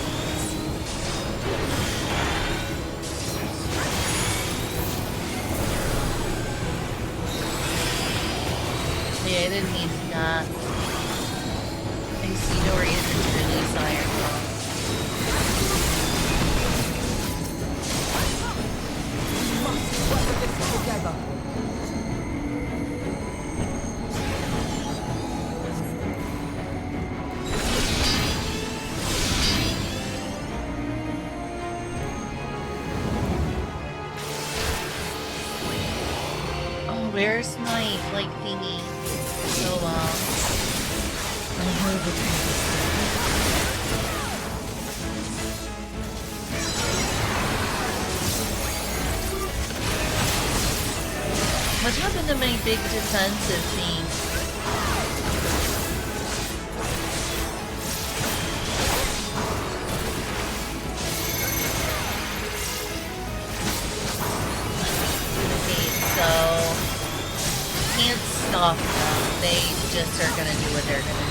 Yeah, I didn't need that. I see no reason to release Iron Claw. Work with this together. Oh, where's my, like, thingy? So long. What happened to my big defensive thing? Okay, so can't stop them. They just are gonna do what they're gonna do.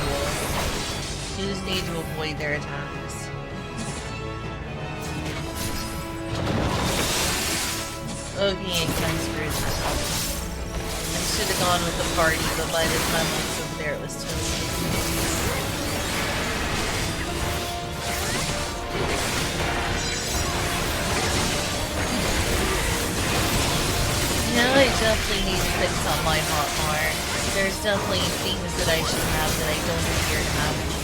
You just need to avoid their attacks. Okay, I screwed that up. I should have gone with the party, but by the time I was over there, it was too late. Yeah, I definitely need to fix up my hotbar. There's definitely things that I should have that I don't appear to have anymore.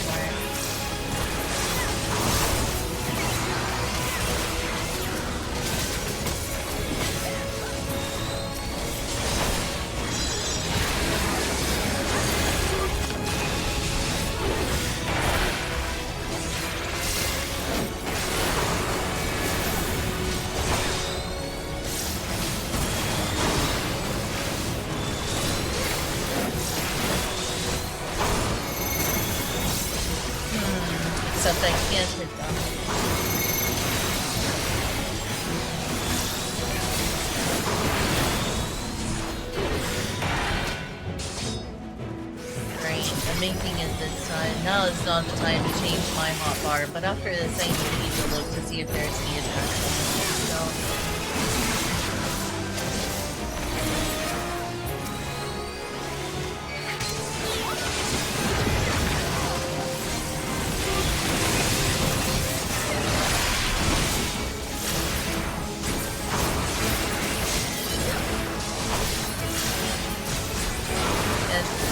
Except I can't hit them. Right, I'm making it this time. Now is not the time to change my hotbar, but after this I need to look to see if there's any attacks on this still.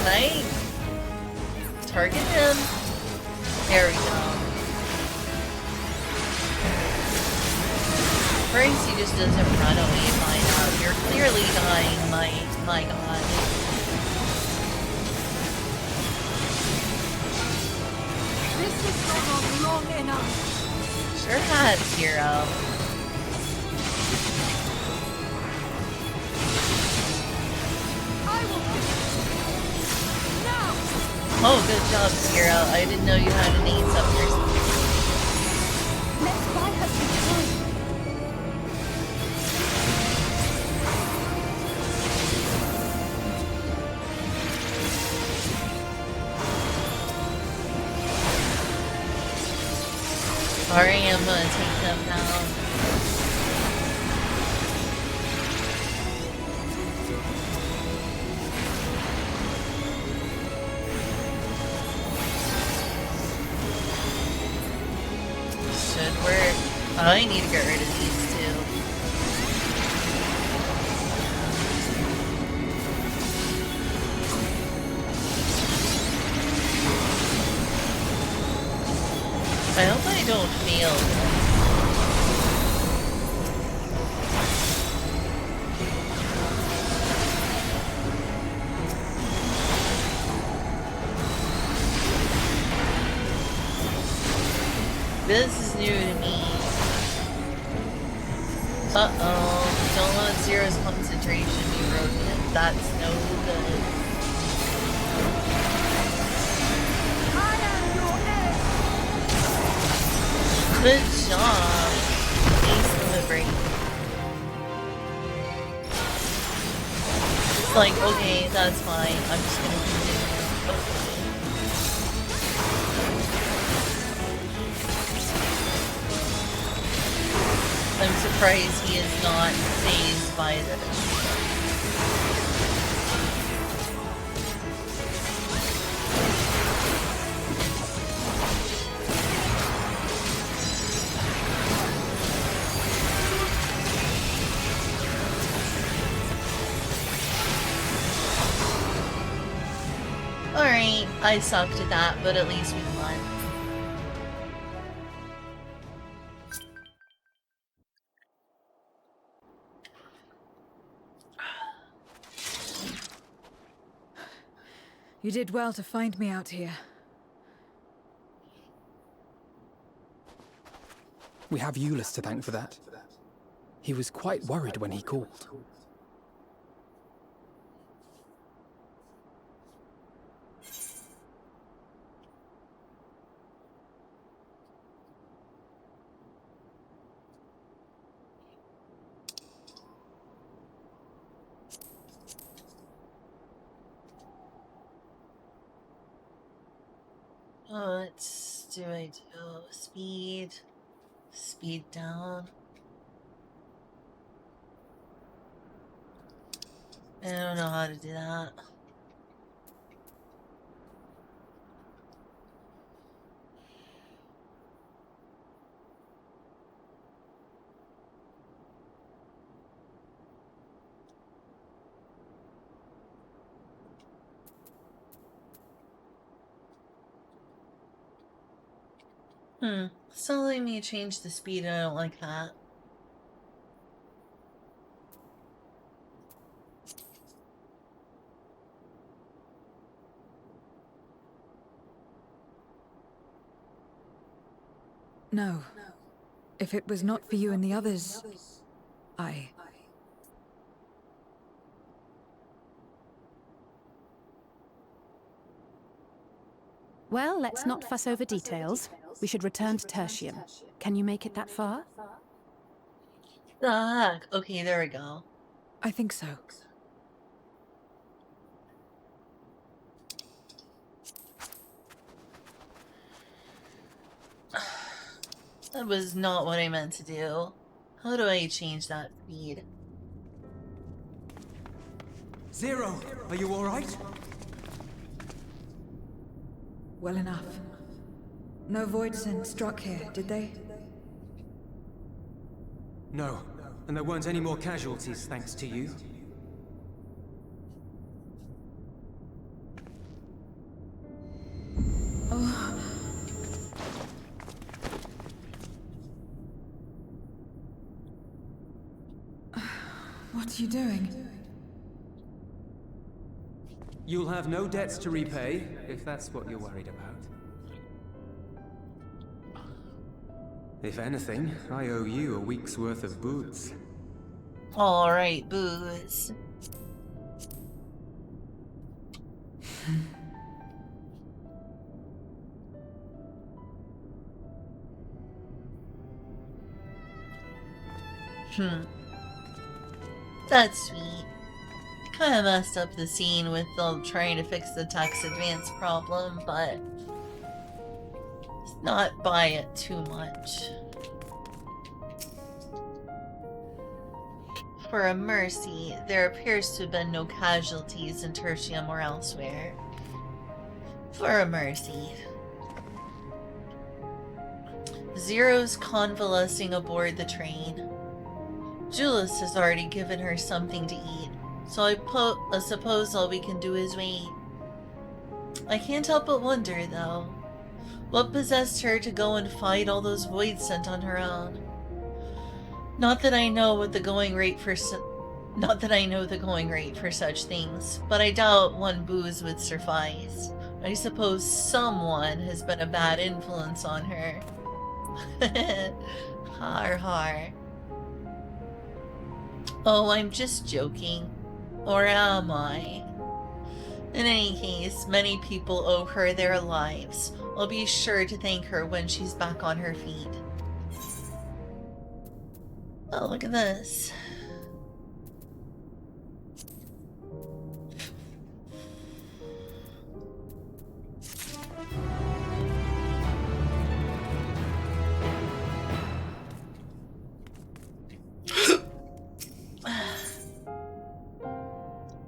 Right? Target him. There we go. First, he just doesn't run away by now. You're clearly dying, my god. This has gone on long enough. Sure has, Hero. Oh, good job, Zero. I didn't know you had an ace up your sleeve. Let's buy her some time. Alright, I'm gonna take them down. Should work. Oh, I need to get rid of these two. I hope I don't fail. This is new to me. Uh-oh. Don't let Zero's concentration be broken. That's no good. Good job. Ace delivery. It's like, okay, that's fine. I'm just gonna continue. Okay. I'm surprised he is not fazed by this. Alright, I sucked at that, but at least we won. You did well to find me out here. We have Euless to thank for that. He was quite worried when he called. What do I do? Speed. Speed down. I don't know how to do that. Still letting me change the speed. I don't like that. No. If it was not for you and the others, Well, let's not fuss over details. We should return to Tertium. Can you make it that far? Okay, there we go. I think so. That was not what I meant to do. How do I change that speed? Zero, are you alright? Well enough. No voidsent struck here, did they? No, and there weren't any more casualties thanks to you. Oh. What are you doing? You'll have no debts to repay, if that's what you're worried about. If anything, I owe you a week's worth of booze. Alright, booze. That's sweet. Kinda messed up the scene with them trying to fix the tax advance problem, but let's not buy it too much. For a mercy, there appears to have been no casualties in Tertium or elsewhere. For a mercy. Zero's convalescing aboard the train. Julius has already given her something to eat, so I suppose all we can do is wait. I can't help but wonder, though, what possessed her to go and fight all those voidsent on her own? Not that I know the going rate for such things, but I doubt one booze would suffice. I suppose someone has been a bad influence on her. Har har. Oh, I'm just joking. Or am I? In any case, many people owe her their lives. I'll be sure to thank her when she's back on her feet. Oh, look at this.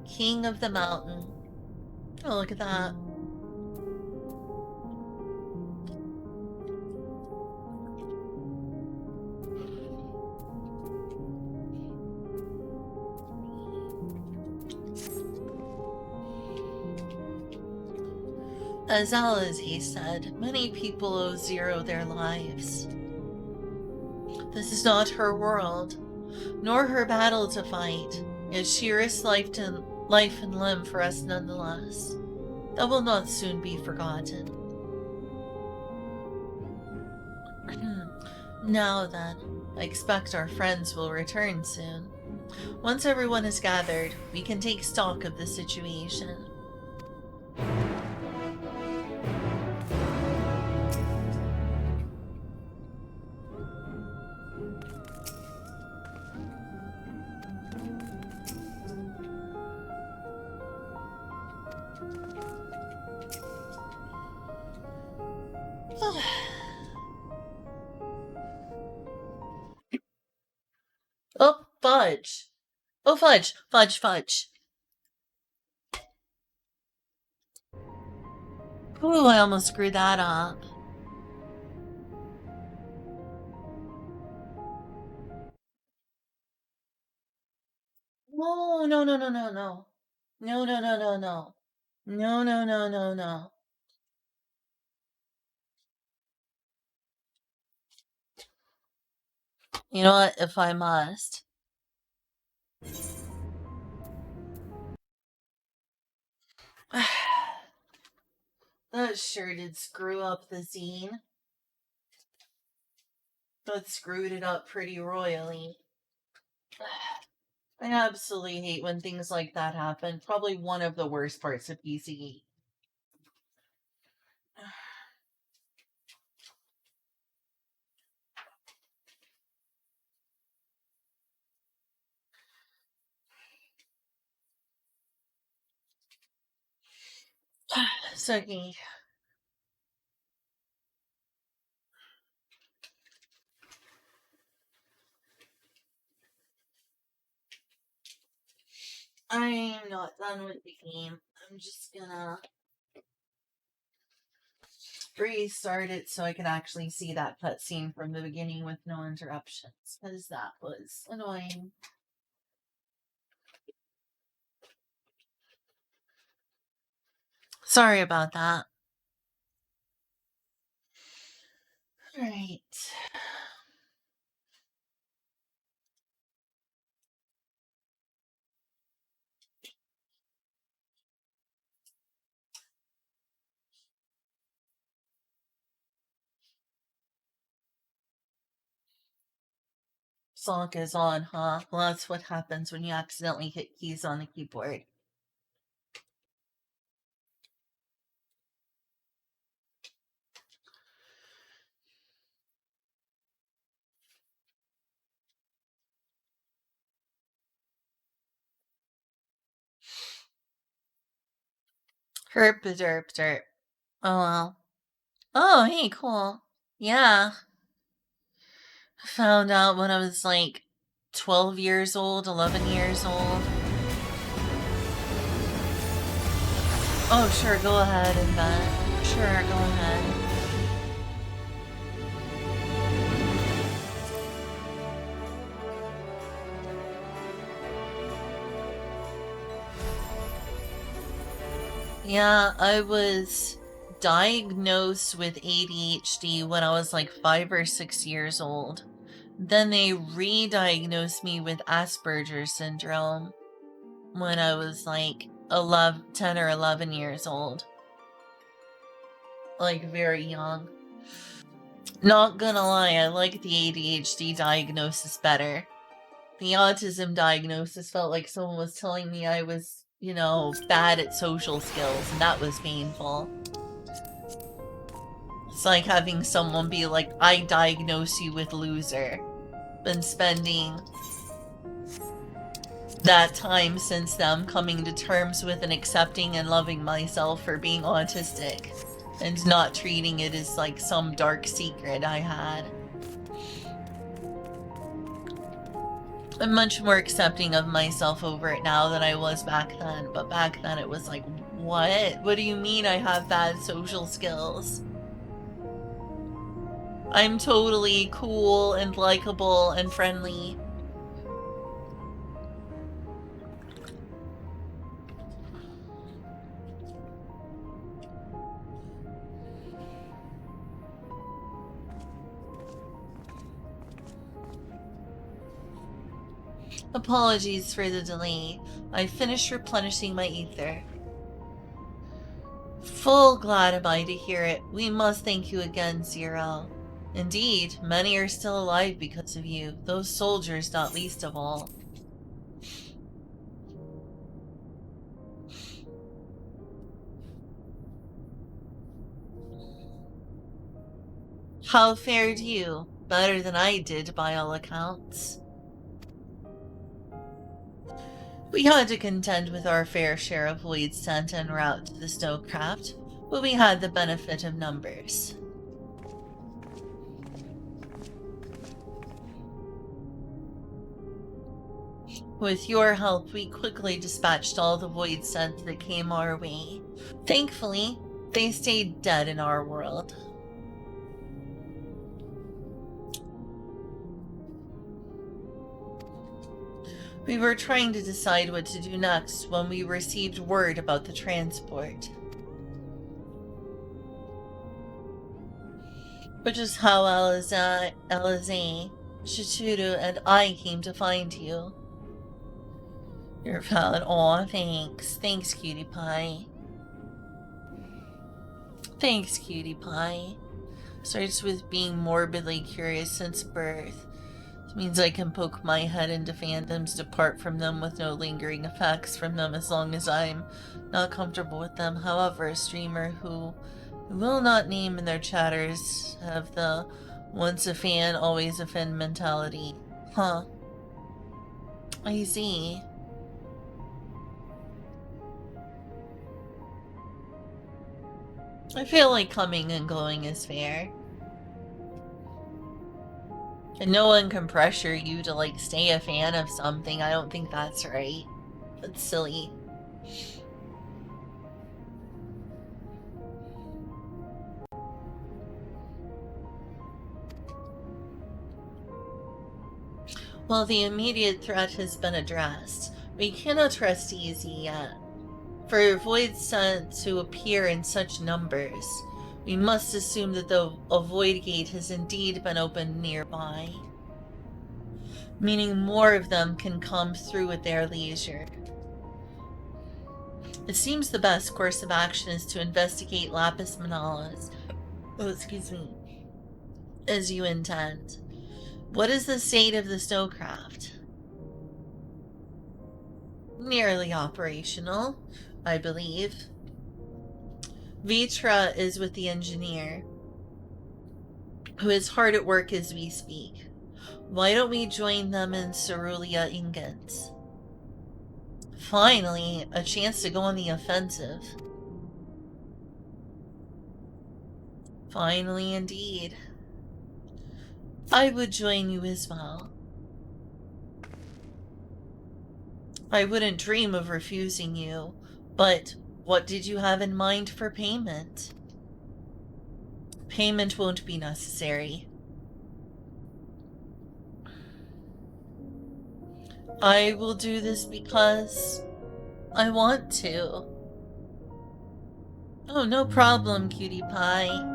King of the Mountain. Oh, look at that. As Alize said, many people owe Zero their lives. This is not her world, nor her battle to fight, yet she risks life and limb for us nonetheless. That will not soon be forgotten. Now then, I expect our friends will return soon. Once everyone is gathered, we can take stock of the situation. Oh, fudge. Oh, fudge, fudge, fudge. Ooh, I almost screwed that up. No, no, no, no, no, no. No, no, no, no, no. No, no, no, no, no. You know what, if I must. That sure did screw up the scene. That screwed it up pretty royally. I absolutely hate when things like that happen. Probably one of the worst parts of PCE. Sucky. I'm not done with the game. I'm just gonna restart it so I can actually see that cutscene from the beginning with no interruptions, because that was annoying. Sorry about that. Alright. Song is on, huh? Well, that's what happens when you accidentally hit keys on the keyboard. Herp derp derp. Oh well. Oh, hey, cool. Yeah. Found out when I was like 12 years old, 11 years old. Oh, sure, go ahead and bet. Sure, go ahead. Yeah, I was diagnosed with ADHD when I was like 5 or 6 years old. Then they re-diagnosed me with Asperger's syndrome when I was like 10 or 11 years old. Like very young. Not gonna lie, I like the ADHD diagnosis better. The autism diagnosis felt like someone was telling me I was, you know, bad at social skills, and that was painful. It's like having someone be like, I diagnose you with loser. Been spending that time since them coming to terms with and accepting and loving myself for being autistic and not treating it as like some dark secret I had. I'm much more accepting of myself over it now than I was back then, but back then it was like, what? What do you mean I have bad social skills? I'm totally cool and likable and friendly. Apologies for the delay. I finished replenishing my ether. Full glad am I to hear it. We must thank you again, Zero. Indeed, many are still alive because of you, those soldiers not least of all. How fared you? Better than I did, by all accounts. We had to contend with our fair share of void sent en route to the snowcraft, but we had the benefit of numbers. With your help, we quickly dispatched all the void scent that came our way. Thankfully, they stayed dead in our world. We were trying to decide what to do next when we received word about the transport. Which is how Alize, Shituru, and I came to find you. You're valid. Aw, thanks. Thanks, cutie pie. Thanks, cutie pie. Starts with being morbidly curious since birth. This means I can poke my head into fandoms, depart from them with no lingering effects from them as long as I'm not comfortable with them. However, a streamer who will not name in their chatters have the once a fan, always a fan mentality. Huh. I see. I feel like coming and going is fair. And no one can pressure you to, like, stay a fan of something. I don't think that's right. That's silly. Well, the immediate threat has been addressed. We cannot rest easy yet. For void sent to appear in such numbers, we must assume that a void gate has indeed been opened nearby, meaning more of them can come through at their leisure. It seems the best course of action is to investigate Lapis Manalas, as you intend. What is the state of the snowcraft? Nearly operational, I believe. Vitra is with the engineer, who is hard at work as we speak. Why don't we join them in Cerulean Ingots? Finally, a chance to go on the offensive. Finally, indeed. I would join you as well. I wouldn't dream of refusing you, but what did you have in mind for payment? Payment won't be necessary. I will do this because I want to. Oh, no problem, cutie pie.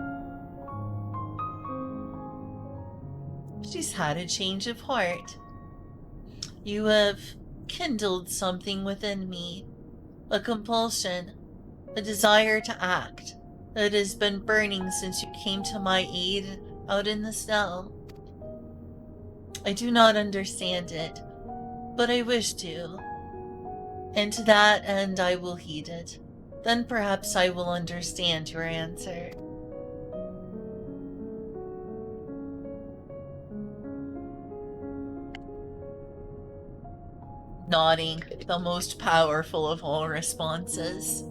She's had a change of heart. You have kindled something within me. A compulsion. A desire to act. That has been burning since you came to my aid out in the snow. I do not understand it, but I wish to. And to that end I will heed it. Then perhaps I will understand your answer. Nodding, the most powerful of all responses.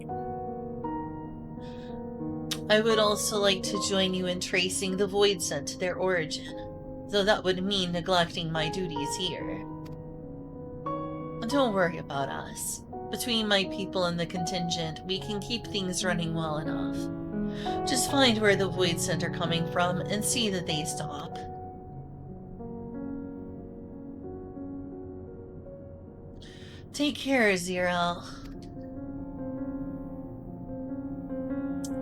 I would also like to join you in tracing the void sent to their origin, though that would mean neglecting my duties here. Don't worry about us. Between my people and the contingent, we can keep things running well enough. Just find where the void sent are coming from and see that they stop. Take care, Zero.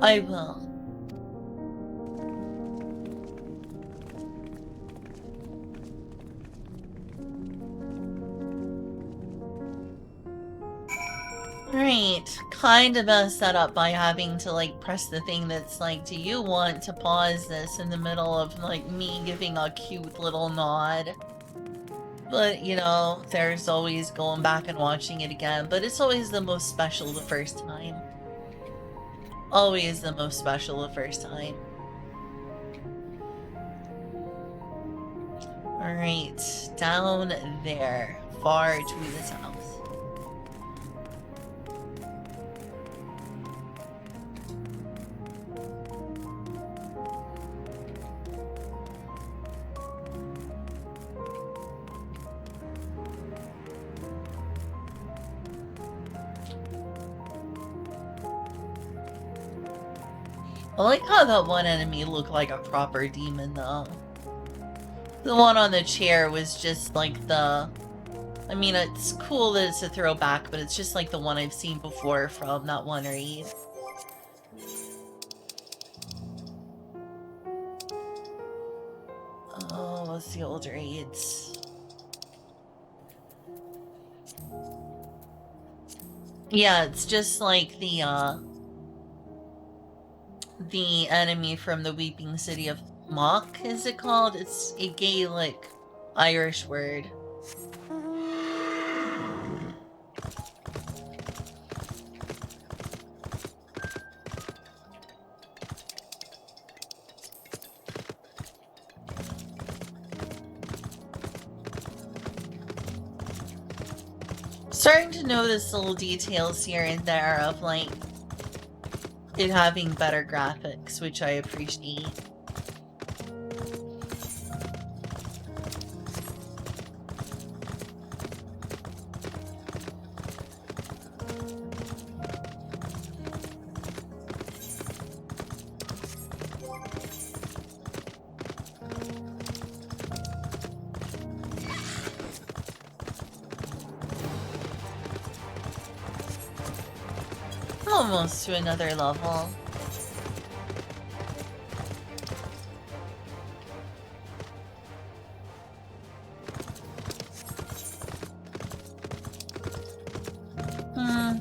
I will. Right, kind of messed that up by having to, like, press the thing that's like, do you want to pause this in the middle of, like, me giving a cute little nod? But, you know, there's always going back and watching it again, but it's always the most special the first time. Always the most special the first time. Alright, down there, far to the south. I like how that one enemy looked like a proper demon, though. The one on the chair was just like the... I mean, it's cool that it's a throwback, but it's just like the one I've seen before from that one raid. Oh, what's the old raids? Yeah, it's just like the enemy from the Weeping City of Mock, is it called? It's a Gaelic Irish word. Starting to notice little details here and there of, like, it having better graphics, which I appreciate. Almost to another level.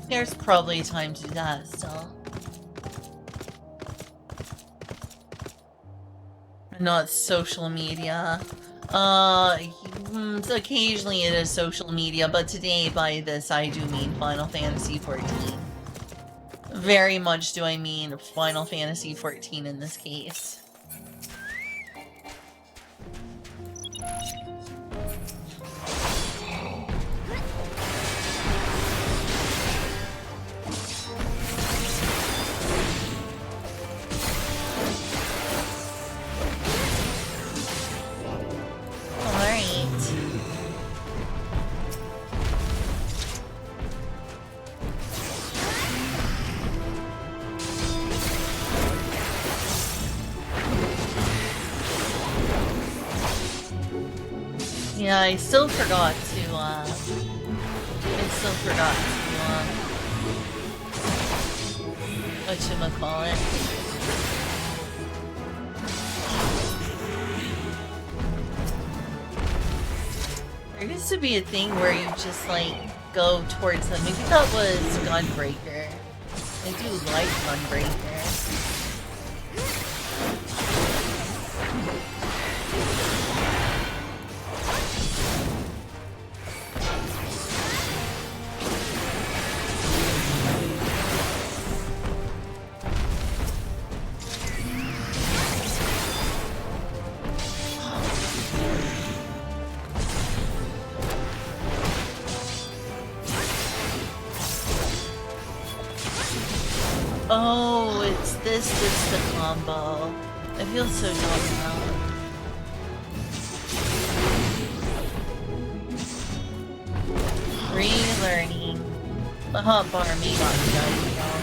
There's probably time to do that still. Not social media. Occasionally it is social media, but today by this I do mean Final Fantasy XIV. Very much do I mean Final Fantasy XIV in this case. Yeah, I still forgot to, whatchamacallit. There used to be a thing where you just, like, go towards them. Maybe that was Gunbreaker. I do like Gunbreaker. Oh, it's this that's the combo. I feel so dumb now. Relearning. The hotbar me got done, y'all.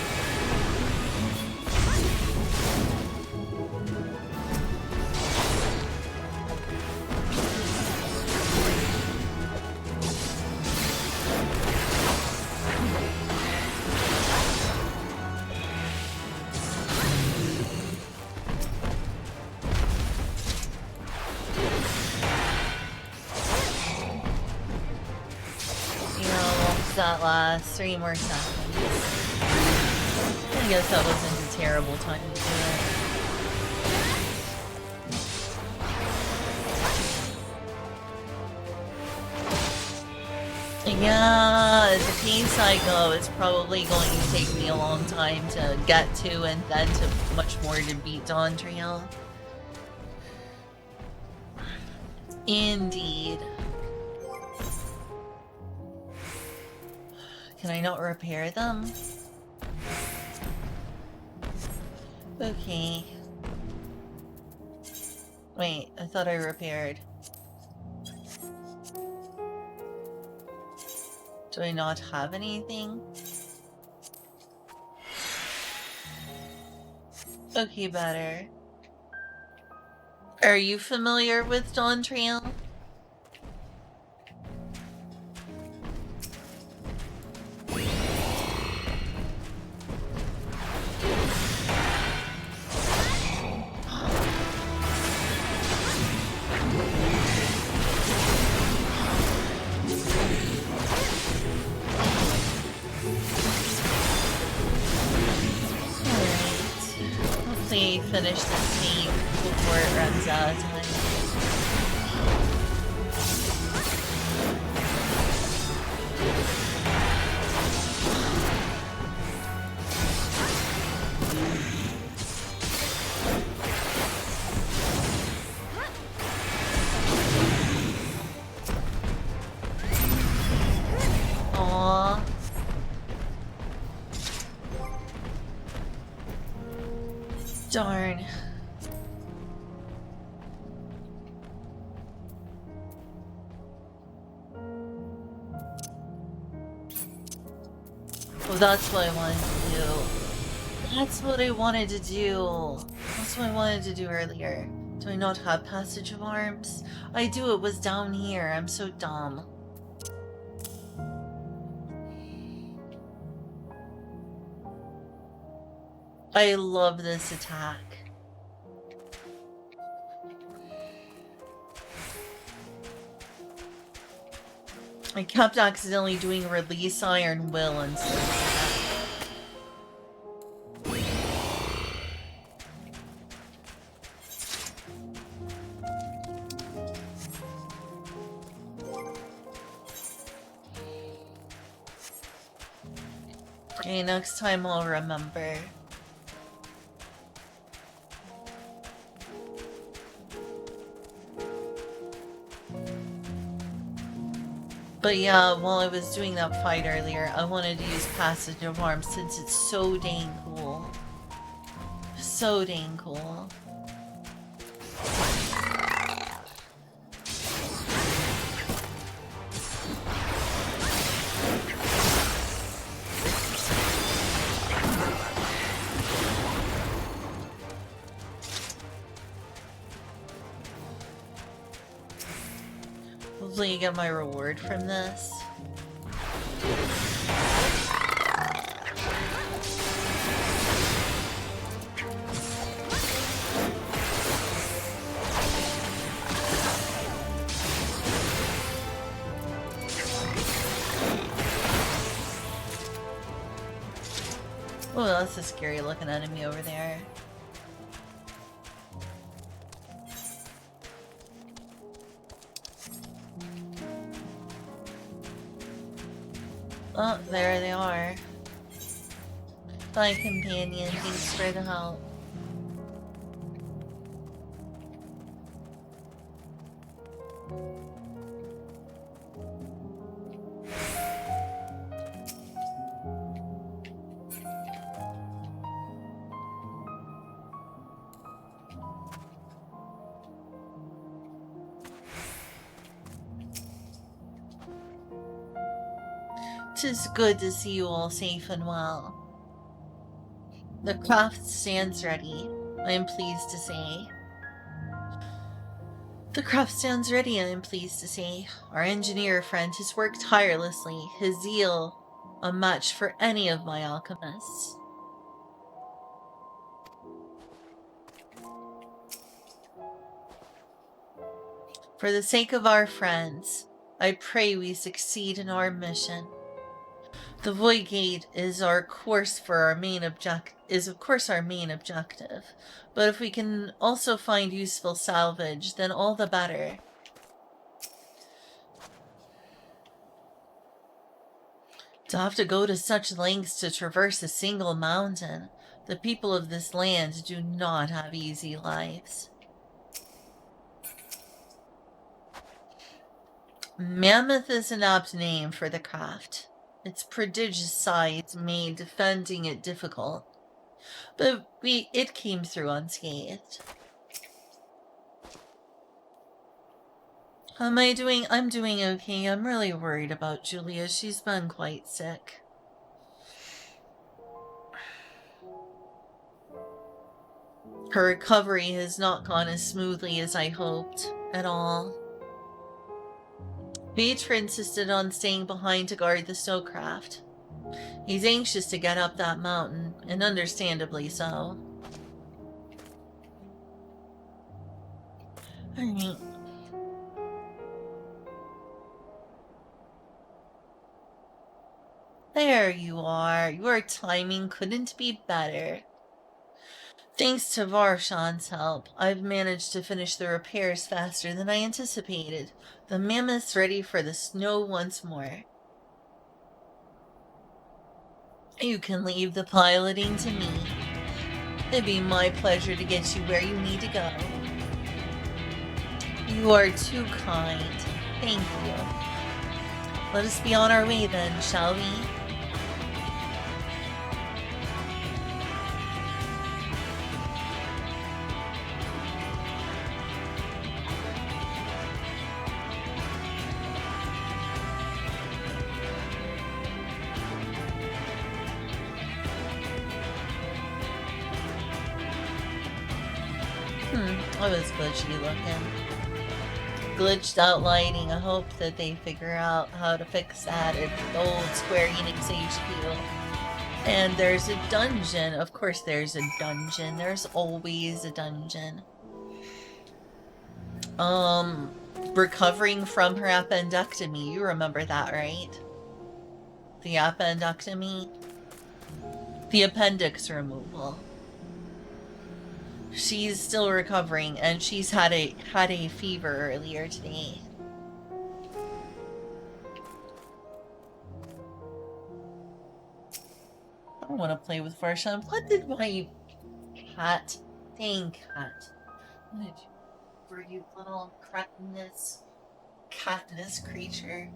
That last 3 more seconds. I guess that wasn't a terrible time to do it. Yeah, at the pace I go, it's probably going to take me a long time to get to and then to much more to beat Dawn Trail. Indeed. Can I not repair them? Okay. Wait, I thought I repaired. Do I not have anything? Okay, better. Are you familiar with Dawn Trail? Finish this game before it runs out of time. Aww. Darn. Well, that's what I wanted to do. That's what I wanted to do. That's what I wanted to do earlier. Do I not have Passage of Arms? I do, it was down here. I'm so dumb. I love this attack. I kept accidentally doing Release Iron Will instead of that. Okay, next time I'll remember. But yeah, while I was doing that fight earlier, I wanted to use Passage of Arms since it's so dang cool. So dang cool. Hopefully you get my reward from this. Oh, that's a scary looking enemy over there. Oh, there they are. Bye, companion. Thanks for the help. Tis good to see you all safe and well. The craft stands ready, I am pleased to say. The craft stands ready, I am pleased to say. Our engineer friend has worked tirelessly, his zeal a match for any of my alchemists. For the sake of our friends, I pray we succeed in our mission. The Void Gate is of course our main objective, but if we can also find useful salvage, then all the better. To have to go to such lengths to traverse a single mountain, the people of this land do not have easy lives. Mammoth is an apt name for the craft. Its prodigious size made defending it difficult, but it came through unscathed. How am I doing? I'm doing okay. I'm really worried about Julia. She's been quite sick. Her recovery has not gone as smoothly as I hoped at all. Beatrice insisted on staying behind to guard the snowcraft. He's anxious to get up that mountain, and understandably so. Alright. There you are. Your timing couldn't be better. Thanks to Varshan's help, I've managed to finish the repairs faster than I anticipated. The mammoth's ready for the snow once more. You can leave the piloting to me. It'd be my pleasure to get you where you need to go. You are too kind. Thank you. Let us be on our way then, shall we? That was glitchy looking. Glitched out lighting. I hope that they figure out how to fix that at the old Square Enix HQ. And there's a dungeon. Of course there's a dungeon. There's always a dungeon. Recovering from her appendectomy. You remember that, right? The appendectomy? The appendix removal. She's still recovering, and she's had a fever earlier today. I don't want to play with Farshan. What did my cat, dang cat, what did you, were you little cretinous, catness creature?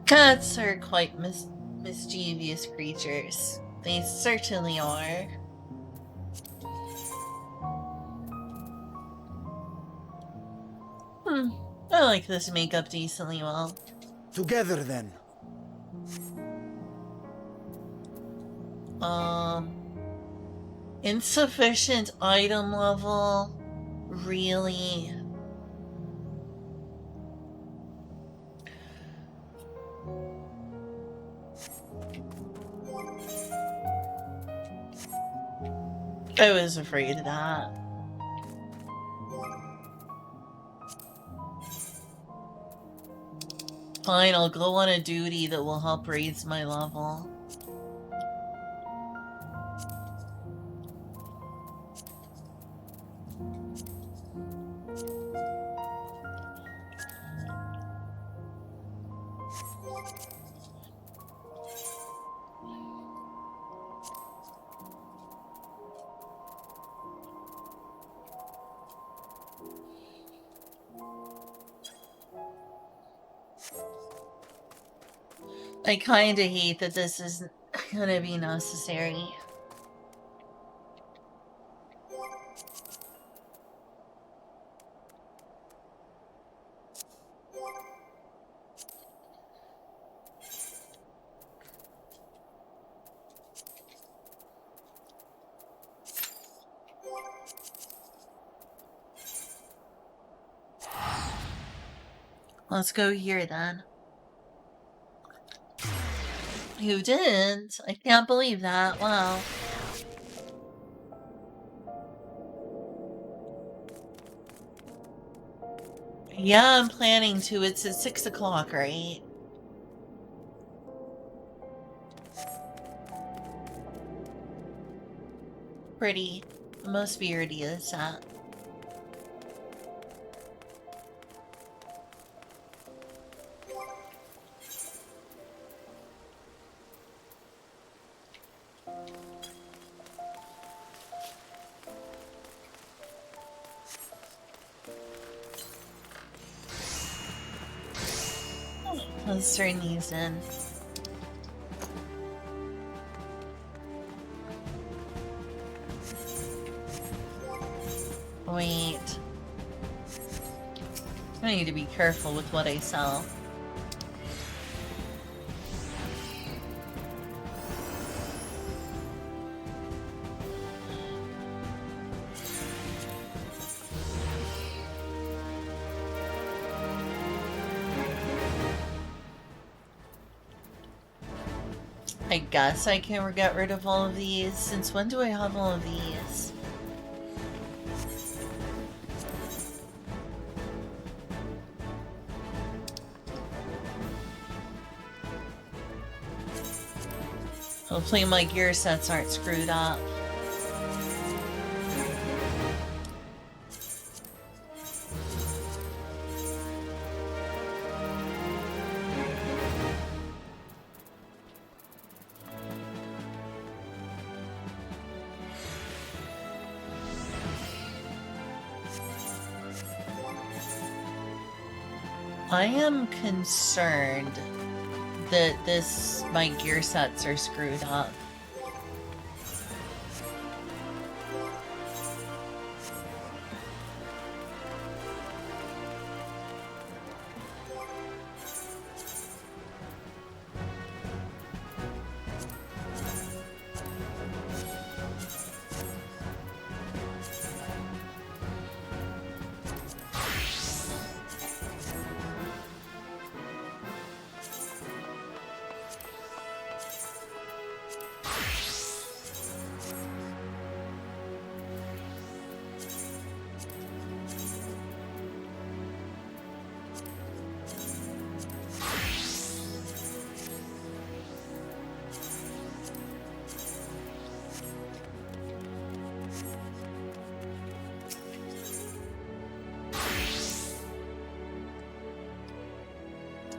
Cats are quite mischievous creatures. They certainly are. I like this makeup decently well. Together then. Insufficient item level? Really? I was afraid of that. Fine, I'll go on a duty that will help raise my level. I kinda hate that this is gonna be necessary. Let's go here then. You didn't? I can't believe that. Wow. Yeah, I'm planning to. It's at 6 o'clock, right? Pretty. Most beardy is that. Let's turn these in. Wait. I need to be careful with what I sell. I guess I can get rid of all of these. Since when do I have all of these? Hopefully my gear sets aren't screwed up. I am concerned that my gear sets are screwed up.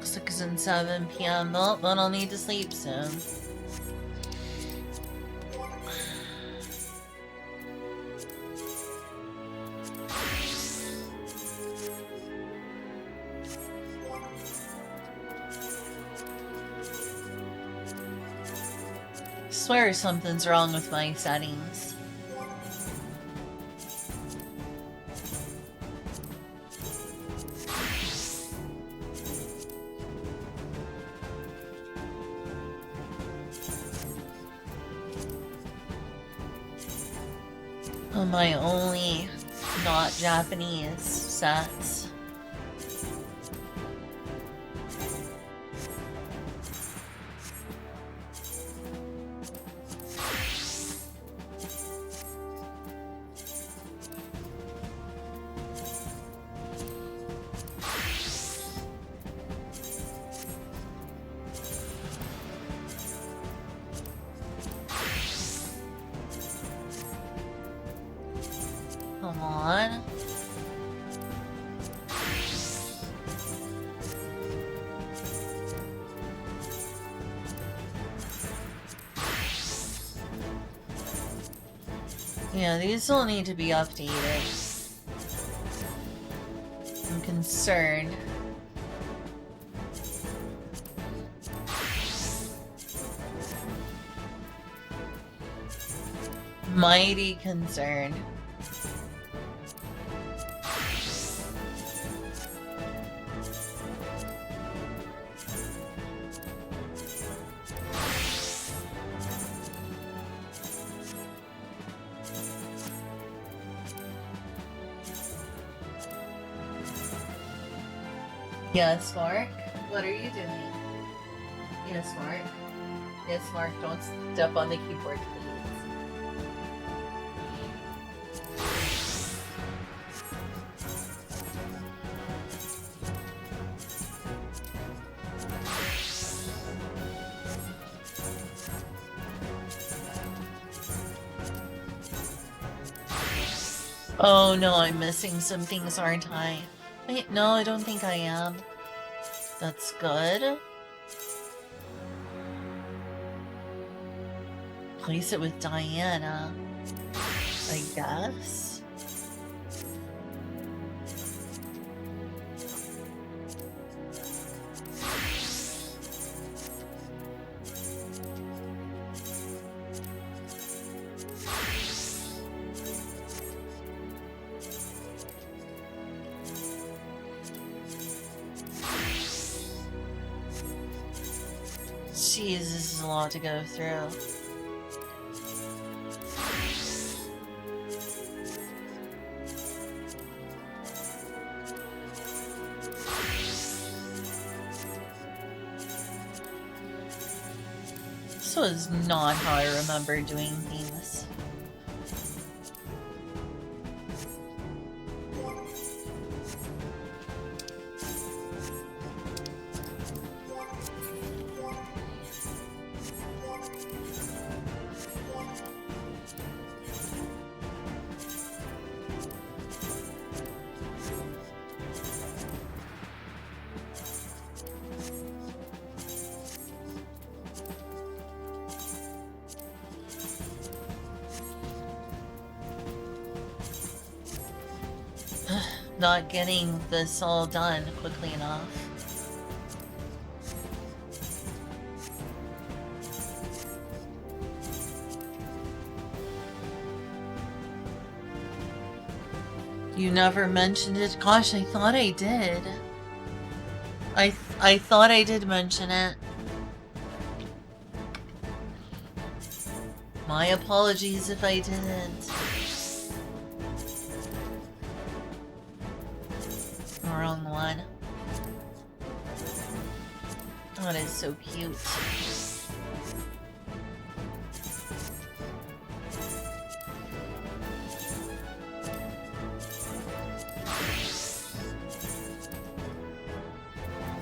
Six and 7 p.m. Well, then I'll need to sleep soon. Swear something's wrong with my settings. My only not Japanese sets. Come on. Yeah, these will need to be updated. I'm concerned. Mighty concerned. Yes, Mark? What are you doing? Yes, Mark? Yes, Mark, don't step on the keyboard, please. Oh no, I'm missing some things, aren't I? Wait, no, I don't think I am. That's good. Place it with Diana, I guess. Jeez, this is a lot to go through. This was not how I remember doing things. Not getting this all done quickly enough. You never mentioned it? Gosh, I thought I did. I thought I did mention it. My apologies if I didn't. Wrong one. Oh, it is so cute.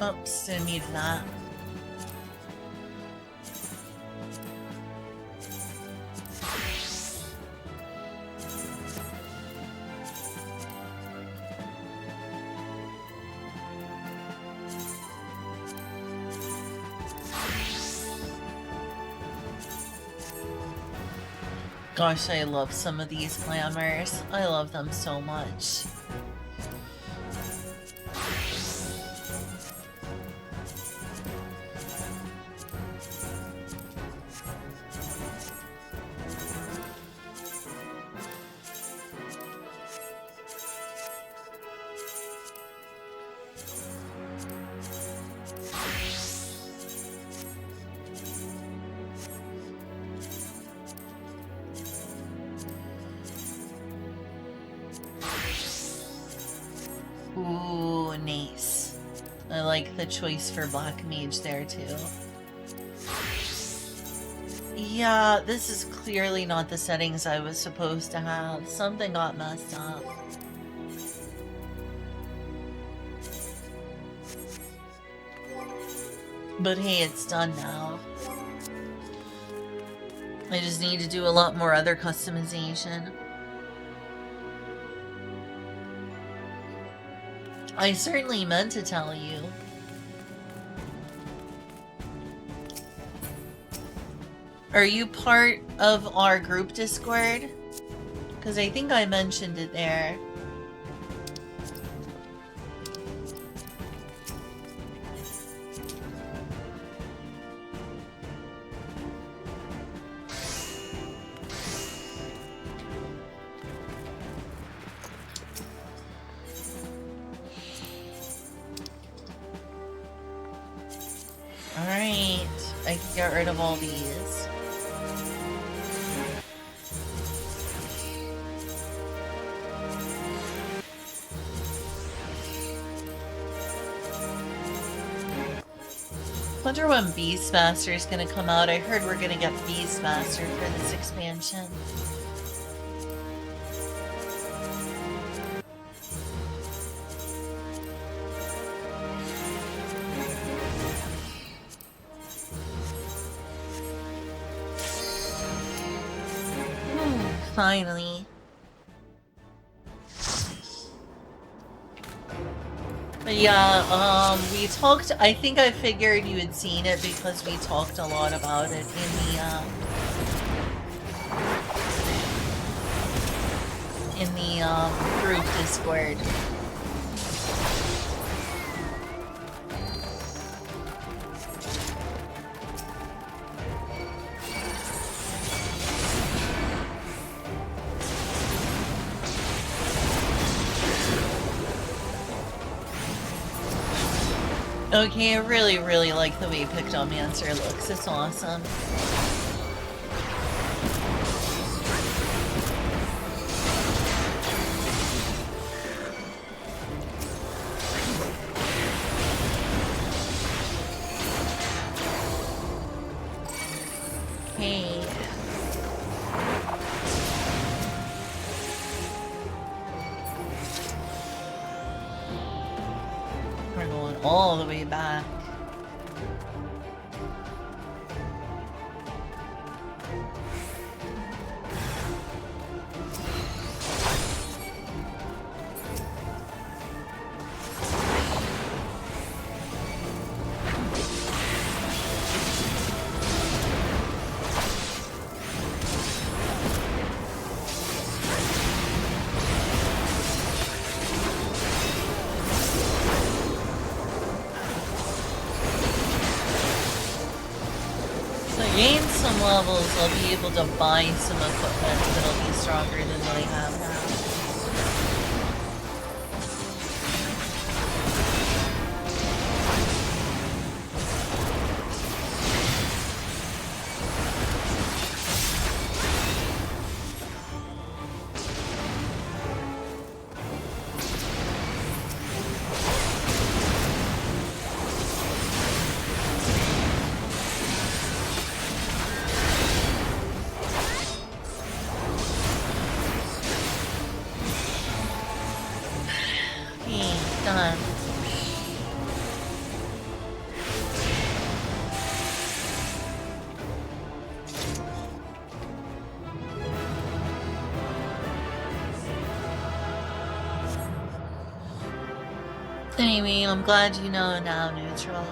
Oops, didn't need that. Gosh, I love some of these glamours. I love them so much. Ooh, nice. I like the choice for Black Mage there too. Yeah, this is clearly not the settings I was supposed to have. Something got messed up. But hey, it's done now. I just need to do a lot more other customization. I certainly meant to tell you. Are you part of our group Discord? Because I think I mentioned it there. Alright, I can get rid of all these. Wonder when Beastmaster is gonna come out. I heard we're gonna get Beastmaster for this expansion. Finally. But yeah, we talked, I think I figured you had seen it because we talked a lot about it in the group Discord. Okay, I really, really like the way Pictomancer looks. It's awesome. Hey. We're going all the way back. Gain some levels, I'll be able to buy some equipment that'll be stronger than what I have now. Done. Anyway, I'm glad you know now, Neutral.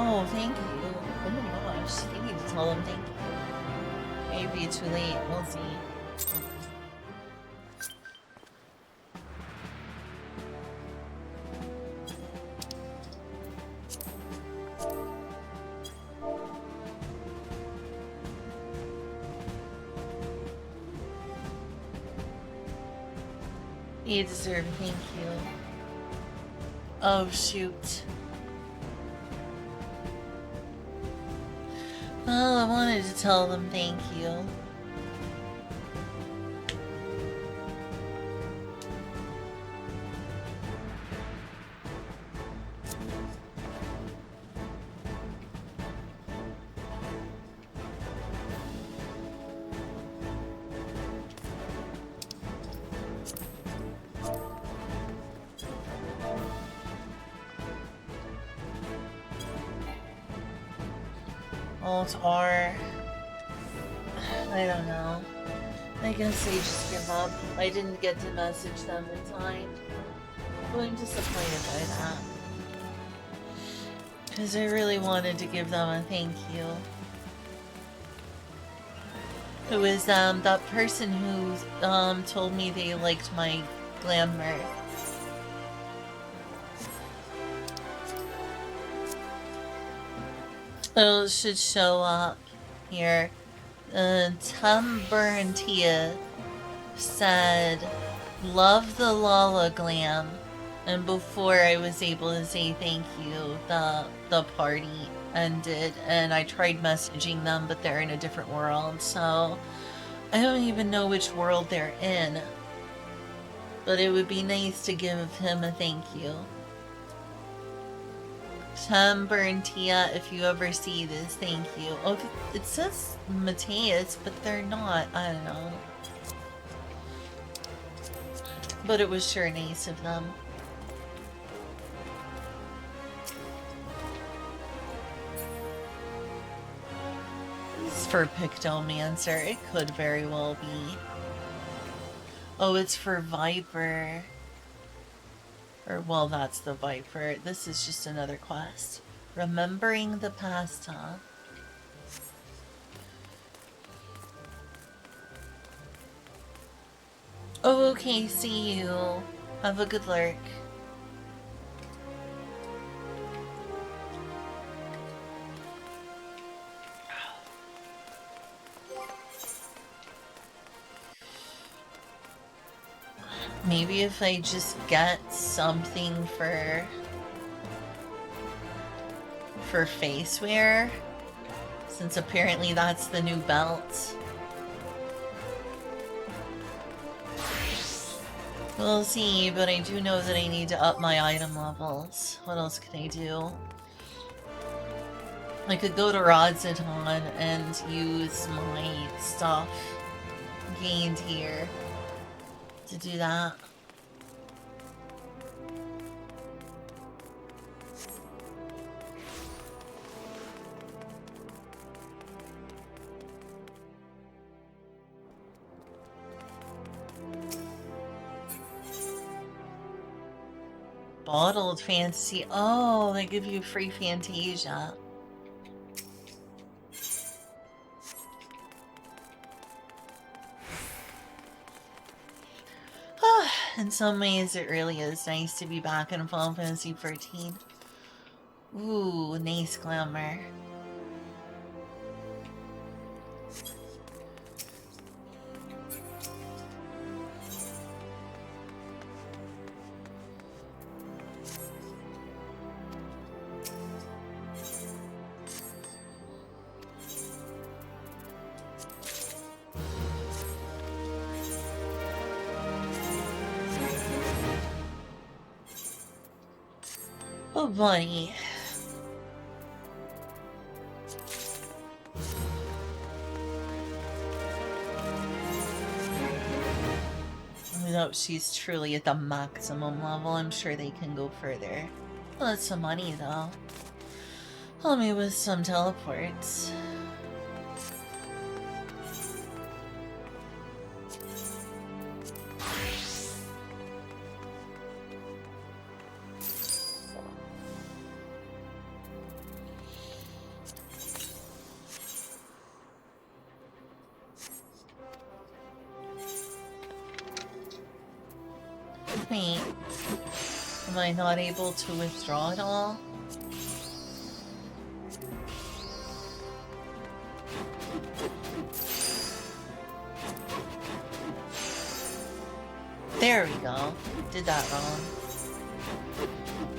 Oh, thank you. Oh my gosh, you need to tell them thank you. Maybe it's too late, we'll see. You deserve a thank you. Oh, shoot. Well, I wanted to tell them thank you. Or I don't know. I guess I just give up. I didn't get to message them in time. But I'm disappointed by that. Because I really wanted to give them a thank you. It was that person who told me they liked my glamour. It should show up here. Tumburantia said, "Love the Lala Glam," and before I was able to say thank you, the party ended, and I tried messaging them, but they're in a different world, so I don't even know which world they're in. But it would be nice to give him a thank you. Tumburantia, if you ever see this, thank you. Oh, it says Mateus, but they're not. I don't know. But it was sure nice of them. It's for Pictomancer. It could very well be. Oh, it's for Viper. Or, well, that's the Viper. This is just another quest. Remembering the past, huh? Oh, okay, see you. Have a good lurk. Maybe if I just get something for face wear, since apparently that's the new belt. We'll see, but I do know that I need to up my item levels. What else can I do? I could go to Rodzaton and use my stuff gained here to do that. Bottled fantasy. Oh, they give you free Fantasia. In some ways, it really is nice to be back in Final Fantasy 14. Ooh, nice glamour. Oh, buddy. Without she's truly at the maximum level, I'm sure they can go further. Well, that's some money, though. Help me with some teleports. Wait, am I not able to withdraw it all? There we go. Did that wrong.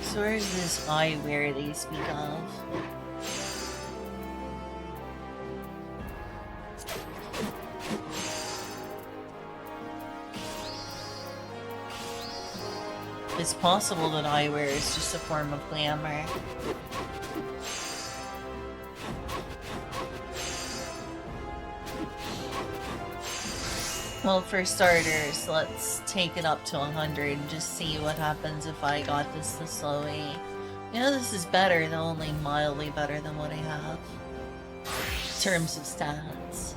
So where's this eyewear they speak of? It's possible that eyewear is just a form of glamour. Well, for starters, let's take it up to 100 and just see what happens if I got this the slow way. You know, this is better, though only mildly better than what I have. In terms of stats.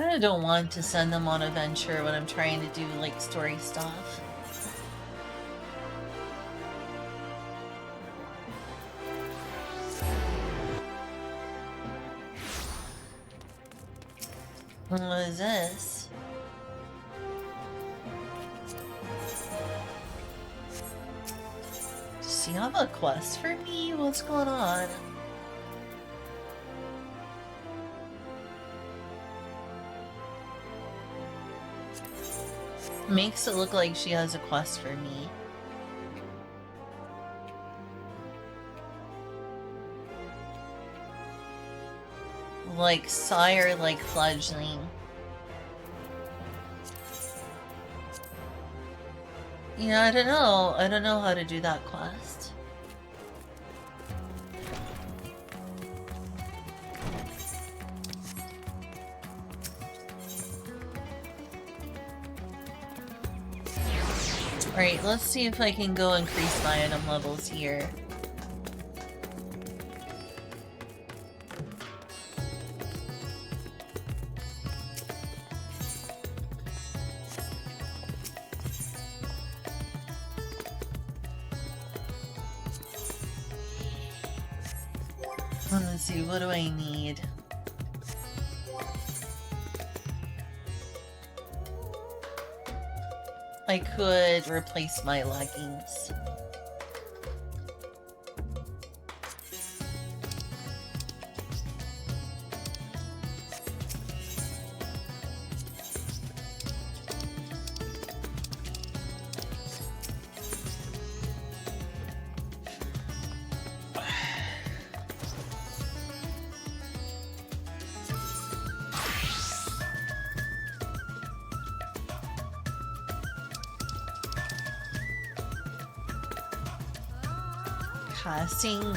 I don't want to send them on a venture when I'm trying to do, like, story stuff. What is this? Does he have a quest for me? What's going on? Makes it look like she has a quest for me. Like, sire like fledgling. Yeah, I don't know. I don't know how to do that quest. Alright, let's see if I can go increase my item levels here. Let's see, what do I need? I could replace my leggings.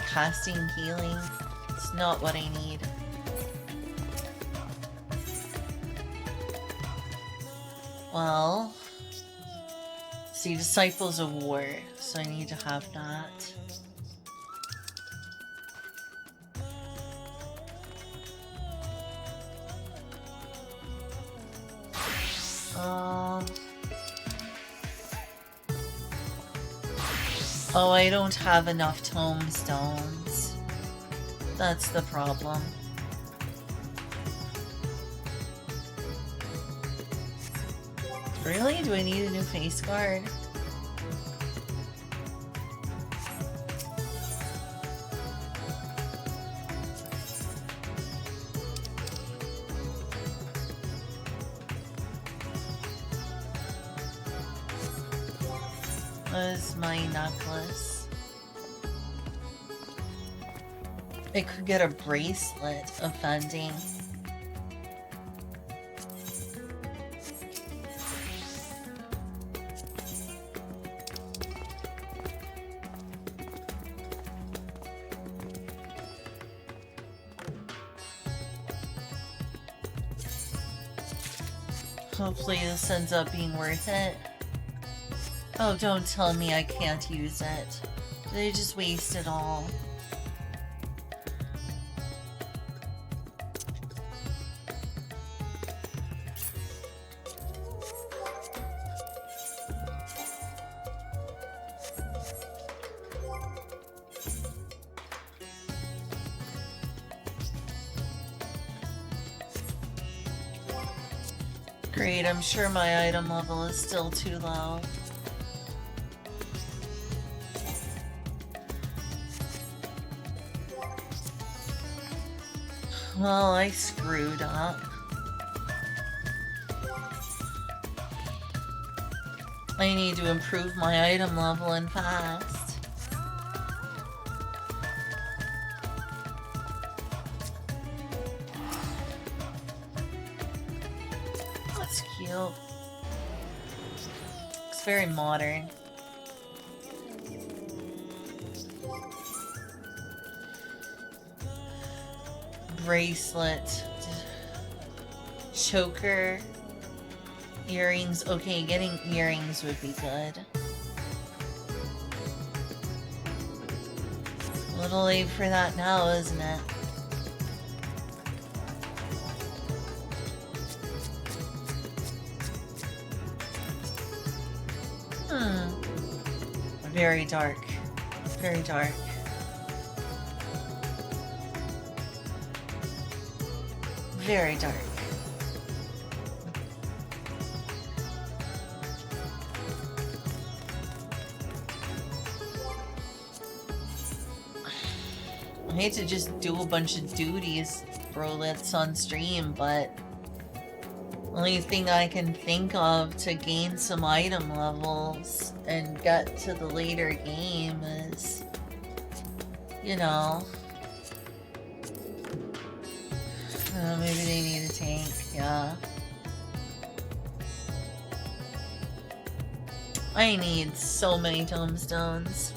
Casting healing. It's not what I need. Well, see, Disciples of War, so I need to have that. Oh, I don't have enough tombstones. That's the problem. Really? Do I need a new face guard? Was my necklace. I could get a bracelet offending. Hopefully this ends up being worth it. Oh, don't tell me I can't use it. Did I just waste it all? Great, I'm sure my item level is still too low. Well, I screwed up. I need to improve my item level and fast. That's cute. It's very modern. Bracelet, choker, earrings. Okay, getting earrings would be good. A little late for that now, isn't it? Very dark. Very dark. Very dark. I hate to just do a bunch of duties, brolets on stream, but only thing I can think of to gain some item levels and get to the later game is, you know, maybe they need a tank, yeah. I need so many tombstones.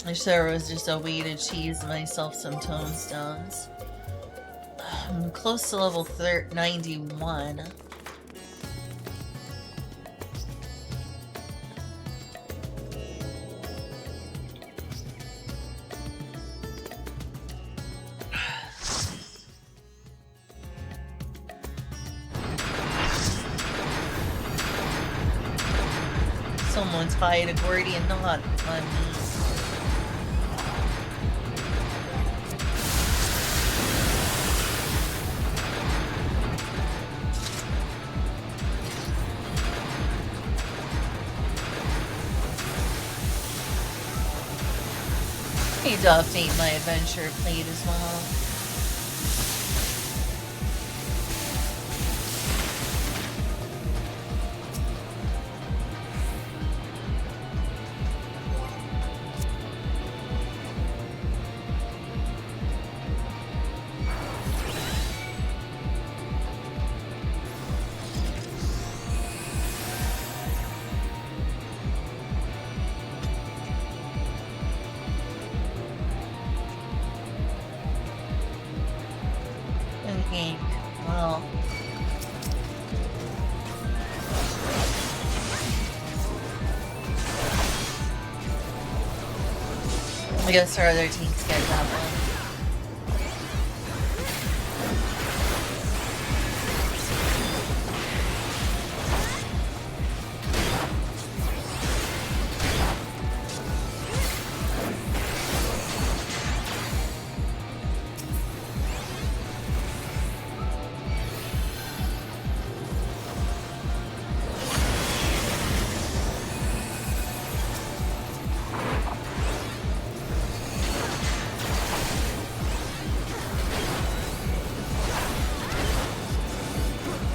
I wish there was just a way to cheese myself some tombstones. I'm close to level 91. Someone tied a Gordian knot on me. Need to update my adventure plate as well. Okay, well. I guess our other teams get that one.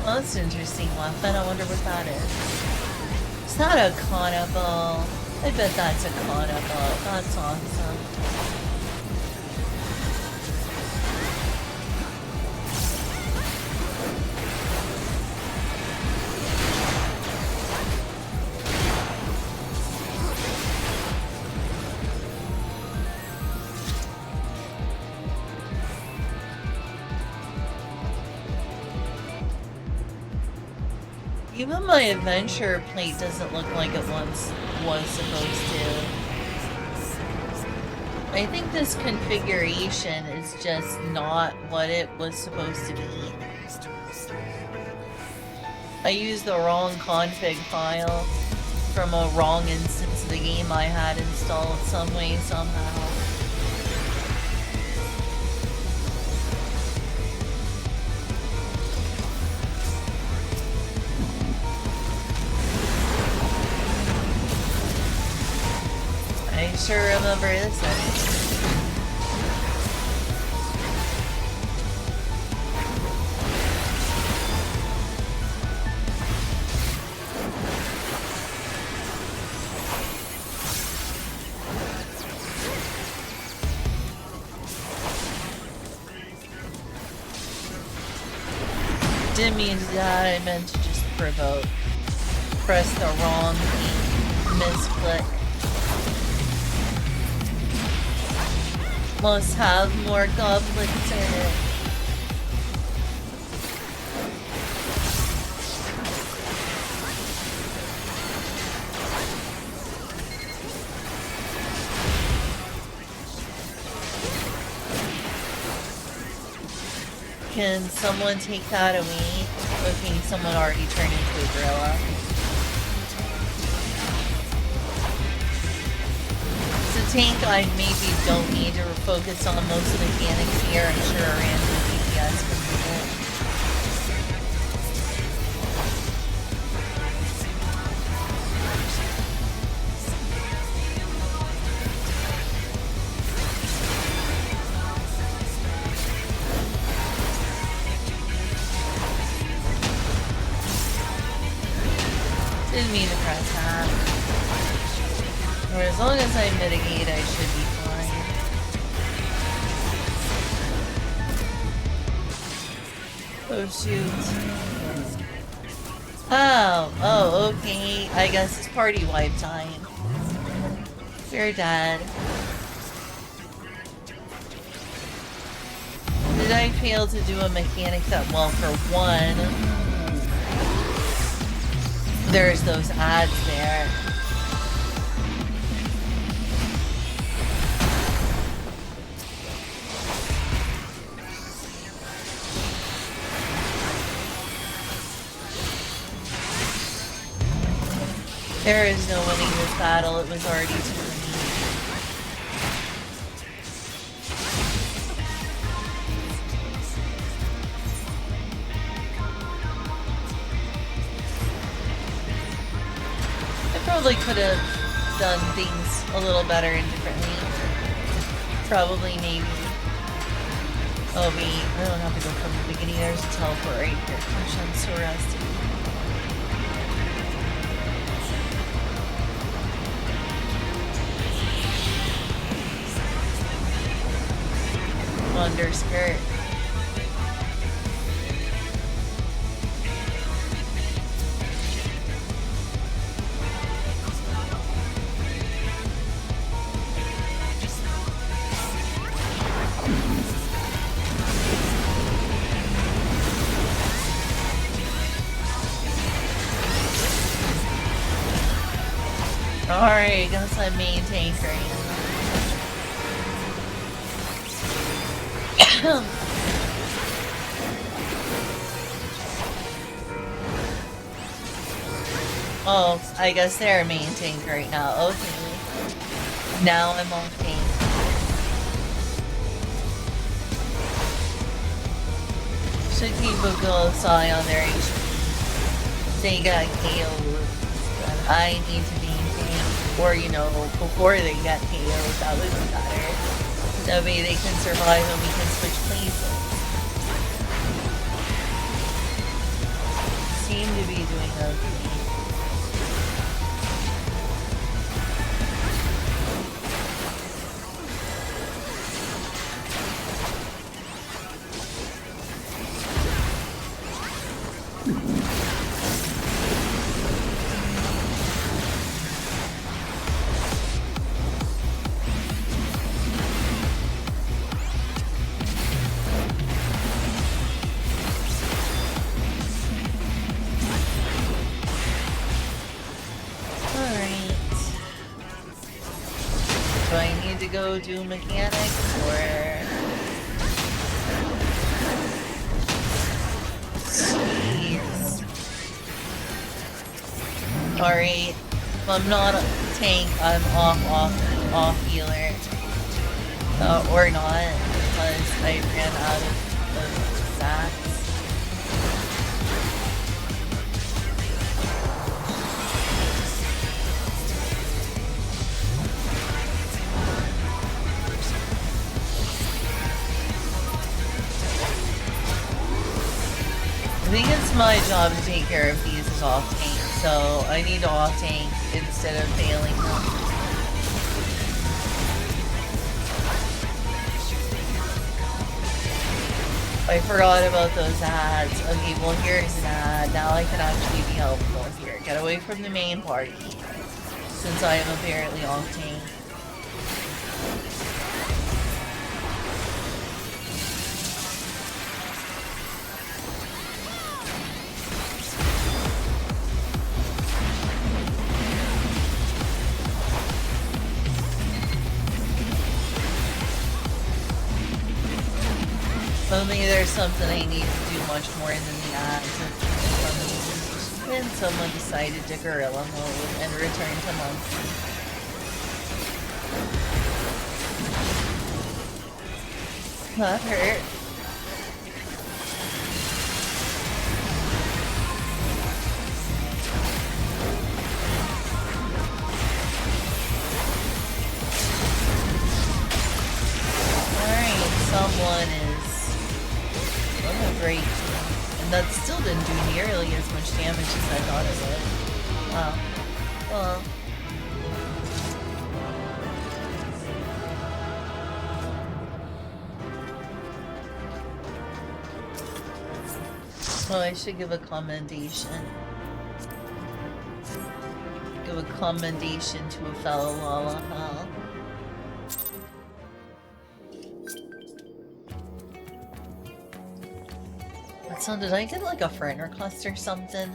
Well, that's an interesting weapon. I wonder what that is. It's not a cannibal. I bet that's a cannibal. That's awesome. Even my adventure plate doesn't look like it once was supposed to. I think this configuration is just not what it was supposed to be. I used the wrong config file from a wrong instance of the game I had installed some way, somehow. I sure remember this one. Didn't mean to do that, I meant to just provoke. Press the wrong key, misclick. Must have more goblins in it. Can someone take that away? Okay, someone already turned into a gorilla. Tank, I maybe don't need to focus on most of the mechanics here. I'm sure a random DPS can do it. Didn't mean to press that. Or as long as I mitigate, I should be fine. Oh shoot. Oh, okay. I guess it's party wipe time. We're dead. Did I fail to do a mechanic that, well, for one, there's those ads there. There is no winning this battle, it was already too late. I probably could have done things a little better and differently. Probably, maybe. Oh wait, I don't have to go from the beginning. There's a teleport right here. Gosh, I'm so rusty. Underskirt. Alright, guess I maintain green. Oh, I guess they're main tank right now. Okay. Now I'm on tank. Should keep a close eye on their HP. They got KO'd. I need to maintain. Or, you know, before they got KO'd, that would be better. That way they can survive and we can switch places. Seem to be doing okay. Go do mechanics or jeez. Alright. I'm not a tank, I'm off healer. Or not, because I ran out of stats. I think it's my job to take care of these as off tank, so I need to off tank instead of failing them. I forgot about those ads. Okay, well here's an ad. Now I can actually be helpful here. Get away from the main party, since I am apparently off tank. Only there's something I need to do much more than the ads. Then someone decided to gorilla mode and return to monkey. That hurt. Alright, someone is great. And that still didn't do nearly as much damage as I thought it would. Wow. Well. Well, I should give a commendation. Give a commendation to a fellow Lala Hal. So did I get like a friend request or something?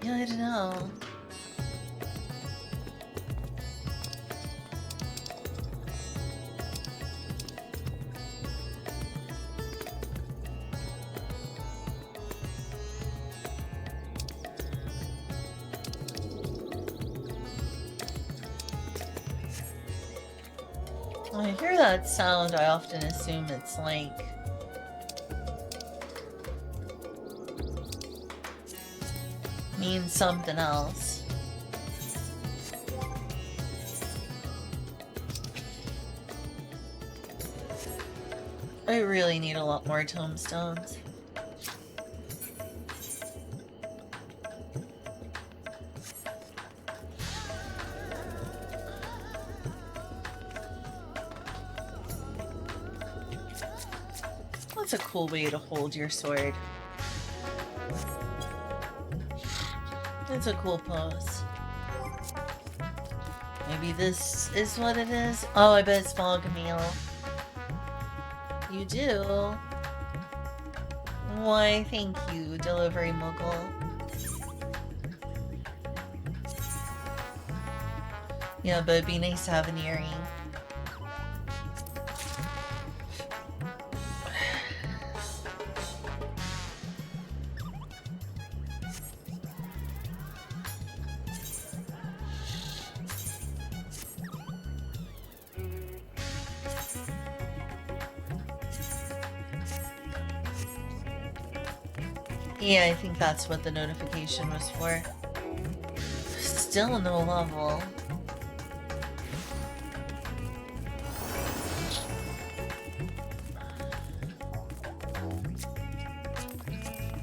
Yeah, I don't know. When I hear that sound, I often assume it's like means something else. I really need a lot more tombstones. That's a cool way to hold your sword. It's a cool pose. Maybe this is what it is? Oh, I bet it's Fogmeal. You do? Why, thank you, Delivery Muggle. Yeah, but it'd be nice to have an earring. Yeah, I think that's what the notification was for. Still no level.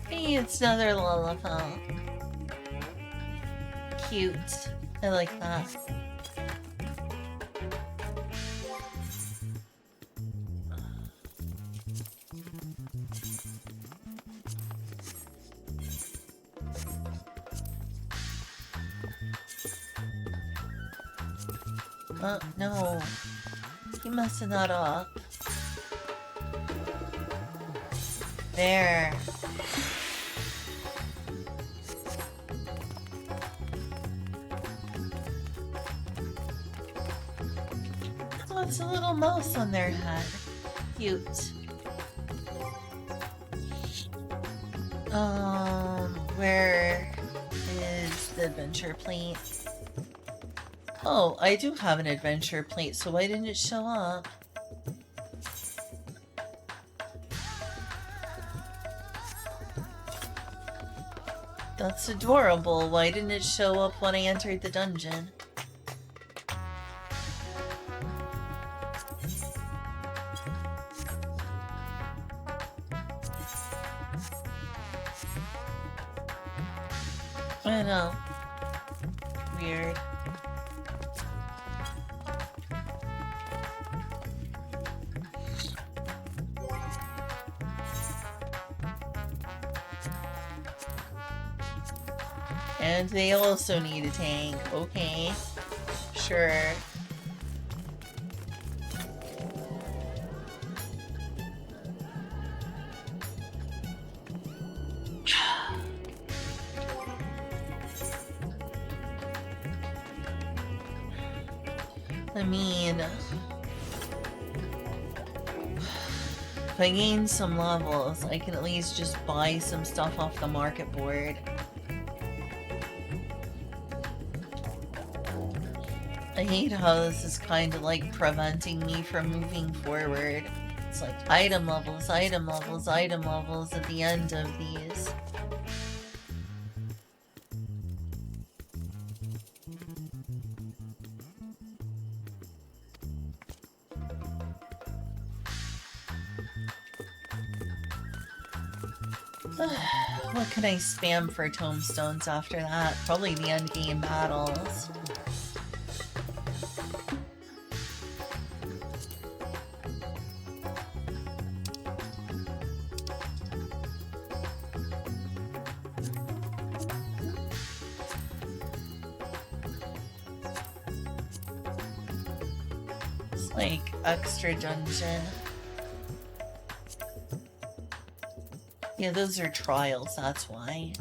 Hey, it's another Lullafell. Cute. I like that. No. You messing that up. There. Oh, it's a little mouse on their head. Cute. Where is the adventure plate? Oh, I do have an adventure plate, so why didn't it show up? That's adorable. Why didn't it show up when I entered the dungeon? I know. Weird. And they also need a tank. Okay. Sure. I mean, if I gain some levels, I can at least just buy some stuff off the market board. I hate how this is kind of like preventing me from moving forward. It's like item levels, item levels, item levels at the end of these. What can I spam for tombstones after that? Probably the end game battles. It's like extra dungeon. Yeah, those are trials, that's why.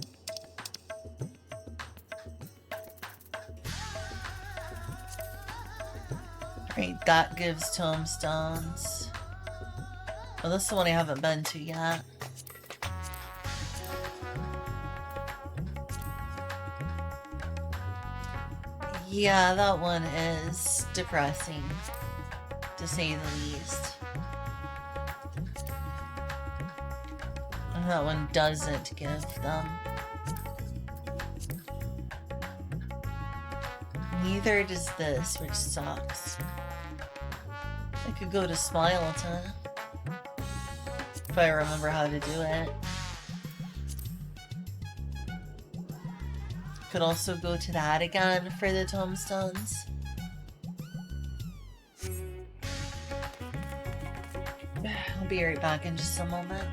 Right, that gives tombstones. Well, this is the one I haven't been to yet. Yeah, that one is depressing, to say the least. And that one doesn't give them. Neither does this, which sucks. I could go to Smileton. If I remember how to do it. Could also go to that again for the tombstones. I'll be right back in just a moment.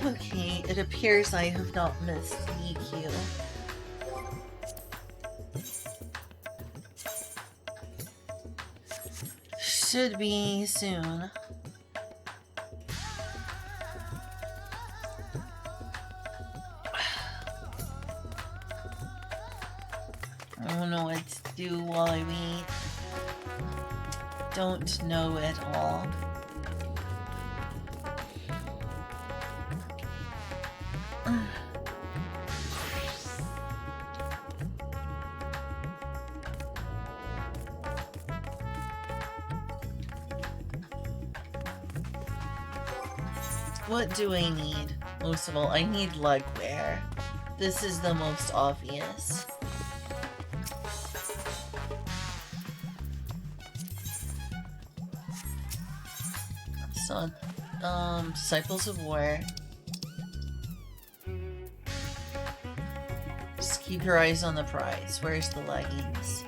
Okay, it appears I have not missed EQ. Should be soon. I don't know what to do while I wait. Don't know at all. What do I need? Most of all, I need leg wear. This is the most obvious. So, Disciples of War. Just keep your eyes on the prize. Where's the leggings?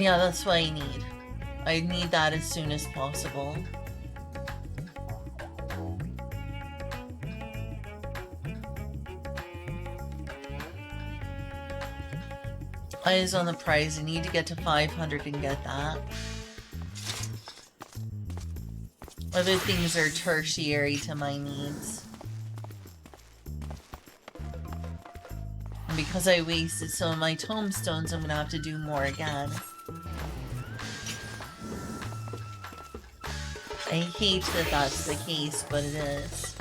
Yeah, that's what I need. I need that as soon as possible. Eyes on the prize. I need to get to 500 and get that. Other things are tertiary to my needs. And because I wasted some of my tombstones, I'm gonna have to do more again. I hate that that's the case, but it is.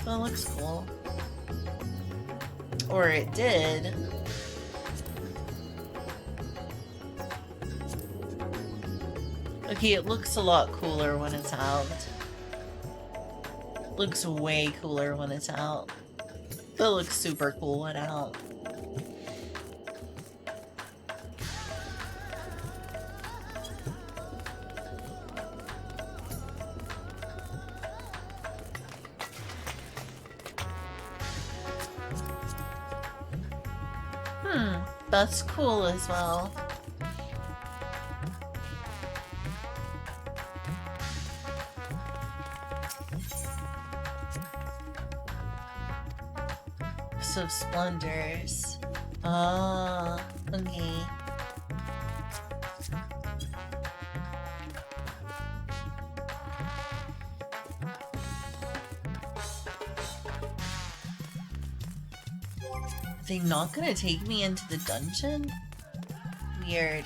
That looks cool. Or it did. Okay, it looks a lot cooler when it's out. Looks way cooler when it's out. That looks super cool when out. That's cool as well. So splendors. Ah, okay. Are they not gonna take me into the dungeon? Weird.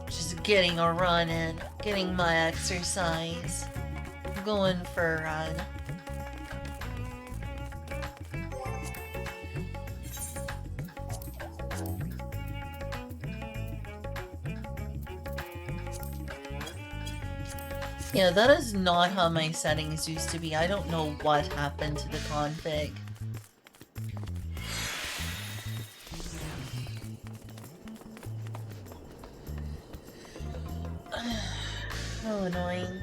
Just getting a run in, getting my exercise, going for a run. Yeah, that is not how my settings used to be. I don't know what happened to the config. How annoying.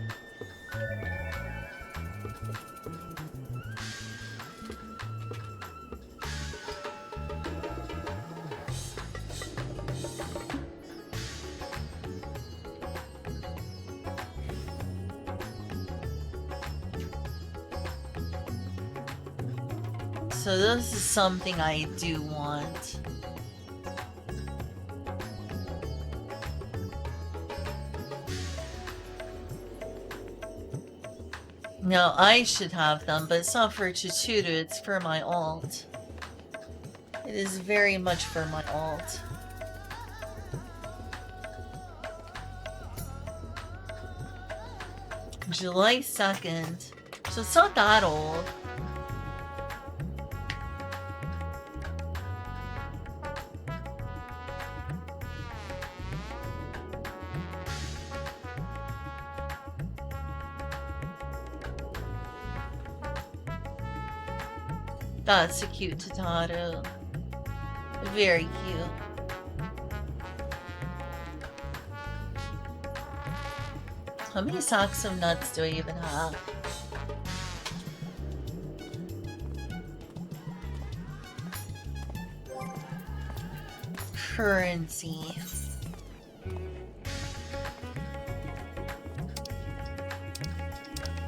So this is something I do want. No, I should have them, but it's not for Chituru, it's for my alt. It is very much for my alt. July 2nd. So it's not that old. That's a cute Tataru. Very cute. How many sacks of nuts do I even have? Currency.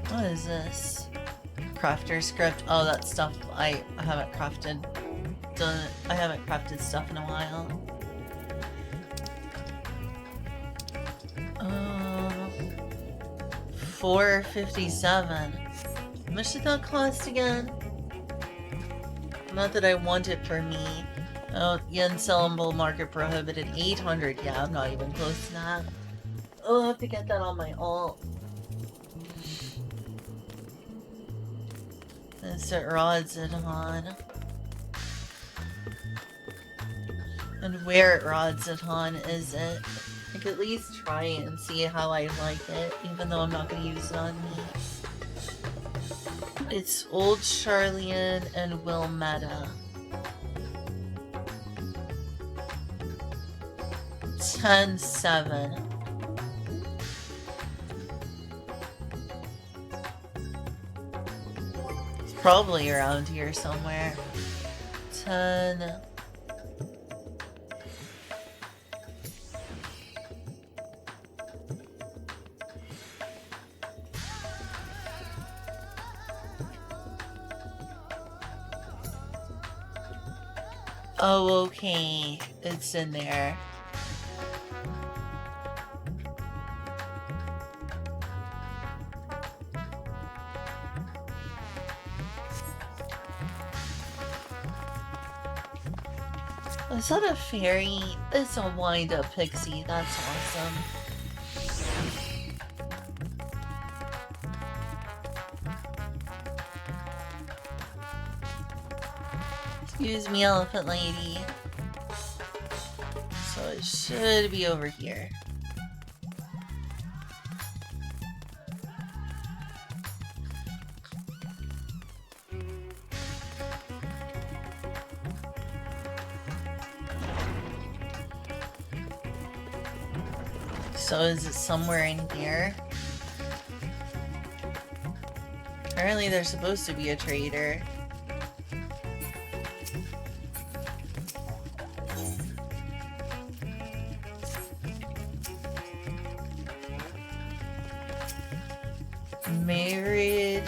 What is this? Crafter script. Oh, that stuff I haven't crafted. I haven't crafted stuff in a while. 457. How much did that cost again? Not that I want it for me. Oh, yen sellable market prohibited 800. Yeah, I'm not even close to that. Oh, I'll have to get that on my alt. It's at Rod's at Han. And where at Rod's at Han is it? I could at least try it and see how I like it, even though I'm not going to use it on me. It's Old Charlian and Wilmetta. 10-7. It's probably around here somewhere. 10... Oh, okay. It's in there. Is that a fairy? It's a wind-up pixie. That's awesome. Excuse me, elephant lady. So it should be over here. So is it somewhere in here? Apparently there's supposed to be a trader. Married.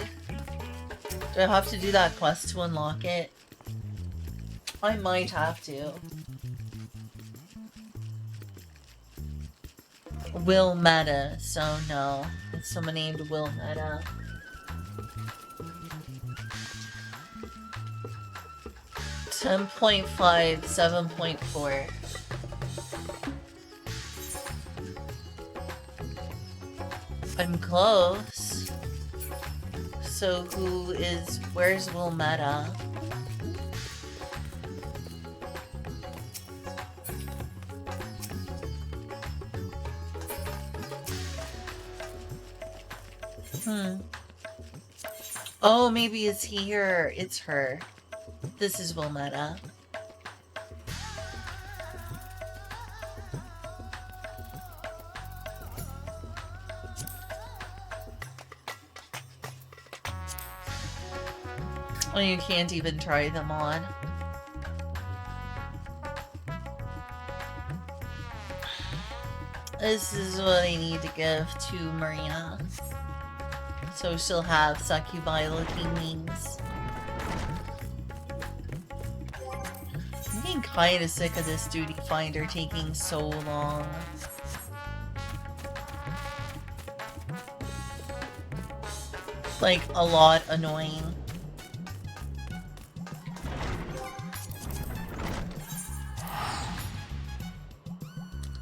Do I have to do that quest to unlock it? I might have to. Will Meta, so no. It's someone named Will Meta. $10.5, 7.4. I'm close. So where's Will Meta? Oh, maybe it's here. It's her. This is Wilmetta. Oh, you can't even try them on. This is what I need to give to Maria. So she'll have succubi-looking wings. I'm getting kinda sick of this duty finder taking so long. Like, a lot annoying.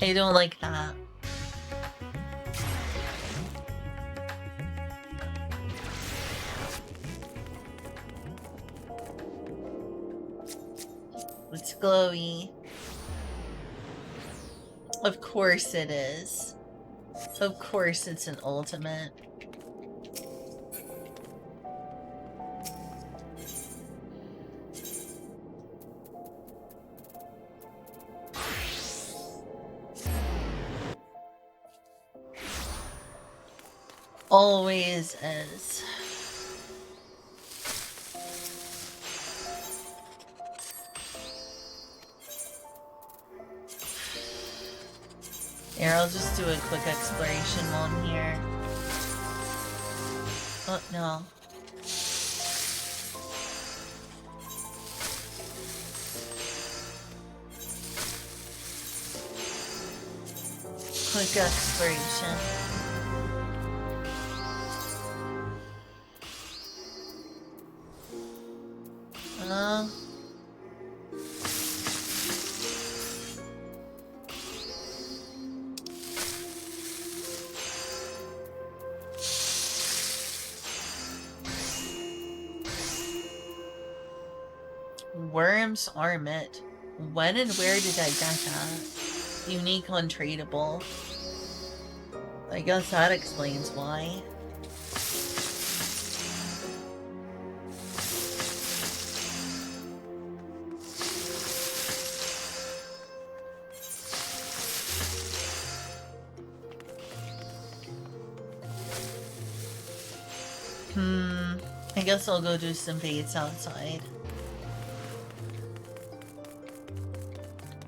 I don't like that. It's glowy. Of course it is. Of course it's an ultimate. Always is. Here, I'll just do a quick exploration while I'm here. Oh, no. Quick exploration. Worm's Armlet. When and where did I get that? Unique, untradeable. I guess that explains why. I guess I'll go do some fates outside.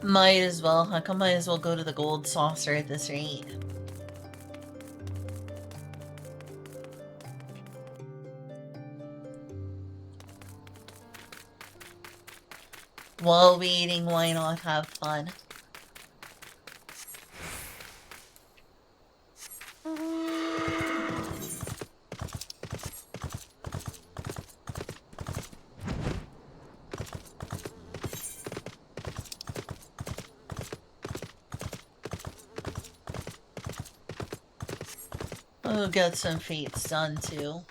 Might as well. Heck, I might as well go to the gold saucer at this rate. While waiting, why not have fun? We'll get some fates done too.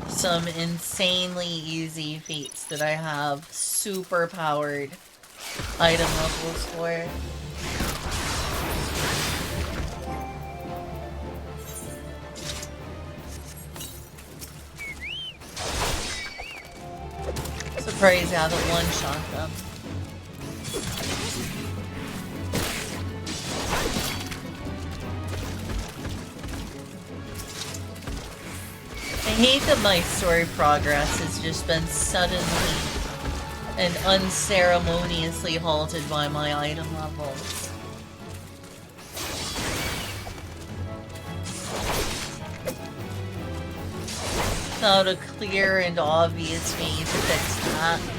Some insanely easy feats that I have super powered item levels for. Surprised I haven't one-shot them. I hate that my story progress has just been suddenly and unceremoniously halted by my item levels. Without a clear and obvious way to fix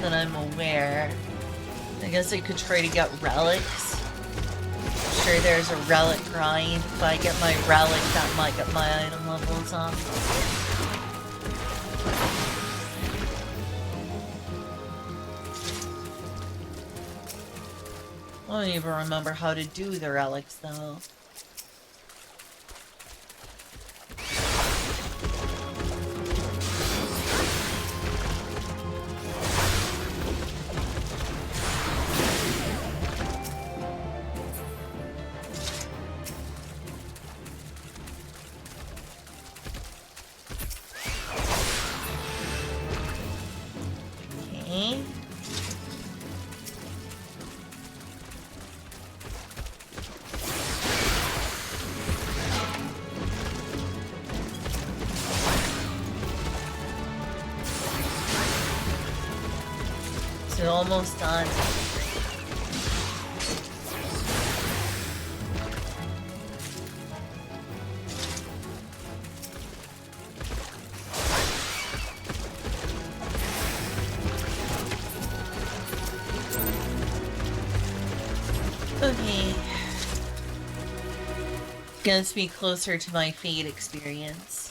that I'm aware. I guess I could try to get relics. I'm sure there's a relic grind. If I get my relic, that might get my item levels up. I don't even remember how to do the relics, though. Okay. So almost done. Okay. Gets me closer to my Fate experience.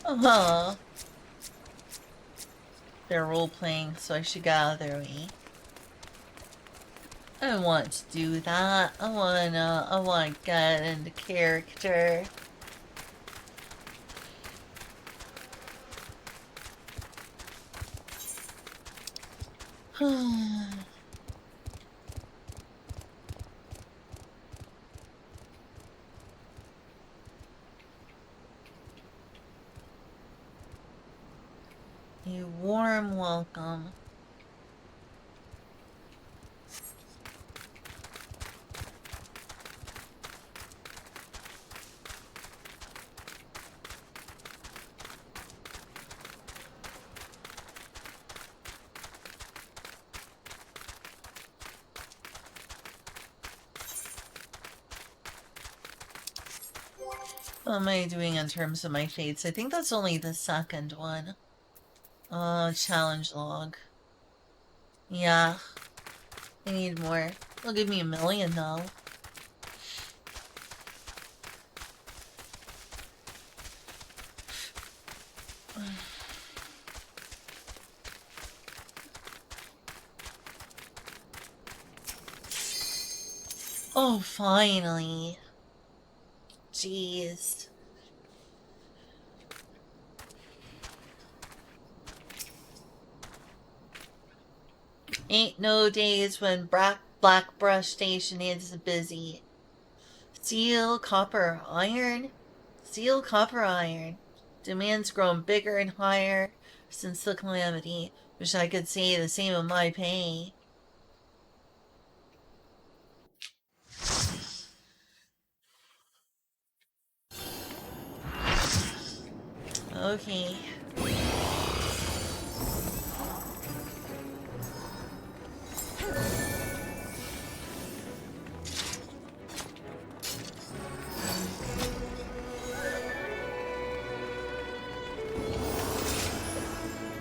Uh-huh. They're role-playing, so I should get out of their way. I don't want to do that. I wanna get into character. A warm welcome. What am I doing in terms of my fates? I think that's only the second one. Challenge log. Yeah. I need more. They'll give me 1,000,000 though. Oh, finally. Jeez. Ain't no days when Black Brush Station is busy. Steel, copper, iron? Steel, copper, iron. Demand's grown bigger and higher since the calamity. Wish I could say the same of my pay. Okay.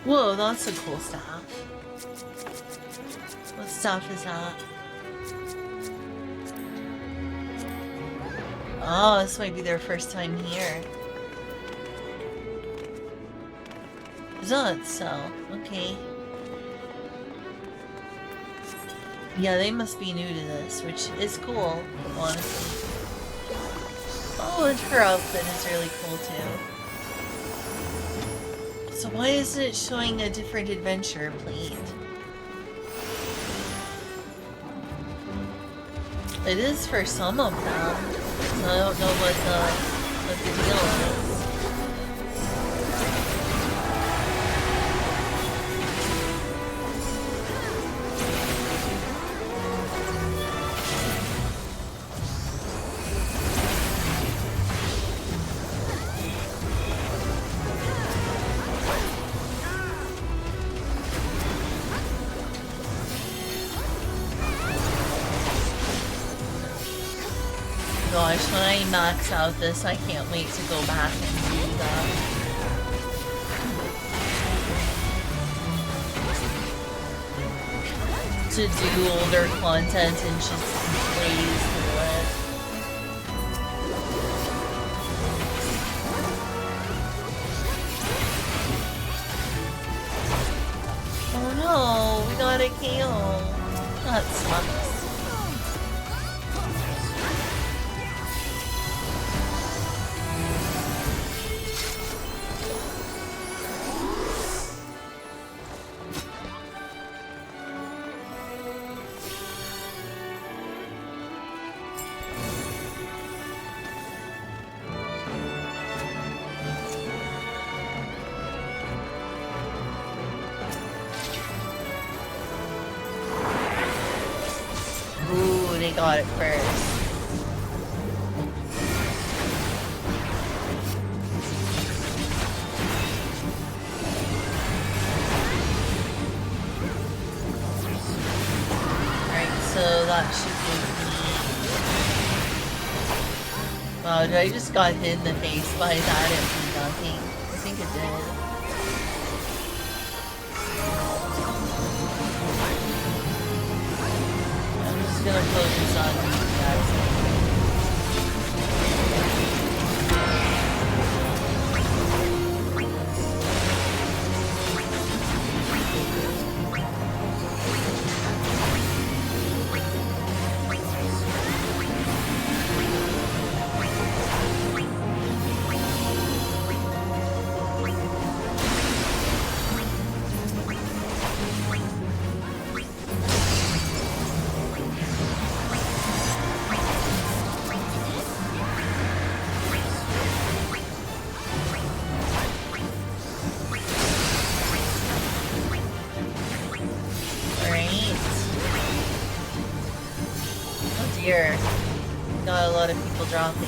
Whoa, that's a cool staff. What staff is that? Oh, this might be their first time here. Zod, so, okay. Yeah, they must be new to this, which is cool, honestly. Oh, and her outfit is really cool too. So why isn't it showing a different adventure plate? It is for some of them, so I don't know what the deal is. Gosh, when I max out this, I can't wait to go back and do that. To do older content and just blaze through it. Oh no, we got a KO. That sucks. Ooh, they got it first. Alright, so that should give me... Wow, I just got hit in the face by that empty nothing. I think it did. I'm just gonna focus on these guys. Dear. Got a lot of people dropping.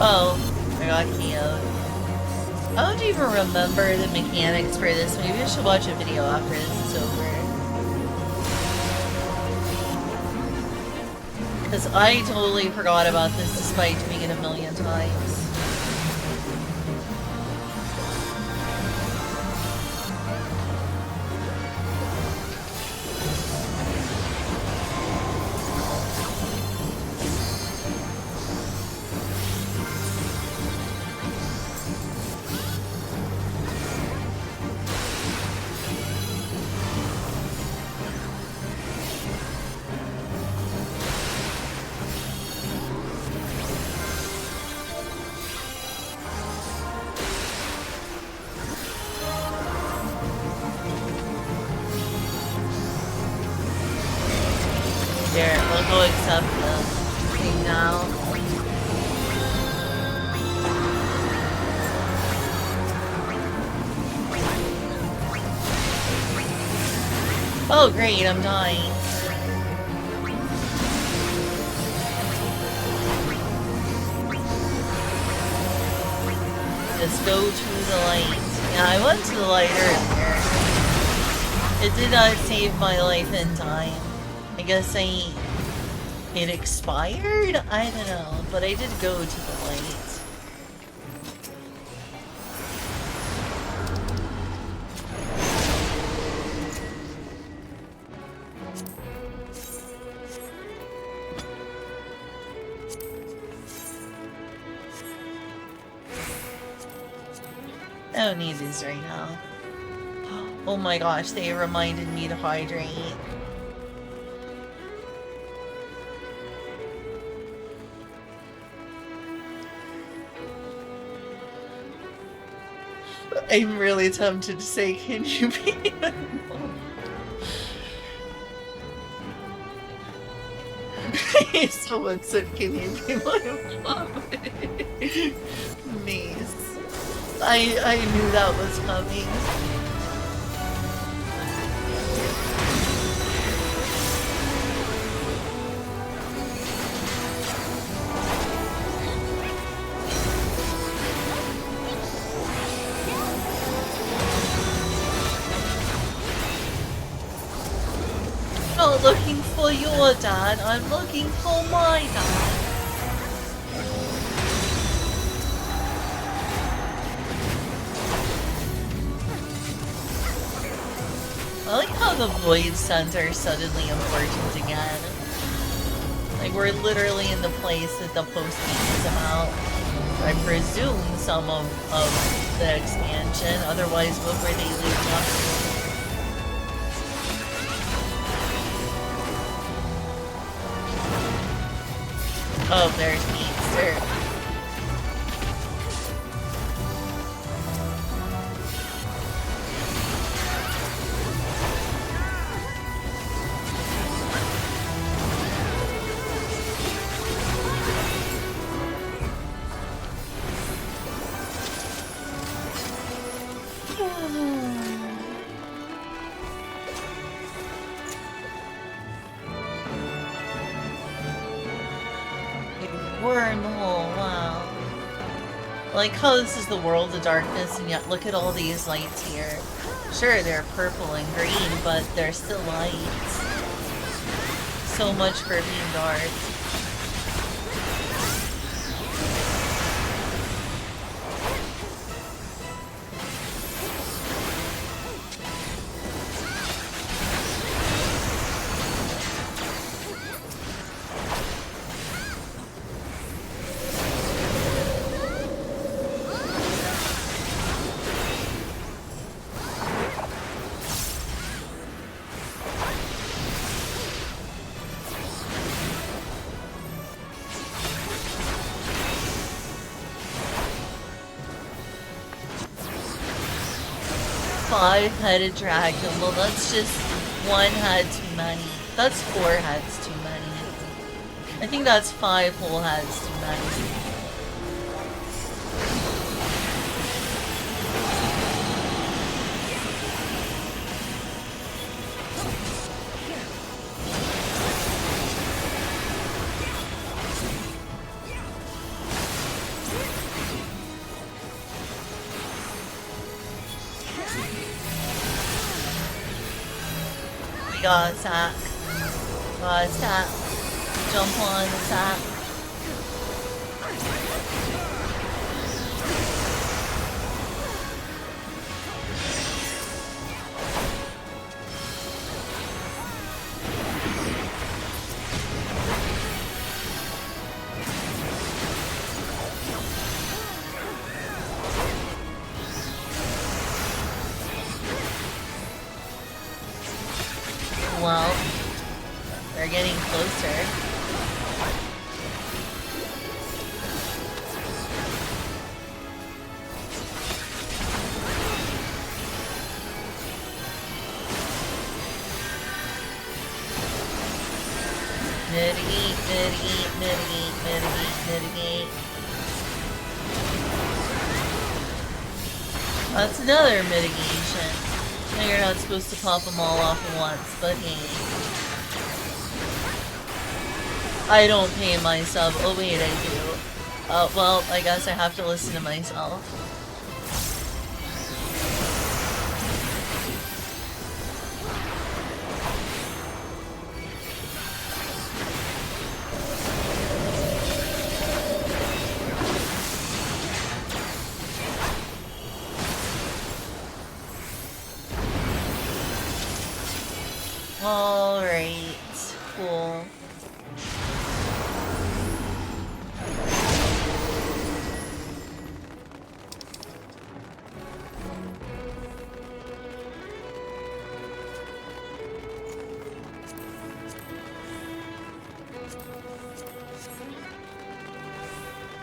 Oh, I got KO'd. I don't even remember the mechanics for this. Maybe I should watch a video after this is over. Because I totally forgot about this despite doing it a million times. There, we'll go accept the thing now. Oh great, I'm dying. Just go to the light. Yeah, I went to the light earlier. It did not save my life in time. I guess it expired? I don't know, but I did go to the light. I don't need this right now. Oh my gosh, they reminded me to hydrate. I'm really tempted to say, can you be Someone said, "Can you be my mom?" Maze. I knew that was coming. Not looking for your dad, I'm looking for my dad. I like how the Void Center is suddenly important again. Like, we're literally in the place that the post-game is about. I presume some of the expansion, otherwise what were they leading up to? Oh, there's Easter. 'Wormhole, wow. Like how this is the world of darkness, and yet look at all these lights here. Sure, they're purple and green, but they're still lights. So much for being dark. Five-headed dragon. Well, that's just one head too many. That's four heads too many. I think that's five whole heads too many. Gotta attack. Gotta attack. Jump on, attack. Well, they're getting closer. Mitigate, mitigate, mitigate, mitigate, mitigate. That's another mitigation. No, you're not supposed to pop them all off at once, but hey. I don't pay myself. Oh wait, I do. Well, I guess I have to listen to myself. Alright, cool.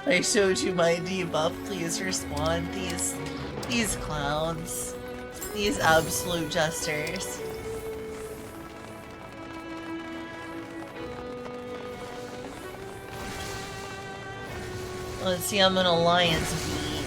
I showed you my debuff, please respond. These clowns. These absolute jesters. Let's see, I'm an alliance bee.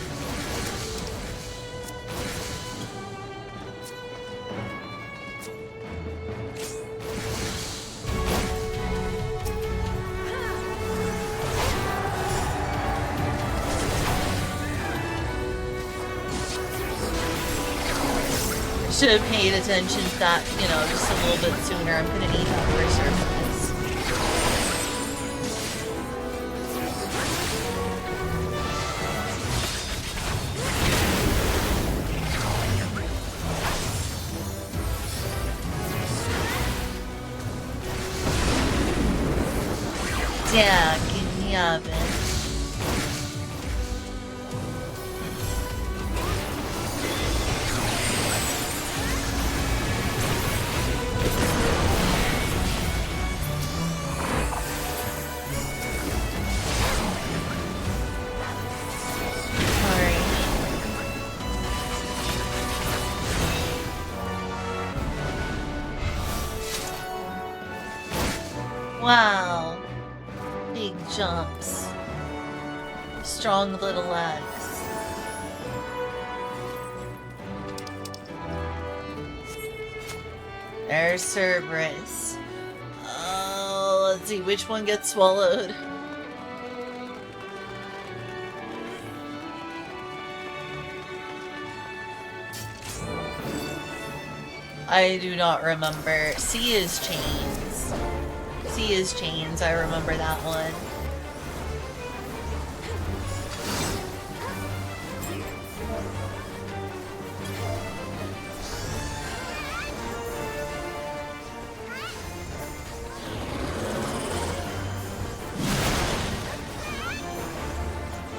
Should have paid attention to that, you know, just a little bit sooner. I'm gonna need that for a surprise. Yeah, give me a bit. Wow. Big jumps. Strong little legs. There's Cerberus. Oh, let's see which one gets swallowed. I do not remember. C is chains. C is chains. I remember that one.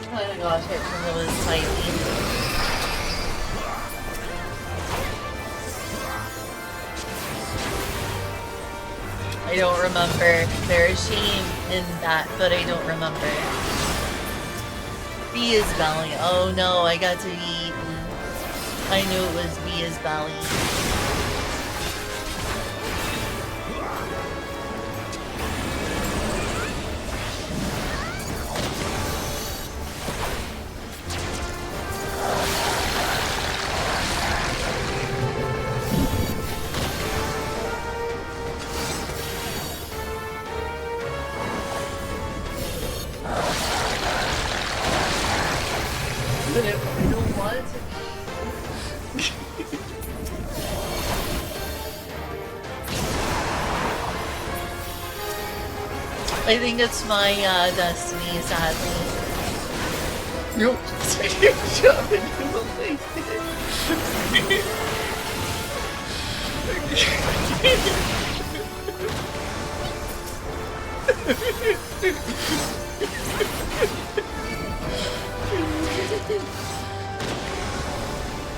Oh my gosh, it was tiny. I don't remember. There's shame in that, but I don't remember. B is belly. Oh no, I got to be eaten. I knew it was B is belly. But if I don't want it to be. I think it's my destiny, sadly. Nope. Jump into the lake.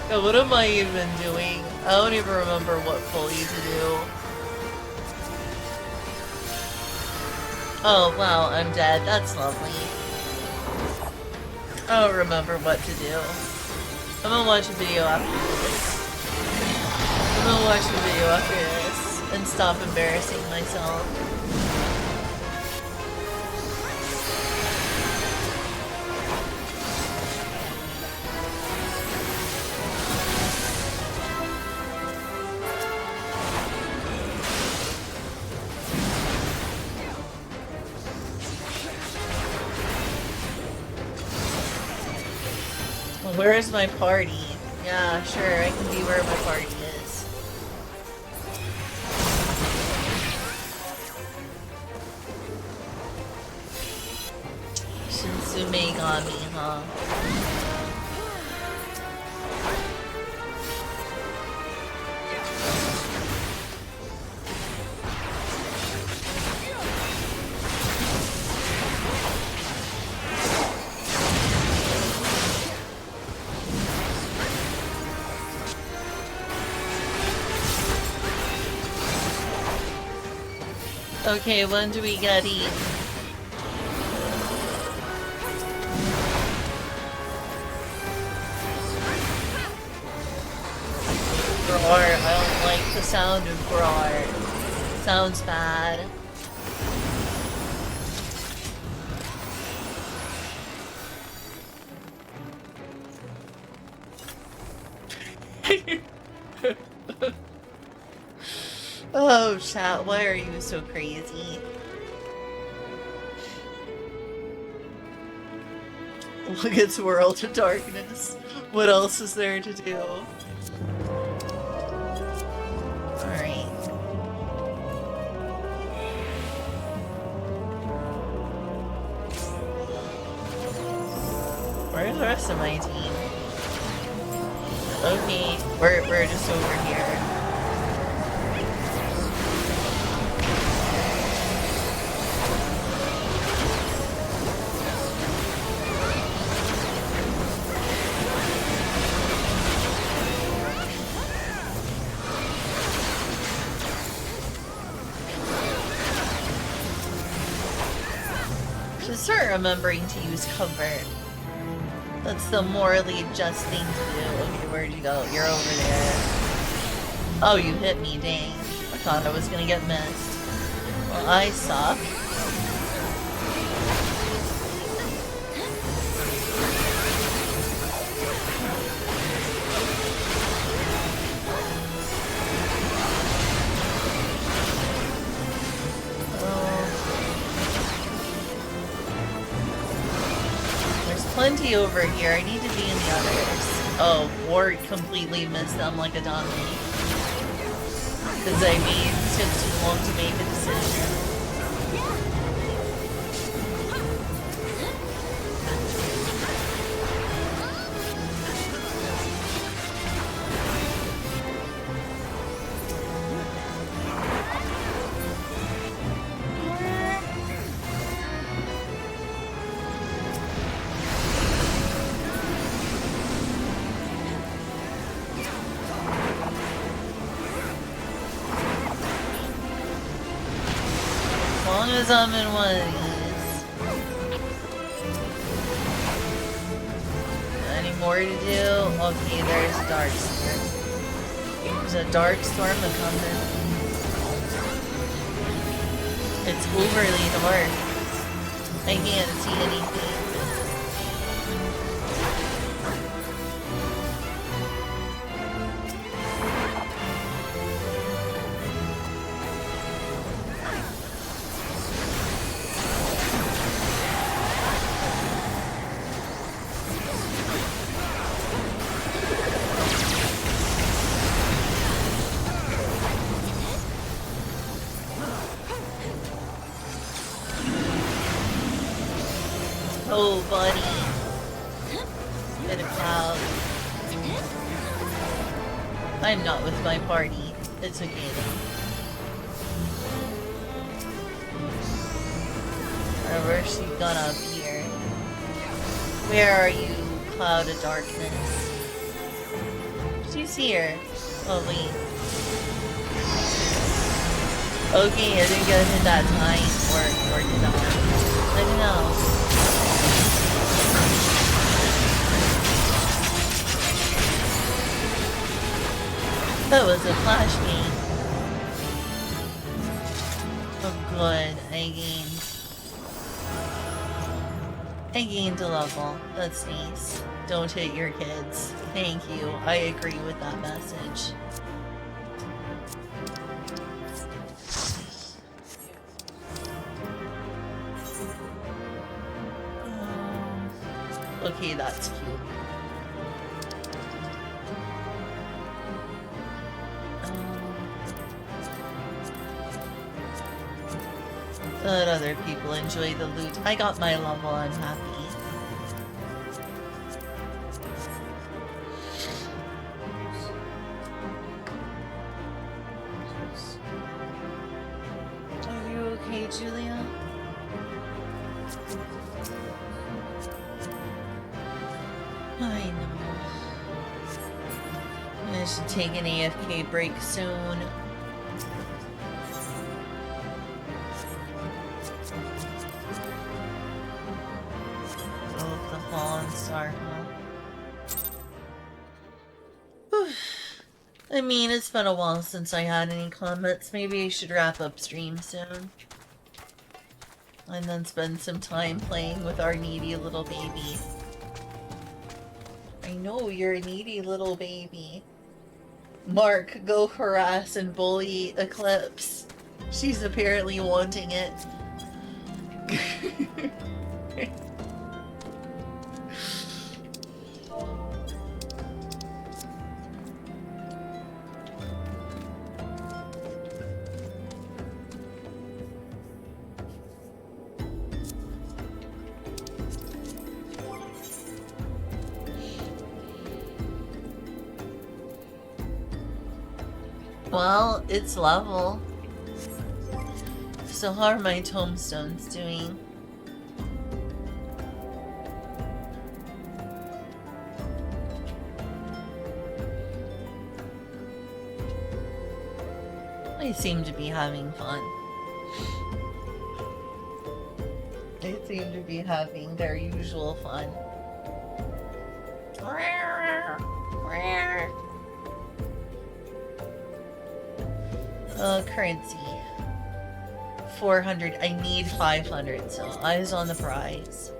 God, what am I even doing? I don't even remember what pulley to do. Oh, wow, I'm dead. That's lovely. I don't remember what to do. I'm gonna watch a video after this. I'm gonna watch the video after this and stop embarrassing myself. Where is my party? Yeah, sure, I can be where my party is. Shinsume Gami, huh? Okay, when do we get eaten? Roar, I don't like the sound of roar. Sounds bad. Oh, chat, why are you so crazy? Look, it's World of Darkness. What else is there to do? Alright. Where's the rest of my team? Okay, we're just over here. Should start remembering to use cover. That's the morally just thing to do. Okay, where'd you go? You're over there. Oh, you hit me, dang. I thought I was gonna get missed. Well, I suck. Plenty over here. I need to be in the others. Oh, or completely miss them like a donkey. Because I took too long to make a decision. As I'm in one of these. Any more to do? Okay, there's a dark storm. There's a dark storm coming. It's overly dark. I can't see anything. Oh, buddy. Get a cloud. I'm not with my party. It's okay though. Where's she gone up here? Where are you, cloud of darkness? She's here. Oh, wait. Okay, I didn't get hit that time. Or did I? I don't know. That was a flash game. Oh good, I gained a level. That's nice. Don't hit your kids. Thank you. I agree with that message. Okay, that's cute. Let other people enjoy the loot. I got my level, I'm happy. Are you okay, Julia? I know. I should take an AFK break soon. I mean, it's been a while since I had any comments. Maybe I should wrap up stream soon. And then spend some time playing with our needy little baby. I know, you're a needy little baby. Mark, go harass and bully Eclipse. She's apparently wanting it. Well, it's level. So how are my tombstones doing? They seem to be having fun. They seem to be having their usual fun. Currency. 400. I need 500, so eyes on the prize.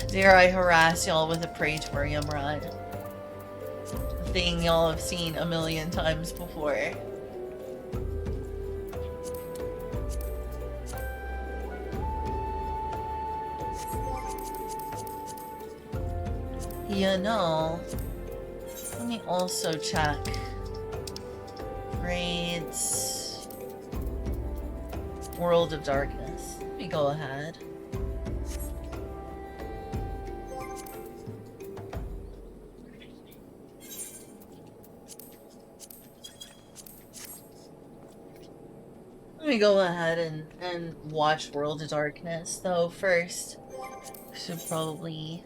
Dare I harass y'all with a Praetorium run? A thing y'all have seen a million times before. You know, let me also check raids, World of Darkness. Let me go ahead. Let me go ahead and watch World of Darkness, though first should probably...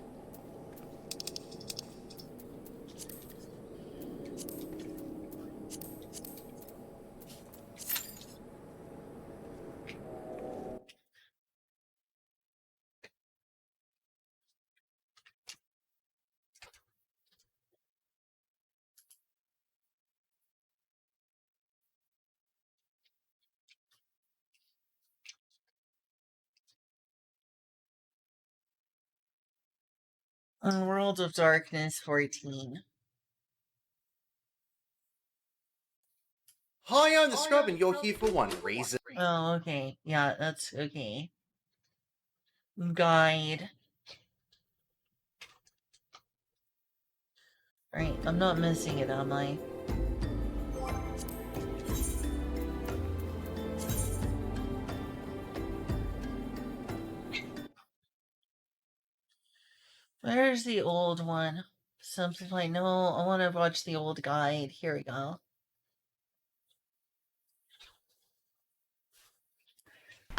on World of Darkness 14. Hi, I'm the Scrub, and you're here for one reason. Oh, okay. Yeah, that's okay. Guide. Right, I'm not missing it, am I? Where's the old one? Something like, no, I want to watch the old guide. Here we go.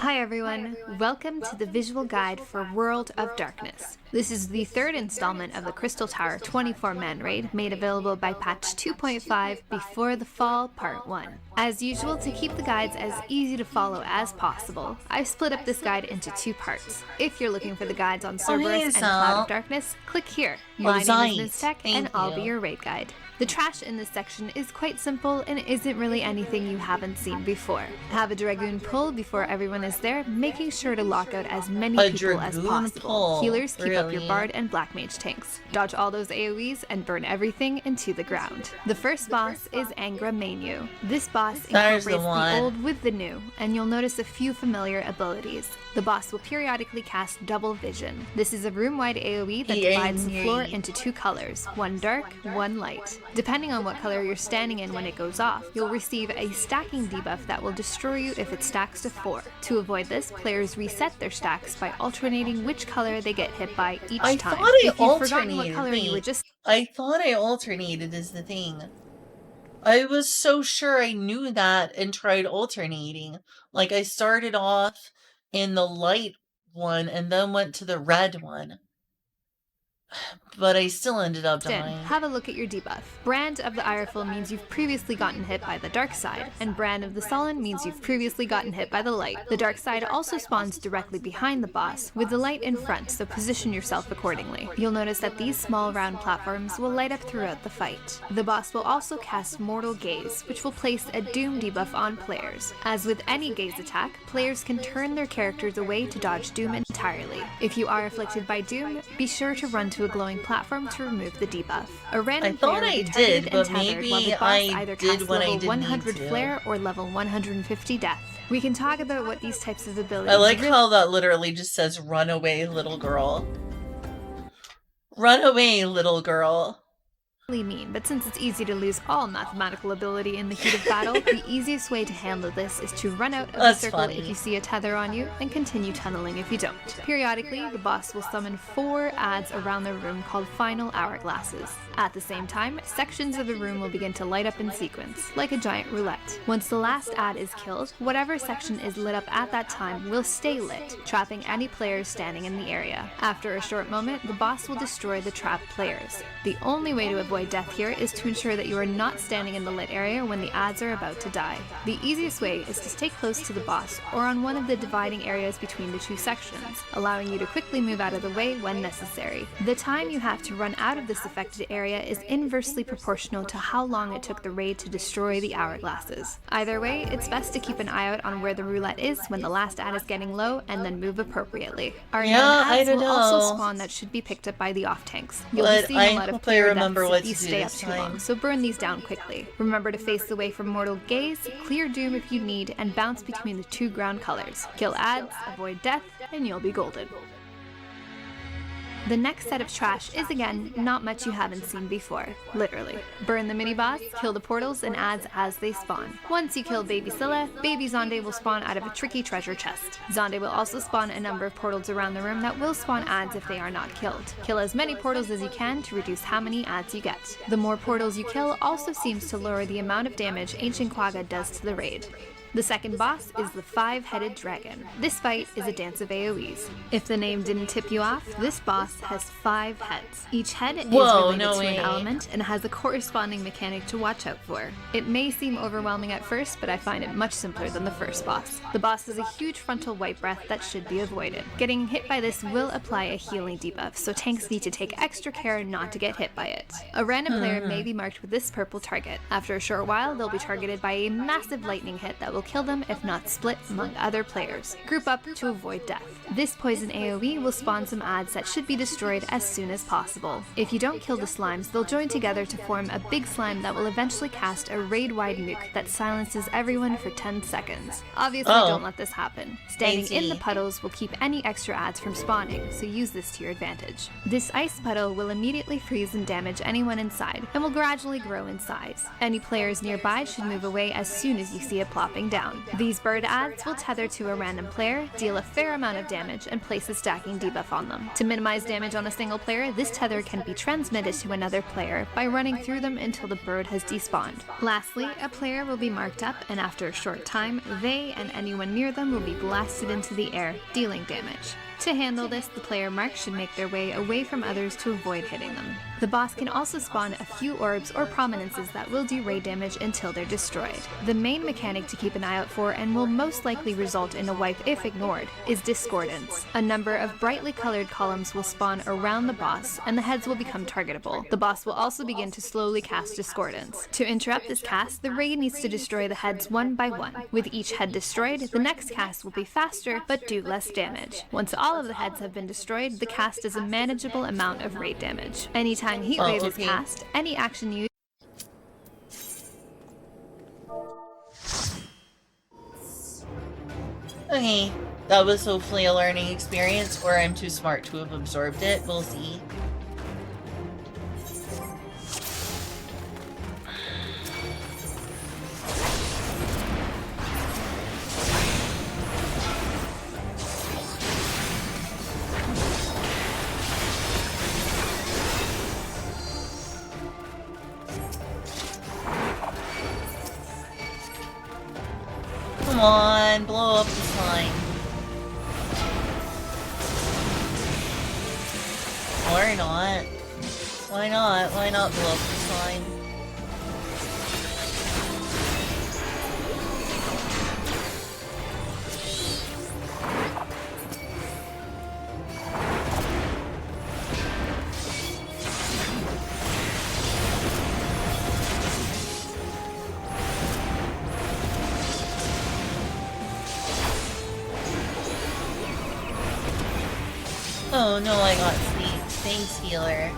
Hi everyone, welcome to the visual guide for World of Darkness. This is the third installment of the Crystal Tower 24-man raid, made available by patch 2.5 Before the Fall Part 1. As usual, to keep the guides as easy to follow as possible, I've split up this guide into two parts. If you're looking for the guides on Cerberus and Cloud of Darkness, click here. My name is Niztec, and I'll be your raid guide. The trash in this section is quite simple and isn't really anything you haven't seen before. Have a Dragoon pull before everyone is there, making sure to lock out as many people as possible. Healers, keep up your Bard and Black Mage tanks. Dodge all those AoEs and burn everything into the ground. The first boss is Angra Mainyu. This boss incorporates the old with the new, and you'll notice a few familiar abilities. The boss will periodically cast Double Vision. This is a room-wide AoE that divides the floor into two colors, one dark, one light. Depending on what color you're standing in when it goes off, you'll receive a stacking debuff that will destroy you if it stacks to 4. To avoid this, players reset their stacks by alternating which color they get hit by each time. If you've forgotten what color you were just... I thought I alternated is the thing. I was so sure I knew that and tried alternating. Like, I started off in the light one and then went to the red one. But I still ended up dying. Have a look at your debuff. Brand of the Ireful means you've previously gotten hit by the dark side, and Brand of the Sullen means you've previously gotten hit by the light. The dark side also spawns directly behind the boss, with the light in front, so position yourself accordingly. You'll notice that these small round platforms will light up throughout the fight. The boss will also cast Mortal Gaze, which will place a Doom debuff on players. As with any gaze attack, players can turn their characters away to dodge Doom entirely. If you are afflicted by Doom, be sure to run to onto a glowing platform to remove the debuff. A I random thought player will I be targeted did, and but tethered while the maybe boss I either did casts when I level didn't need 100 to. Flare or level 150 Death. We can talk about what these types of abilities I like how that literally just says "Run away, little girl." Run away, little girl. mean, but since it's easy to lose all mathematical ability in the heat of battle, the easiest way to handle this is to run out of the circle if you see a tether on you, and continue tunneling if you don't. Periodically, the boss will summon 4 adds around the room called final hourglasses. At the same time, sections of the room will begin to light up in sequence, like a giant roulette. Once the last add is killed, whatever section is lit up at that time will stay lit, trapping any players standing in the area. After a short moment, the boss will destroy the trapped players. The only way to avoid death here is to ensure that you are not standing in the lit area when the adds are about to die. The easiest way is to stay close to the boss or on one of the dividing areas between the 2 sections, allowing you to quickly move out of the way when necessary. The time you have to run out of this affected area is inversely proportional to how long it took the raid to destroy the hourglasses. Either way, it's best to keep an eye out on where the roulette is when the last add is getting low and then move appropriately. Our known adds will also spawn that should be picked up by the off tanks. You'll be seeing a lot of player deaths if these stay up too long, so burn these down quickly. Remember to face away from mortal gaze, clear doom if you need, and bounce between the 2 ground colors. Kill adds, avoid death, and you'll be golden. The next set of trash is again not much you haven't seen before, literally. Burn the mini-boss, kill the portals and adds as they spawn. Once you kill Baby Scylla, Baby Zonde will spawn out of a tricky treasure chest. Zonde will also spawn a number of portals around the room that will spawn adds if they are not killed. Kill as many portals as you can to reduce how many adds you get. The more portals you kill also seems to lower the amount of damage Ancient Quagga does to the raid. The second boss is the 5-headed dragon. This fight is a dance of AoEs. If the name didn't tip you off, this boss has 5 heads. Each head is related to an element and has a corresponding mechanic to watch out for. It may seem overwhelming at first, but I find it much simpler than the first boss. The boss has a huge frontal white breath that should be avoided. Getting hit by this will apply a healing debuff, so tanks need to take extra care not to get hit by it. A random player may be marked with this purple target. After a short while, they'll be targeted by a massive lightning hit that will kill them if not split among other players. Group up to avoid death. This poison AoE will spawn some adds that should be destroyed as soon as possible. If you don't kill the slimes, they'll join together to form a big slime that will eventually cast a raid-wide nuke that silences everyone for 10 seconds. Obviously, don't let this happen. Standing in the puddles will keep any extra adds from spawning, so use this to your advantage. This ice puddle will immediately freeze and damage anyone inside, and will gradually grow in size. Any players nearby should move away as soon as you see it plopping down. These bird adds will tether to a random player, deal a fair amount of damage, and place a stacking debuff on them. To minimize damage on a single player, this tether can be transmitted to another player by running through them until the bird has despawned. Lastly, a player will be marked up, and after a short time, they and anyone near them will be blasted into the air, dealing damage. To handle this, the player marked should make their way away from others to avoid hitting them. The boss can also spawn a few orbs or prominences that will do raid damage until they're destroyed. The main mechanic to keep an eye out for, and will most likely result in a wipe if ignored, is discordance. A number of brightly colored columns will spawn around the boss, and the heads will become targetable. The boss will also begin to slowly cast discordance. To interrupt this cast, the raid needs to destroy the heads one by one. With each head destroyed, the next cast will be faster, but do less damage. Once all of the heads have been destroyed, the cast does a manageable amount of raid damage. Anytime Heatwave is cast, any action used Okay, that was hopefully a learning experience, or I'm too smart to have absorbed it. We'll see. Come on, blow up the slime. Or not. Why not? Why not blow up the slime? Oh no, I got sneaked. Thanks, healer.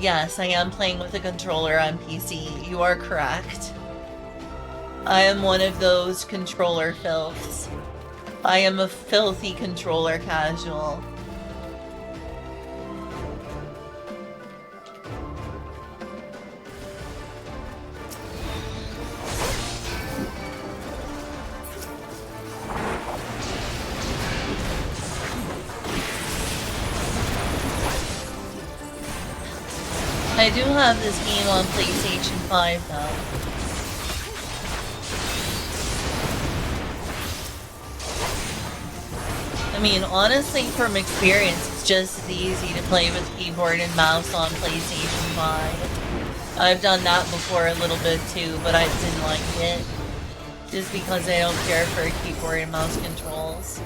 Yes, I am playing with a controller on PC. You are correct. I am one of those controller filths. I am a filthy controller casual. I do have this game on PlayStation 5 though. I mean, honestly, from experience, it's just as easy to play with keyboard and mouse on PlayStation 5. I've done that before a little bit too, but I didn't like it. Just because I don't care for keyboard and mouse controls.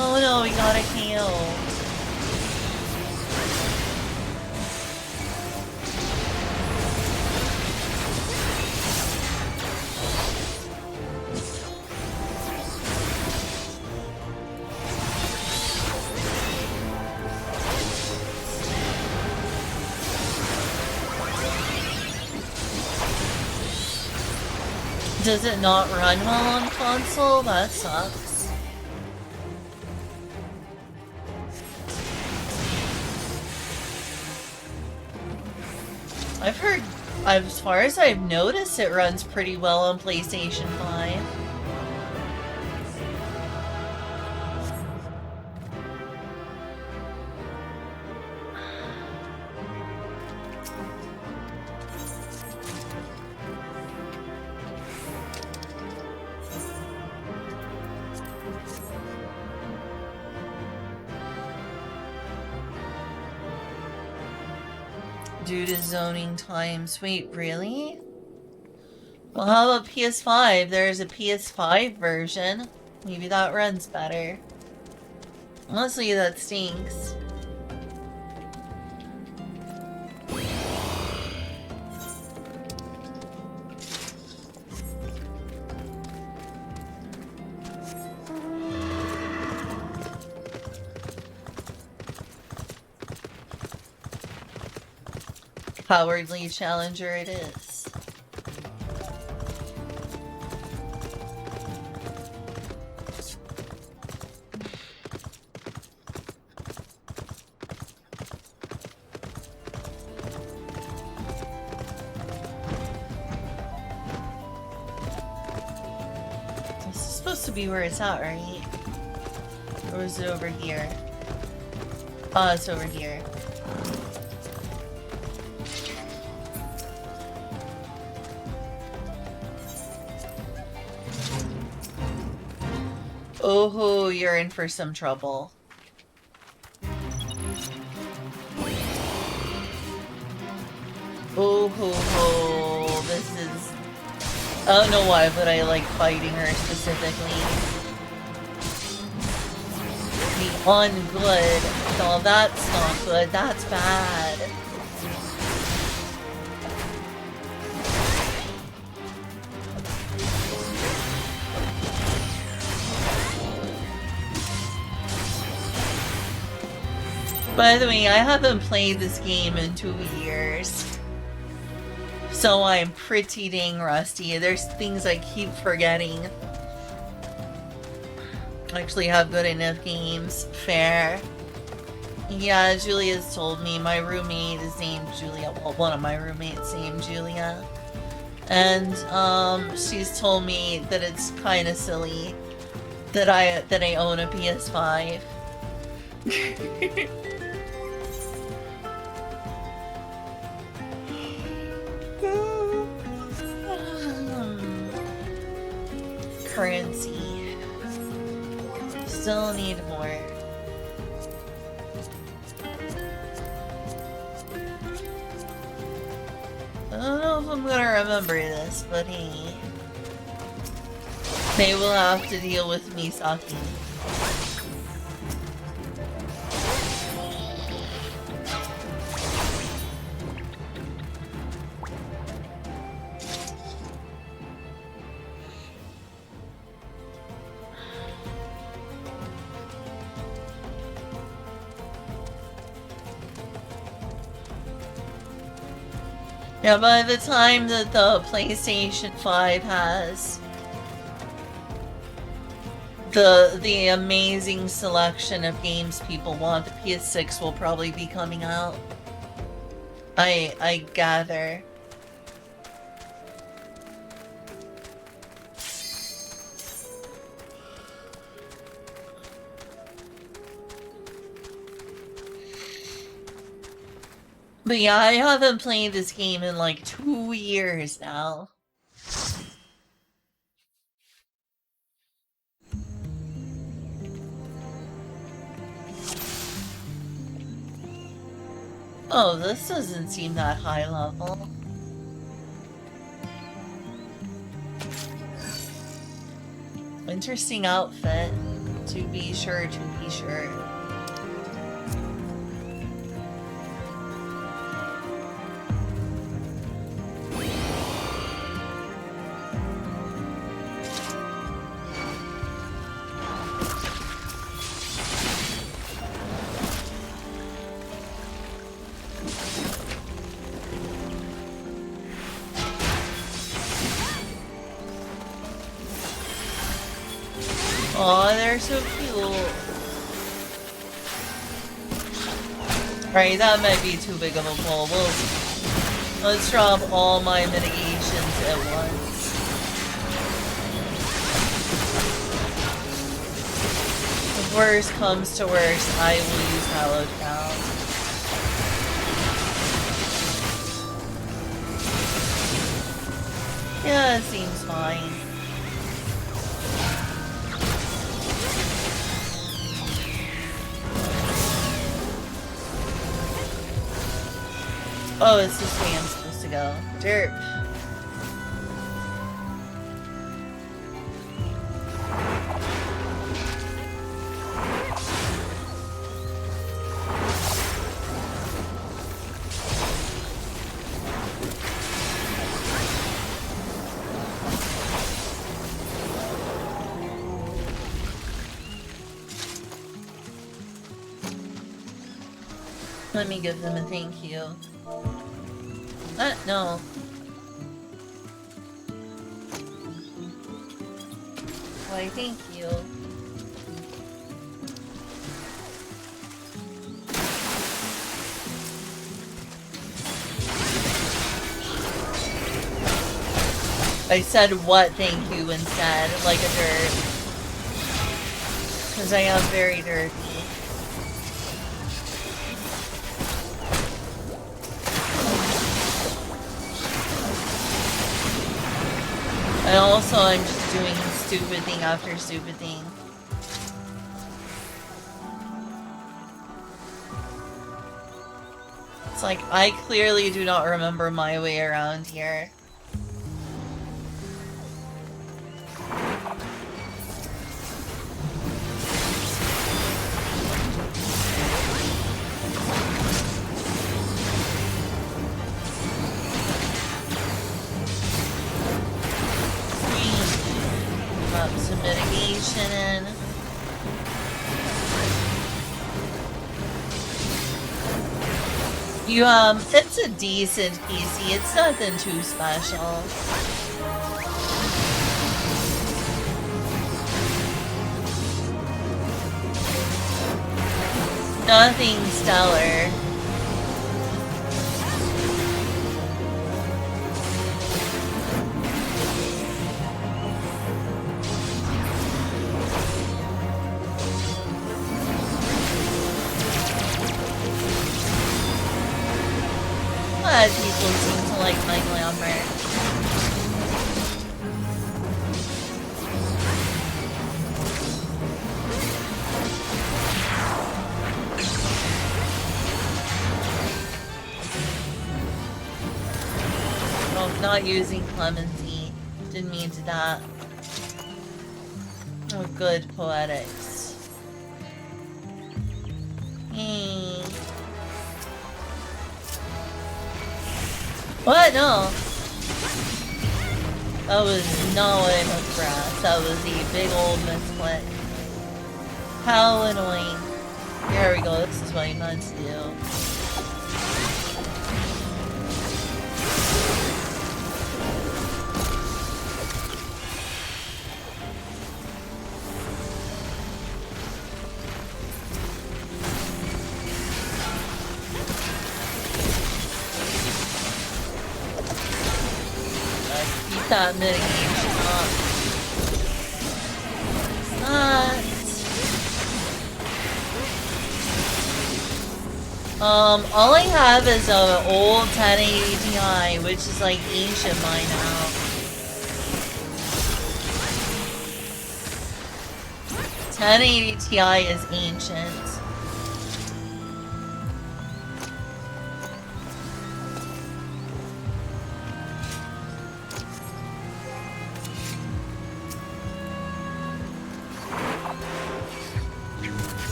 Oh no, we got a heal. Does it not run well on console? That sucks. I've heard, as far as I've noticed, it runs pretty well on PlayStation 5. Due to zoning times. Wait, really? Well, how about PS5? There's a PS5 version. Maybe that runs better. Honestly, that stinks. Cowardly challenger it is. This is supposed to be where it's at, right? Or is it over here? Oh, it's over here. Oh, you're in for some trouble. Oh ho ho, this is... I don't know why, but I like fighting her specifically. The ungood. No, that's not good, that's bad. By the way, I haven't played this game in 2 years. So I'm pretty dang rusty. There's things I keep forgetting. I actually have good enough games. Fair. Yeah, Julia's told me. My roommate is named Julia. Well, one of my roommates named Julia. And she's told me that it's kind of silly that I own a PS5. Currency. Still need more. I don't know if I'm gonna remember this, but hey. They will have to deal with Misaki. Yeah, by the time that the PlayStation 5 has the amazing selection of games people want, the PS6 will probably be coming out. I gather. But yeah, I haven't played this game in like 2 years now. Oh, this doesn't seem that high level. Interesting outfit, to be sure, to be sure. Aw, they're so cute. Right, that might be too big of a pull. Let's drop all my mitigations at once. If worst comes to worst, I will use Hallowed Cow. Yeah, it seems fine. Oh, it's this way I'm supposed to go. Derp. Let me give them a thank you. No. Why, thank you. I said what thank you instead, like a dirt. Because I am very dirty. And also, I'm just doing stupid thing after stupid thing. It's like, I clearly do not remember my way around here. Some mitigation in. It's a decent PC. It's nothing too special. Nothing stellar. People seem to like my glamour. Oh, not using clemency. Didn't mean to that. with good poetics. What? No. That was not what I meant for us. That was a big old misclick. How annoying. There we go. This is what I meant to do. Keep that mitigation up. It's not. All I have is a old 1080 Ti, which is like ancient by now. $1080 Ti is ancient.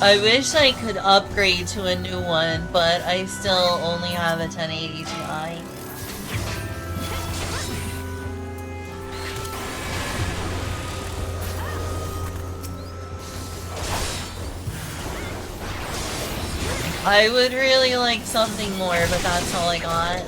I wish I could upgrade to a new one, but I still only have a 1080 Ti. I would really like something more, but that's all I got.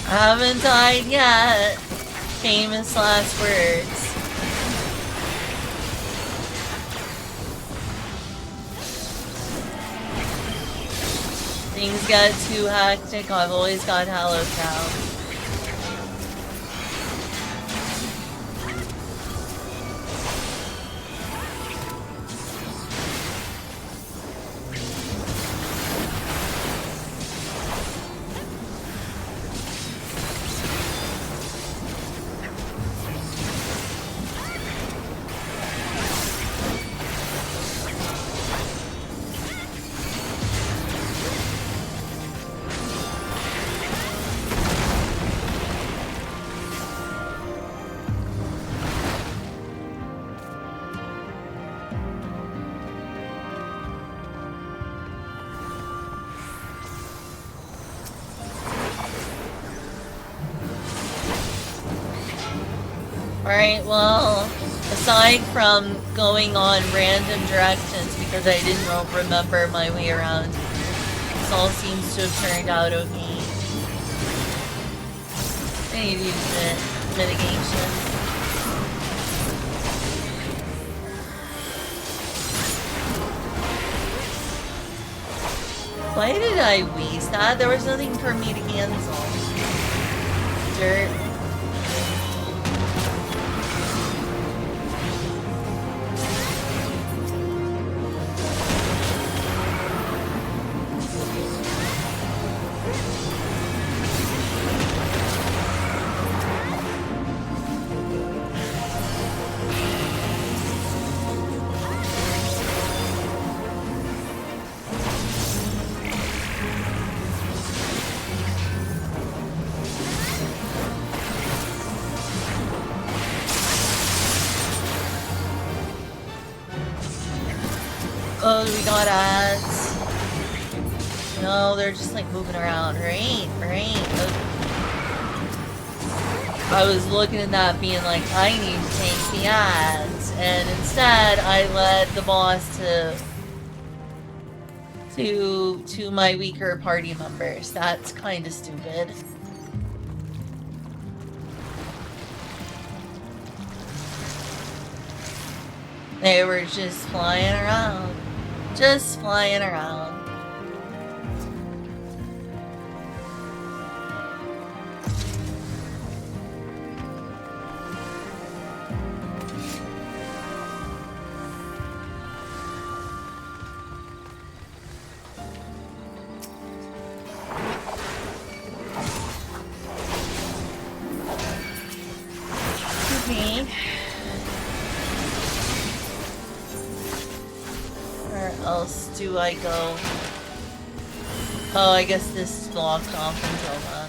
I haven't died yet. Famous last words. Things get too hectic. I've always got Hello Cow. Alright, well, aside from going on random directions because I didn't remember my way around, this all seems to have turned out okay. I need to use mitigation. Why did I waste that? There was nothing for me to cancel. Dirt. Oh, we got ads. No, they're just like moving around. Right. I was looking at that being like, I need to take the ads. And instead, I led the boss to my weaker party members. That's kind of stupid. They were just flying around. Just flying around. Where else do I go? Oh, I guess this is blocked off until then.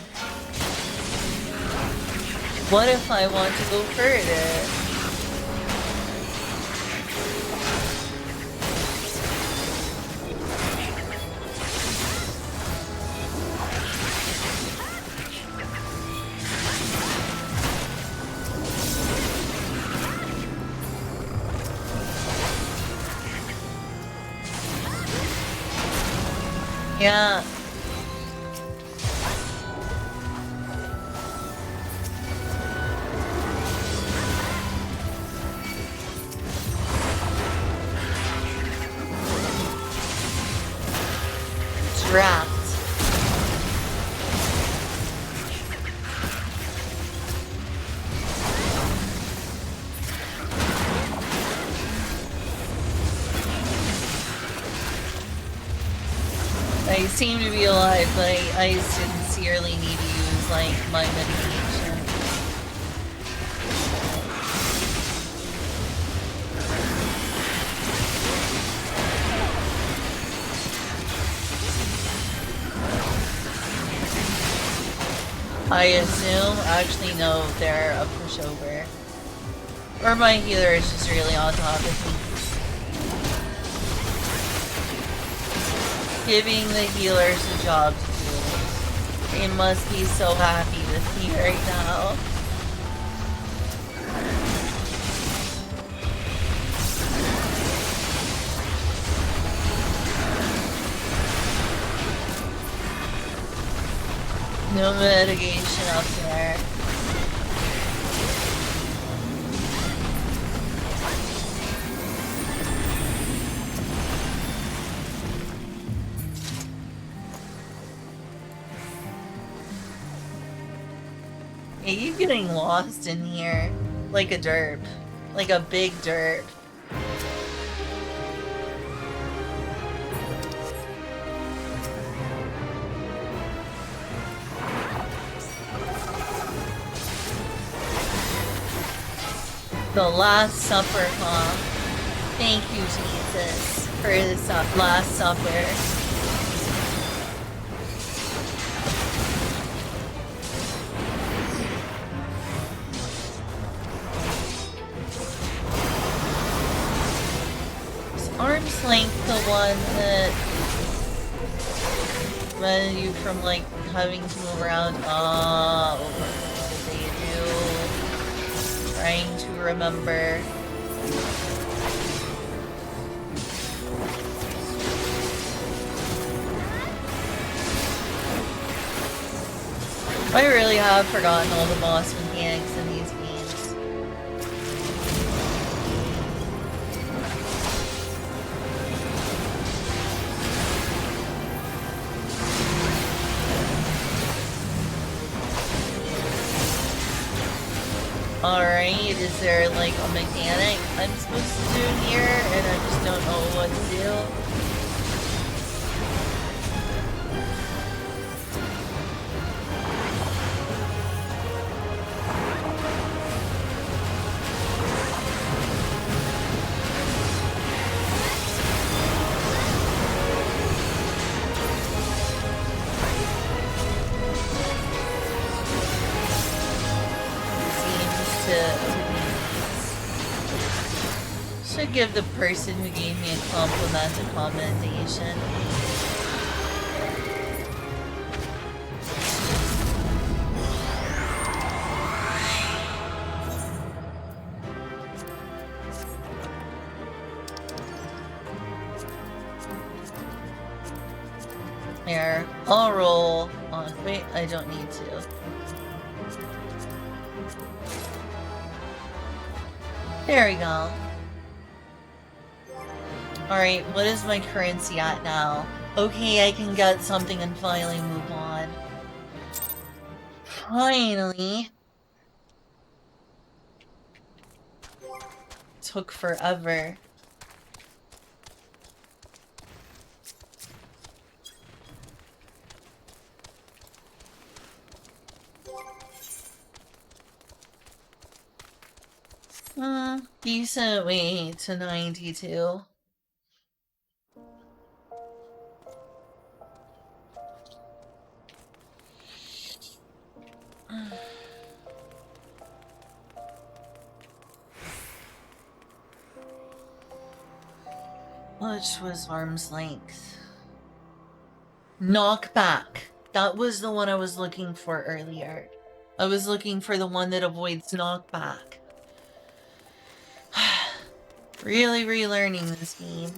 What if I want to go further? Yeah. Trapped. I seem to be alive, but I sincerely need to use, like, my medication. I assume, actually no, they're a pushover. Or my healer is just really on top of me. Giving the healers a job to do. They must be so happy with me right now. No mitigation up there. Yeah, you getting lost in here like a derp. Like a big derp. The Last Supper, huh? Thank you, Jesus, for this Last Supper. Is arm's length the one that prevented you from, like, having to move around? Oh, they do. Trying to remember. I really have forgotten all the boss mechanics in these games. Alright, is there like a mechanic I'm supposed to do here and I just don't know what to do? Should give the person who gave me a compliment a commendation. There, I'll roll on. Wait, I don't need to. There we go. Alright, what is my currency at now? Okay, I can get something and finally move on. Finally. Took forever. Decent way to 92. Which was arm's length. Knockback. That was the one I was looking for earlier. I was looking for the one that avoids knockback. Really relearning this game.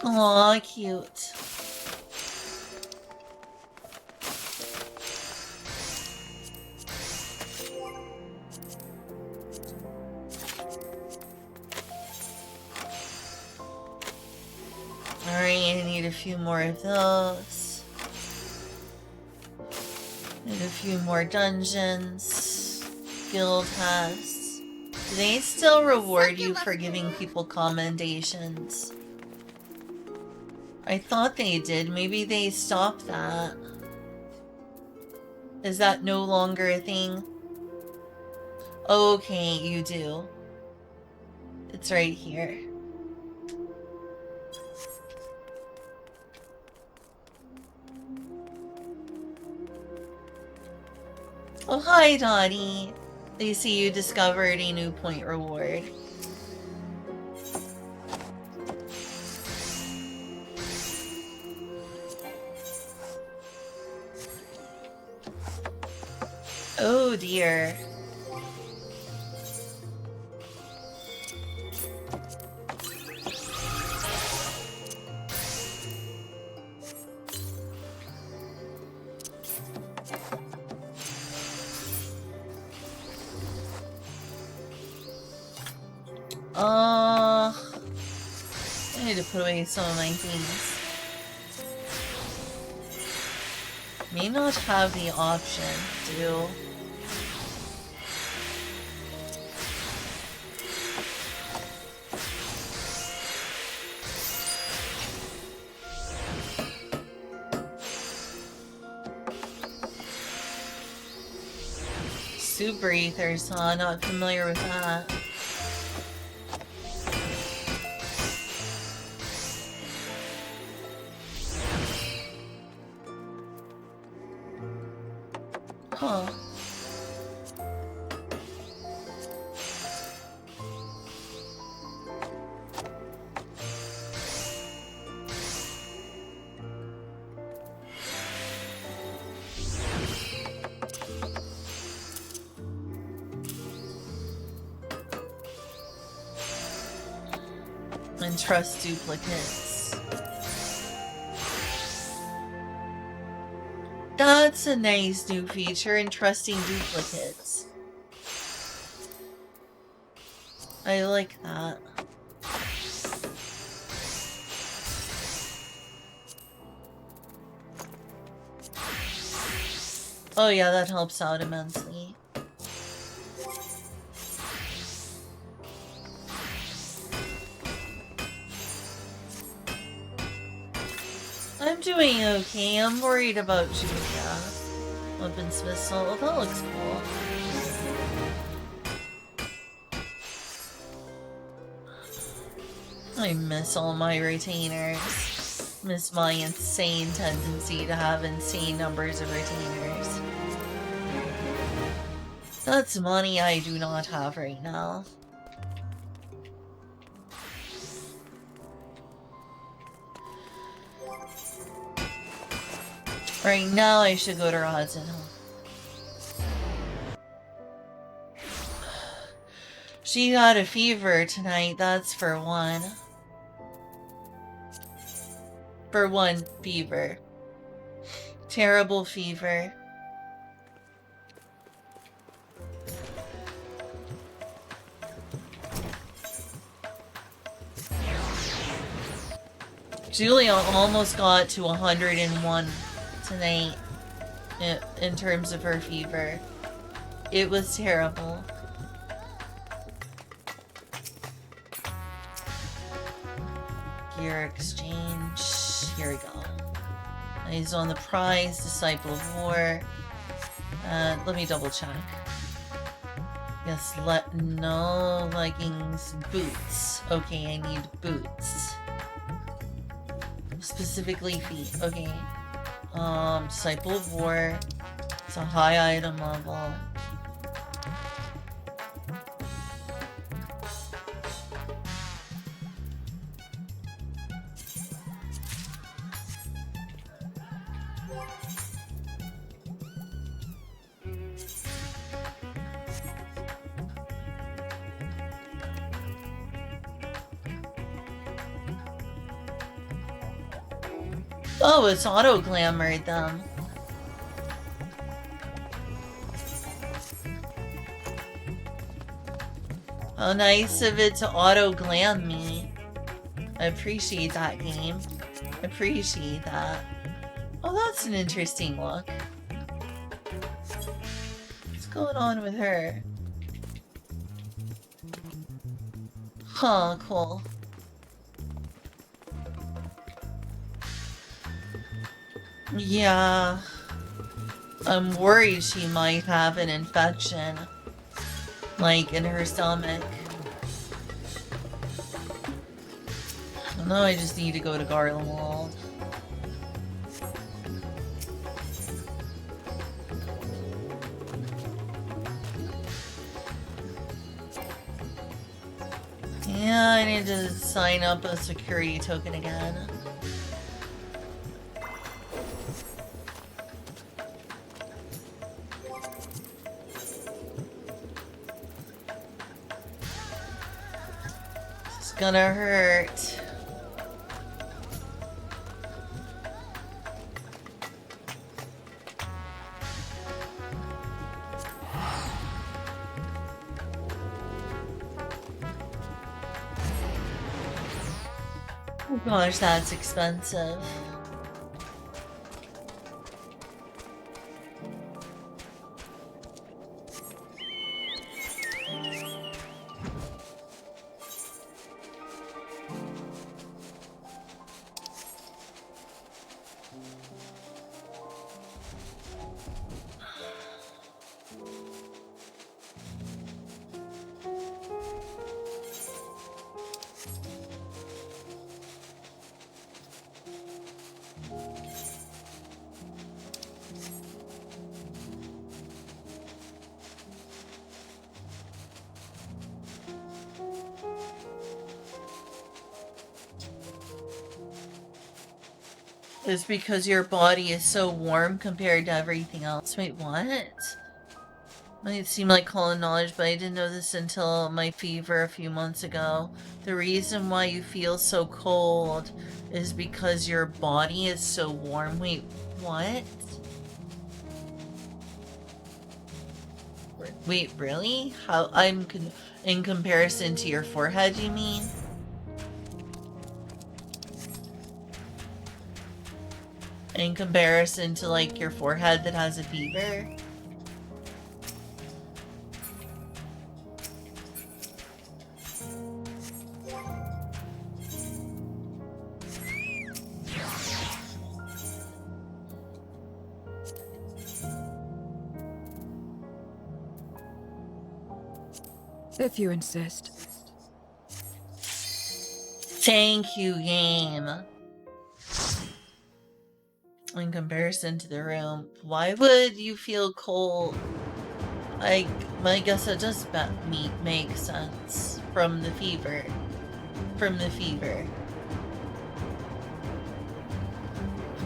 Aw, cute. Alright, I need a few more of those. Need a few more dungeons. Guild has. Do they still reward you for giving people commendations? I thought they did. Maybe they stopped that. Is that no longer a thing? Okay, you do. It's right here. Oh, hi, Dottie. They see you discovered a new point reward. Oh, dear. I need to put away some of my things. May not have the option to. Super ethers, huh? Not familiar with that. Huh. And trust duplicates. That's a nice new feature in trusting duplicates. I like that. Oh yeah, that helps out immensely. I'm doing okay. I'm worried about Julia. Weaponsmith. Oh, that looks cool. I miss all my retainers. Miss my insane tendency to have insane numbers of retainers. That's money I do not have right now. Right now I should go to Rodson. She got a fever tonight, that's for one. For one fever. Terrible fever. Julia almost got to 101 tonight in terms of her fever. It was terrible. Gear exchange. Here we go. He's on the prize, Disciple of War. Let me double check. guess no leggings, boots. Okay, I need boots. Specifically feet. Okay. Disciple of War. It's a high item level. Oh, it's auto-glamoured them. How nice of it to auto-glam me. I appreciate that, game. I appreciate that. Oh, that's an interesting look. What's going on with her? Huh, cool. Yeah. I'm worried she might have an infection. Like, in her stomach. No, I just need to go to Garlemald. Yeah, I need to sign up a security token again. It's gonna hurt. Oh gosh, that's expensive. It's because your body is so warm compared to everything else. Wait, what? Might seem like common knowledge, but I didn't know this until my fever a few months ago. The reason why you feel so cold is because your body is so warm. Wait, what? Wait, really? How? In comparison to your forehead, you mean? In comparison to, like, your forehead that has a fever? If you insist. Thank you, game. In comparison to the room, why would you feel cold? I guess that does make sense from the fever. From the fever.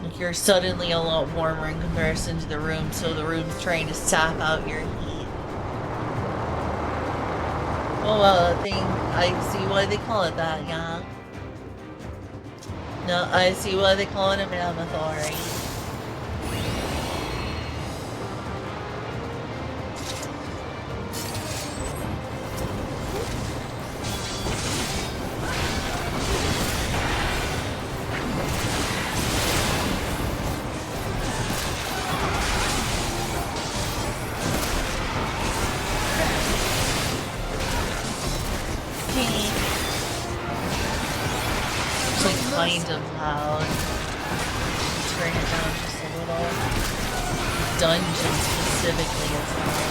Like you're suddenly a lot warmer in comparison to the room, so the room's trying to sap out your heat. Well, I see why they call it that, yeah. No, I see why they call it a mammoth, alright. Kind of loud. Turn it down just a little. Dungeon specifically as well.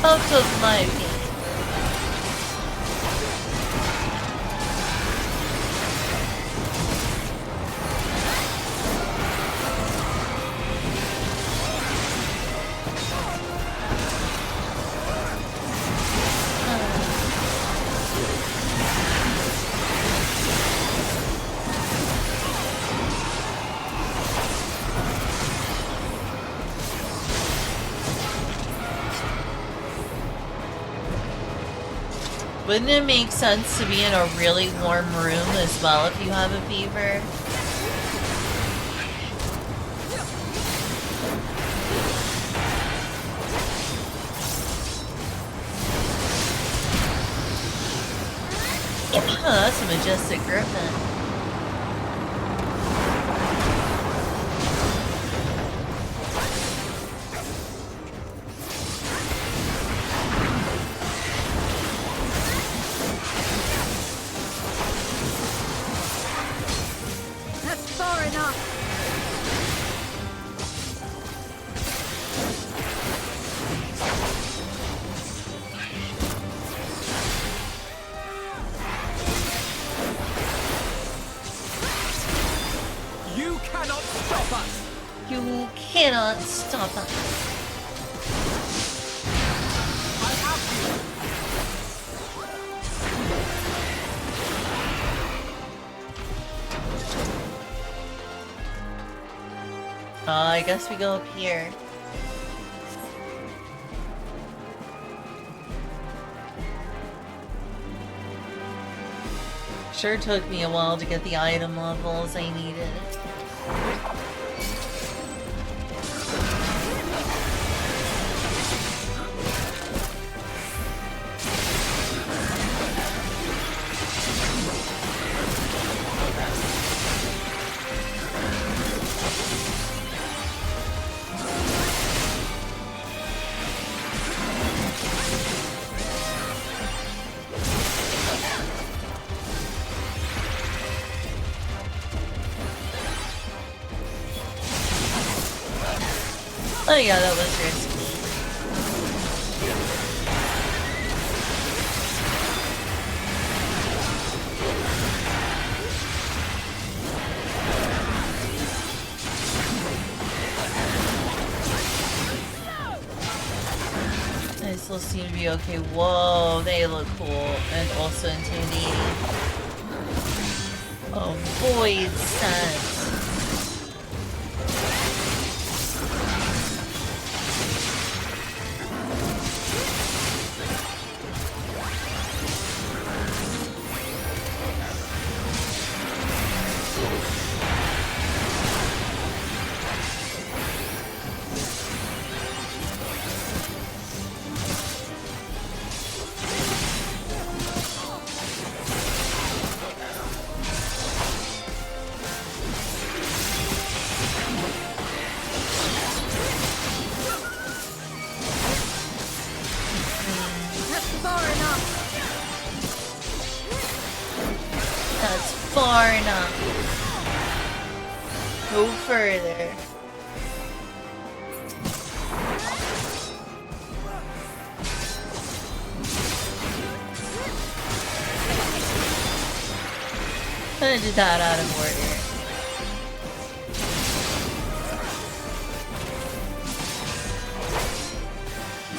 Out of my way. Wouldn't it make sense to be in a really warm room as well if you have a fever? Oh, that's a majestic griffin. That's far enough. You cannot stop us! You cannot stop us. I have I guess we go up here. Sure took me a while to get the item levels I needed. Oh yeah, that was risky. They still seem to be okay. Whoa, they look cool and also intimidating. Oh, void sense. That's far enough. That's far enough. Go further. I did that out of order.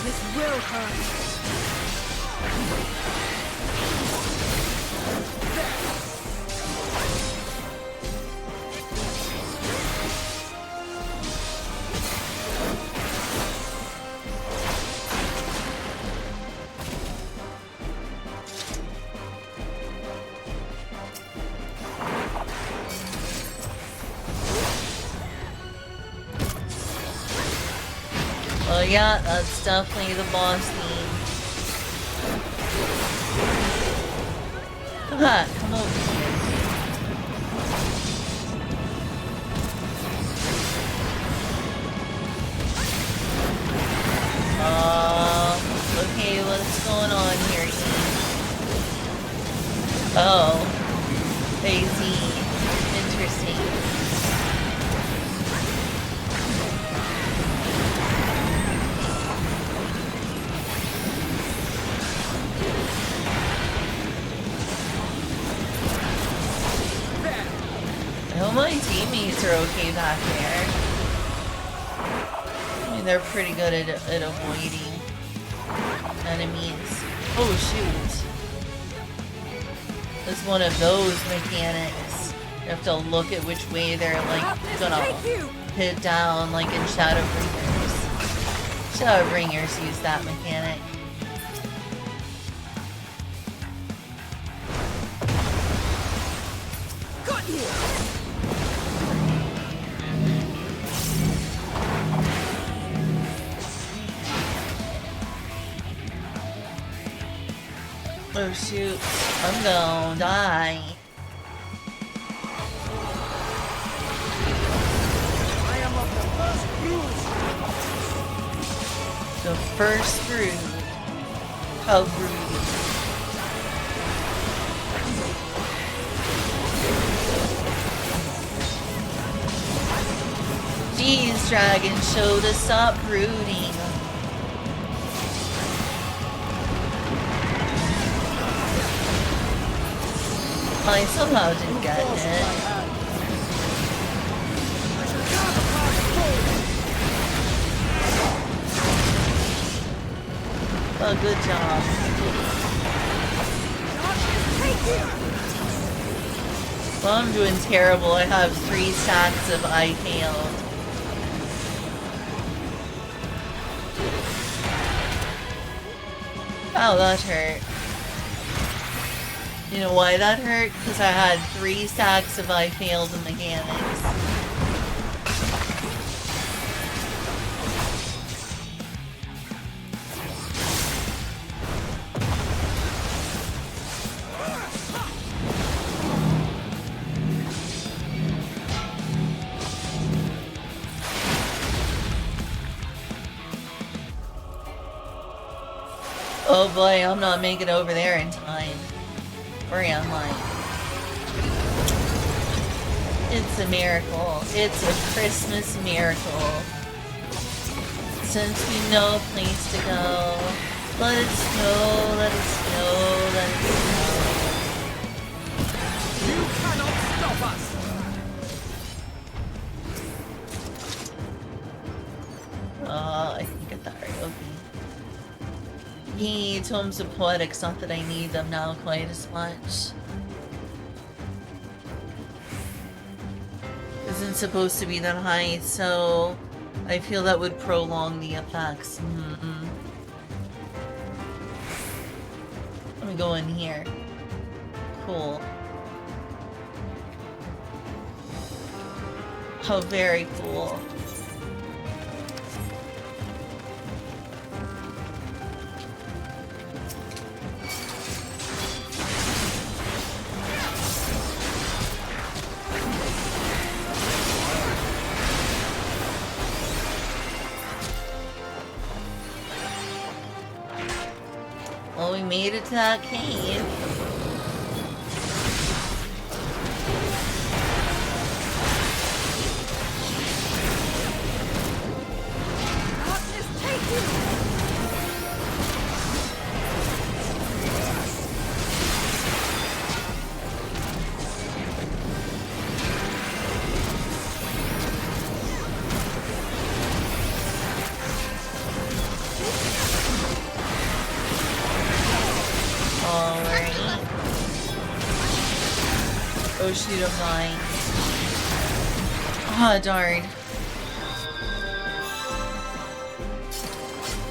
This will hurt. Well, yeah, that's definitely the boss theme. Haha, come over here. Okay, what's going on here, team? Oh. AZ. Interesting. my teammates are okay back there. I mean, they're pretty good at avoiding enemies. Oh shoot. It's one of those mechanics. You have to look at which way they're like gonna hit down, like in Shadowbringers. Shadowbringers use that mechanic. Got you! Oh shoot, I'm gonna die. I am of the first brood. The first brood. How rude. Jeez, Dragon, show to stop brooding. I somehow didn't get it. Oh, good job. Well, I'm doing terrible. I have 3 stacks of I failed. Ow, that hurt. You know why that hurt? Because I had 3 stacks of I failed in mechanics. Oh boy, I'm not making it over there in time. Or am I? It's a miracle. It's a Christmas miracle. Since we know a place to go, let it snow, let it snow, let it snow. You cannot stop us! I can get that right, okay. Yay, Tomes of Poetics, not that I need them now quite as much. Isn't supposed to be that high, so I feel that would prolong the effects. Let me go in here. Cool. Oh, very cool. Well, we made it to that cave. Oh shoot, I'm dying. Ah, darn.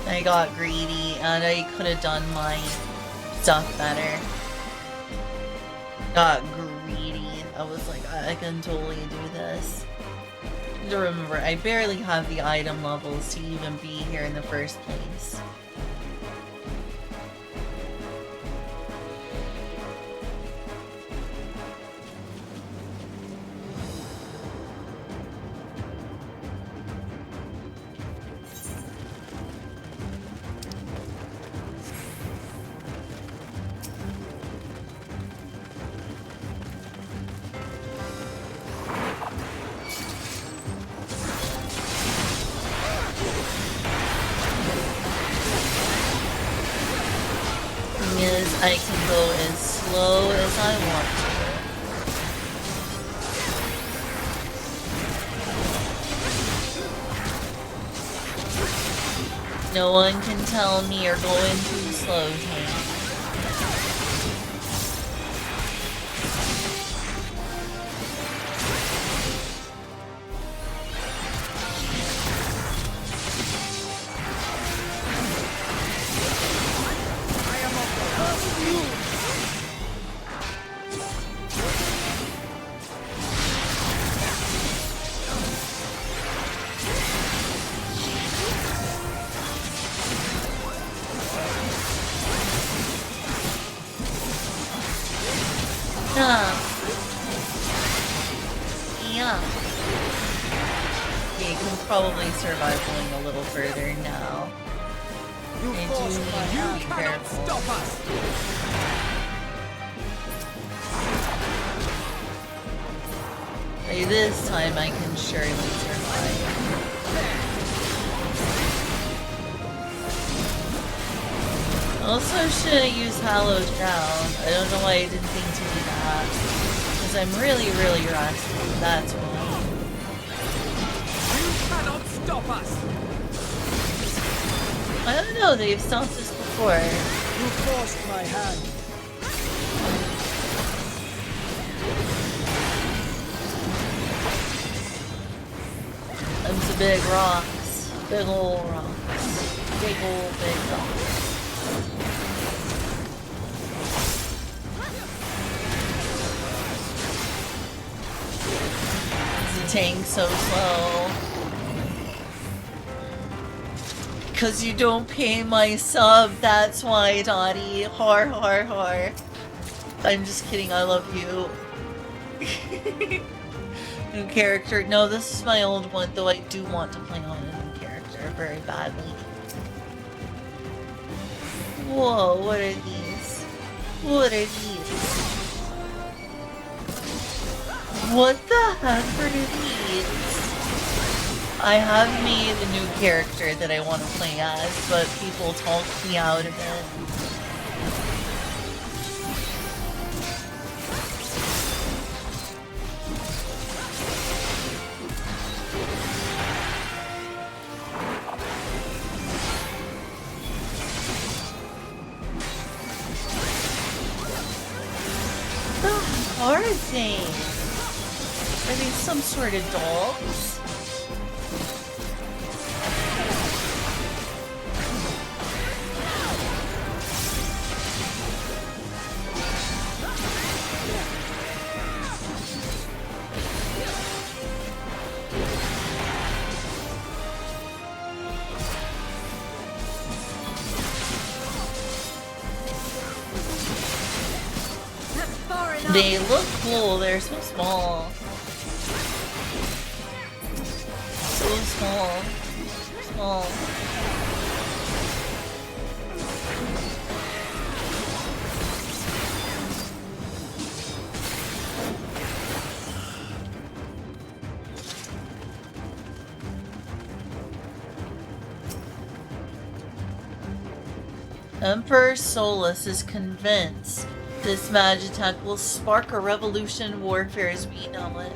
I got greedy and I could have done my stuff better. Got greedy. I was like, I can totally do this. To remember, I barely have the item levels to even be here in the first place. I can go as slow as I want No one can tell me you're going too slow, Tank. Yeah. Okay, you can probably survive going a little further now. You I do forced need my to hand. be You cannot careful. stop us. Like, this time I can surely survive. Also, should I use Hallowed Ground? I don't know why I didn't think to do that. Because I'm really, really rusty. That's why. You cannot stop us. I don't know, they've stopped us before. You forced my hand. Them some big rocks. Big ol' rocks. Big rocks. The tank's so slow. Cause you don't pay my sub, that's why, Dottie. Har har har. I'm just kidding, I love you. New character. No, this is my old one, though I do want to play on a new character very badly. Whoa, what are these? What are these? What the heck are these? I have made a new character that I want to play as, but people talked me out of it. What are they? Are they some sort of dogs? They look cool, they're so small. So small. Small. Emperor Solus is convinced this Magitech will spark a revolution in warfare as we know it.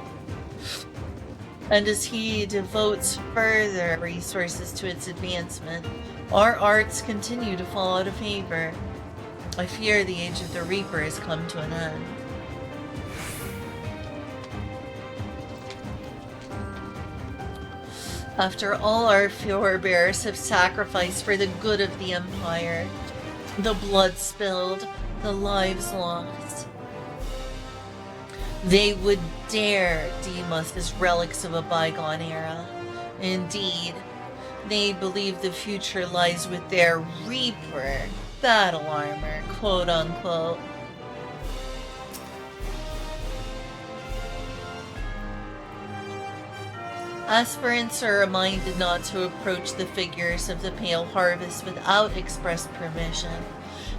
And as he devotes further resources to its advancement, our arts continue to fall out of favor. I fear the age of the Reaper has come to an end. After all our forebears have sacrificed for the good of the Empire, the blood spilled, the lives lost, they would dare deem us as relics of a bygone era. Indeed, they believe the future lies with their Reaper battle armor, quote unquote. Aspirants are reminded not to approach the figures of the Pale Harvest without express permission.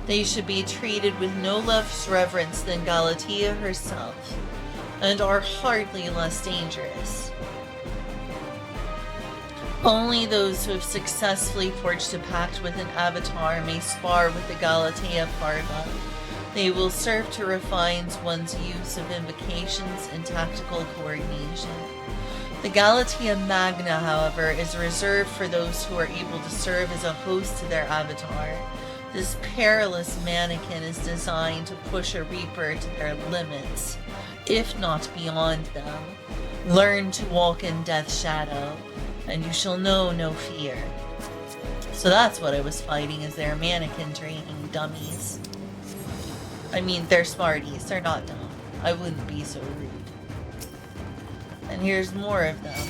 They should be treated with no less reverence than Galatea herself, and are hardly less dangerous. Only those who have successfully forged a pact with an avatar may spar with the Galatea Parva. They will serve to refine one's use of invocations and tactical coordination. The Galatea Magna, however, is reserved for those who are able to serve as a host to their avatar. This perilous mannequin is designed to push a Reaper to their limits, if not beyond them. Learn to walk in Death's shadow, and you shall know no fear. So that's what I was fighting, is their mannequin training dummies. I mean, they're smarties, they're not dumb. I wouldn't be so rude. And here's more of them.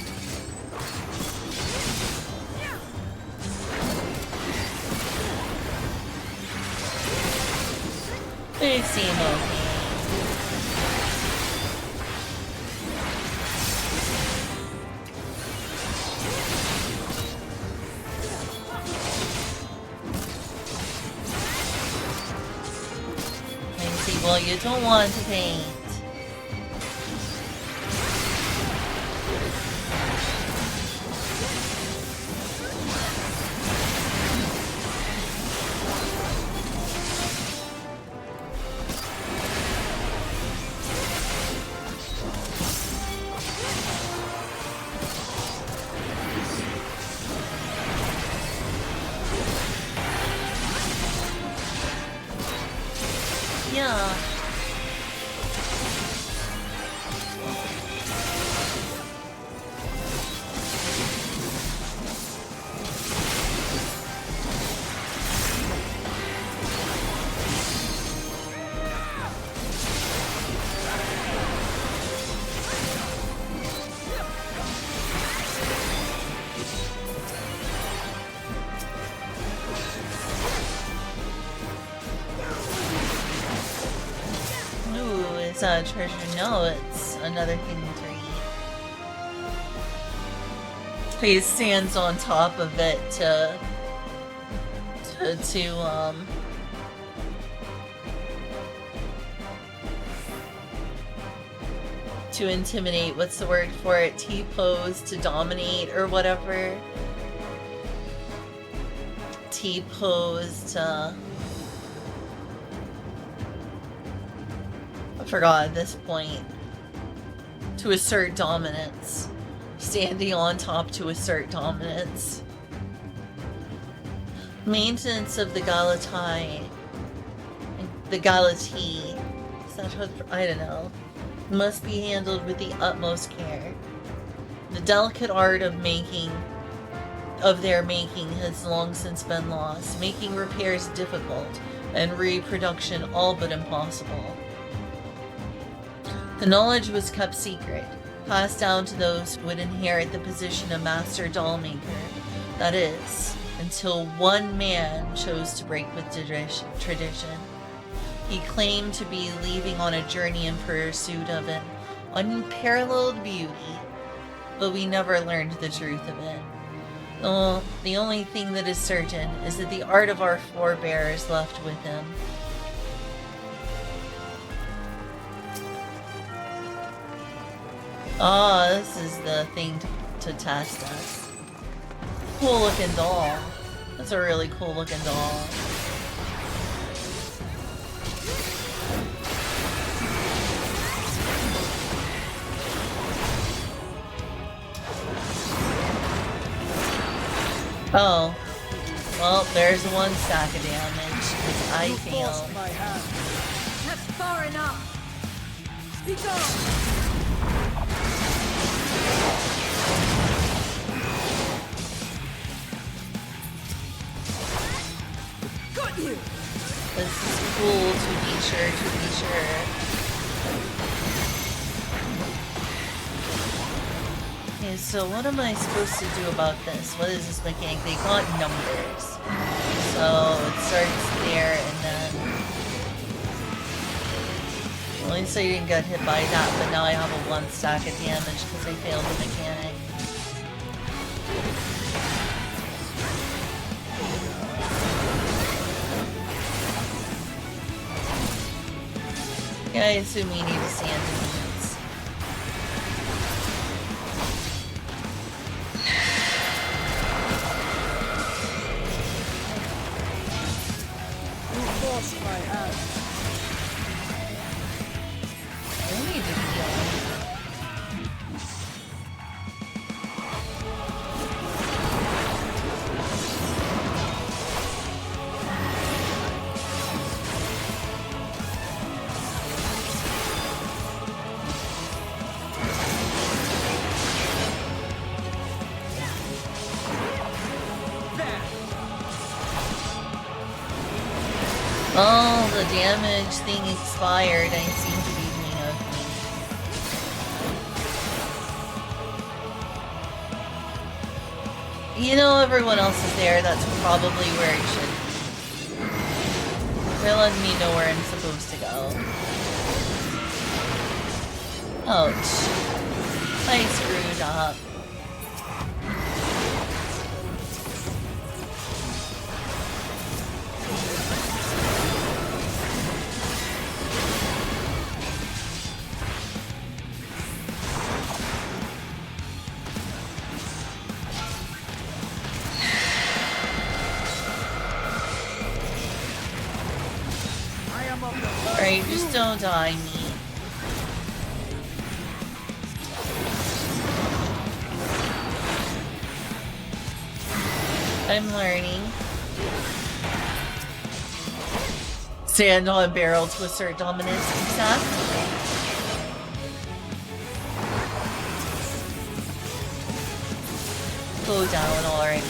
They seem okay. I see, well, you don't want to paint. Yeah. Ooh, it's not a treasure. No, it's another thing to read. He stands on top of it to intimidate. What's the word for it? T-pose, to dominate or whatever. T-pose to... I forgot at this point. To assert dominance. Standing on top to assert dominance. Maintenance of the Galatea. The Galatea. Is that how... I don't know. Must be handled with the utmost care. The delicate art of their making has long since been lost, making repairs difficult and reproduction all but impossible. The knowledge was kept secret, passed down to those who would inherit the position of master dollmaker, that is, until one man chose to break with tradition. He claimed to be leaving on a journey in pursuit of an unparalleled beauty, but we never learned the truth of it. The only thing that is certain is that the art of our forebears left with him. Ah, this is the thing to test us. Cool looking doll. That's a really cool looking doll. Oh. Well, there's one stack of damage, because I failed. That's far enough. Speak on. Got you. This is cool, to be sure. Okay, so what am I supposed to do about this? What is this mechanic? They got numbers. So it starts there and then... Well, at least I didn't get hit by that, but now I have a 1 stack of damage because I failed the mechanic. Yeah, I assume we need to stand in units. You forced my hand. I need to heal. Oh, the damage thing expired. I seem to be doing okay. You know, everyone else is there. That's probably where it should be. They're letting me know where I'm supposed to go. Ouch. I screwed up. Alright, just don't die me. I'm learning. Stand on barrel to assert dominance. Exactly. Go down already.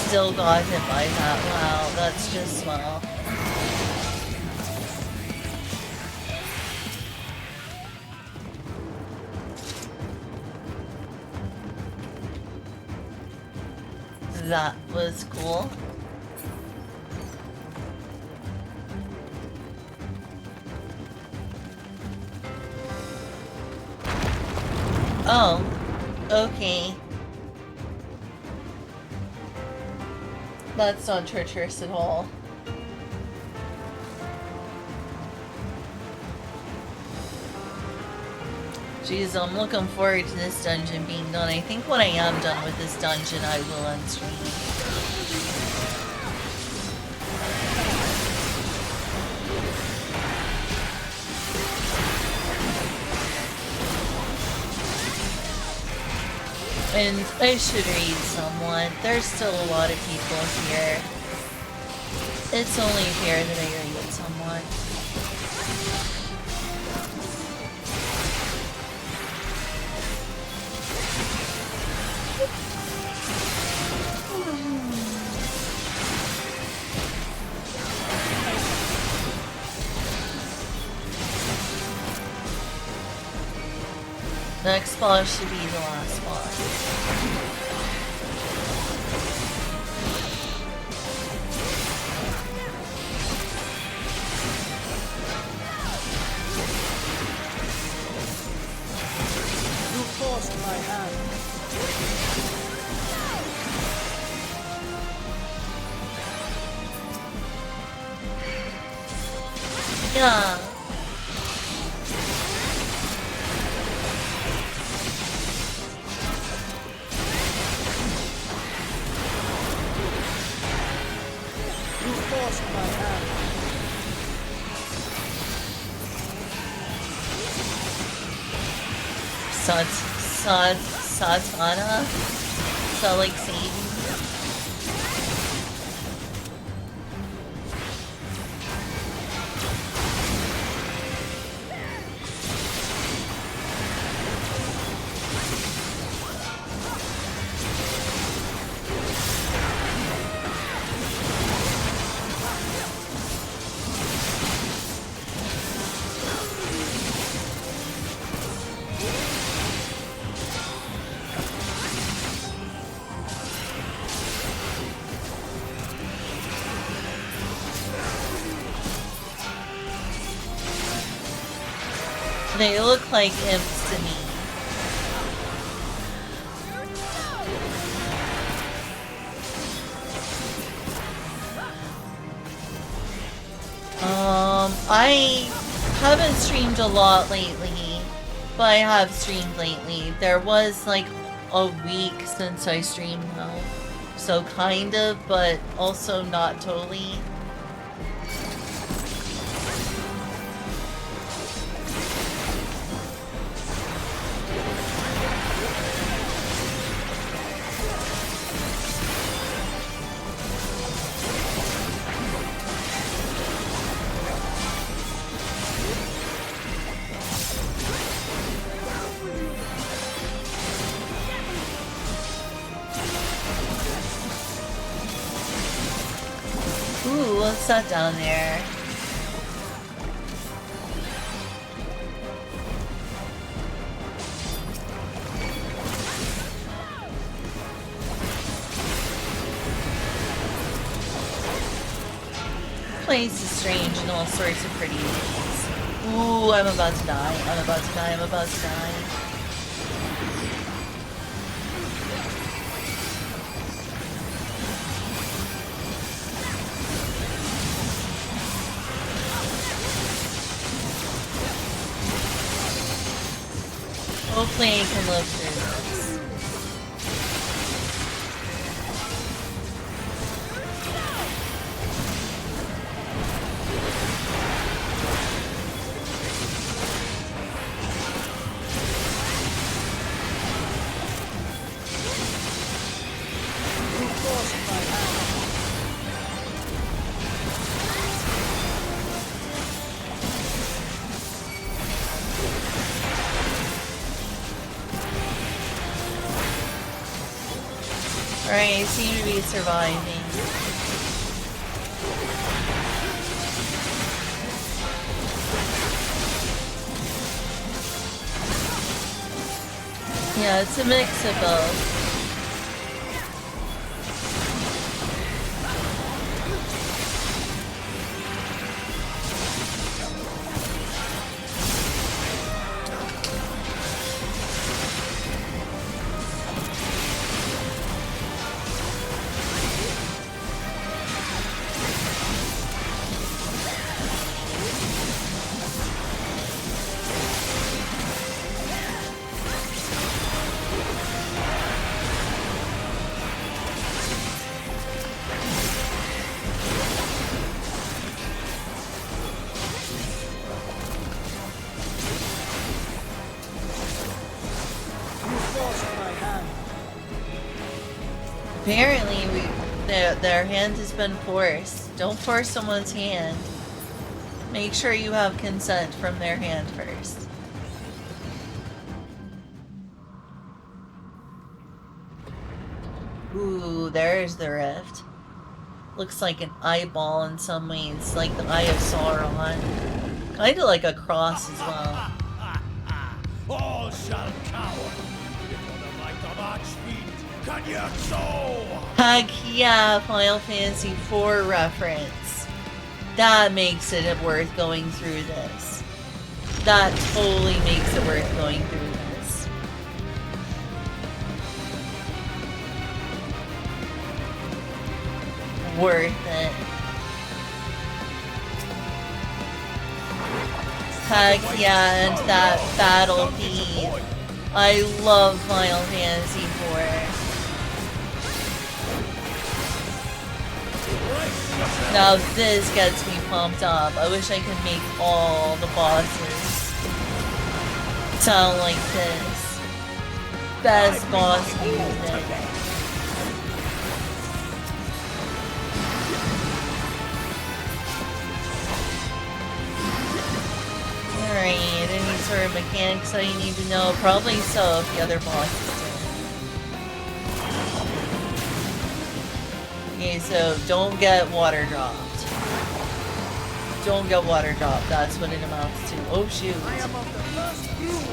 Still got hit by that. Wow, that's just swell. That was cool. Oh, okay. That's not treacherous at all. Jeez, I'm looking forward to this dungeon being done. I think when I am done with this dungeon, I will unstream. And I should raid someone. There's still a lot of people here. It's only fair that I raid someone. Next boss should be the last boss. You forced my hand. Yeah. Satana? So like Satan? They look like imps to me. I haven't streamed a lot lately, but I have streamed lately. There was like a week since I streamed though. So kind of, but also not totally. What's that down there? Place is strange in all sorts of pretty ways. Ooh, I'm about to die. I'm about to die. I'm about to die. Hopefully I can live through this. Alright, I seem to be surviving. Yeah, it's a mix of both. Apparently, their hand has been forced. Don't force someone's hand. Make sure you have consent from their hand first. Ooh, there's the rift. Looks like an eyeball in some ways, like the Eye of Sauron. Kinda like a cross as well. All shall cower before the might of Archfiend Kazu! Heck yeah, Final Fantasy IV reference. That makes it worth going through this. That totally makes it worth going through this. Worth it. Heck yeah, and that battle theme. I love Final Fantasy IV. Now this gets me pumped up. I wish I could make all the bosses sound like this. Best boss music. Alright, any sort of mechanics that you need to know? Probably so if the other bosses do. Okay, so don't get water dropped. Don't get water dropped, that's what it amounts to. Oh shoot. I am of the first brood.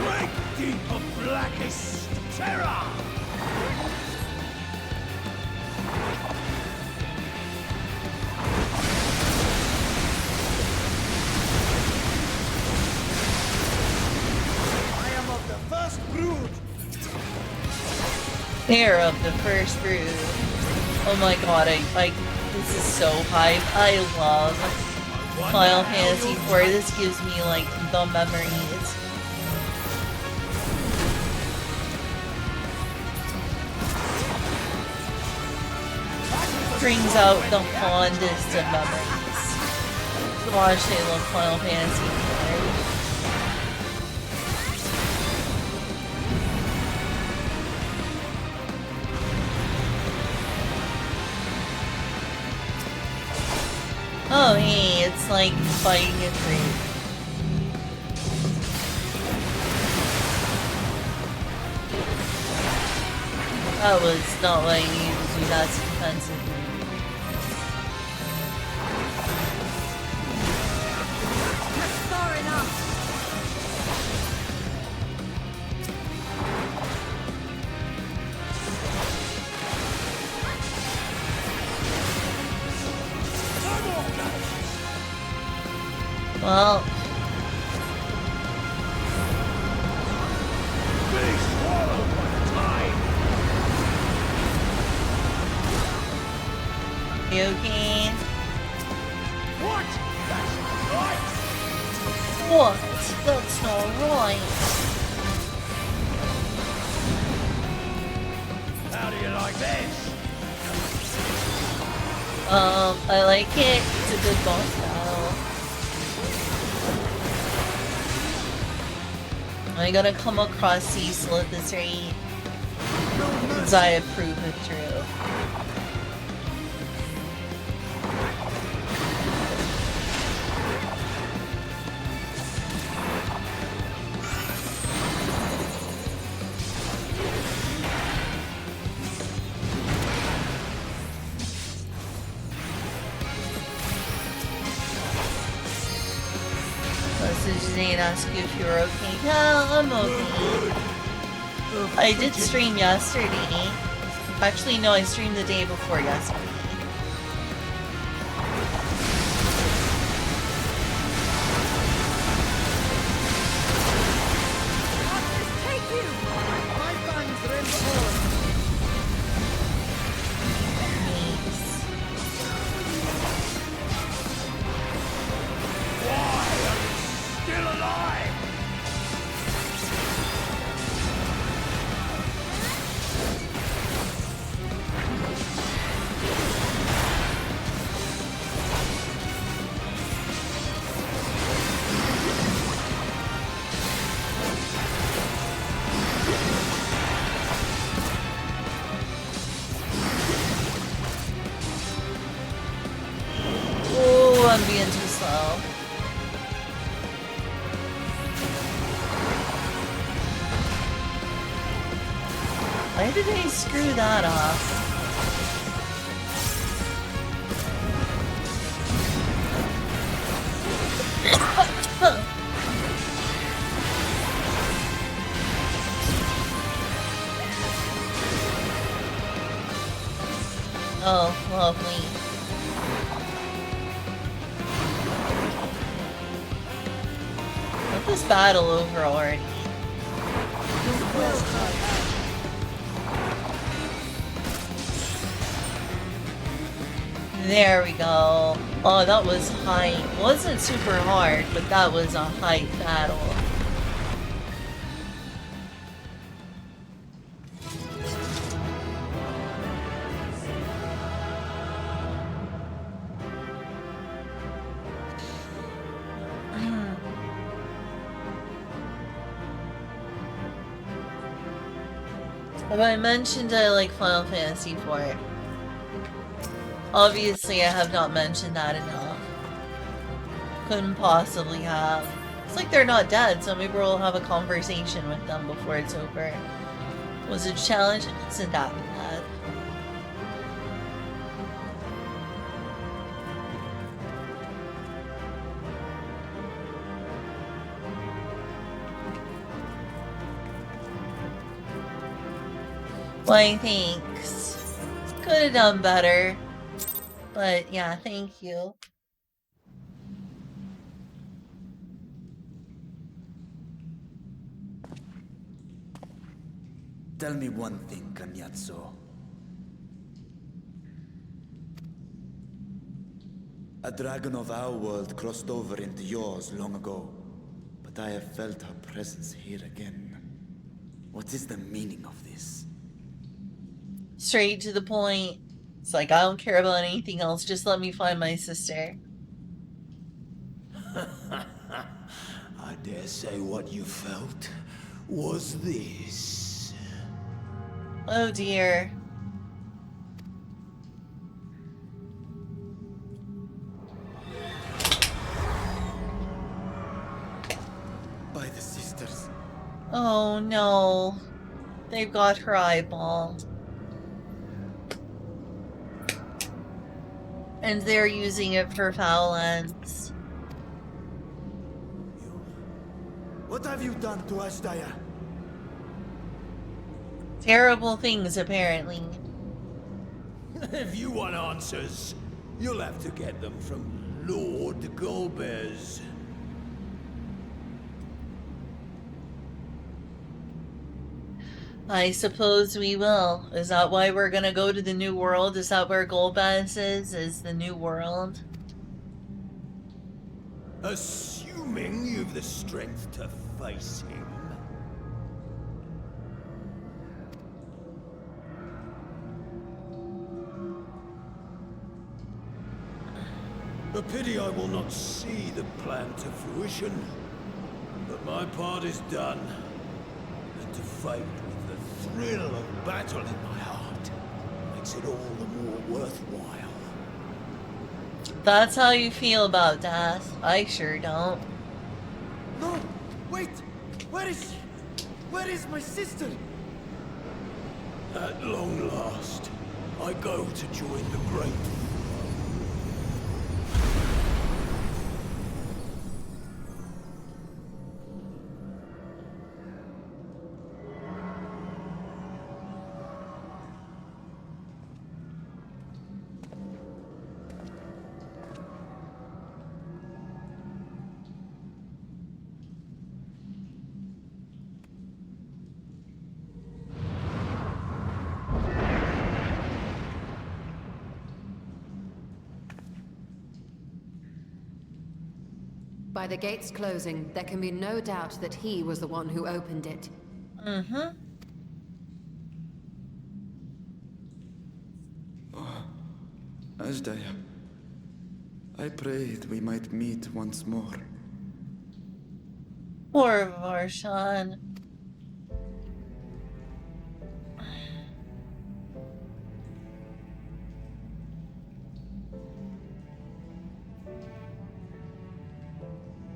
Drink deep of blackest terror! Pair of the first brood. Oh my god, this is so hype. I love Final Fantasy IV. This gives me like the memories. Brings out the fondest of memories. Gosh, I love Final Fantasy IV. Oh hey, it's like fighting a tree. That was not what I needed to do. That's defensive. That's far enough. Well, you okay? What? That's not right! What? That's not right. How do you like this? I like it. It's a good boss battle. I'm gonna come across Cecil at this rate. Because I approve it true. Message ask you if you're okay. Yeah, I'm okay. I did stream yesterday. Actually, no, I streamed the day before yesterday. Oh, I'm being too slow. Why did I screw that up? Oh, lovely. Let this battle over already. There we go. Oh, that was height. Wasn't super hard, but that was a height battle. Have I mentioned I like Final Fantasy IV? Obviously, I have not mentioned that enough. Couldn't possibly have. It's like they're not dead, so maybe we'll have a conversation with them before it's over. Was it a challenge? It wasn't that bad. Why, thanks. Could have done better. But yeah, thank you. Tell me one thing, Cagnazzo. A dragon of our world crossed over into yours long ago, but I have felt her presence here again. What is the meaning of this? Straight to the point. It's like, I don't care about anything else, just let me find my sister. I dare say what you felt was this. Oh dear. By the sisters. Oh no. They've got her eyeball. And they're using it for foul ends. What have you done to Ashdaya? Terrible things, apparently. If you want answers, you'll have to get them from Lord Golbez. I suppose we will. Is that why we're gonna go to the New World? Is that where Golbez is the New World? Assuming you've the strength to face him. A pity I will not see the plan to fruition. But my part is done. And to fight with the thrill of battle in my heart makes it all the more worthwhile. That's how you feel about death. I sure don't. No! Wait! Where is she? Where is my sister? At long last, I go to join the great. By the gates closing, there can be no doubt that he was the one who opened it. Mm-hmm. Oh, Ashdaya. I prayed we might meet once more. Poor Varshan.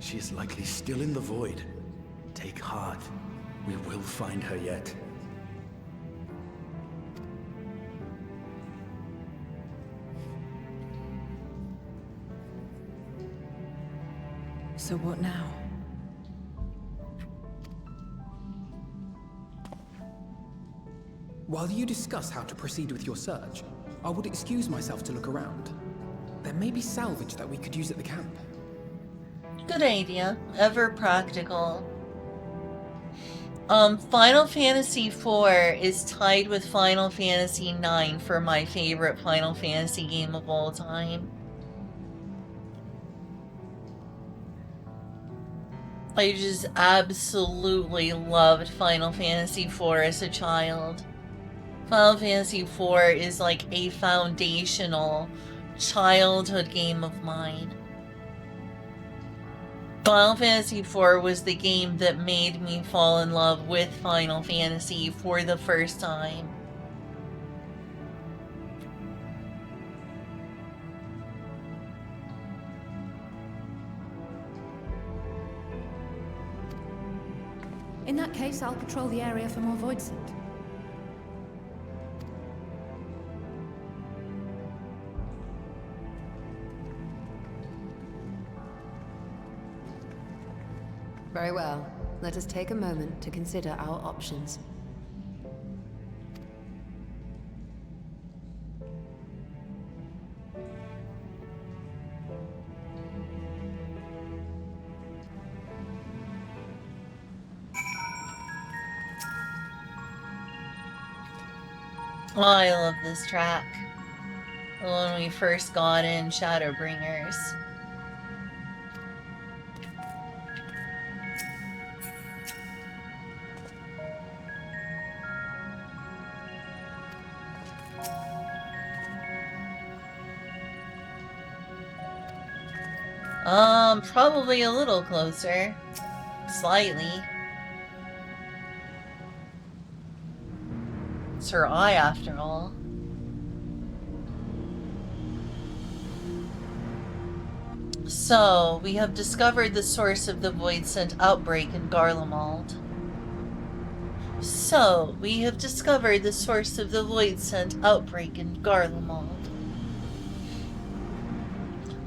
She is likely still in the void. Take heart. We will find her yet. So what now? While you discuss how to proceed with your search, I would excuse myself to look around. There may be salvage that we could use at the camp. Good idea. Ever practical. Final Fantasy IV is tied with Final Fantasy IX for my favorite Final Fantasy game of all time. I just absolutely loved Final Fantasy IV as a child. Final Fantasy IV is like a foundational childhood game of mine. Final Fantasy IV was the game that made me fall in love with Final Fantasy for the first time. In that case, I'll patrol the area for more Voidsent. Very well. Let us take a moment to consider our options. Oh, I love this track. When we first got in Shadowbringers. Probably a little closer. Slightly. It's her eye, after all. So, we have discovered the source of the Voidsent outbreak in Garlemald.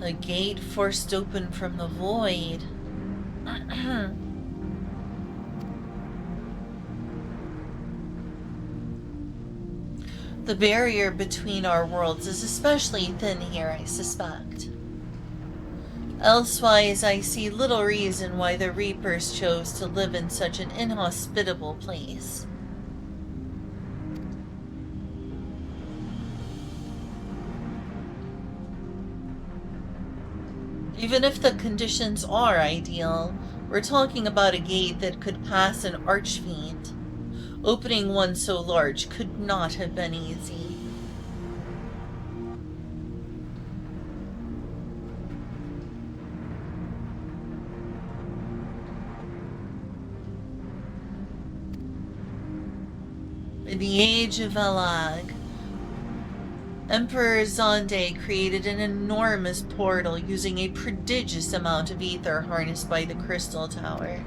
A gate forced open from the void. The barrier between our worlds is especially thin here, I suspect. Elsewise, I see little reason why the Reapers chose to live in such an inhospitable place. Even if the conditions are ideal, we're talking about a gate that could pass an archfiend. Opening one so large could not have been easy. In the age of Alag, Emperor Zonde created an enormous portal using a prodigious amount of ether harnessed by the Crystal Tower.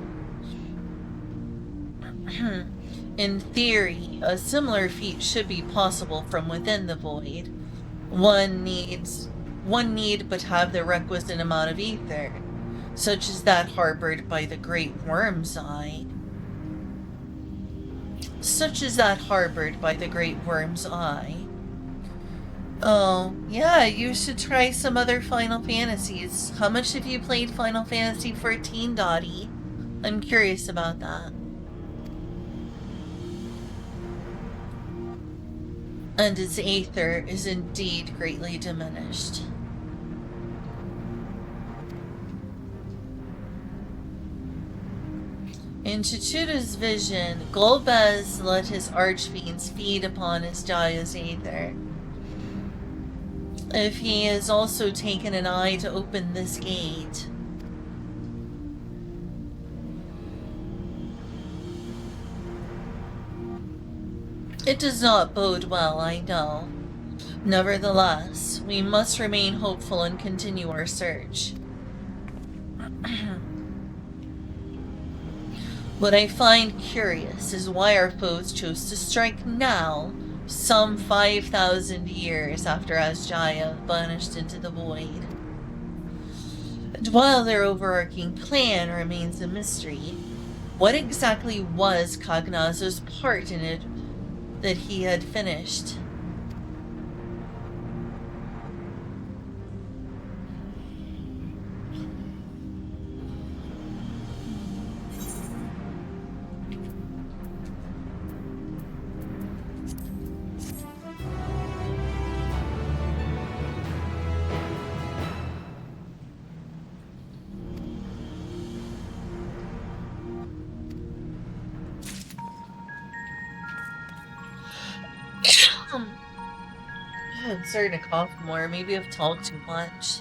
In theory, a similar feat should be possible from within the void. One need but have the requisite amount of ether, such as that harbored by the Great Worm's Eye. Oh, yeah, you should try some other Final Fantasies. How much have you played Final Fantasy XIV, Dottie? I'm curious about that. And its aether is indeed greatly diminished. In Chichuda's vision, Golbez let his archfiends feed upon his Jaya's aether. If he has also taken an eye to open this gate, it does not bode well, I know. Nevertheless, we must remain hopeful and continue our search. What I find curious is why our foes chose to strike now, some 5,000 years after Asjaya vanished into the void. And while their overarching plan remains a mystery, what exactly was Cognazo's part in it that he had finished? I'm starting to cough more. Maybe I've talked too much.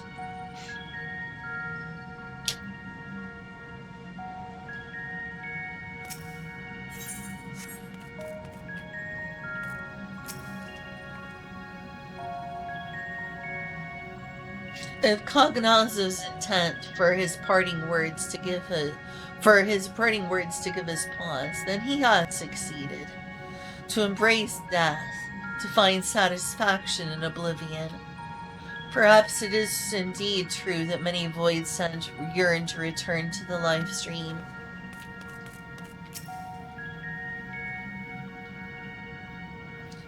If Cognazo's intent for his parting words to give his pause, then he had succeeded. To embrace death, to find satisfaction in oblivion. Perhaps it is indeed true that many Void Sent yearn to return to the live stream.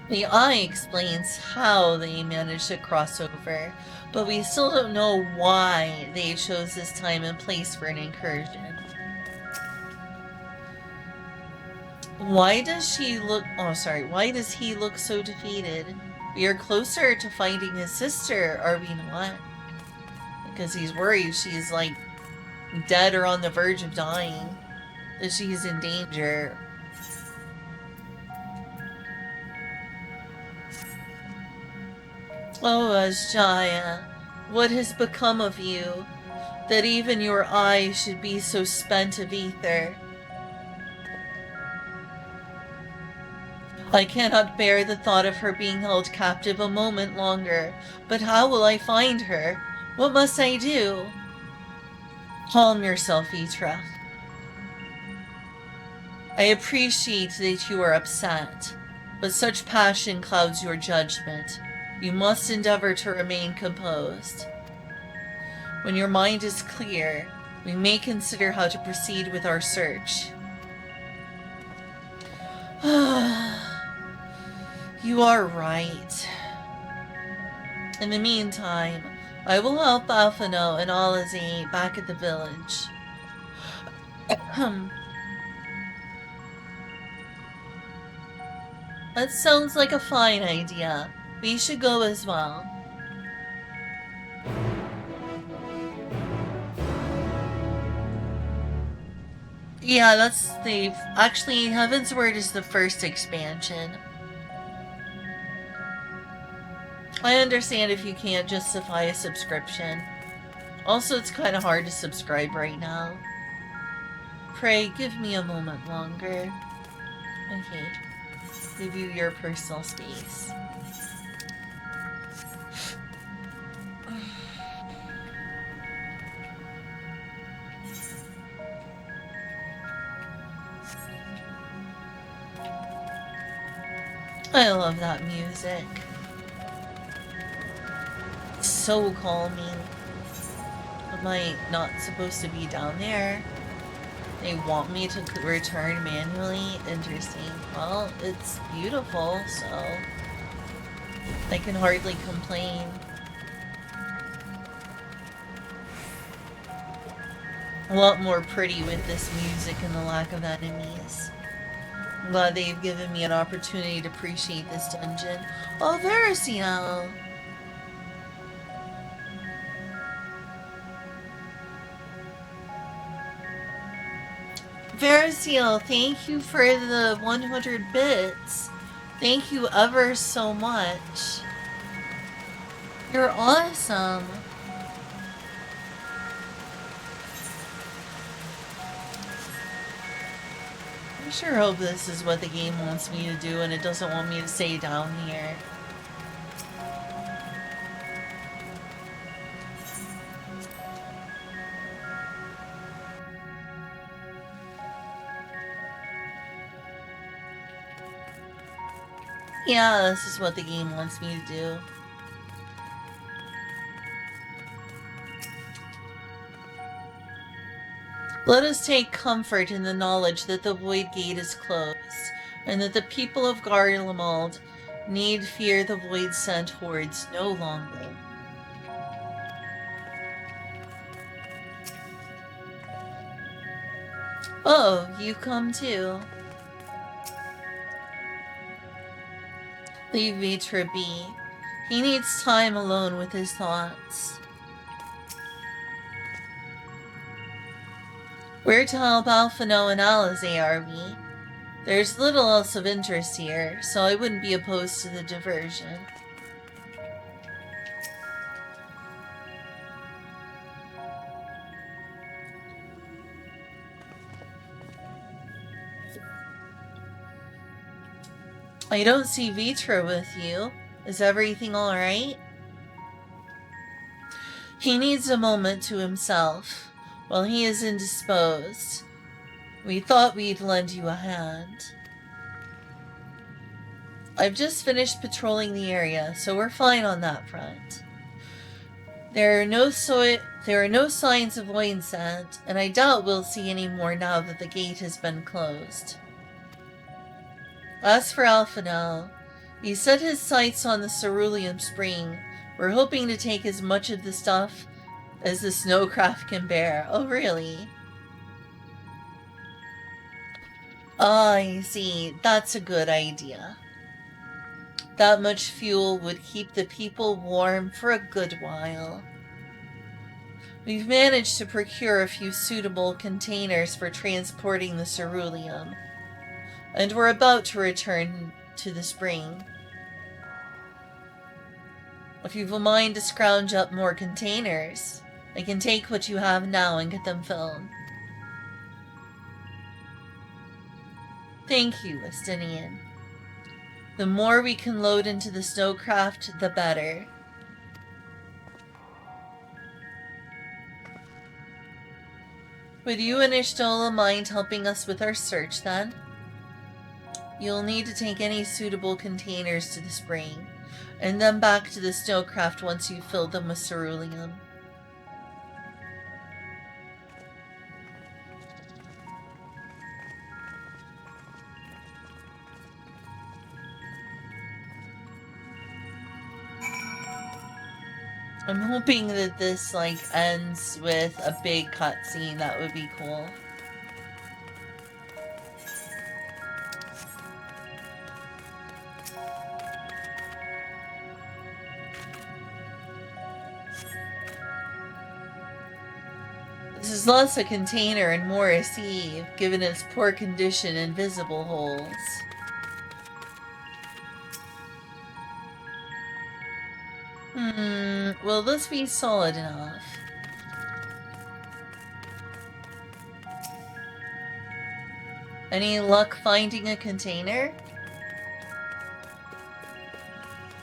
The Eye explains how they managed to cross over, but we still don't know why they chose this time and place for an incursion. Why does he look so defeated? We are closer to finding his sister, are we not? Because he's worried she's like dead or on the verge of dying, that she's in danger. Oh, Asjaya, what has become of you, that even your eyes should be so spent of ether? I cannot bear the thought of her being held captive a moment longer, but how will I find her? What must I do? Calm yourself, Itra. I appreciate that you are upset, but such passion clouds your judgment. You must endeavor to remain composed. When your mind is clear, we may consider how to proceed with our search. You are right. In the meantime, I will help Alphino and Alize back at the village. That sounds like a fine idea. We should go as well. Yeah, actually, Heaven's Word is the first expansion. I understand if you can't justify a subscription. Also, it's kind of hard to subscribe right now. Pray, give me a moment longer. Okay. Give you your personal space. I love that music. It's so calming. Am I not supposed to be down there? They want me to return manually? Interesting. Well, it's beautiful, so I can hardly complain. A lot more pretty with this music and the lack of enemies. I'm glad they've given me an opportunity to appreciate this dungeon. Oh, Verisiel! Verisiel, thank you for the 100 bits. Thank you ever so much. You're awesome. I sure hope this is what the game wants me to do and it doesn't want me to stay down here. Yeah, this is what the game wants me to do. Let us take comfort in the knowledge that the Void Gate is closed, and that the people of Garlemald need fear the Void Sent hordes no longer. Oh, you come too. Leave Vitra be. He needs time alone with his thoughts. We're to help Alphino and Alize, are we? There's little else of interest here, so I wouldn't be opposed to the diversion. I don't see Vitra with you. Is everything alright? He needs a moment to himself. While he is indisposed, we thought we'd lend you a hand. I've just finished patrolling the area, so we're fine on that front. There are no signs of Void Sent, and I doubt we'll see any more now that the gate has been closed. As for Alphino, he set his sights on the Cerulean Spring. We're hoping to take as much of the stuff as the snowcraft can bear. Oh, really? Oh, I see. That's a good idea. That much fuel would keep the people warm for a good while. We've managed to procure a few suitable containers for transporting the ceruleum, and we're about to return to the spring. If you've a mind to scrounge up more containers, I can take what you have now and get them filled. Thank you, Estinian. The more we can load into the snowcraft, the better. Would you and Ishtola mind helping us with our search, then? You'll need to take any suitable containers to the spring, and then back to the snowcraft once you've filled them with ceruleum. I'm hoping that this, like, ends with a big cutscene. That would be cool. This is less a container and more a sieve, given its poor condition and visible holes. Will this be solid enough? Any luck finding a container?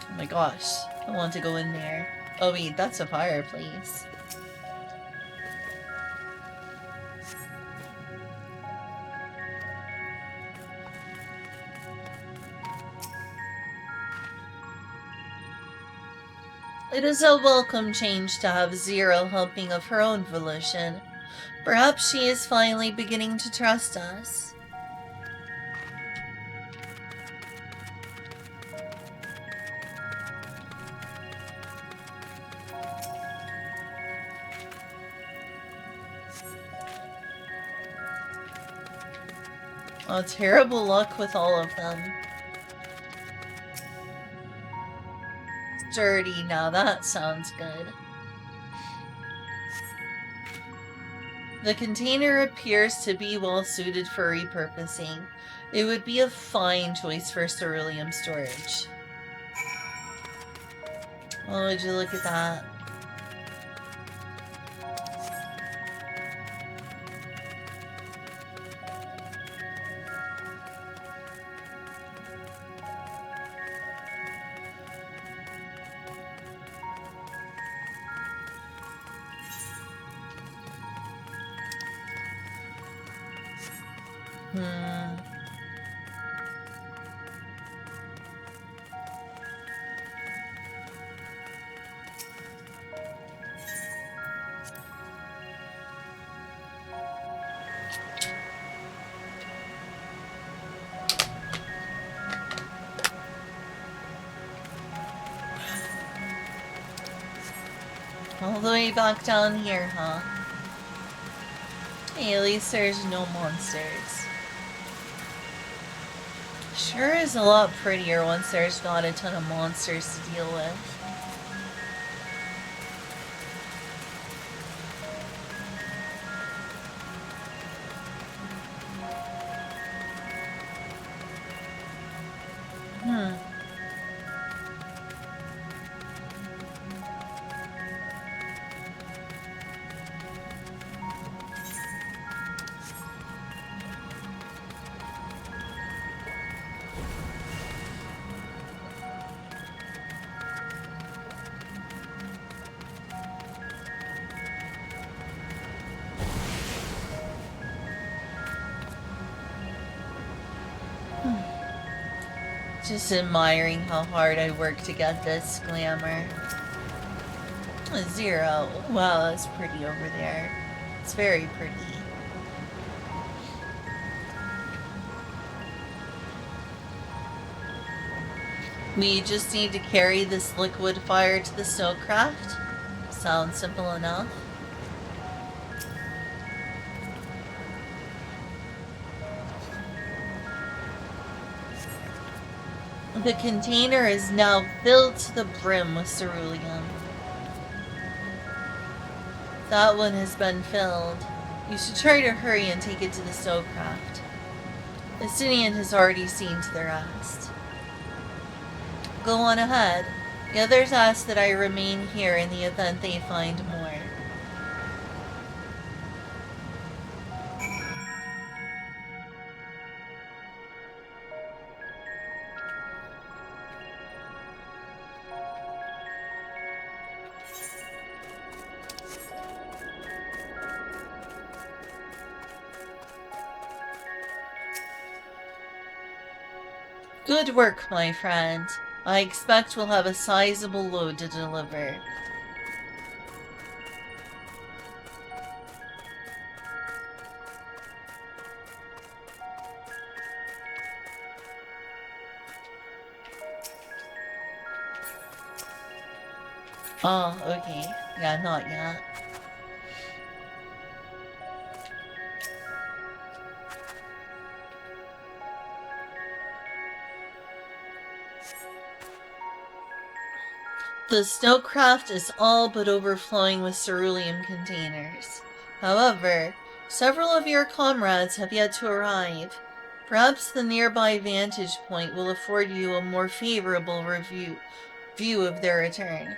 Oh my gosh, I want to go in there. Oh wait, that's a fireplace. It is a welcome change to have Zero helping of her own volition. Perhaps she is finally beginning to trust us. Oh, terrible luck with all of them. Sturdy, now that sounds good. The container appears to be well suited for repurposing. It would be a fine choice for cerulean storage. Oh, would you look at that? All the way back down here, huh? Hey, at least there's no monsters. Sure is a lot prettier once there's not a ton of monsters to deal with. Just admiring how hard I worked to get this glamour. Zero. Wow, that's pretty over there. It's very pretty. We just need to carry this liquid fire to the snowcraft. Sounds simple enough. The container is now filled to the brim with ceruleum. That one has been filled. You should try to hurry and take it to the snowcraft. Estinian has already seen to the rest. Go on ahead. The others ask that I remain here in the event they find more. Good work, my friend. I expect we'll have a sizable load to deliver. Oh, okay. Yeah, not yet. The snowcraft is all but overflowing with cerulean containers. However, several of your comrades have yet to arrive. Perhaps the nearby vantage point will afford you a more favorable view of their return.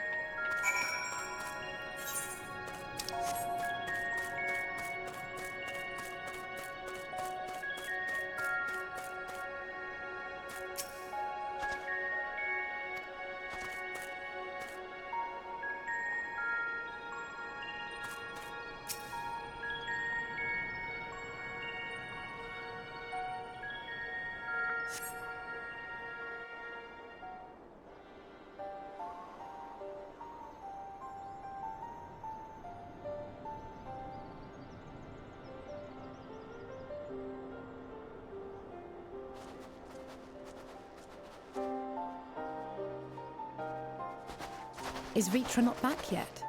Is Ritra not back yet?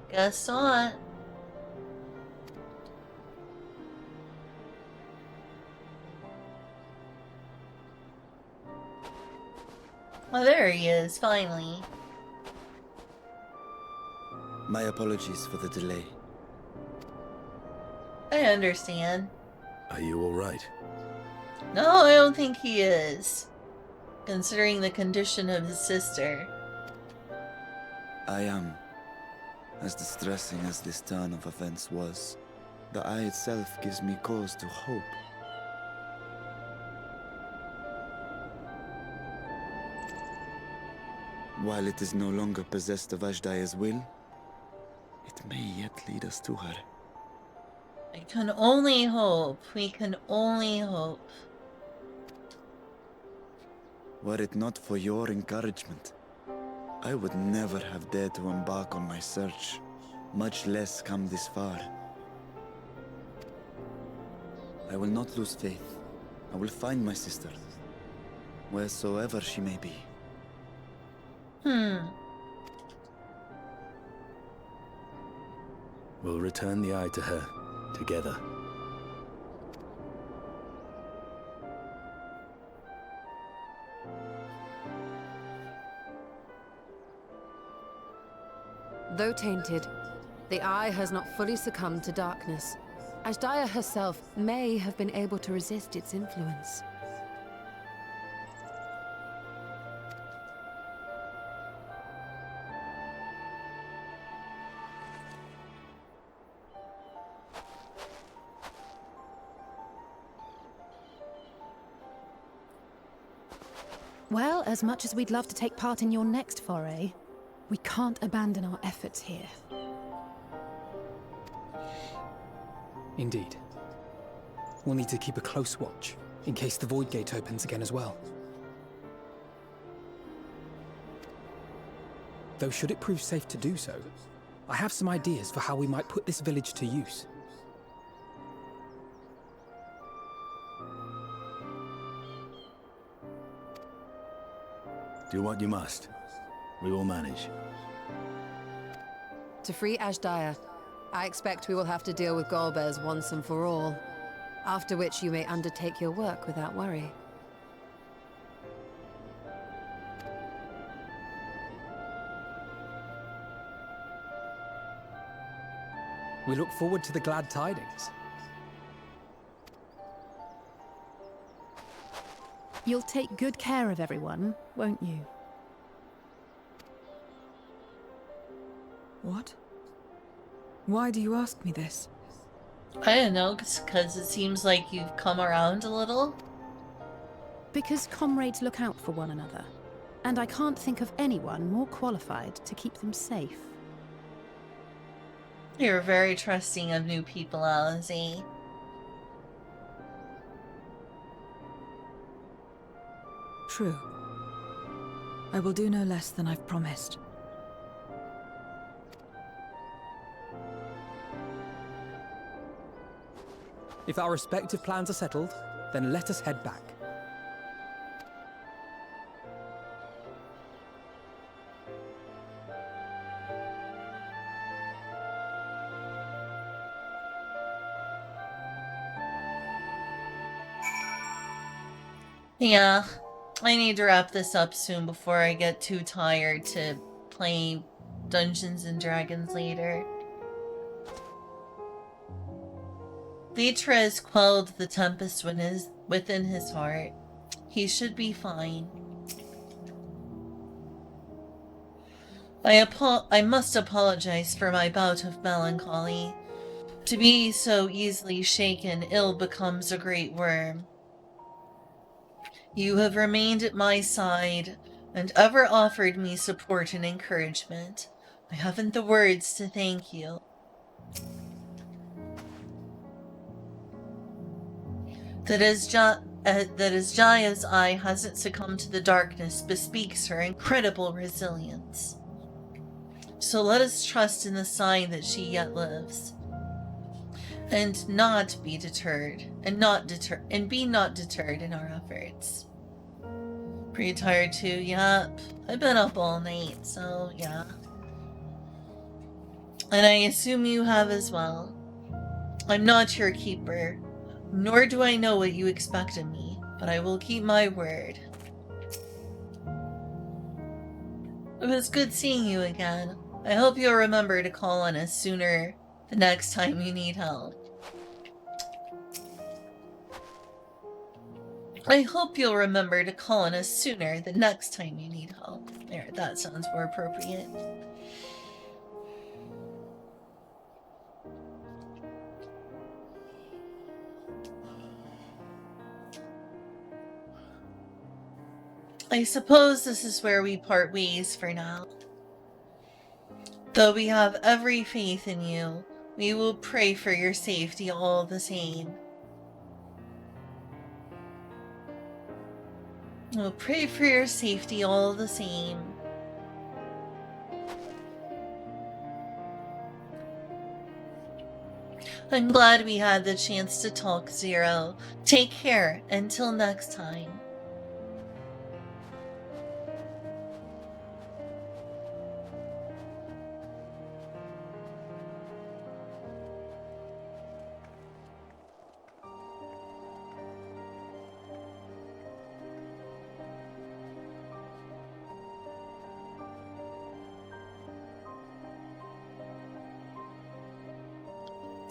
Guess not. Oh, there he is, finally. My apologies for the delay. I understand. Are you all right? No, I don't think he is. Considering the condition of his sister. I am. As distressing as this turn of events was, the eye itself gives me cause to hope. While it is no longer possessed of Ashdaya's will, it may yet lead us to her. I can only hope. We can only hope. Were it not for your encouragement, I would never have dared to embark on my search, much less come this far. I will not lose faith. I will find my sister, wheresoever she may be. We'll return the eye to her, together. Though tainted, the eye has not fully succumbed to darkness. Ashdaya herself may have been able to resist its influence. Well, as much as we'd love to take part in your next foray, we can't abandon our efforts here. Indeed. We'll need to keep a close watch, in case the Void Gate opens again as well. Though should it prove safe to do so, I have some ideas for how we might put this village to use. Do what you must. We will manage. To free Ashdaya, I expect we will have to deal with Golbez once and for all. After which you may undertake your work without worry. We look forward to the glad tidings. You'll take good care of everyone, won't you? What? Why do you ask me this? I don't know, because it seems like you've come around a little. Because comrades look out for one another, and I can't think of anyone more qualified to keep them safe. You're very trusting of new people, Alize. True. I will do no less than I've promised. If our respective plans are settled, then let us head back. Yeah, I need to wrap this up soon before I get too tired to play Dungeons and Dragons later. Vitres quelled the tempest within his heart. He should be fine. I must apologize for my bout of melancholy. To be so easily shaken, ill becomes a great worm. You have remained at my side and ever offered me support and encouragement. I haven't the words to thank you. That as Jaya's eye hasn't succumbed to the darkness bespeaks her incredible resilience. So let us trust in the sign that she yet lives. And not be deterred, and be not deterred in our efforts. Pretty tired too, yep. I've been up all night, so yeah. And I assume you have as well. I'm not your keeper, nor do I know what you expect of me, but I will keep my word. It was good seeing you again. I hope you'll remember to call on us sooner the next time you need help. I hope you'll remember to call on us sooner the next time you need help. There, that sounds more appropriate. I suppose this is where we part ways for now. Though we have every faith in you, we will pray for your safety all the same. We'll pray for your safety all the same. I'm glad we had the chance to talk, Zero. Take care until next time.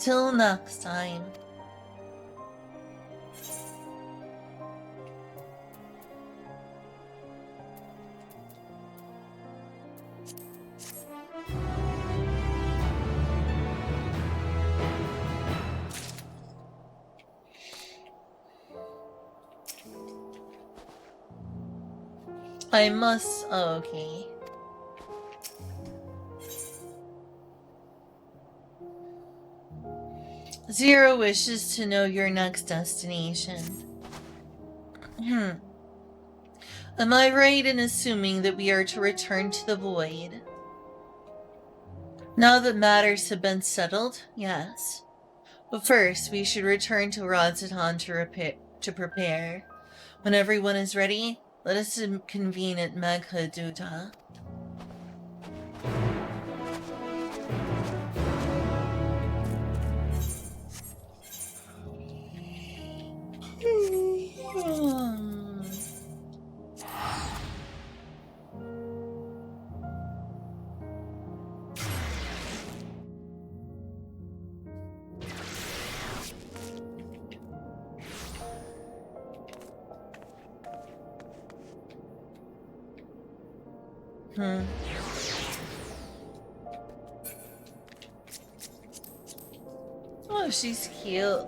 Till next time. I must... Oh, okay. Zero wishes to know your next destination. Am I right in assuming that we are to return to the Void? Now that matters have been settled, yes. But first, we should return to Rodzatan to prepare. When everyone is ready, let us convene at Meghaduta. Oh, she's cute.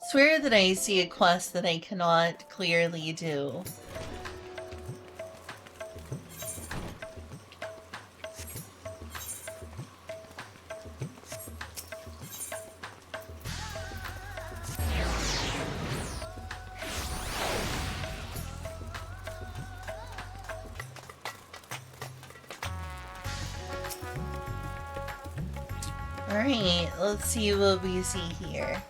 Swear that I see a quest that I cannot clearly do. Alright, let's see what we see here.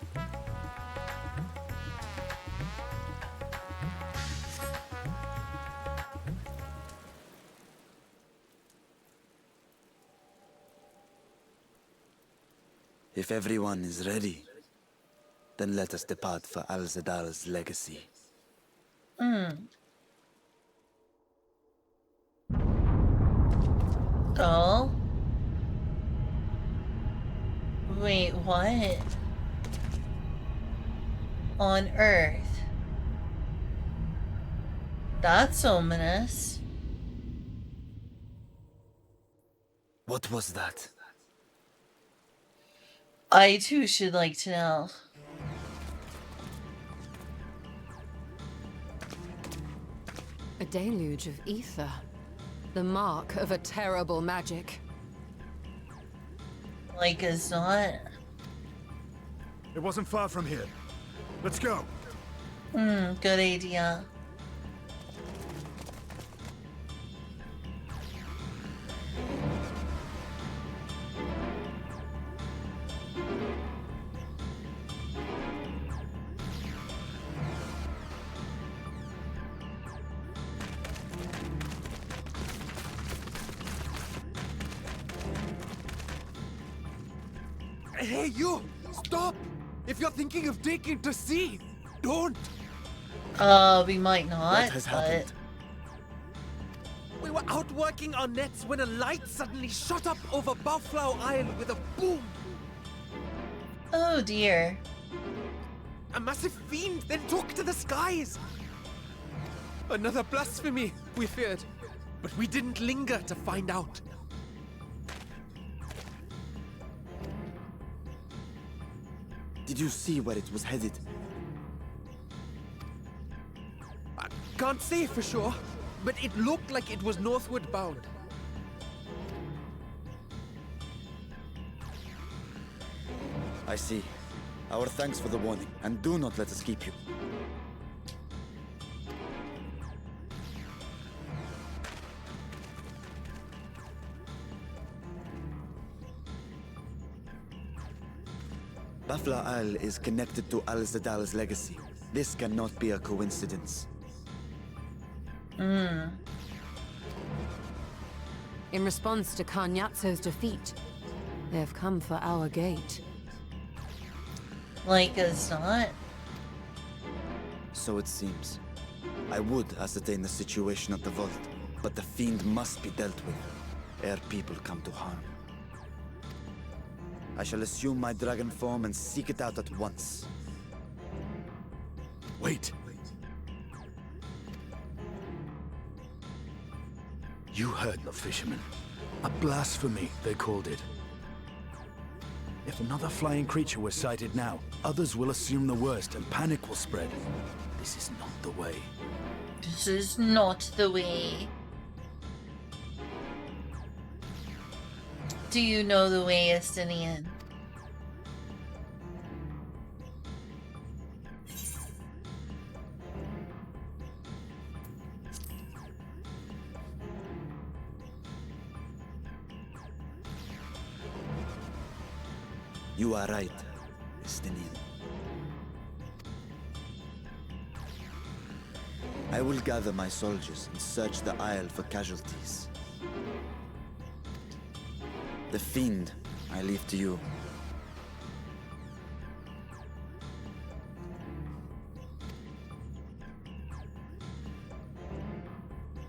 If everyone is ready, then let us depart for Al-Zadal's legacy. Oh? Wait, what? On Earth? That's ominous. What was that? I too should like to know. A deluge of ether. The mark of a terrible magic. Like as not. It wasn't far from here. Let's go. Good idea. Hey, you! Stop! If you're thinking of taking to sea, don't! We might not, What has happened? We were out working our nets when a light suddenly shot up over Bowflower Isle with a boom! Oh dear. A massive fiend then took to the skies! Another blasphemy, we feared. But we didn't linger to find out. Did you see where it was headed? I can't say for sure, but it looked like it was northward bound. I see. Our thanks for the warning, and do not let us keep you. Bafla Isle is connected to Al-Zadal's legacy. This cannot be a coincidence. In response to Karnyatso's defeat, they have come for our gate. Like as not. So it seems. I would ascertain the situation at the vault, but the fiend must be dealt with, ere people come to harm. I shall assume my dragon form and seek it out at once. Wait. You heard the fisherman. A blasphemy, they called it. If another flying creature was sighted now, others will assume the worst and panic will spread. This is not the way. This is not the way. Do you know the way, Estinian? You are right, Estinian. I will gather my soldiers and search the isle for casualties. The fiend, I leave to you.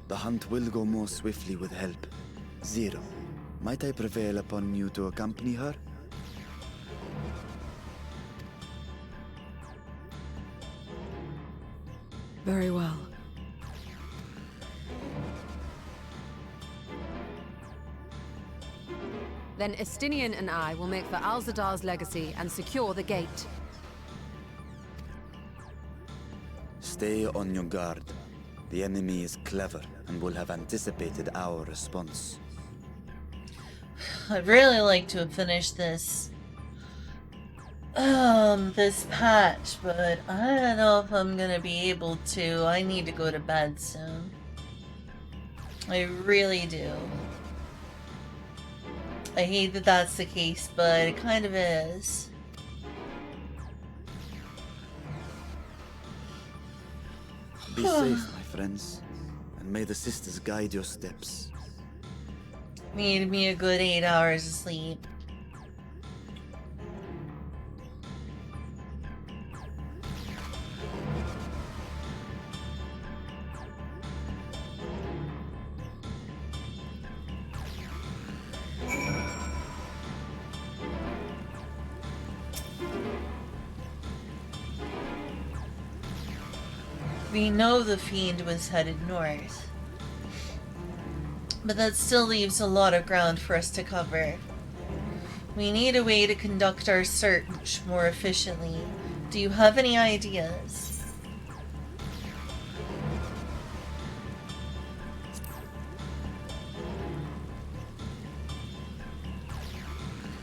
The hunt will go more swiftly with help. Zero, might I prevail upon you to accompany her? Very well. Then Estinian and I will make for Al-Zadar's legacy and secure the gate. Stay on your guard. The enemy is clever and will have anticipated our response. I'd really like to have finished this this patch, but I don't know if I'm gonna be able to. I need to go to bed soon. I really do. I hate that that's the case, but it kind of is. Be safe, my friends, and may the sisters guide your steps. Need me a good 8 hours of sleep. We know the fiend was headed north. But that still leaves a lot of ground for us to cover. We need a way to conduct our search more efficiently. Do you have any ideas?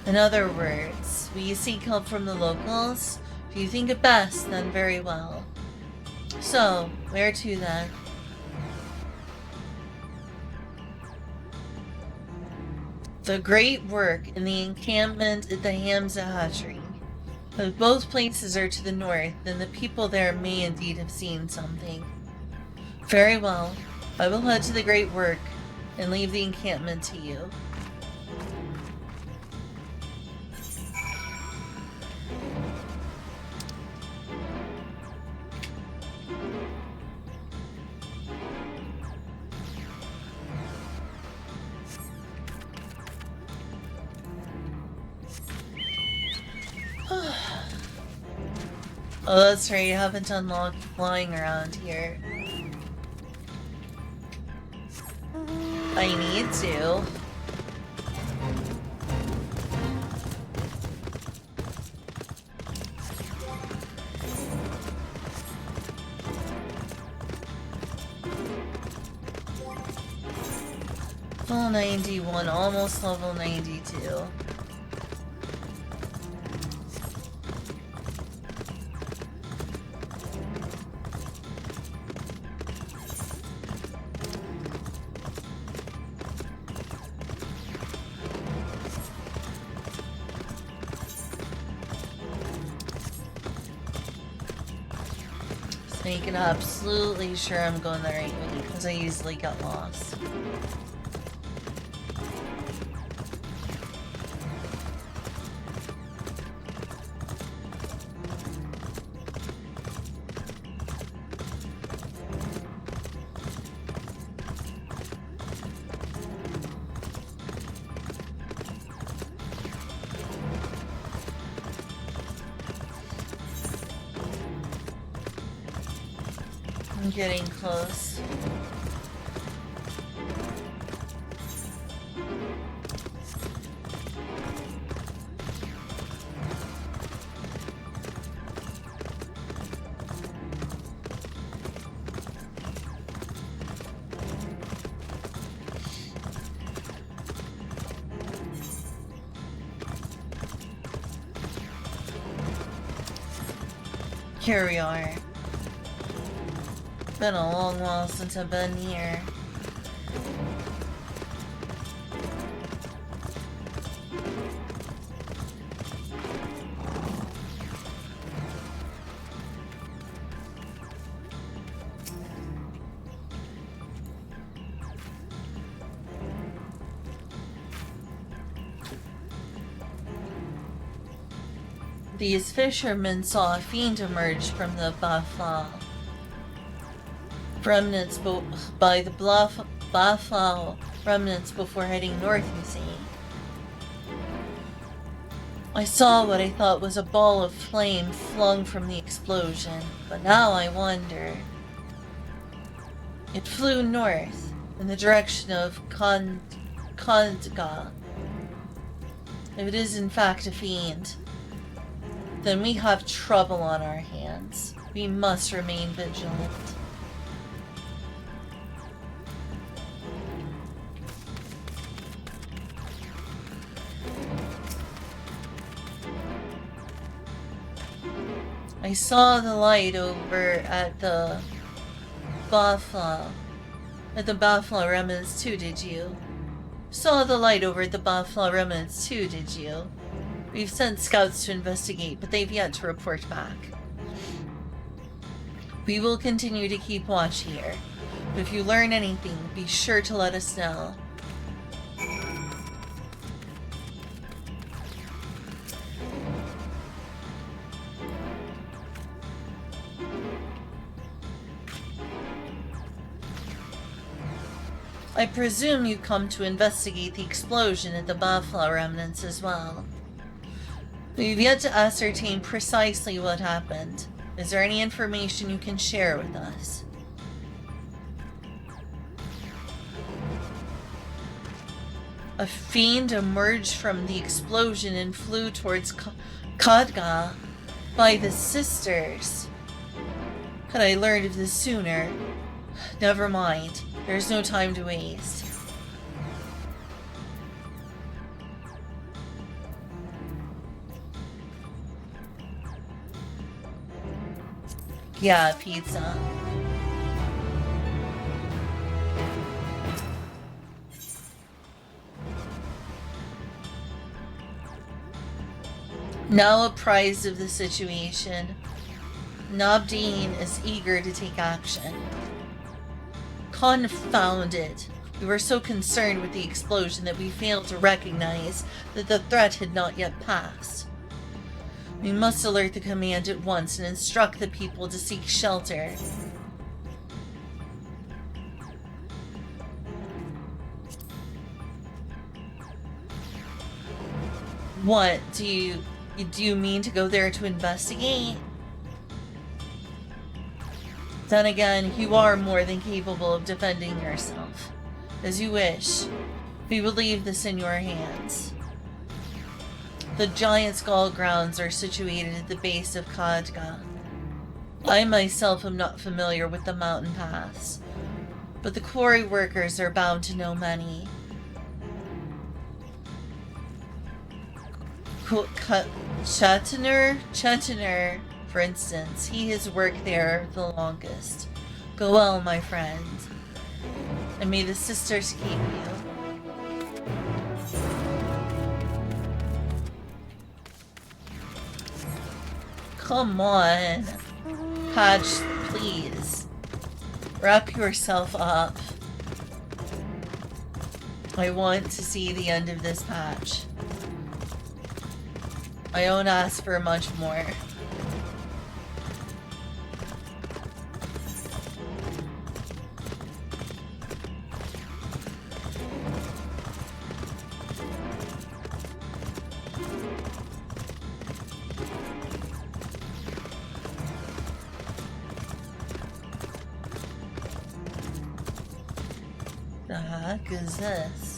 In other words, will you seek help from the locals? If you think it best, then very well. So, where to then? The great work in the encampment at the Hamza hatchery. If both places are to the north, then the people there may indeed have seen something. Very well. I will head to the great work and leave the encampment to you. Oh, that's right, you haven't unlocked flying around here. I need to. Level 91, almost level 92. Making absolutely sure I'm going the right way, because I easily got lost. I'm getting close. Here we are. Been a long while since I've been here. These fishermen saw a fiend emerge from the Bafla remnants by the Bafla remnants before heading north, you see. I saw what I thought was a ball of flame flung from the explosion, but now I wonder. It flew north, in the direction of Kandga. If it is in fact a fiend, then we have trouble on our hands. We must remain vigilant. I saw the light over at the Bafla remnants too, did you? Saw the light over at the Bafla remnants too, did you? We've sent scouts to investigate, but they've yet to report back. We will continue to keep watch here. If you learn anything, be sure to let us know. I presume you come to investigate the explosion at the Bafla remnants as well. We've yet to ascertain precisely what happened, Is there any information you can share with us? A fiend emerged from the explosion and flew towards Khadga by the sisters. Could I learned of this sooner? Never mind. There's no time to waste. Yeah, pizza. Now apprised of the situation, Nabdeen is eager to take action. Confound it! We were so concerned with the explosion that we failed to recognize that the threat had not yet passed. We must alert the command at once and instruct the people to seek shelter. What, do you mean to go there to investigate? Then again, you are more than capable of defending yourself. As you wish. We will leave this in your hands. The giant skull grounds are situated at the base of Khadga. I myself am not familiar with the mountain paths, but the quarry workers are bound to know many. Chetiner, for instance, he has worked there the longest. Go well, my friend, and may the sisters keep you. Come on, Patch, please. Wrap yourself up. I want to see the end of this patch. I don't ask for much more. The heck is this?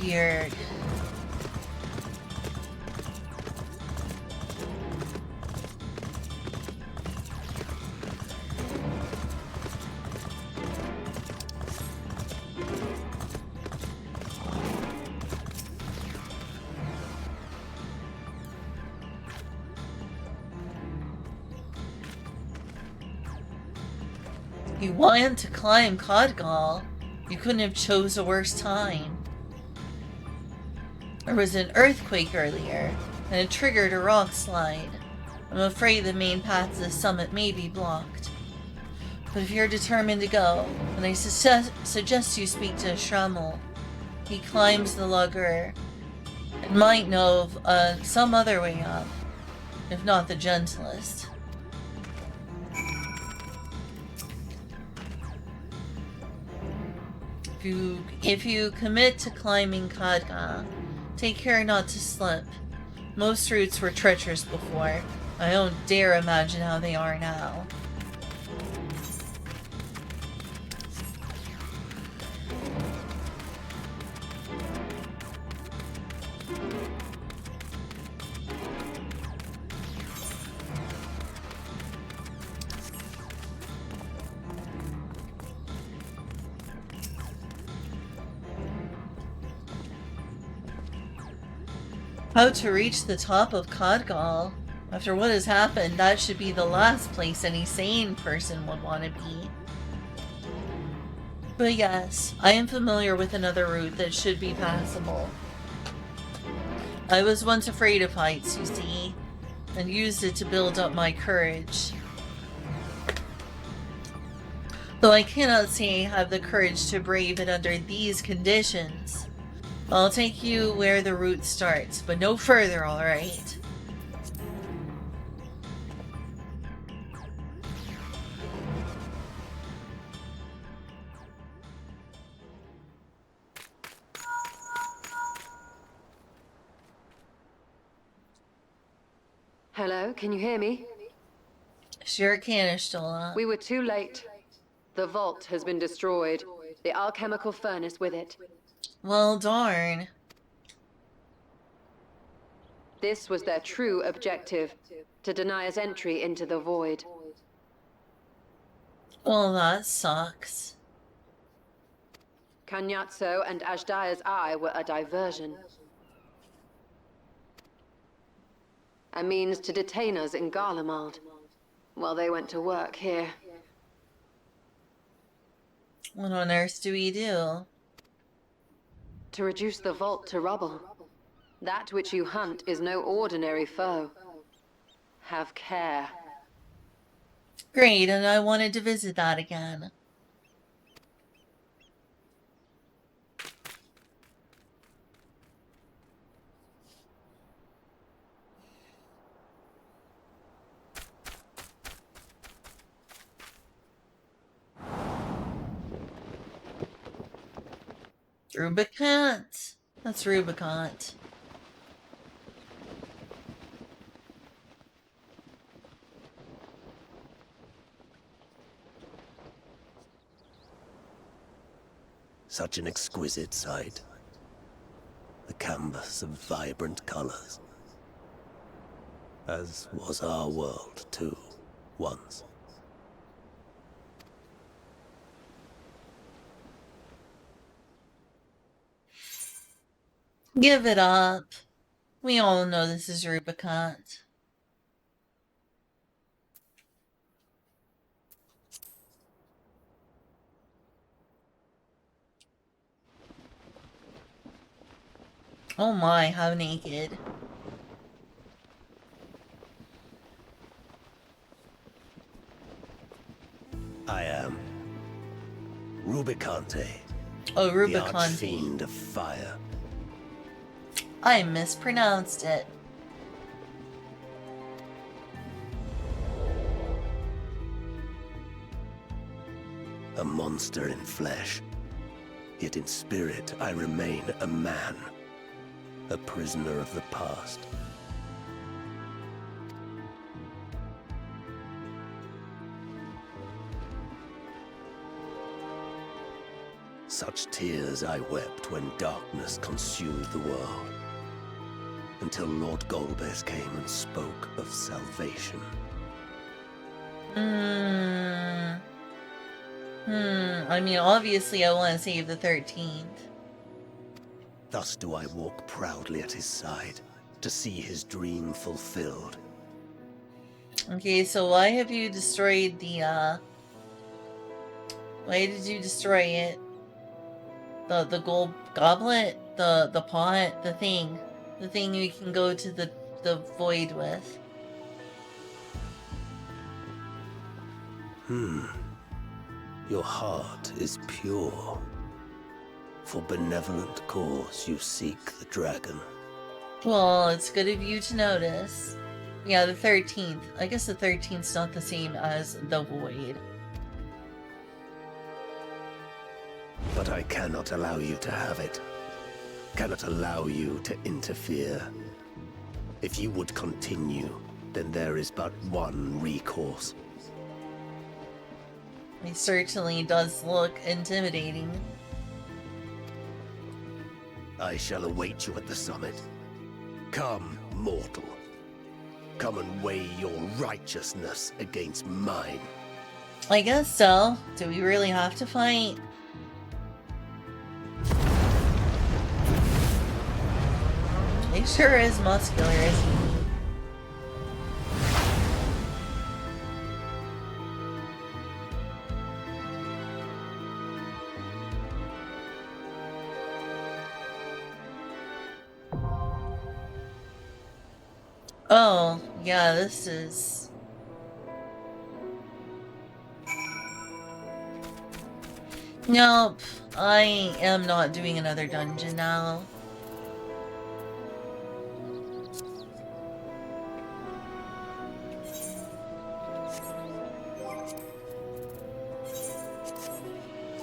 Weird. You wanted to climb Codgal. You couldn't have chose a worse time. There was an earthquake earlier, and it triggered a rock slide. I'm afraid the main path to the summit may be blocked. But if you're determined to go, then I suggest you speak to Shramel. He climbs the Lugger and might know of some other way up, if not the gentlest. If you commit to climbing Khadga, take care not to slip. Most routes were treacherous before. I don't dare imagine how they are now. How to reach the top of Codgal? After what has happened, that should be the last place any sane person would want to be. But yes, I am familiar with another route that should be passable. I was once afraid of heights, you see, and used it to build up my courage. Though I cannot say I have the courage to brave it under these conditions. I'll take you where the route starts, but no further, alright? Hello, can you hear me? Sure can, Ishtola. We were too late. The vault has been destroyed. The alchemical furnace with it. Well, darn. This was their true objective, to deny us entry into the void. Well, that sucks. Kanyatso and Ajdaya's eye were a diversion. A means to detain us in Garlemald, while they went to work here. What on earth do we do? To reduce the vault to rubble. That which you hunt is no ordinary foe. Have care. Great, and I wanted to visit that again. Rubicant. That's Rubicant. Such an exquisite sight. A canvas of vibrant colors. As was our world, too, once. Give it up. We all know this is Rubicant. Oh my, how naked. I am Rubicante. Oh, The Rubicante. archfiend of fire. I mispronounced it. A monster in flesh. Yet in spirit I remain a man. A prisoner of the past. Such tears I wept when darkness consumed the world. Until Lord Golbez came and spoke of salvation. I mean, obviously I want to save the 13th. Thus do I walk proudly at his side, to see his dream fulfilled. Okay, so why have you destroyed the, why did you destroy it? The gold goblet? The pot? The thing you can go to the void with. Your heart is pure. For benevolent cause you seek the dragon. Well, it's good of you to notice. Yeah, the 13th. I guess the 13th's not the same as the void. But I cannot allow you to have it. Cannot allow you to interfere. If you would continue, then there is but one recourse. It certainly does look intimidating. I shall await you at the summit. Come, mortal. Come and weigh your righteousness against mine. I guess so. Do we really have to fight? He sure is muscular, isn't he? Oh, yeah, this is... Nope, I am not doing another dungeon now.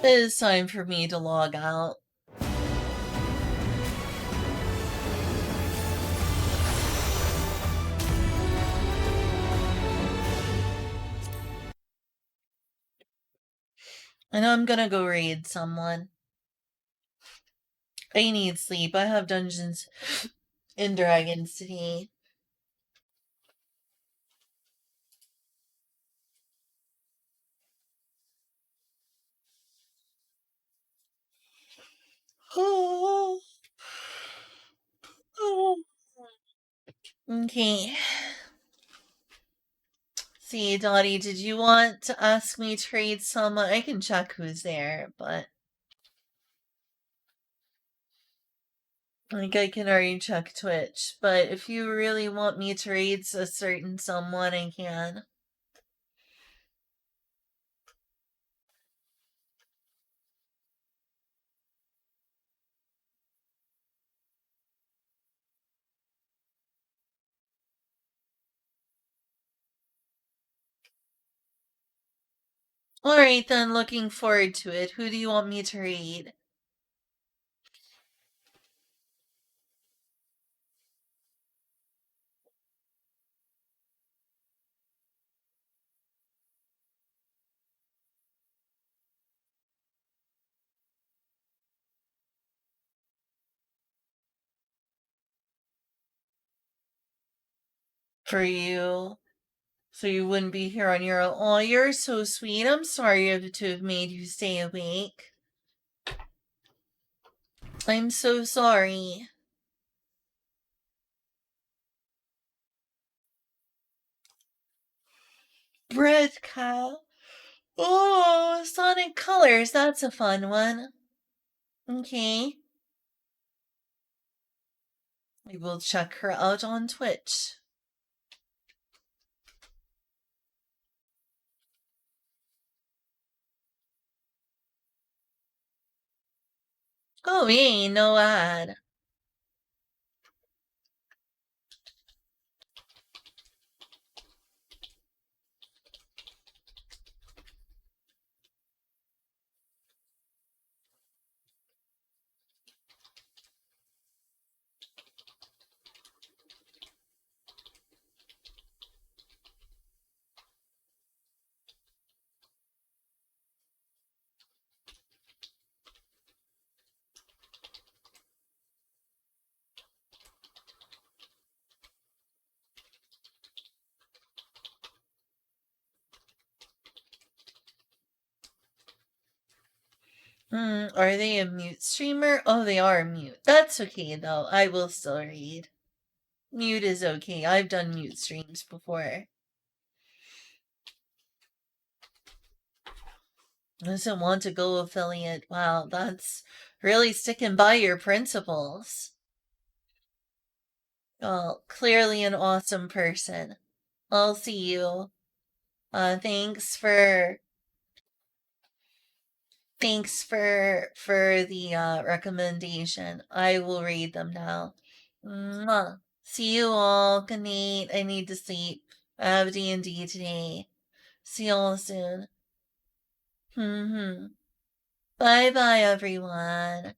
It is time for me to log out. I know I'm gonna go raid someone. I need sleep. I have Dungeons and Dragons today. Okay. See, Dottie, did you want to ask me to raid someone? I can check who's there, but like I can already check Twitch. But if you really want me to raid a certain someone, I can. Alright then, looking forward to it. Who do you want me to raid? For you. So you wouldn't be here on your own. Oh, you're so sweet. I'm sorry to have made you stay awake. I'm so sorry. Bread cow. Oh, Sonic Colors. That's a fun one. Okay. We will check her out on Twitch. Oh, yay, no ad. Are they a mute streamer? Oh, they are mute. That's okay, though. I will still read. Mute is okay. I've done mute streams before. Doesn't want to go affiliate. Wow, that's really sticking by your principles. Well, clearly an awesome person. I'll see you. Thanks for the recommendation. I will read them now. Mwah. See you all. Good night. I need to sleep. I have D&D today. See you all soon. Bye bye, everyone.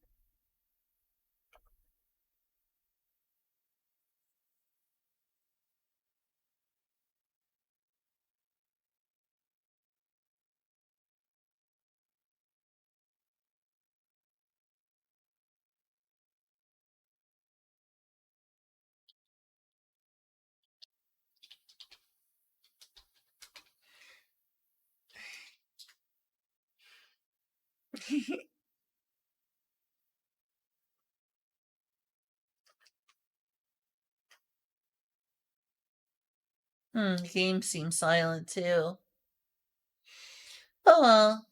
Game seems silent too. Oh well.